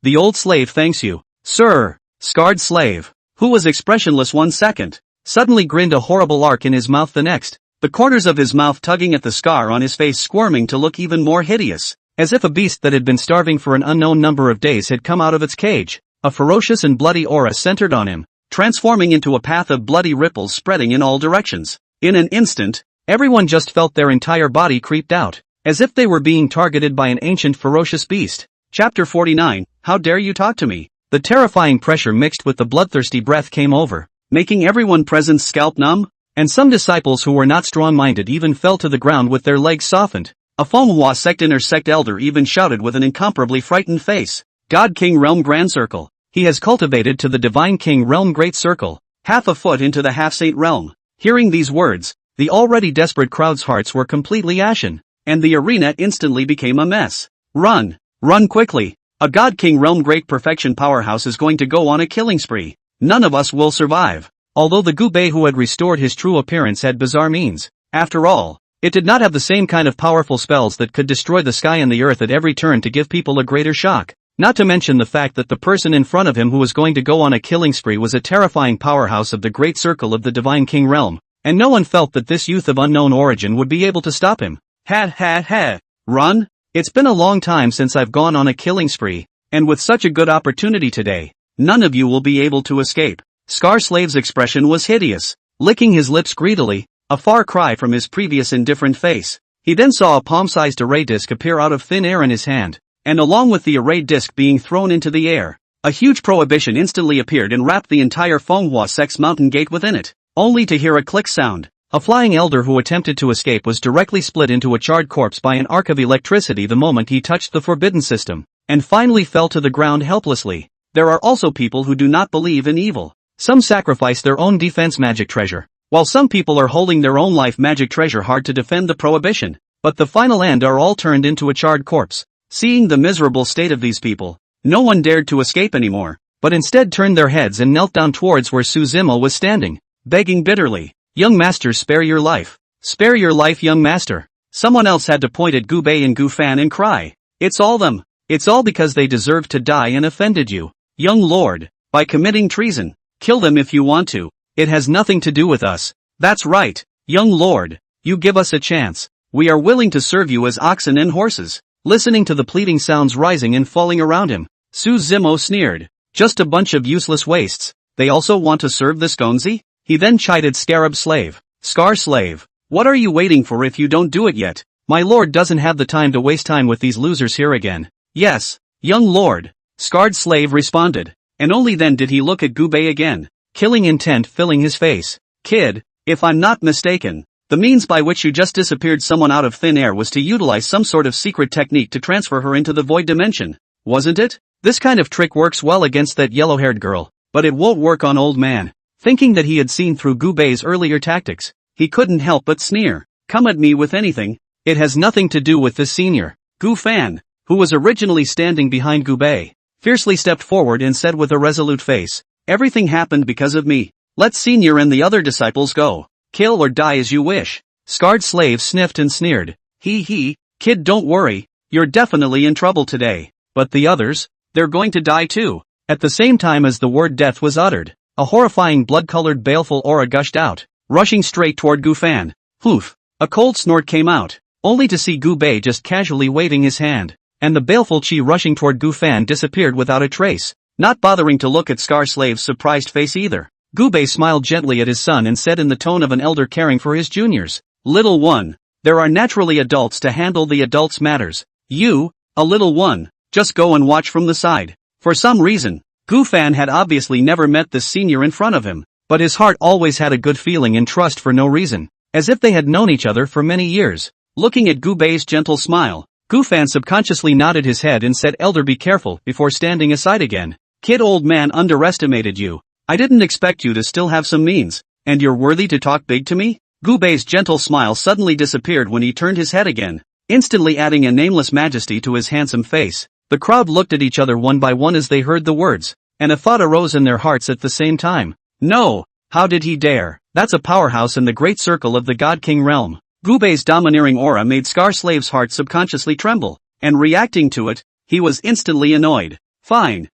the old slave thanks you, sir." Scarred Slave, who was expressionless 1 second, suddenly grinned a horrible arc in his mouth the next, the corners of his mouth tugging at the scar on his face squirming to look even more hideous, as if a beast that had been starving for an unknown number of days had come out of its cage. A ferocious and bloody aura centered on him, transforming into a path of bloody ripples spreading in all directions. In an instant, everyone just felt their entire body creeped out, as if they were being targeted by an ancient ferocious beast. Chapter 49, How Dare You Talk to Me? The terrifying pressure mixed with the bloodthirsty breath came over, making everyone present's scalp numb, and some disciples who were not strong-minded even fell to the ground with their legs softened. A Manhwa Sect inner sect elder even shouted with an incomparably frightened face, "God King Realm Grand Circle. He has cultivated to the Divine King Realm Great Circle, half a foot into the half-saint realm." Hearing these words, the already desperate crowd's hearts were completely ashen, and the arena instantly became a mess. Run quickly. A God King Realm Great Perfection powerhouse is going to go on a killing spree. None of us will survive. Although the Gubei who had restored his true appearance had bizarre means, after all, it did not have the same kind of powerful spells that could destroy the sky and the earth at every turn to give people a greater shock. Not to mention the fact that the person in front of him who was going to go on a killing spree was a terrifying powerhouse of the Great Circle of the Divine King Realm, and no one felt that this youth of unknown origin would be able to stop him. Run? It's been a long time since I've gone on a killing spree, and with such a good opportunity today, none of you will be able to escape. Scar Slave's expression was hideous, licking his lips greedily, a far cry from his previous indifferent face. He then saw a palm-sized array disc appear out of thin air in his hand, and along with the array disc being thrown into the air, a huge prohibition instantly appeared and wrapped the entire Manhwa Sect's mountain gate within it, only to hear a click sound. A flying elder who attempted to escape was directly split into a charred corpse by an arc of electricity the moment he touched the forbidden system, and finally fell to the ground helplessly. There are also people who do not believe in evil. Some sacrifice their own defense magic treasure, while some people are holding their own life magic treasure hard to defend the prohibition. But the final end are all turned into a charred corpse. Seeing the miserable state of these people, no one dared to escape anymore, but instead turned their heads and knelt down towards where Zimo was standing, begging bitterly, "Young master, spare your life. Spare your life, young master." Someone else had to point at Gubei and Gufan and cry, "It's all them. It's all because they deserved to die and offended you, young lord, by committing treason. Kill them if you want to. It has nothing to do with us." "That's right, young lord. You give us a chance. We are willing to serve you as oxen and horses." Listening to the pleading sounds rising and falling around him, Zimo sneered, "Just a bunch of useless wastes. They also want to serve the Skonzi?" He then chided Scar Slave. "What are you waiting for if you don't do it yet? My lord doesn't have the time to waste time with these losers here again." "Yes, young lord," Scarred Slave responded, and only then did he look at Gubei again, killing intent filling his face. "Kid, if I'm not mistaken, the means by which you just disappeared someone out of thin air was to utilize some sort of secret technique to transfer her into the void dimension, wasn't it? This kind of trick works well against that yellow-haired girl, but it won't work on old man." Thinking that he had seen through Gubei's earlier tactics, he couldn't help but sneer, "Come at me with anything. It has nothing to do with this senior." Gufan, who was originally standing behind Gubei, fiercely stepped forward and said with a resolute face, "Everything happened because of me. Let senior and the other disciples go. Kill or die as you wish." Scarred Slave sniffed and sneered, "Kid, don't worry, you're definitely in trouble today. But the others, they're going to die too." At the same time as the word death was uttered, a horrifying blood-colored baleful aura gushed out, rushing straight toward Gufan. Poof! A cold snort came out, only to see Gubei just casually waving his hand, and the baleful chi rushing toward Gufan disappeared without a trace, not bothering to look at Scar Slave's surprised face either. Gubei smiled gently at his son and said in the tone of an elder caring for his juniors, "Little one, there are naturally adults to handle the adults' matters. You, a little one, just go and watch from the side." For some reason, Gufan had obviously never met this senior in front of him, but his heart always had a good feeling and trust for no reason, as if they had known each other for many years. Looking at Gubei's gentle smile, Gufan subconsciously nodded his head and said, "Elder, be careful," before standing aside again. "Kid, old man underestimated you. I didn't expect you to still have some means, and you're worthy to talk big to me?" Gubei's gentle smile suddenly disappeared when he turned his head again, instantly adding a nameless majesty to his handsome face. The crowd looked at each other one by one as they heard the words, and a thought arose in their hearts at the same time. No, how did he dare? That's a powerhouse in the great circle of the God King realm. Gubei's domineering aura made Scar Slave's heart subconsciously tremble, and reacting to it, he was instantly annoyed. Fine.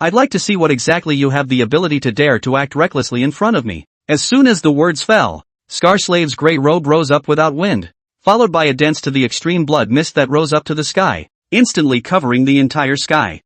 I'd like to see what exactly you have the ability to dare to act recklessly in front of me. As soon as the words fell, Scar Slave's grey robe rose up without wind, followed by a dense to the extreme blood mist that rose up to the sky, instantly covering the entire sky.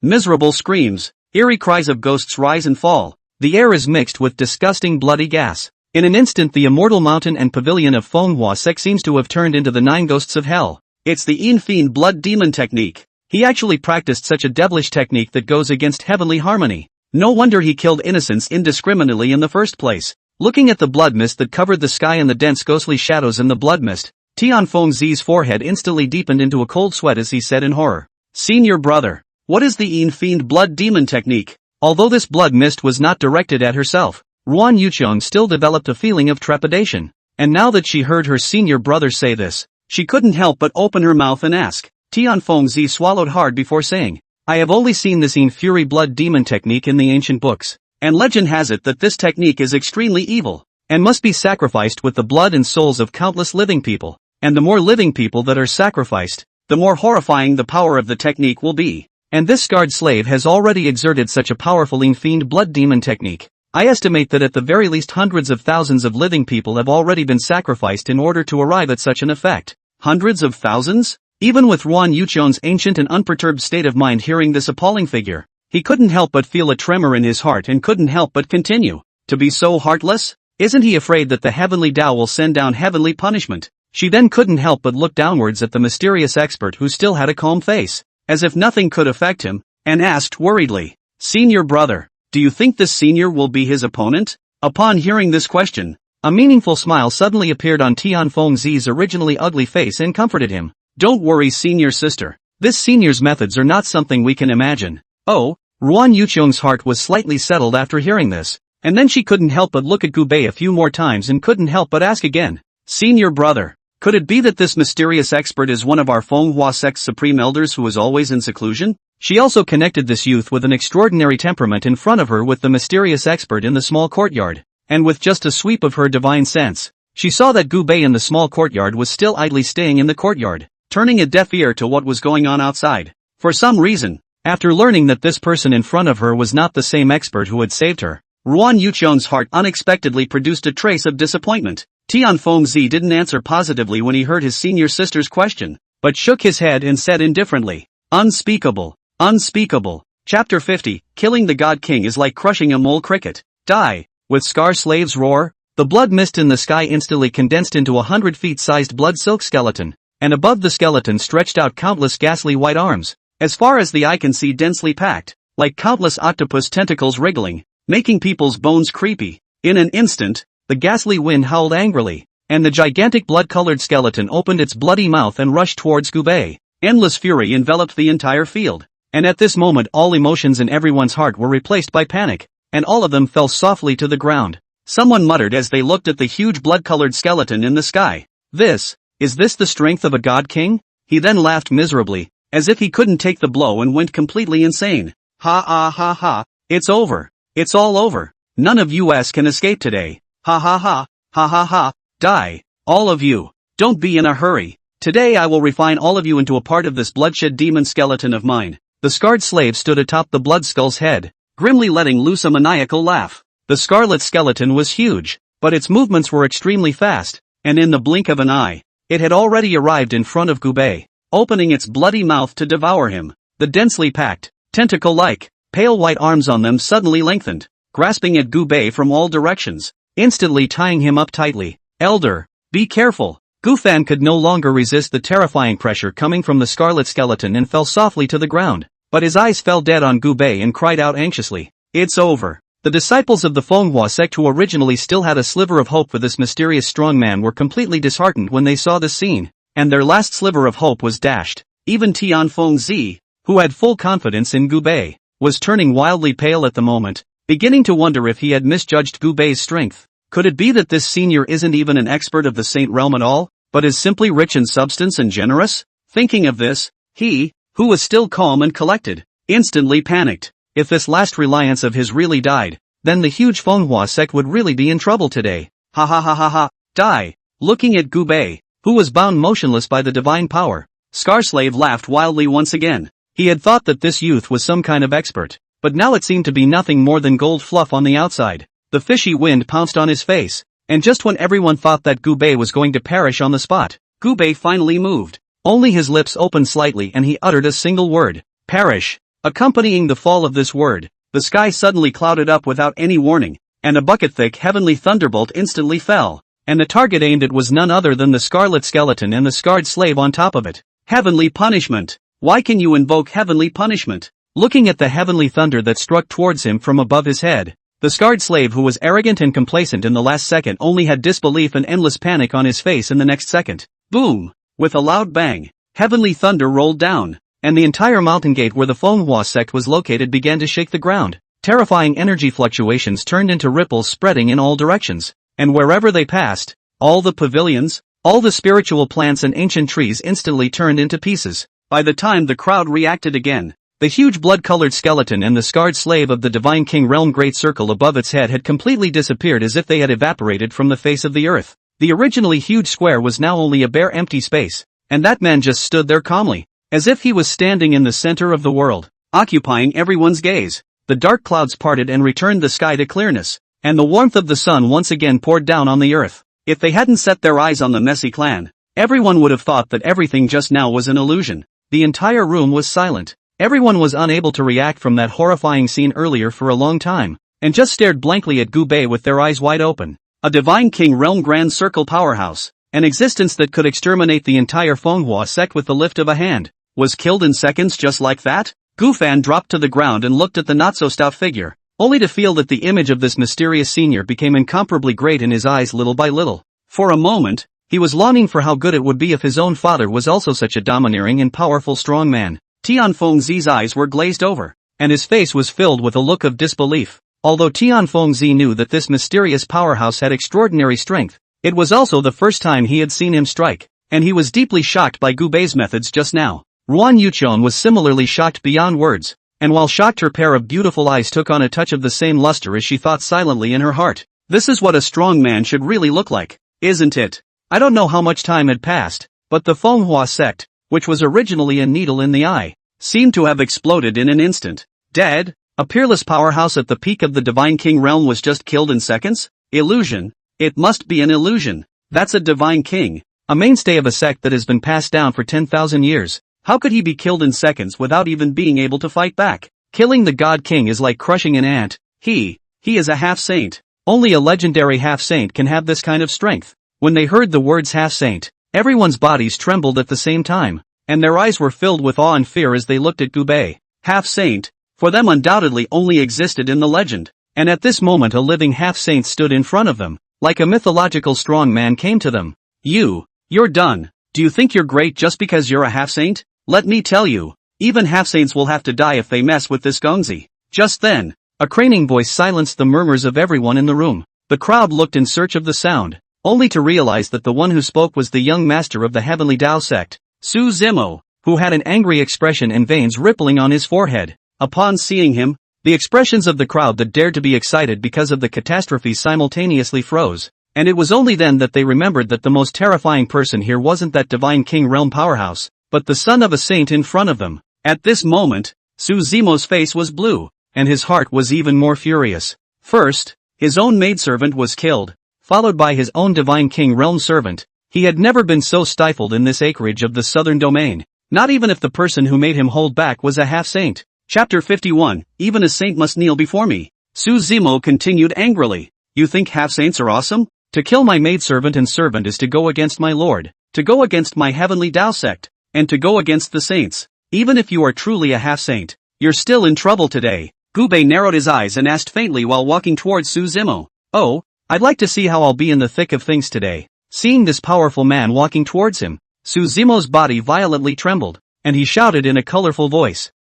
Miserable screams, eerie cries of ghosts rise and fall. The air is mixed with disgusting bloody gas. In an instant the immortal mountain and pavilion of Manhwa Sect seems to have turned into the 9 ghosts of hell. It's the Fiend blood demon technique. He actually practiced such a devilish technique that goes against heavenly harmony. No wonder he killed innocents indiscriminately in the first place. Looking at the blood mist that covered the sky and the dense ghostly shadows in the blood mist, Tianfengzi's forehead instantly deepened into a cold sweat as he said in horror, "Senior brother, what is the Fiend blood demon technique?" Although this blood mist was not directed at herself, Ruan Yuchong still developed a feeling of trepidation, and now that she heard her senior brother say this, she couldn't help but open her mouth and ask. Tianfengzi swallowed hard before saying, "I have only seen this Fury blood demon technique in the ancient books, and legend has it that this technique is extremely evil, and must be sacrificed with the blood and souls of countless living people, and the more living people that are sacrificed, the more horrifying the power of the technique will be. And this Scarred Slave has already exerted such a powerful Fiend blood demon technique. I estimate that at the very least hundreds of thousands of living people have already been sacrificed in order to arrive at such an effect." Hundreds of thousands? Even with Ruan Yuchong's ancient and unperturbed state of mind hearing this appalling figure, he couldn't help but feel a tremor in his heart and couldn't help but continue. To be so heartless? Isn't he afraid that the heavenly Tao will send down heavenly punishment? She then couldn't help but look downwards at the mysterious expert who still had a calm face, as if nothing could affect him, and asked worriedly, "Senior brother, do you think this senior will be his opponent?" Upon hearing this question, a meaningful smile suddenly appeared on Tianfengzi's originally ugly face and comforted him. "Don't worry, senior sister. This senior's methods are not something we can imagine." "Oh, Ruan Yuqiong's heart was slightly settled after hearing this, and then she couldn't help but look at Gu Bei a few more times and couldn't help but ask again. Senior brother, could it be that this mysterious expert is one of our Fenghua sect's supreme elders who is always in seclusion? She also connected this youth with an extraordinary temperament in front of her with the mysterious expert in the small courtyard, and with just a sweep of her divine sense, she saw that Gu Bei in the small courtyard was still idly staying in the courtyard, turning a deaf ear to what was going on outside. For some reason, after learning that this person in front of her was not the same expert who had saved her, Ruan Yuqiong's heart unexpectedly produced a trace of disappointment. Tianfeng Zi didn't answer positively when he heard his senior sister's question, but shook his head and said indifferently, "Unspeakable, unspeakable." Chapter 50, Killing the God King is like crushing a mole cricket. Die. With Scar Slave's roar, the blood mist in the sky instantly condensed into 100 feet-sized blood silk skeleton, and above the skeleton stretched out countless ghastly white arms, as far as the eye can see densely packed, like countless octopus tentacles wriggling, making people's bones creepy. In an instant, the ghastly wind howled angrily, and the gigantic blood-colored skeleton opened its bloody mouth and rushed towards Gu Bei. Endless fury enveloped the entire field, and at this moment all emotions in everyone's heart were replaced by panic, and all of them fell softly to the ground. Someone muttered as they looked at the huge blood-colored skeleton in the sky. Is this the strength of a god king? He then laughed miserably, as if he couldn't take the blow and went completely insane. Ha ha ha ha, it's over. It's all over. None of us can escape today. Ha ha ha, ha ha ha, die. All of you. Don't be in a hurry. Today I will refine all of you into a part of this bloodshed demon skeleton of mine. The scarred slave stood atop the blood skull's head, grimly letting loose a maniacal laugh. The scarlet skeleton was huge, but its movements were extremely fast, and in the blink of an eye, it had already arrived in front of Gu Bei, opening its bloody mouth to devour him. The densely packed, tentacle-like, pale white arms on them suddenly lengthened, grasping at Gu Bei from all directions, instantly tying him up tightly. Elder, be careful. Gu Fan could no longer resist the terrifying pressure coming from the scarlet skeleton and fell softly to the ground, but his eyes fell dead on Gu Bei and cried out anxiously, "It's over." The disciples of the Fenghua sect who originally still had a sliver of hope for this mysterious strong man were completely disheartened when they saw this scene, and their last sliver of hope was dashed. Even Tianfeng Zi, who had full confidence in Gu Bei, was turning wildly pale at the moment, beginning to wonder if he had misjudged Gu Bei's strength. Could it be that this senior isn't even an expert of the Saint realm at all, but is simply rich in substance and generous? Thinking of this, he, who was still calm and collected, instantly panicked. If this last reliance of his really died, then the huge Fenghua sect would really be in trouble today. Ha ha ha ha ha, die. Looking at Gu Bei, who was bound motionless by the divine power, Scarslave laughed wildly once again. He had thought that this youth was some kind of expert, but now it seemed to be nothing more than gold fluff on the outside. The fishy wind pounced on his face, and just when everyone thought that Gu Bei was going to perish on the spot, Gu Bei finally moved. Only his lips opened slightly and he uttered a single word, perish. Accompanying the fall of this word, the sky suddenly clouded up without any warning, and a bucket-thick heavenly thunderbolt instantly fell, and the target aimed at was none other than the scarlet skeleton and the scarred slave on top of it. Heavenly punishment! Why can you invoke heavenly punishment? Looking at the heavenly thunder that struck towards him from above his head, the scarred slave who was arrogant and complacent in the last second only had disbelief and endless panic on his face in the next second. Boom! With a loud bang, heavenly thunder rolled down, and the entire mountain gate where the Fenghua sect was located began to shake the ground. Terrifying energy fluctuations turned into ripples spreading in all directions, and wherever they passed, all the pavilions, all the spiritual plants and ancient trees instantly turned into pieces. By the time the crowd reacted again, the huge blood-colored skeleton and the scarred slave of the Divine King Realm Great Circle above its head had completely disappeared as if they had evaporated from the face of the earth. The originally huge square was now only a bare empty space, and that man just stood there calmly, as if he was standing in the center of the world, occupying everyone's gaze. The dark clouds parted and returned the sky to clearness, and the warmth of the sun once again poured down on the earth. If they hadn't set their eyes on the messy clan, everyone would have thought that everything just now was an illusion. The entire room was silent. Everyone was unable to react from that horrifying scene earlier for a long time, and just stared blankly at Gu Bei with their eyes wide open. A Divine King Realm Grand Circle powerhouse, an existence that could exterminate the entire Fenghua sect with the lift of a hand, was killed in seconds just like that? Gu Fan dropped to the ground and looked at the not-so-stout figure, only to feel that the image of this mysterious senior became incomparably great in his eyes little by little. For a moment, he was longing for how good it would be if his own father was also such a domineering and powerful strong man. Tianfeng Zi's eyes were glazed over, and his face was filled with a look of disbelief. Although Tianfengzi knew that this mysterious powerhouse had extraordinary strength, it was also the first time he had seen him strike, and he was deeply shocked by Gu Bei's methods just now. Ruan Yuchon was similarly shocked beyond words, and while shocked, her pair of beautiful eyes took on a touch of the same luster as she thought silently in her heart. This is what a strong man should really look like, isn't it? I don't know how much time had passed, but the Manhwa sect, which was originally a needle in the eye, seemed to have exploded in an instant. Dead? A peerless powerhouse at the peak of the Divine King realm was just killed in seconds? Illusion? It must be an illusion. That's a Divine King, a mainstay of a sect that has been passed down for 10,000 years. How could he be killed in seconds without even being able to fight back? Killing the God King is like crushing an ant. He is a half-saint. Only a legendary half-saint can have this kind of strength. When they heard the words half-saint, everyone's bodies trembled at the same time, and their eyes were filled with awe and fear as they looked at Gu Bei. Half-saint, for them undoubtedly only existed in the legend, and at this moment a living half-saint stood in front of them, like a mythological strong man came to them. You're done. Do you think you're great just because you're a half-saint? Let me tell you, even half-saints will have to die if they mess with this Gongzi. Just then, a craning voice silenced the murmurs of everyone in the room. The crowd looked in search of the sound, only to realize that the one who spoke was the young master of the Heavenly Tao sect, Su Zimo, who had an angry expression and veins rippling on his forehead. Upon seeing him, the expressions of the crowd that dared to be excited because of the catastrophe simultaneously froze, and it was only then that they remembered that the most terrifying person here wasn't that Divine King realm powerhouse, but the son of a saint in front of them. At this moment, Su Zimo's face was blue, and his heart was even more furious. First, his own maidservant was killed, followed by his own Divine King realm servant. He had never been so stifled in this acreage of the southern domain, not even if the person who made him hold back was a half-saint. Chapter 51, Even a saint must kneel before me. Su Zimo continued angrily. You think half-saints are awesome? To kill my maidservant and servant is to go against my lord, to go against my heavenly Tao sect, and to go against the saints. Even if you are truly a half-saint, you're still in trouble today. Gu Bei narrowed his eyes and asked faintly while walking towards Su Zimo. Oh, I'd like to see how I'll be in the thick of things today. Seeing this powerful man walking towards him, Su Zimo's body violently trembled, and he shouted in a colorful voice.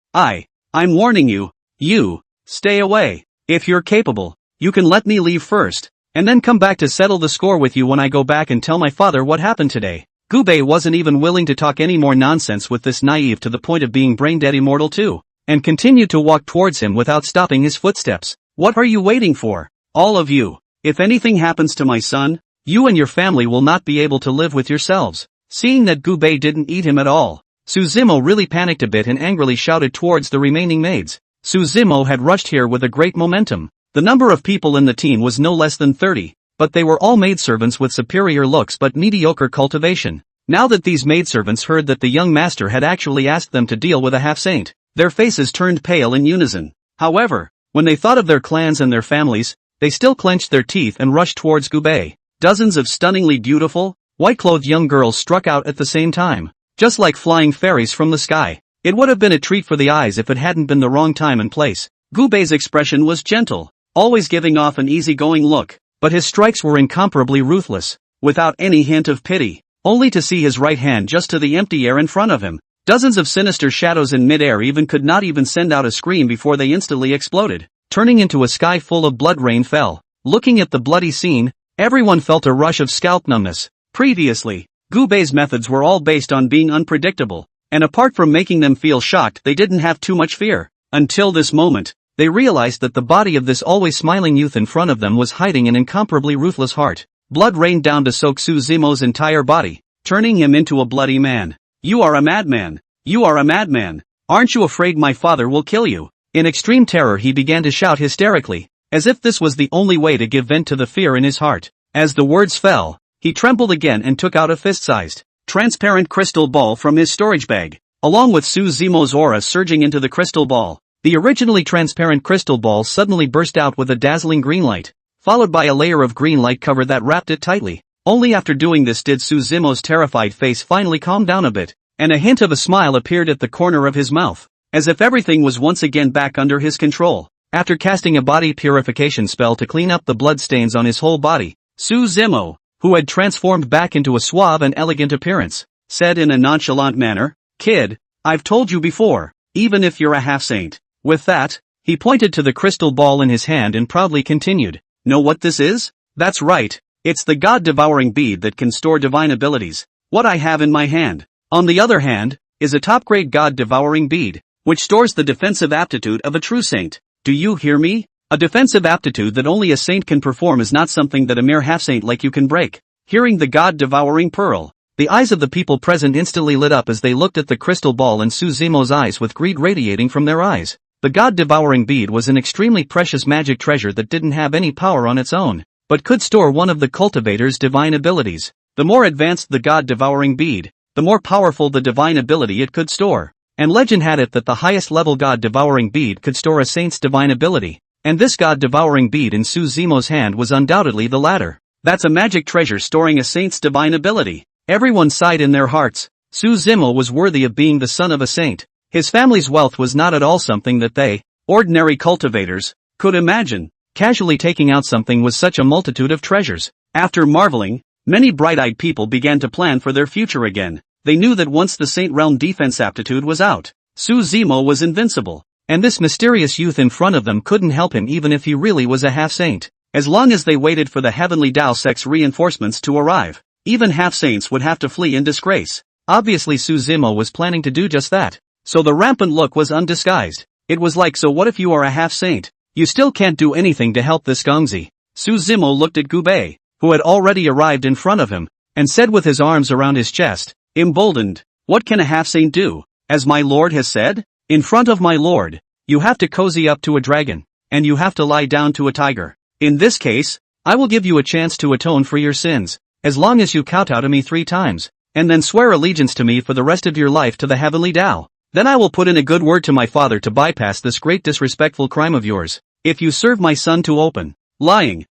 I'm warning you. Stay away. If you're capable, you can let me leave first, and then come back to settle the score with you when I go back and tell my father what happened today. Gu Bei wasn't even willing to talk any more nonsense with this naive to the point of being brain-dead immortal too, and continued to walk towards him without stopping his footsteps. What are you waiting for? All of you. If anything happens to my son, you and your family will not be able to live with yourselves. Seeing that Gu Bei didn't eat him at all, Su Zimo really panicked a bit and angrily shouted towards the remaining maids. Su Zimo had rushed here with a great momentum. The number of people in the team was no less than 30, but they were all maidservants with superior looks but mediocre cultivation. Now that these maidservants heard that the young master had actually asked them to deal with a half-saint, their faces turned pale in unison. However, when they thought of their clans and their families, they still clenched their teeth and rushed towards Gu Bei. Dozens of stunningly beautiful, white-clothed young girls struck out at the same time, just like flying fairies from the sky. It would have been a treat for the eyes if it hadn't been the wrong time and place. Gu Bei's expression was gentle, always giving off an easygoing look, but his strikes were incomparably ruthless, without any hint of pity, only to see his right hand just to the empty air in front of him. Dozens of sinister shadows in mid-air could not even send out a scream before they instantly exploded, turning into a sky full of blood. Rain fell. Looking at the bloody scene, everyone felt a rush of scalp numbness. Previously, Gu Bei's methods were all based on being unpredictable, and apart from making them feel shocked, they didn't have too much fear. Until this moment, they realized that the body of this always smiling youth in front of them was hiding an incomparably ruthless heart. Blood rained down to soak Su Zimo's entire body, turning him into a bloody man. You are a madman. You are a madman. Aren't you afraid my father will kill you? In extreme terror he began to shout hysterically, as if this was the only way to give vent to the fear in his heart. As the words fell, he trembled again and took out a fist-sized, transparent crystal ball from his storage bag, along with Su Zimo's aura surging into the crystal ball. The originally transparent crystal ball suddenly burst out with a dazzling green light, followed by a layer of green light cover that wrapped it tightly. Only after doing this did Su Zimo's terrified face finally calm down a bit, and a hint of a smile appeared at the corner of his mouth, as if everything was once again back under his control. After casting a body purification spell to clean up the blood stains on his whole body, Su Zimo, who had transformed back into a suave and elegant appearance, said in a nonchalant manner, "Kid, I've told you before, even if you're a half-saint, With that, he pointed to the crystal ball in his hand and proudly continued, "Know what this is? That's right, it's the God-devouring bead that can store divine abilities. What I have in my hand, on the other hand, is a top-grade God-devouring bead, which stores the defensive aptitude of a true saint. Do you hear me? A defensive aptitude that only a saint can perform is not something that a mere half-saint like you can break." Hearing the God-devouring pearl, the eyes of the people present instantly lit up as they looked at the crystal ball and Zimo's eyes with greed radiating from their eyes. The God-devouring bead was an extremely precious magic treasure that didn't have any power on its own, but could store one of the cultivator's divine abilities. The more advanced the God-devouring bead, the more powerful the divine ability it could store. And legend had it that the highest level God-devouring bead could store a saint's divine ability, and this God-devouring bead in Zimo's hand was undoubtedly the latter. That's a magic treasure storing a saint's divine ability. Everyone sighed in their hearts. Zimo was worthy of being the son of a saint. His family's wealth was not at all something that they, ordinary cultivators, could imagine. Casually taking out something with such a multitude of treasures. After marveling, many bright-eyed people began to plan for their future again. They knew that once the Saint Realm defense aptitude was out, Zimo was invincible, and this mysterious youth in front of them couldn't help him even if he really was a half-saint. As long as they waited for the Heavenly Tao Sect's reinforcements to arrive, even half-saints would have to flee in disgrace. Obviously Zimo was planning to do just that. So the rampant look was undisguised. It was like, so what if you are a half-saint? You still can't do anything to help this Gongzi. Zimo looked at Gubei, who had already arrived in front of him, and said with his arms around his chest, emboldened, "What can a half-saint do? As my lord has said, in front of my lord, you have to cozy up to a dragon, and you have to lie down to a tiger. In this case, I will give you a chance to atone for your sins, as long as you kowtow to me 3 times, and then swear allegiance to me for the rest of your life to the Heavenly Tao. Then I will put in a good word to my father to bypass this great disrespectful crime of yours. If you serve my son to open lying,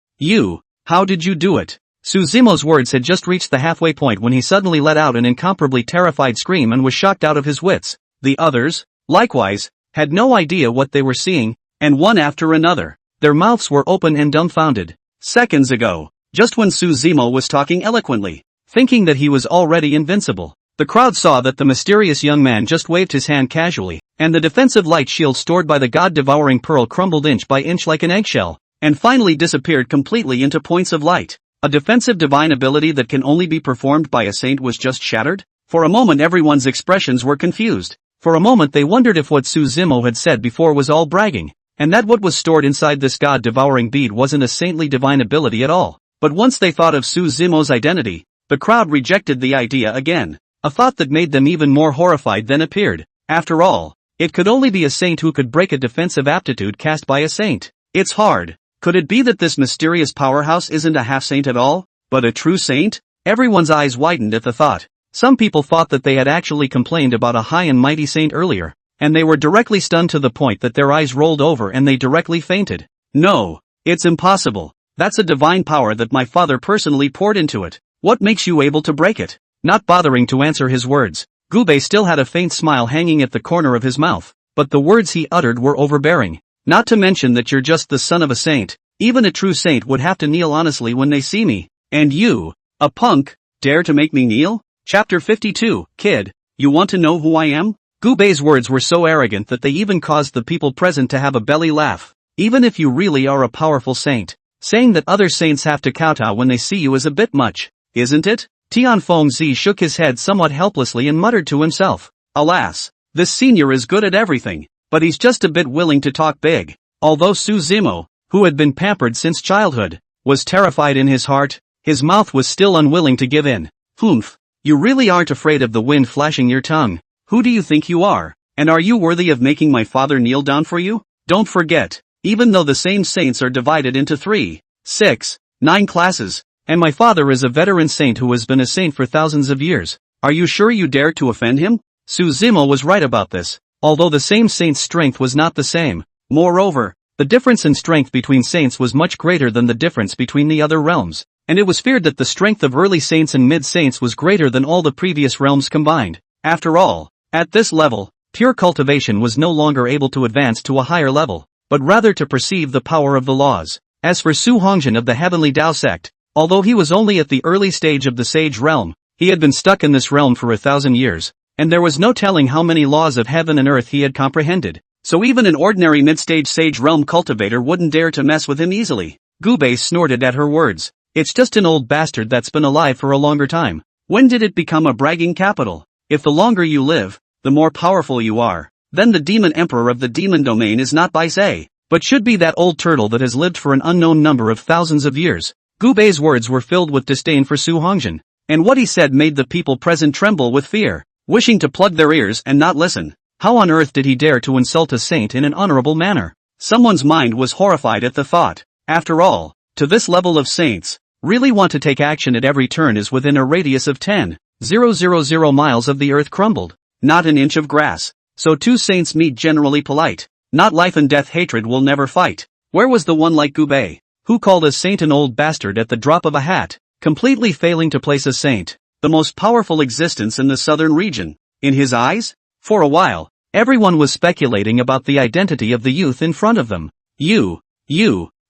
how did you do it?" Zimo's words had just reached the halfway point when he suddenly let out an incomparably terrified scream and was shocked out of his wits. The others, likewise, had no idea what they were seeing, and one after another, their mouths were open and dumbfounded. Seconds ago, just when Zimo was talking eloquently, thinking that he was already invincible, the crowd saw that the mysterious young man just waved his hand casually, and the defensive light shield stored by the God-devouring pearl crumbled inch by inch like an eggshell, and finally disappeared completely into points of light. A defensive divine ability that can only be performed by a saint was just shattered? For a moment everyone's expressions were confused. For a moment they wondered if what Zimo had said before was all bragging, and that what was stored inside this God-devouring bead wasn't a saintly divine ability at all. But once they thought of Zimo's identity, the crowd rejected the idea again. A thought that made them even more horrified than appeared. After all, it could only be a saint who could break a defensive aptitude cast by a saint. It's hard. Could it be that this mysterious powerhouse isn't a half-saint at all, but a true saint? Everyone's eyes widened at the thought. Some people thought that they had actually complained about a high and mighty saint earlier, and they were directly stunned to the point that their eyes rolled over and they directly fainted. No, it's impossible. That's a divine power that my father personally poured into it. What makes you able to break it? Not bothering to answer his words, Gubei still had a faint smile hanging at the corner of his mouth, but the words he uttered were overbearing. Not to mention that you're just the son of a saint. Even a true saint would have to kneel honestly when they see me. And you, a punk, dare to make me kneel? Chapter 52, Kid, you want to know who I am? Gubei's words were so arrogant that they even caused the people present to have a belly laugh. Even if you really are a powerful saint, saying that other saints have to kowtow when they see you is a bit much, isn't it? Tianfeng Zi shook his head somewhat helplessly and muttered to himself, "Alas, this senior is good at everything, but he's just a bit willing to talk big." Although Zimo, who had been pampered since childhood, was terrified in his heart, his mouth was still unwilling to give in. "Humph, you really aren't afraid of the wind flashing your tongue. Who do you think you are? And are you worthy of making my father kneel down for you? Don't forget, even though the same saints are divided into 3, 6, 9 classes, and my father is a veteran saint who has been a saint for thousands of years, are you sure you dare to offend him?" Zimo was right about this, although the same saint's strength was not the same. Moreover, the difference in strength between saints was much greater than the difference between the other realms, and it was feared that the strength of early saints and mid-saints was greater than all the previous realms combined. After all, at this level, pure cultivation was no longer able to advance to a higher level, but rather to perceive the power of the laws. As for Su Hongjian of the Heavenly Tao Sect, although he was only at the early stage of the Sage realm, he had been stuck in this realm for 1,000 years, and there was no telling how many laws of heaven and earth he had comprehended. so even an ordinary mid-stage Sage Realm cultivator wouldn't dare to mess with him easily. Gubei snorted at her words. It's just an old bastard that's been alive for a longer time. When did it become a bragging capital? If the longer you live, the more powerful you are, then the demon emperor of the demon domain is not Baisei, but should be that old turtle that has lived for an unknown number of thousands of years. Gubei's words were filled with disdain for Su Hongjin, and what he said made the people present tremble with fear, wishing to plug their ears and not listen. How on earth did he dare to insult a saint in an honorable manner? Someone's mind was horrified at the thought. After all, to this level of saints, really want to take action at every turn is within a radius of 10,000 miles of the earth crumbled, not an inch of grass. So two saints meet generally polite, not life and death hatred will never fight. Where was the one like Gubei, who called a saint an old bastard at the drop of a hat, completely failing to place a saint, the most powerful existence in the southern region, in his eyes? For a while, everyone was speculating about the identity of the youth in front of them. You.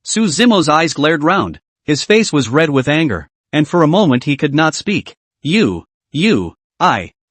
Su Zimo's eyes glared round, his face was red with anger, and for a moment he could not speak.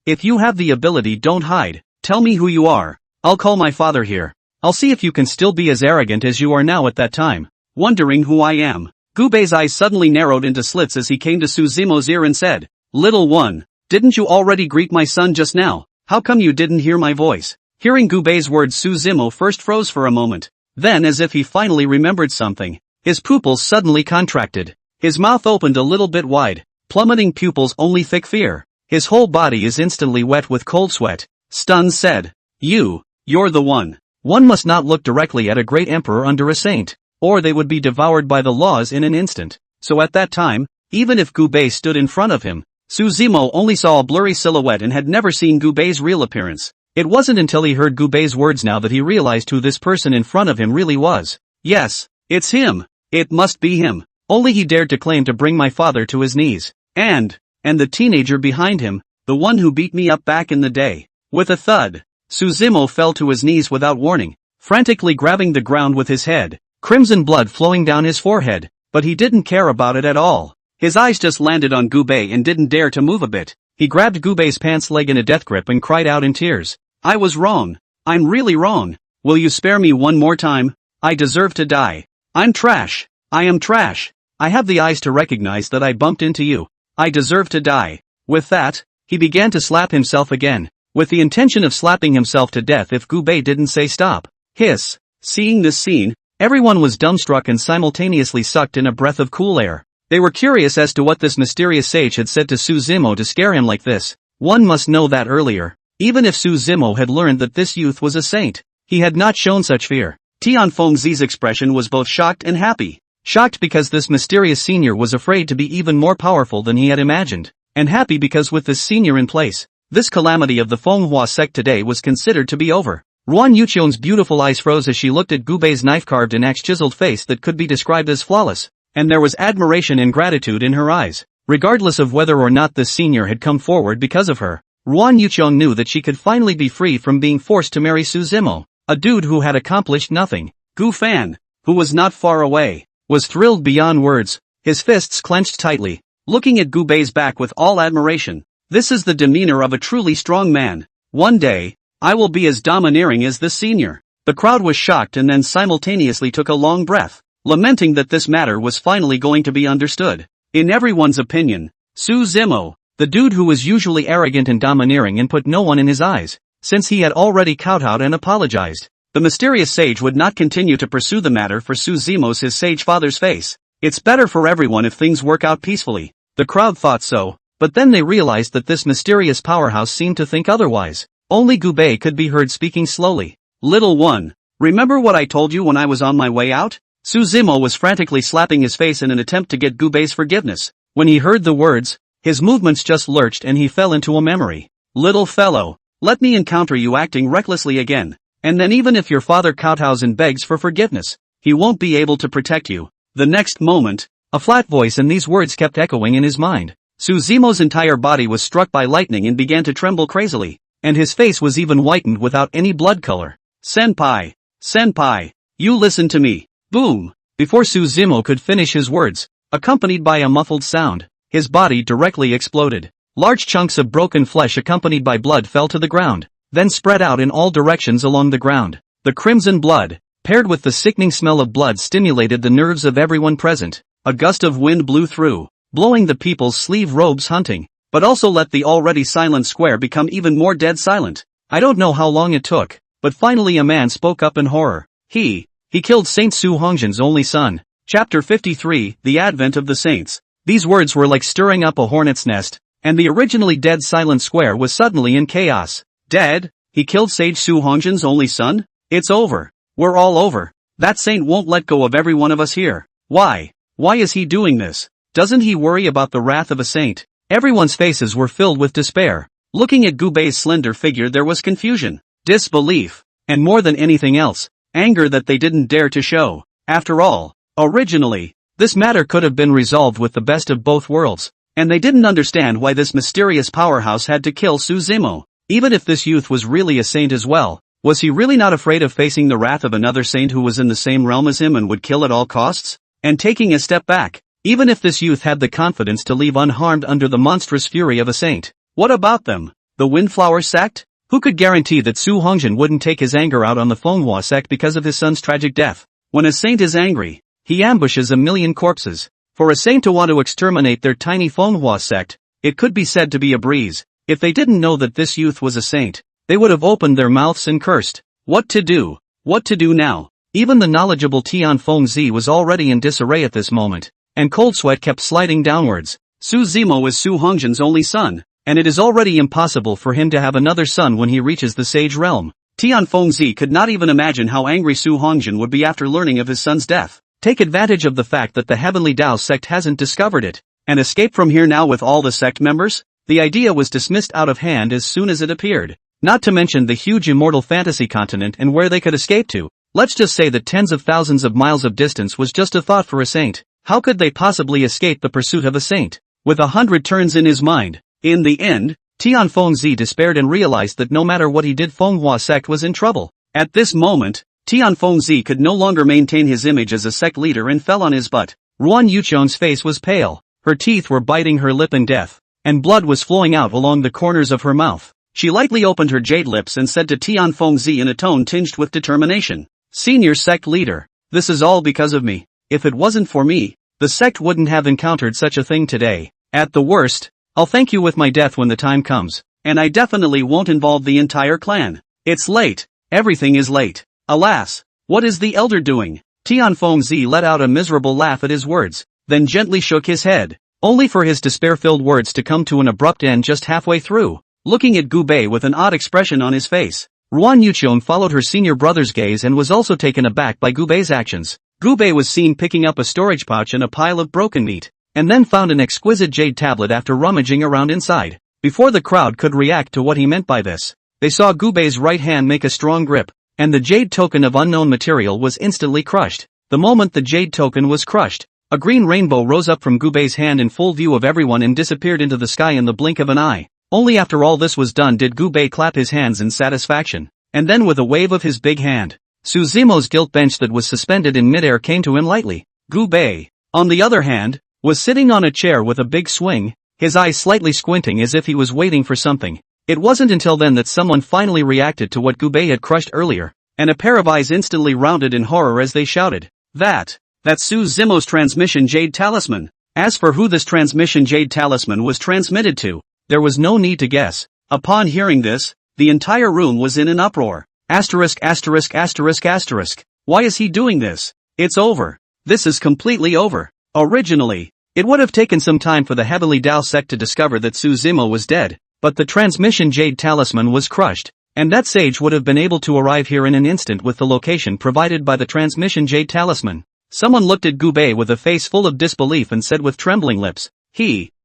If you have the ability, don't hide, tell me who you are. I'll call my father here. I'll see if you can still be as arrogant as you are now at that time. Wondering who I am. Gubei's eyes suddenly narrowed into slits as he came to Su Zimo's ear and said, Little one, didn't you already greet my son just now? How come you didn't hear my voice? Hearing Gubei's words, Su Zimo first froze for a moment. Then, as if he finally remembered something, his pupils suddenly contracted. His mouth opened a little bit wide, plummeting pupils only thick fear. His whole body is instantly wet with cold sweat. Stunned said, You're the one. One must not look directly at a great emperor under a saint, or they would be devoured by the laws in an instant. So at that time, even if Gubei stood in front of him, Su Zimo only saw a blurry silhouette and had never seen Gubei's real appearance. It wasn't until he heard Gubei's words now that he realized who this person in front of him really was. Yes, it's him. It must be him. Only he dared to claim to bring my father to his knees. And the teenager behind him, the one who beat me up back in the day. With a thud, Su Zimo fell to his knees without warning, frantically grabbing the ground with his head, crimson blood flowing down his forehead, but he didn't care about it at all. His eyes just landed on Gubei and didn't dare to move a bit. He grabbed Gubei's pants leg in a death grip and cried out in tears. I was wrong. I'm really wrong. Will you spare me one more time? I deserve to die. I'm trash. I am trash. I have the eyes to recognize that I bumped into you. I deserve to die. With that, he began to slap himself again, with the intention of slapping himself to death if Gubei didn't say stop. Hiss. Seeing this scene, everyone was dumbstruck and simultaneously sucked in a breath of cool air. They were curious as to what this mysterious sage had said to Su Zimo to scare him like this. One must know that earlier, even if Su Zimo had learned that this youth was a saint, he had not shown such fear. Tian Fengzi's expression was both shocked and happy. Shocked because this mysterious senior was afraid to be even more powerful than he had imagined, and happy because with this senior in place, this calamity of the Manhwa sect today was considered to be over. Ruan Yuchion's beautiful eyes froze as she looked at Gubei's knife-carved and axe-chiseled face that could be described as flawless, and there was admiration and gratitude in her eyes. Regardless of whether or not this senior had come forward because of her, Ruan Yuchion knew that she could finally be free from being forced to marry Su Zimo, a dude who had accomplished nothing. Gu Fan, who was not far away, was thrilled beyond words, his fists clenched tightly, looking at Gubei's back with all admiration. This is the demeanor of a truly strong man. One day, I will be as domineering as this senior. The crowd was shocked and then simultaneously took a long breath, lamenting that this matter was finally going to be understood. In everyone's opinion, Su Zimo, the dude who was usually arrogant and domineering and put no one in his eyes, since he had already kowtowed and apologized. The mysterious sage would not continue to pursue the matter for Su Zimo's his sage father's face. It's better for everyone if things work out peacefully. The crowd thought so, but then they realized that this mysterious powerhouse seemed to think otherwise. Only Gubei could be heard speaking slowly. Little one, remember what I told you when I was on my way out? Su Zimo was frantically slapping his face in an attempt to get Gubei's forgiveness. When he heard the words, his movements just lurched and he fell into a memory. Little fellow, let me encounter you acting recklessly again. And then even if your father kowtows and begs for forgiveness, he won't be able to protect you. The next moment, a flat voice and these words kept echoing in his mind. Su Zimo's entire body was struck by lightning and began to tremble crazily, and his face was even whitened without any blood color. Senpai! Senpai! You listen to me! Boom! Before Su Zimo could finish his words, accompanied by a muffled sound, his body directly exploded. Large chunks of broken flesh accompanied by blood fell to the ground, then spread out in all directions along the ground. The The crimson blood, paired with the sickening smell of blood, stimulated the nerves of everyone present. A gust of wind blew through, blowing the people's sleeve robes hunting, but also let the already silent square become even more dead silent. I don't know how long it took, but finally a man spoke up in horror. He killed Saint Su Hongjian's only son. Chapter 53, The Advent of the Saints. These words were like stirring up a hornet's nest, and the originally dead silent square was suddenly in chaos. Dead? He killed Sage Su Hongjian's only son? It's over. We're all over. That saint won't let go of every one of us here. Why? Why is he doing this? Doesn't he worry about the wrath of a saint? Everyone's faces were filled with despair. Looking at Gu Bei's slender figure, there was confusion, disbelief, and more than anything else, anger that they didn't dare to show. After all, originally, this matter could have been resolved with the best of both worlds, and they didn't understand why this mysterious powerhouse had to kill Su Zimo. Even if this youth was really a saint as well, was he really not afraid of facing the wrath of another saint who was in the same realm as him and would kill at all costs? And taking a step back, even if this youth had the confidence to leave unharmed under the monstrous fury of a saint, what about them? The Windflower Sect? Who could guarantee that Su Hongjian wouldn't take his anger out on the Manhwa Sect because of his son's tragic death? When a saint is angry, he ambushes a million corpses. For a saint to want to exterminate their tiny Manhwa Sect, it could be said to be a breeze. If they didn't know that this youth was a saint, they would have opened their mouths and cursed. What to do? What to do now? Even the knowledgeable Tian Fengzi was already in disarray at this moment, and cold sweat kept sliding downwards. Su Zimo is Su Hongjian's only son, and it is already impossible for him to have another son when he reaches the sage realm. Tian Fengzi could not even imagine how angry Su Hongjian would be after learning of his son's death. Take advantage of the fact that the Heavenly Dao sect hasn't discovered it, and escape from here now with all the sect members? The idea was dismissed out of hand as soon as it appeared. Not to mention the huge immortal fantasy continent and where they could escape to. Let's just say that tens of thousands of miles of distance was just a thought for a saint. How could they possibly escape the pursuit of a saint? With 100 turns in his mind. In the end, Tian Fengzi despaired and realized that no matter what he did, Manhwa Sect was in trouble. At this moment, Tian Fengzi could no longer maintain his image as a sect leader and fell on his butt. Ruan Yuchong's face was pale, her teeth were biting her lip in death, and blood was flowing out along the corners of her mouth. She lightly opened her jade lips and said to Tian Fengzi in a tone tinged with determination, "Senior sect leader, this is all because of me. If it wasn't for me, the sect wouldn't have encountered such a thing today. At the worst, I'll thank you with my death when the time comes, and I definitely won't involve the entire clan. It's late, everything is late. Alas, what is the elder doing?" Tian Fengzi let out a miserable laugh at his words, then gently shook his head, only for his despair-filled words to come to an abrupt end just halfway through. Looking at Gu Bei with an odd expression on his face, Ruan Yuchong followed her senior brother's gaze and was also taken aback by Gu Bei's actions. Gu Bei was seen picking up a storage pouch and a pile of broken meat, and then found an exquisite jade tablet after rummaging around inside. Before the crowd could react to what he meant by this, they saw Gu Bei's right hand make a strong grip, and the jade token of unknown material was instantly crushed. The moment the jade token was crushed, a green rainbow rose up from Gu Bei's hand in full view of everyone and disappeared into the sky in the blink of an eye. Only after all this was done did Gu Bei clap his hands in satisfaction, and then with a wave of his big hand, Su Zimo's gilt bench that was suspended in midair came to him lightly. Gu Bei, on the other hand, was sitting on a chair with a big swing, his eyes slightly squinting as if he was waiting for something. It wasn't until then that someone finally reacted to what Gu Bei had crushed earlier, and a pair of eyes instantly rounded in horror as they shouted, That's Su Zimo's transmission jade talisman. As for who this transmission jade talisman was transmitted to, there was no need to guess. Upon hearing this, the entire room was in an uproar. Asterisk asterisk asterisk asterisk. Why is he doing this? It's over. This is completely over. Originally, it would have taken some time for the Heavenly Dao sect to discover that Su Zimo was dead, but the transmission jade talisman was crushed, and that sage would have been able to arrive here in an instant with the location provided by the transmission jade talisman. Someone looked at Gu Bei with a face full of disbelief and said with trembling lips,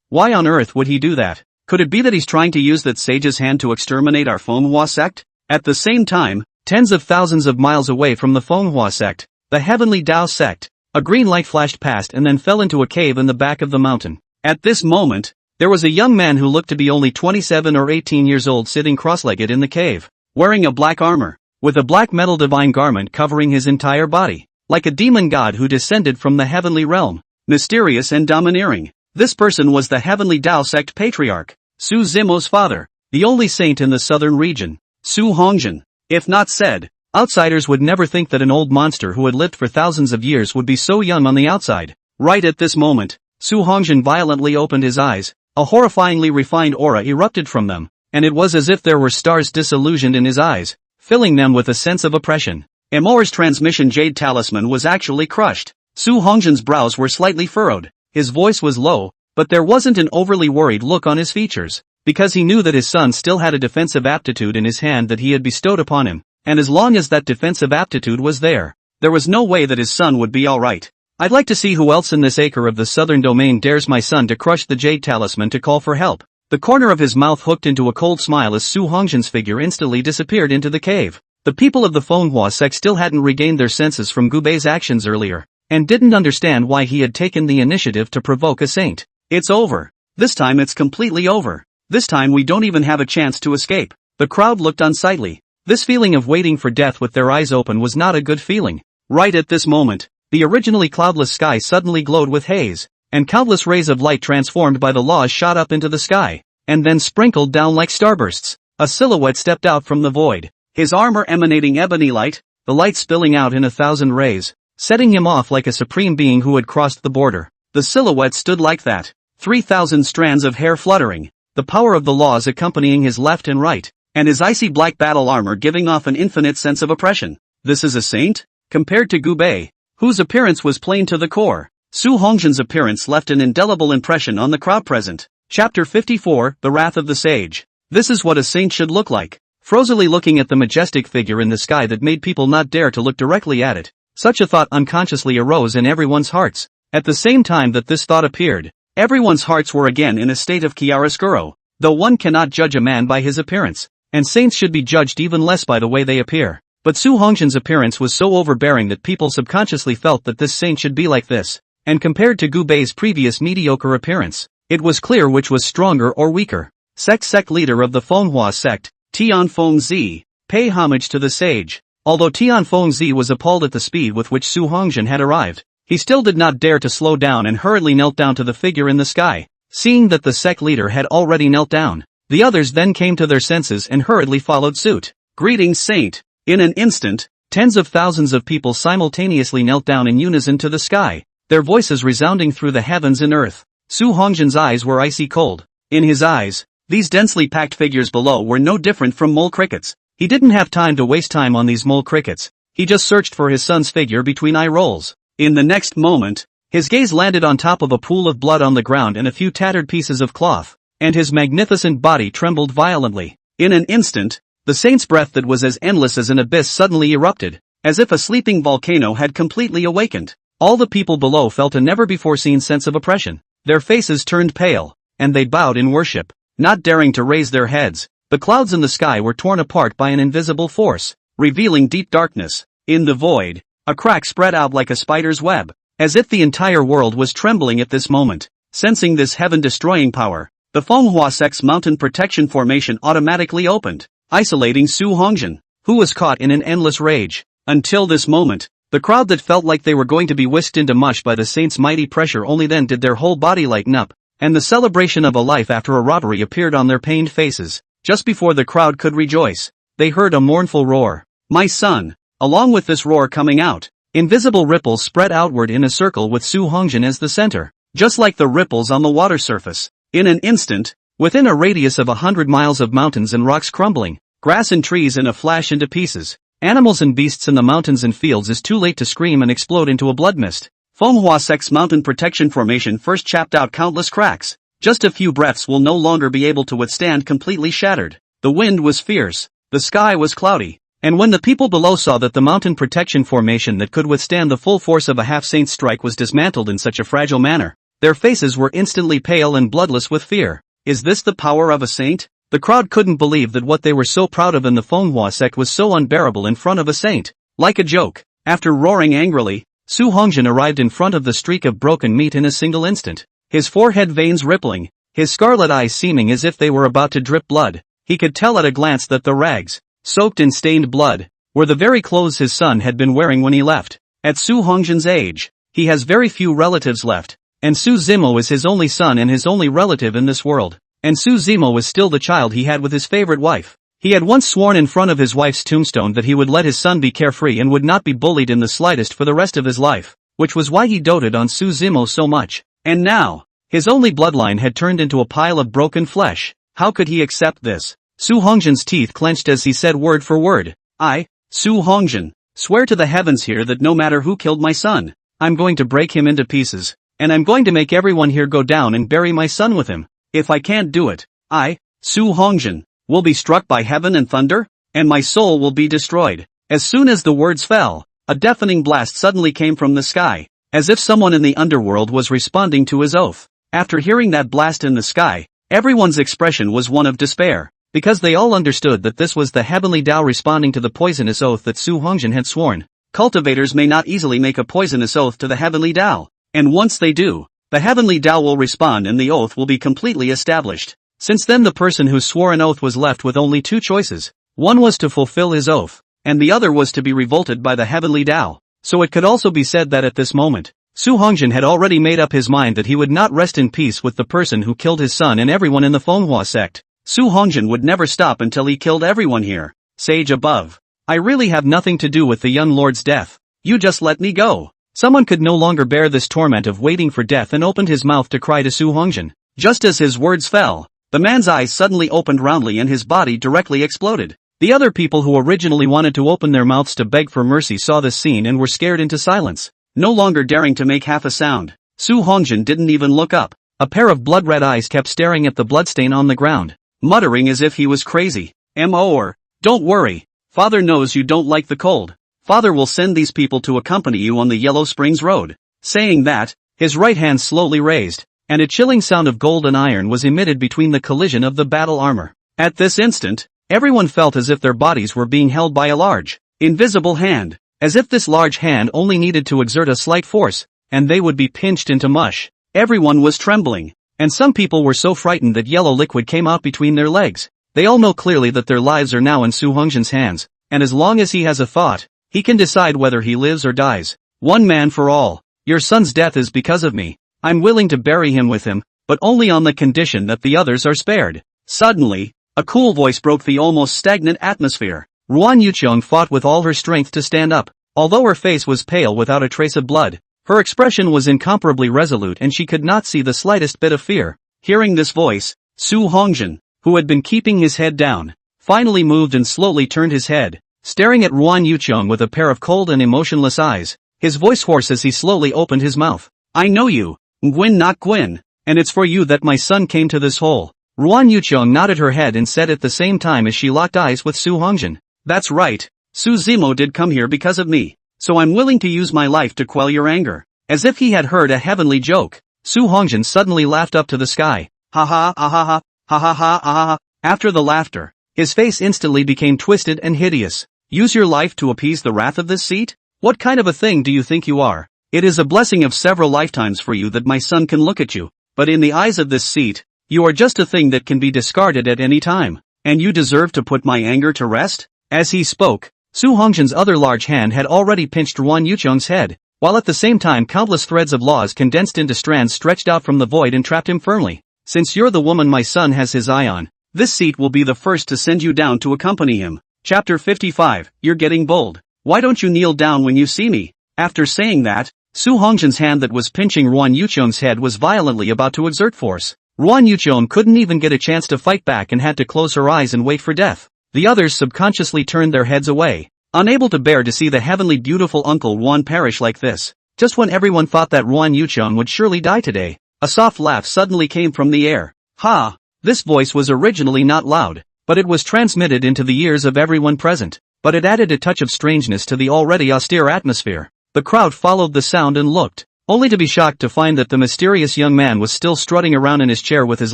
Why on earth would he do that? Could it be that he's trying to use that sage's hand to exterminate our Manhwa sect? At the same time, tens of thousands of miles away from the Manhwa sect, the Heavenly Dao sect, a green light flashed past and then fell into a cave in the back of the mountain. At this moment, there was a young man who looked to be only 27 or 18 years old sitting cross-legged in the cave, wearing a black armor, with a black metal divine garment covering his entire body, like a demon god who descended from the heavenly realm, mysterious and domineering. This person was the Heavenly Dao sect patriarch, Su Zimo's father, the only saint in the southern region, Su Hongjian. If not said, Outsiders would never think that an old monster who had lived for thousands of years would be so young on the outside. Right at this moment, Su Hongjin violently opened his eyes, a horrifyingly refined aura erupted from them, and it was as if there were stars disillusioned in his eyes, filling them with a sense of oppression. Amor's transmission jade talisman was actually crushed. Su Hongjin's brows were slightly furrowed, his voice was low, but there wasn't an overly worried look on his features, because he knew that his son still had a defensive aptitude in his hand that he had bestowed upon him, and as long as that defensive aptitude was there was no way that his son would be alright. I'd like to see who else in this acre of the southern domain dares my son to crush the jade talisman to call for help. The corner of his mouth hooked into a cold smile as Su Hongjin's figure instantly disappeared into the cave. The people of the Manhwa sect still hadn't regained their senses from Gubei's actions earlier, and didn't understand why he had taken the initiative to provoke a saint. It's over. This time it's completely over. This time we don't even have a chance to escape. The crowd looked unsightly. This feeling of waiting for death with their eyes open was not a good feeling. Right at this moment, the originally cloudless sky suddenly glowed with haze, and countless rays of light transformed by the laws shot up into the sky, and then sprinkled down like starbursts. A silhouette stepped out from the void, his armor emanating ebony light, the light spilling out in 1,000 rays, setting him off like a supreme being who had crossed the border. The silhouette stood like that, 3,000 strands of hair fluttering, the power of the laws accompanying his left and right, and his icy black battle armor giving off an infinite sense of oppression. This is a saint? Compared to Gubei, whose appearance was plain to the core, Su Hongjin's appearance left an indelible impression on the crowd present. Chapter 54, The Wrath of the Sage. This is what a saint should look like. Frozily looking at the majestic figure in the sky that made people not dare to look directly at it, such a thought unconsciously arose in everyone's hearts. At the same time that this thought appeared, everyone's hearts were again in a state of chiaroscuro. Though one cannot judge a man by his appearance, and saints should be judged even less by the way they appear. But Su Hongjin's appearance was so overbearing that people subconsciously felt that this saint should be like this, and compared to Gubei's previous mediocre appearance, it was clear which was stronger or weaker. Sect leader of the Manhwa sect, Tianfengzi, pay homage to the sage. Although Tianfengzi was appalled at the speed with which Su Hongjin had arrived, he still did not dare to slow down and hurriedly knelt down to the figure in the sky. Seeing that the sect leader had already knelt down, the others then came to their senses and hurriedly followed suit. Greetings, saint. In an instant, tens of thousands of people simultaneously knelt down in unison to the sky, their voices resounding through the heavens and earth. Su Hongjin's eyes were icy cold. In his eyes, these densely packed figures below were no different from mole crickets. He didn't have time to waste time on these mole crickets. He just searched for his son's figure between eye rolls. In the next moment, his gaze landed on top of a pool of blood on the ground and a few tattered pieces of cloth, and his magnificent body trembled violently. In an instant, the saint's breath that was as endless as an abyss suddenly erupted, as if a sleeping volcano had completely awakened. All the people below felt a never-before-seen sense of oppression. Their faces turned pale, and they bowed in worship, not daring to raise their heads. The clouds in the sky were torn apart by an invisible force, revealing deep darkness. In the void, a crack spread out like a spider's web, as if the entire world was trembling at this moment. Sensing this heaven-destroying power, the Manhwa sect's mountain protection formation automatically opened, isolating Su Hongjin, who was caught in an endless rage. Until this moment, the crowd that felt like they were going to be whisked into mush by the saint's mighty pressure only then did their whole body lighten up, and the celebration of a life after a robbery appeared on their pained faces. Just before the crowd could rejoice, they heard a mournful roar. My son! Along with this roar coming out, invisible ripples spread outward in a circle with Su Hongjin as the center, just like the ripples on the water surface. In an instant, within a radius of 100 miles of mountains and rocks crumbling, grass and trees in a flash into pieces, animals and beasts in the mountains and fields is too late to scream and explode into a blood mist. Manhwa sect's mountain protection formation first chapped out countless cracks. Just a few breaths will no longer be able to withstand completely shattered. The wind was fierce, the sky was cloudy, and when the people below saw that the mountain protection formation that could withstand the full force of a half-saint's strike was dismantled in such a fragile manner, their faces were instantly pale and bloodless with fear. Is this the power of a saint? The crowd couldn't believe that what they were so proud of in the Manhwa sect was so unbearable in front of a saint. Like a joke, after roaring angrily, Su Hongjin arrived in front of the streak of broken meat in a single instant. His forehead veins rippling, his scarlet eyes seeming as if they were about to drip blood. He could tell at a glance that the rags, soaked in stained blood, were the very clothes his son had been wearing when he left. At Su Hongjin's age, he has very few relatives left, and Su Zimo is his only son and his only relative in this world. And Su Zimo was still the child he had with his favorite wife. He had once sworn in front of his wife's tombstone that he would let his son be carefree and would not be bullied in the slightest for the rest of his life, which was why he doted on Su Zimo so much. And now, his only bloodline had turned into a pile of broken flesh. How could he accept this? Su Hongjin's teeth clenched as he said word for word, I, Su Hongjin, swear to the heavens here that no matter who killed my son, I'm going to break him into pieces, and I'm going to make everyone here go down and bury my son with him. If I can't do it, I, Su Hongjin, will be struck by heaven and thunder, and my soul will be destroyed. As soon as the words fell, a deafening blast suddenly came from the sky, as if someone in the underworld was responding to his oath. After hearing that blast in the sky, everyone's expression was one of despair, because they all understood that this was the heavenly Tao responding to the poisonous oath that Su Hongjin had sworn. Cultivators may not easily make a poisonous oath to the heavenly Tao, and once they do, the heavenly Tao will respond and the oath will be completely established. Since then the person who swore an oath was left with only two choices. One was to fulfill his oath, and the other was to be revolted by the heavenly Tao. So it could also be said that at this moment, Su Hongjin had already made up his mind that he would not rest in peace with the person who killed his son and everyone in the Manhwa sect. Su Hongjin would never stop until he killed everyone here. Sage above. I really have nothing to do with the young lord's death. You just let me go. Someone could no longer bear this torment of waiting for death and opened his mouth to cry to Su Hongjin. Just as his words fell, the man's eyes suddenly opened roundly and his body directly exploded. The other people who originally wanted to open their mouths to beg for mercy saw this scene and were scared into silence, no longer daring to make half a sound. Su Hongjin didn't even look up. A pair of blood-red eyes kept staring at the bloodstain on the ground, muttering as if he was crazy. Don't worry. Father knows you don't like the cold. Father will send these people to accompany you on the Yellow Springs Road. Saying that, his right hand slowly raised, and a chilling sound of gold and iron was emitted between the collision of the battle armor. At this instant, everyone felt as if their bodies were being held by a large, invisible hand, as if this large hand only needed to exert a slight force, and they would be pinched into mush. Everyone was trembling, and some people were so frightened that yellow liquid came out between their legs. They all know clearly that their lives are now in Su Hongjin's hands, and as long as he has a thought, he can decide whether he lives or dies. One man for all. Your son's death is because of me. I'm willing to bury him with him, but only on the condition that the others are spared. Suddenly, a cool voice broke the almost stagnant atmosphere. Ruan Yuchong fought with all her strength to stand up. Although her face was pale without a trace of blood, her expression was incomparably resolute and she could not see the slightest bit of fear. Hearing this voice, Su Hongjin, who had been keeping his head down, finally moved and slowly turned his head, staring at Ruan Yuchong with a pair of cold and emotionless eyes, his voice hoarse as he slowly opened his mouth. I know you, Nguyen not Gwyn, and it's for you that my son came to this hole. Ruan Yuchong nodded her head and said at the same time as she locked eyes with Su Hongjin. That's right, Su Zimo did come here because of me, so I'm willing to use my life to quell your anger. As if he had heard a heavenly joke, Su Hongjin suddenly laughed up to the sky. Ha ha ha ha ha ha ha ha ha ha. After the laughter, his face instantly became twisted and hideous. Use your life to appease the wrath of this seat? What kind of a thing do you think you are? It is a blessing of several lifetimes for you that my son can look at you, but in the eyes of this seat, you are just a thing that can be discarded at any time, and you deserve to put my anger to rest? As he spoke, Su Hongjin's other large hand had already pinched Ruan Yuchong's head, while at the same time countless threads of laws condensed into strands stretched out from the void and trapped him firmly. Since you're the woman my son has his eye on, this seat will be the first to send you down to accompany him. Chapter 55, You're getting bold. Why don't you kneel down when you see me? After saying that, Su Hongjin's hand that was pinching Ruan Yuchong's head was violently about to exert force. Ruan Yuchong couldn't even get a chance to fight back and had to close her eyes and wait for death. The others subconsciously turned their heads away, unable to bear to see the heavenly beautiful Uncle Ruan perish like this. Just when everyone thought that Ruan Yuchong would surely die today, a soft laugh suddenly came from the air. Ha! This voice was originally not loud, but it was transmitted into the ears of everyone present, but it added a touch of strangeness to the already austere atmosphere. The crowd followed the sound and looked, only to be shocked to find that the mysterious young man was still strutting around in his chair with his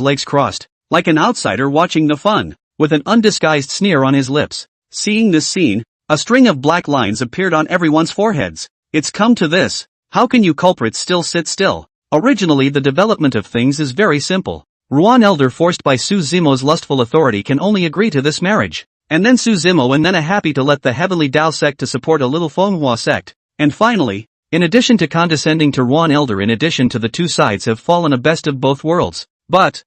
legs crossed, like an outsider watching the fun, with an undisguised sneer on his lips. Seeing this scene, a string of black lines appeared on everyone's foreheads. It's come to this. How can you culprits still sit still? Originally the development of things is very simple. Ruan Elder forced by Su Zimo's lustful authority can only agree to this marriage. And then Su Zimo and then a happy to let the Heavenly Tao sect to support a little Manhwa sect. And finally, in addition to condescending to Ruan Elder, in addition to the two sides have fallen a best of both worlds. But,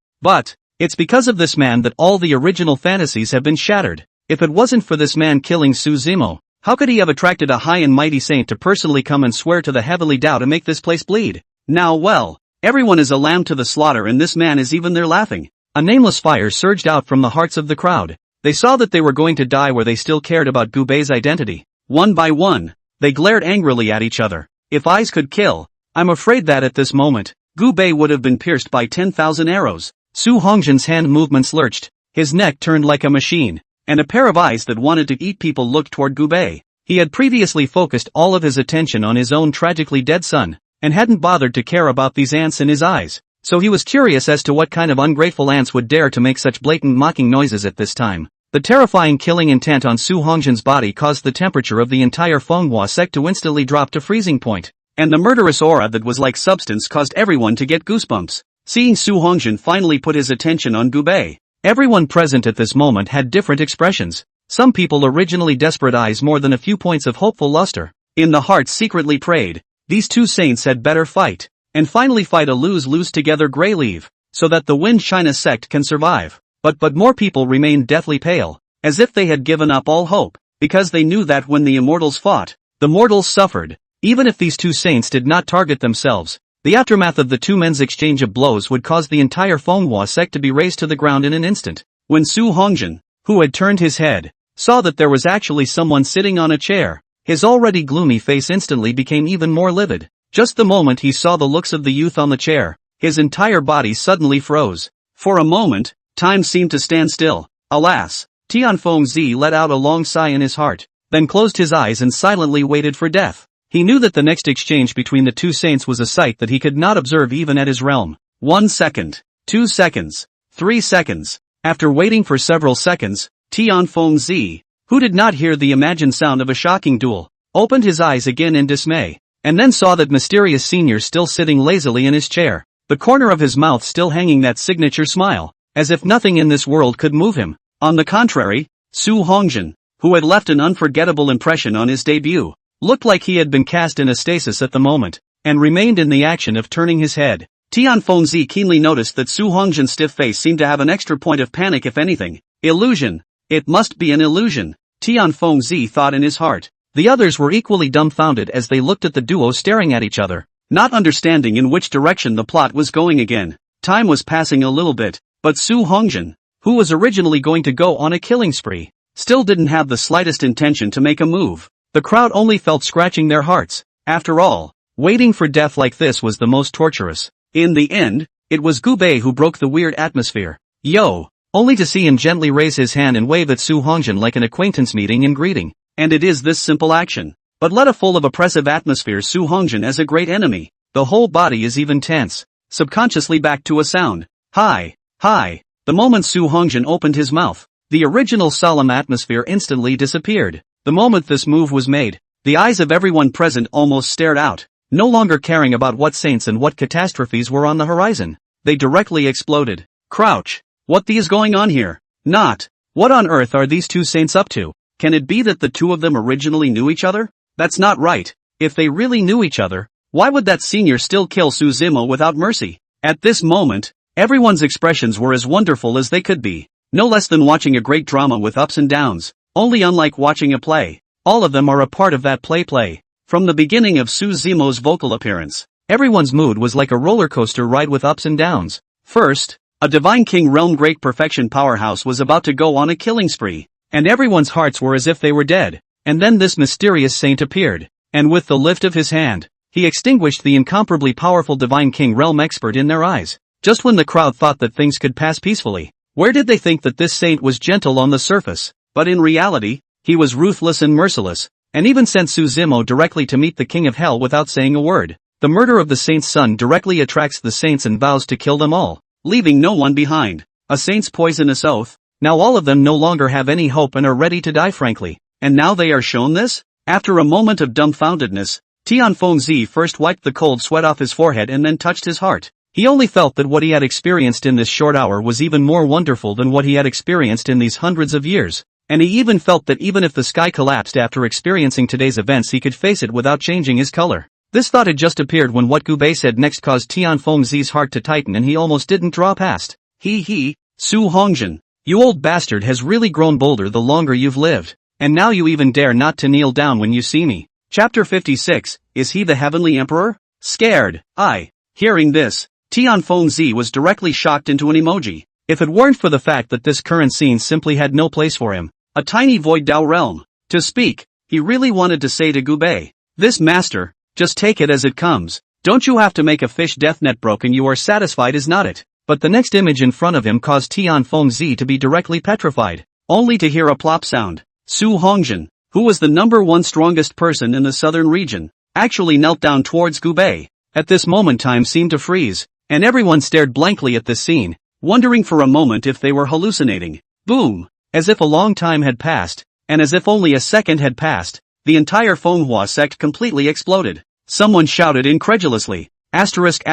it's because of this man that all the original fantasies have been shattered. If it wasn't for this man killing Su Zimo, how could he have attracted a high and mighty saint to personally come and swear to the heavenly Tao to make this place bleed? Now well, everyone is a lamb to the slaughter and this man is even there laughing. A nameless fire surged out from the hearts of the crowd. They saw that they were going to die where they still cared about Gu Bei's identity. One by one, they glared angrily at each other. If eyes could kill, I'm afraid that at this moment, Gu Bei would have been pierced by 10,000 arrows. Su Hongjian's hand movements lurched, his neck turned like a machine, and a pair of eyes that wanted to eat people looked toward Gu Bei. He had previously focused all of his attention on his own tragically dead son, and hadn't bothered to care about these ants in his eyes, so he was curious as to what kind of ungrateful ants would dare to make such blatant mocking noises at this time. The terrifying killing intent on Su Hongjian's body caused the temperature of the entire Manhwa sect to instantly drop to freezing point, and the murderous aura that was like substance caused everyone to get goosebumps. Seeing Su Hongjian finally put his attention on Gu Bei, everyone present at this moment had different expressions. Some people originally desperate eyes more than a few points of hopeful luster. In the hearts secretly prayed, these two saints had better fight, and finally fight a lose-lose together grey leave, so that the Wind China sect can survive. But more people remained deathly pale, as if they had given up all hope, because they knew that when the immortals fought, the mortals suffered. Even if these two saints did not target themselves, the aftermath of the two men's exchange of blows would cause the entire Manhwa sect to be razed to the ground in an instant. When Su Hongjian, who had turned his head, saw that there was actually someone sitting on a chair, his already gloomy face instantly became even more livid. Just the moment he saw the looks of the youth on the chair, his entire body suddenly froze. For a moment, time seemed to stand still. Alas, Tianfengzi let out a long sigh in his heart, then closed his eyes and silently waited for death. He knew that the next exchange between the two saints was a sight that he could not observe even at his realm. 1 second, 2 seconds, 3 seconds. After waiting for several seconds, Tianfengzi, who did not hear the imagined sound of a shocking duel, opened his eyes again in dismay, and then saw that mysterious senior still sitting lazily in his chair, the corner of his mouth still hanging that signature smile, as if nothing in this world could move him. On the contrary, Su Hongjian, who had left an unforgettable impression on his debut, looked like he had been cast in a stasis at the moment, and remained in the action of turning his head. Tianfengzi keenly noticed that Su Hongjian's stiff face seemed to have an extra point of panic if anything. Illusion. It must be an illusion, Tianfengzi thought in his heart. The others were equally dumbfounded as they looked at the duo staring at each other, not understanding in which direction the plot was going again. Time was passing a little bit, but Su Hongjian, who was originally going to go on a killing spree, still didn't have the slightest intention to make a move. The crowd only felt scratching their hearts. After all, waiting for death like this was the most torturous. In the end, it was Gu Bei who broke the weird atmosphere. Yo! Only to see him gently raise his hand and wave at Su Hongjian like an acquaintance meeting in greeting. And it is this simple action, but led a full of oppressive atmosphere Su Hongjian as a great enemy. The whole body is even tense, subconsciously back to a sound. Hi, hi. The moment Su Hongjian opened his mouth, the original solemn atmosphere instantly disappeared. The moment this move was made, the eyes of everyone present almost stared out, no longer caring about what saints and what catastrophes were on the horizon. They directly exploded. Crouch! What the is going on here? Not. What on earth are these two saints up to? Can it be that the two of them originally knew each other? That's not right. If they really knew each other, why would that senior still kill Su Zimo without mercy? At this moment, everyone's expressions were as wonderful as they could be. No less than watching a great drama with ups and downs, only unlike watching a play. All of them are a part of that play. From the beginning of Su Zimo's vocal appearance, everyone's mood was like a roller coaster ride with ups and downs. First, a divine king realm great perfection powerhouse was about to go on a killing spree, and everyone's hearts were as if they were dead. And then this mysterious saint appeared, and with the lift of his hand, he extinguished the incomparably powerful divine king realm expert in their eyes. Just when the crowd thought that things could pass peacefully, where did they think that this saint was gentle on the surface? But in reality, he was ruthless and merciless, and even sent Su Zimo directly to meet the king of hell without saying a word. The murder of the saint's son directly attracts the saints and vows to kill them all, leaving no one behind. A saint's poisonous oath. Now all of them no longer have any hope and are ready to die frankly. And now they are shown this? After a moment of dumbfoundedness, Tianfengzi first wiped the cold sweat off his forehead and then touched his heart. He only felt that what he had experienced in this short hour was even more wonderful than what he had experienced in these hundreds of years. And he even felt that even if the sky collapsed after experiencing today's events he could face it without changing his color. This thought had just appeared when what Gu Bei said next caused Tianfengzi's heart to tighten and he almost didn't draw past. Su Hongjian, You old bastard has really grown bolder the longer you've lived. And now you even dare not to kneel down when you see me. Chapter 56, Is he the Heavenly Emperor? Scared. Hearing this, Tianfeng Z was directly shocked into an emoji. If it weren't for the fact that this current scene simply had no place for him, a tiny void Dao realm, to speak, he really wanted to say to Gubei, this master, just take it as it comes. Don't you have to make a fish death net broken, you are satisfied is not it? But the next image in front of him caused Tianfeng Z to be directly petrified, only to hear a plop sound. Su Hongjin, who was the #1 strongest person in the southern region, actually knelt down towards Gubei. At this moment time seemed to freeze, and everyone stared blankly at this scene, wondering for a moment if they were hallucinating. Boom! As if a long time had passed, and as if only a second had passed, the entire Manhwa sect completely exploded. Someone shouted incredulously, asterisk.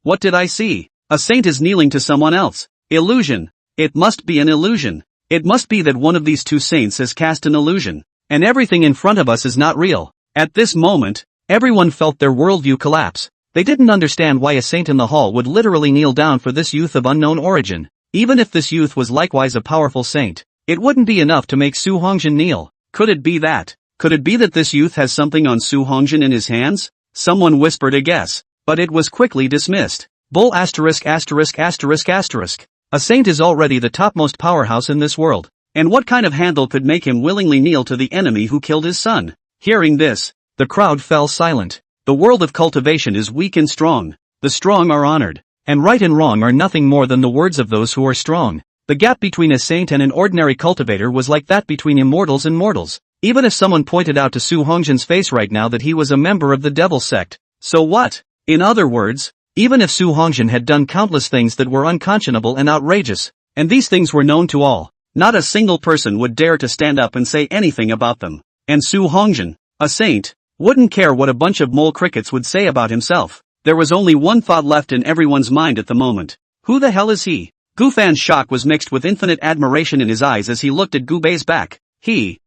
What did I see? A saint is kneeling to someone else. Illusion. It must be an illusion. It must be that one of these two saints has cast an illusion, and everything in front of us is not real. At this moment, everyone felt their worldview collapse. They didn't understand why a saint in the hall would literally kneel down for this youth of unknown origin. Even if this youth was likewise a powerful saint, it wouldn't be enough to make Su Hongjin kneel. Could it be that? Could it be that this youth has something on Su Hongjin in his hands? Someone whispered a guess, but it was quickly dismissed. Bull asterisk. A saint is already the topmost powerhouse in this world, and what kind of handle could make him willingly kneel to the enemy who killed his son? Hearing this, the crowd fell silent. The world of cultivation is weak and strong. The strong are honored, and right and wrong are nothing more than the words of those who are strong. The gap between a saint and an ordinary cultivator was like that between immortals and mortals. Even if someone pointed out to Su Hongjin's face right now that he was a member of the Devil Sect, so what? In other words, even if Su Hongjin had done countless things that were unconscionable and outrageous, and these things were known to all, not a single person would dare to stand up and say anything about them. And Su Hongjin, a saint, wouldn't care what a bunch of mole crickets would say about himself. There was only one thought left in everyone's mind at the moment. Who the hell is he? Gufan's shock was mixed with infinite admiration in his eyes as he looked at Gubei's back. He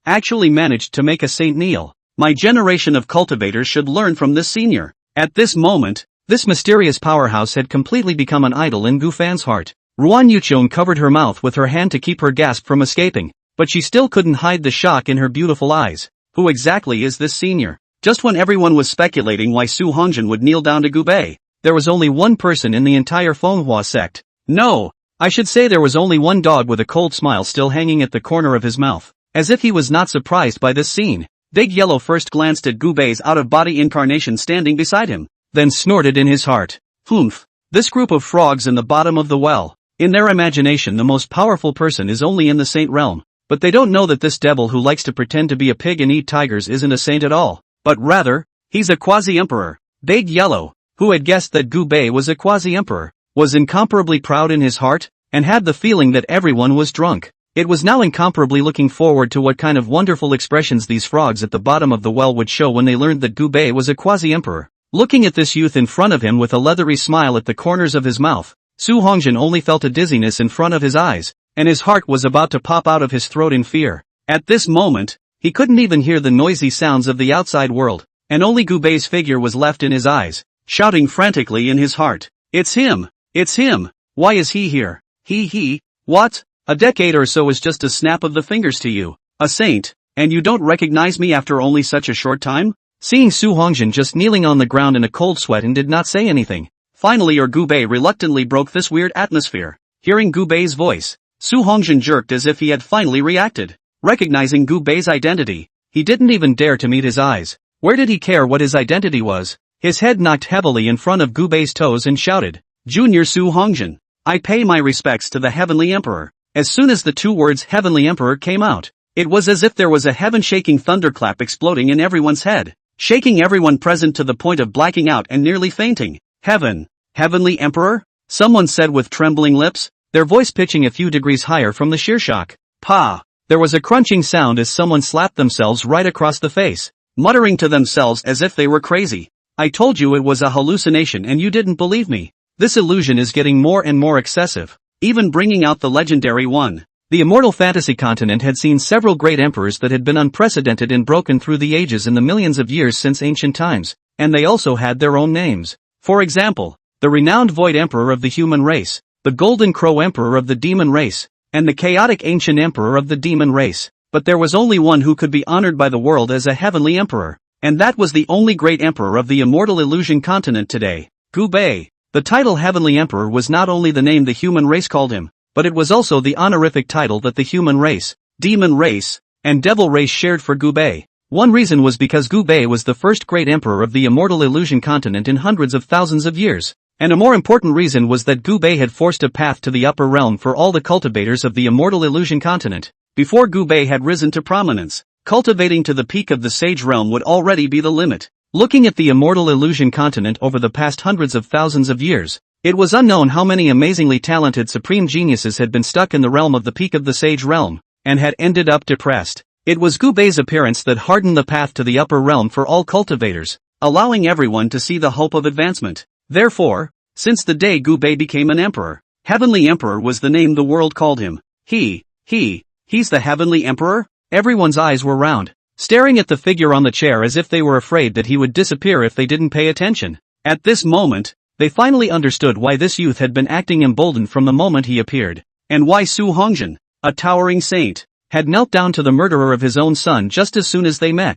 actually managed to make a saint kneel. My generation of cultivators should learn from this senior. At this moment, this mysterious powerhouse had completely become an idol in Gufan's heart. Ruan Yuchong covered her mouth with her hand to keep her gasp from escaping, but she still couldn't hide the shock in her beautiful eyes. Who exactly is this senior? Just when everyone was speculating why Su Hongjin would kneel down to Gubei, there was only one person in the entire Manhwa sect. No, I should say there was only one dog with a cold smile still hanging at the corner of his mouth, as if he was not surprised by this scene. Big Yellow first glanced at Gubei's out-of-body incarnation standing beside him, then snorted in his heart. Humph. This group of frogs in the bottom of the well. In their imagination the most powerful person is only in the saint realm, but they don't know that this devil who likes to pretend to be a pig and eat tigers isn't a saint at all, but rather, he's a quasi-emperor. Big Yellow, who had guessed that Gubei was a quasi-emperor, was incomparably proud in his heart, and had the feeling that everyone was drunk. It was now incomparably looking forward to what kind of wonderful expressions these frogs at the bottom of the well would show when they learned that Gubei was a quasi-emperor. Looking at this youth in front of him with a leathery smile at the corners of his mouth, Su Hongjin only felt a dizziness in front of his eyes, and his heart was about to pop out of his throat in fear. At this moment, he couldn't even hear the noisy sounds of the outside world, and only Gubei's figure was left in his eyes, shouting frantically in his heart. It's him! It's him! Why is he here? What? A decade or so is just a snap of the fingers to you. A saint, and you don't recognize me after only such a short time? Seeing Su Hongjin just kneeling on the ground in a cold sweat and did not say anything. Finally Gubei reluctantly broke this weird atmosphere. Hearing Gubei's voice, Su Hongjin jerked as if he had finally reacted. Recognizing Gubei's identity, he didn't even dare to meet his eyes. Where did he care what his identity was? His head knocked heavily in front of Gubei's toes and shouted, Junior Su Hongjin, I pay my respects to the Heavenly Emperor. As soon as the two words Heavenly Emperor came out, it was as if there was a heaven-shaking thunderclap exploding in everyone's head, shaking everyone present to the point of blacking out and nearly fainting. Heavenly Emperor? Someone said with trembling lips, their voice pitching a few degrees higher from the sheer shock. Pa! There was a crunching sound as someone slapped themselves right across the face, muttering to themselves as if they were crazy. I told you it was a hallucination and you didn't believe me. This illusion is getting more and more excessive, even bringing out the legendary one. The immortal fantasy continent had seen several great emperors that had been unprecedented and broken through the ages in the millions of years since ancient times, and they also had their own names. For example, the renowned Void Emperor of the human race, the Golden Crow Emperor of the demon race, and the chaotic ancient emperor of the demon race. But there was only one who could be honored by the world as a heavenly emperor, and that was the only great emperor of the immortal illusion continent today, Gu Bei. The title Heavenly Emperor was not only the name the human race called him, but it was also the honorific title that the human race, demon race, and devil race shared for Gu Bei. One reason was because Gu Bei was the first great emperor of the immortal illusion continent in hundreds of thousands of years. And a more important reason was that Gu Bei had forced a path to the upper realm for all the cultivators of the immortal illusion continent. Before Gu Bei had risen to prominence, cultivating to the peak of the sage realm would already be the limit. Looking at the immortal illusion continent over the past hundreds of thousands of years, it was unknown how many amazingly talented supreme geniuses had been stuck in the realm of the peak of the sage realm, and had ended up depressed. It was Gu Bei's appearance that hardened the path to the upper realm for all cultivators, allowing everyone to see the hope of advancement. Therefore, since the day Gu Bei became an emperor, Heavenly Emperor was the name the world called him. He's the Heavenly Emperor? Everyone's eyes were round, staring at the figure on the chair as if they were afraid that he would disappear if they didn't pay attention. At this moment, they finally understood why this youth had been acting emboldened from the moment he appeared, and why Su Hongjian, a towering saint, had knelt down to the murderer of his own son just as soon as they met.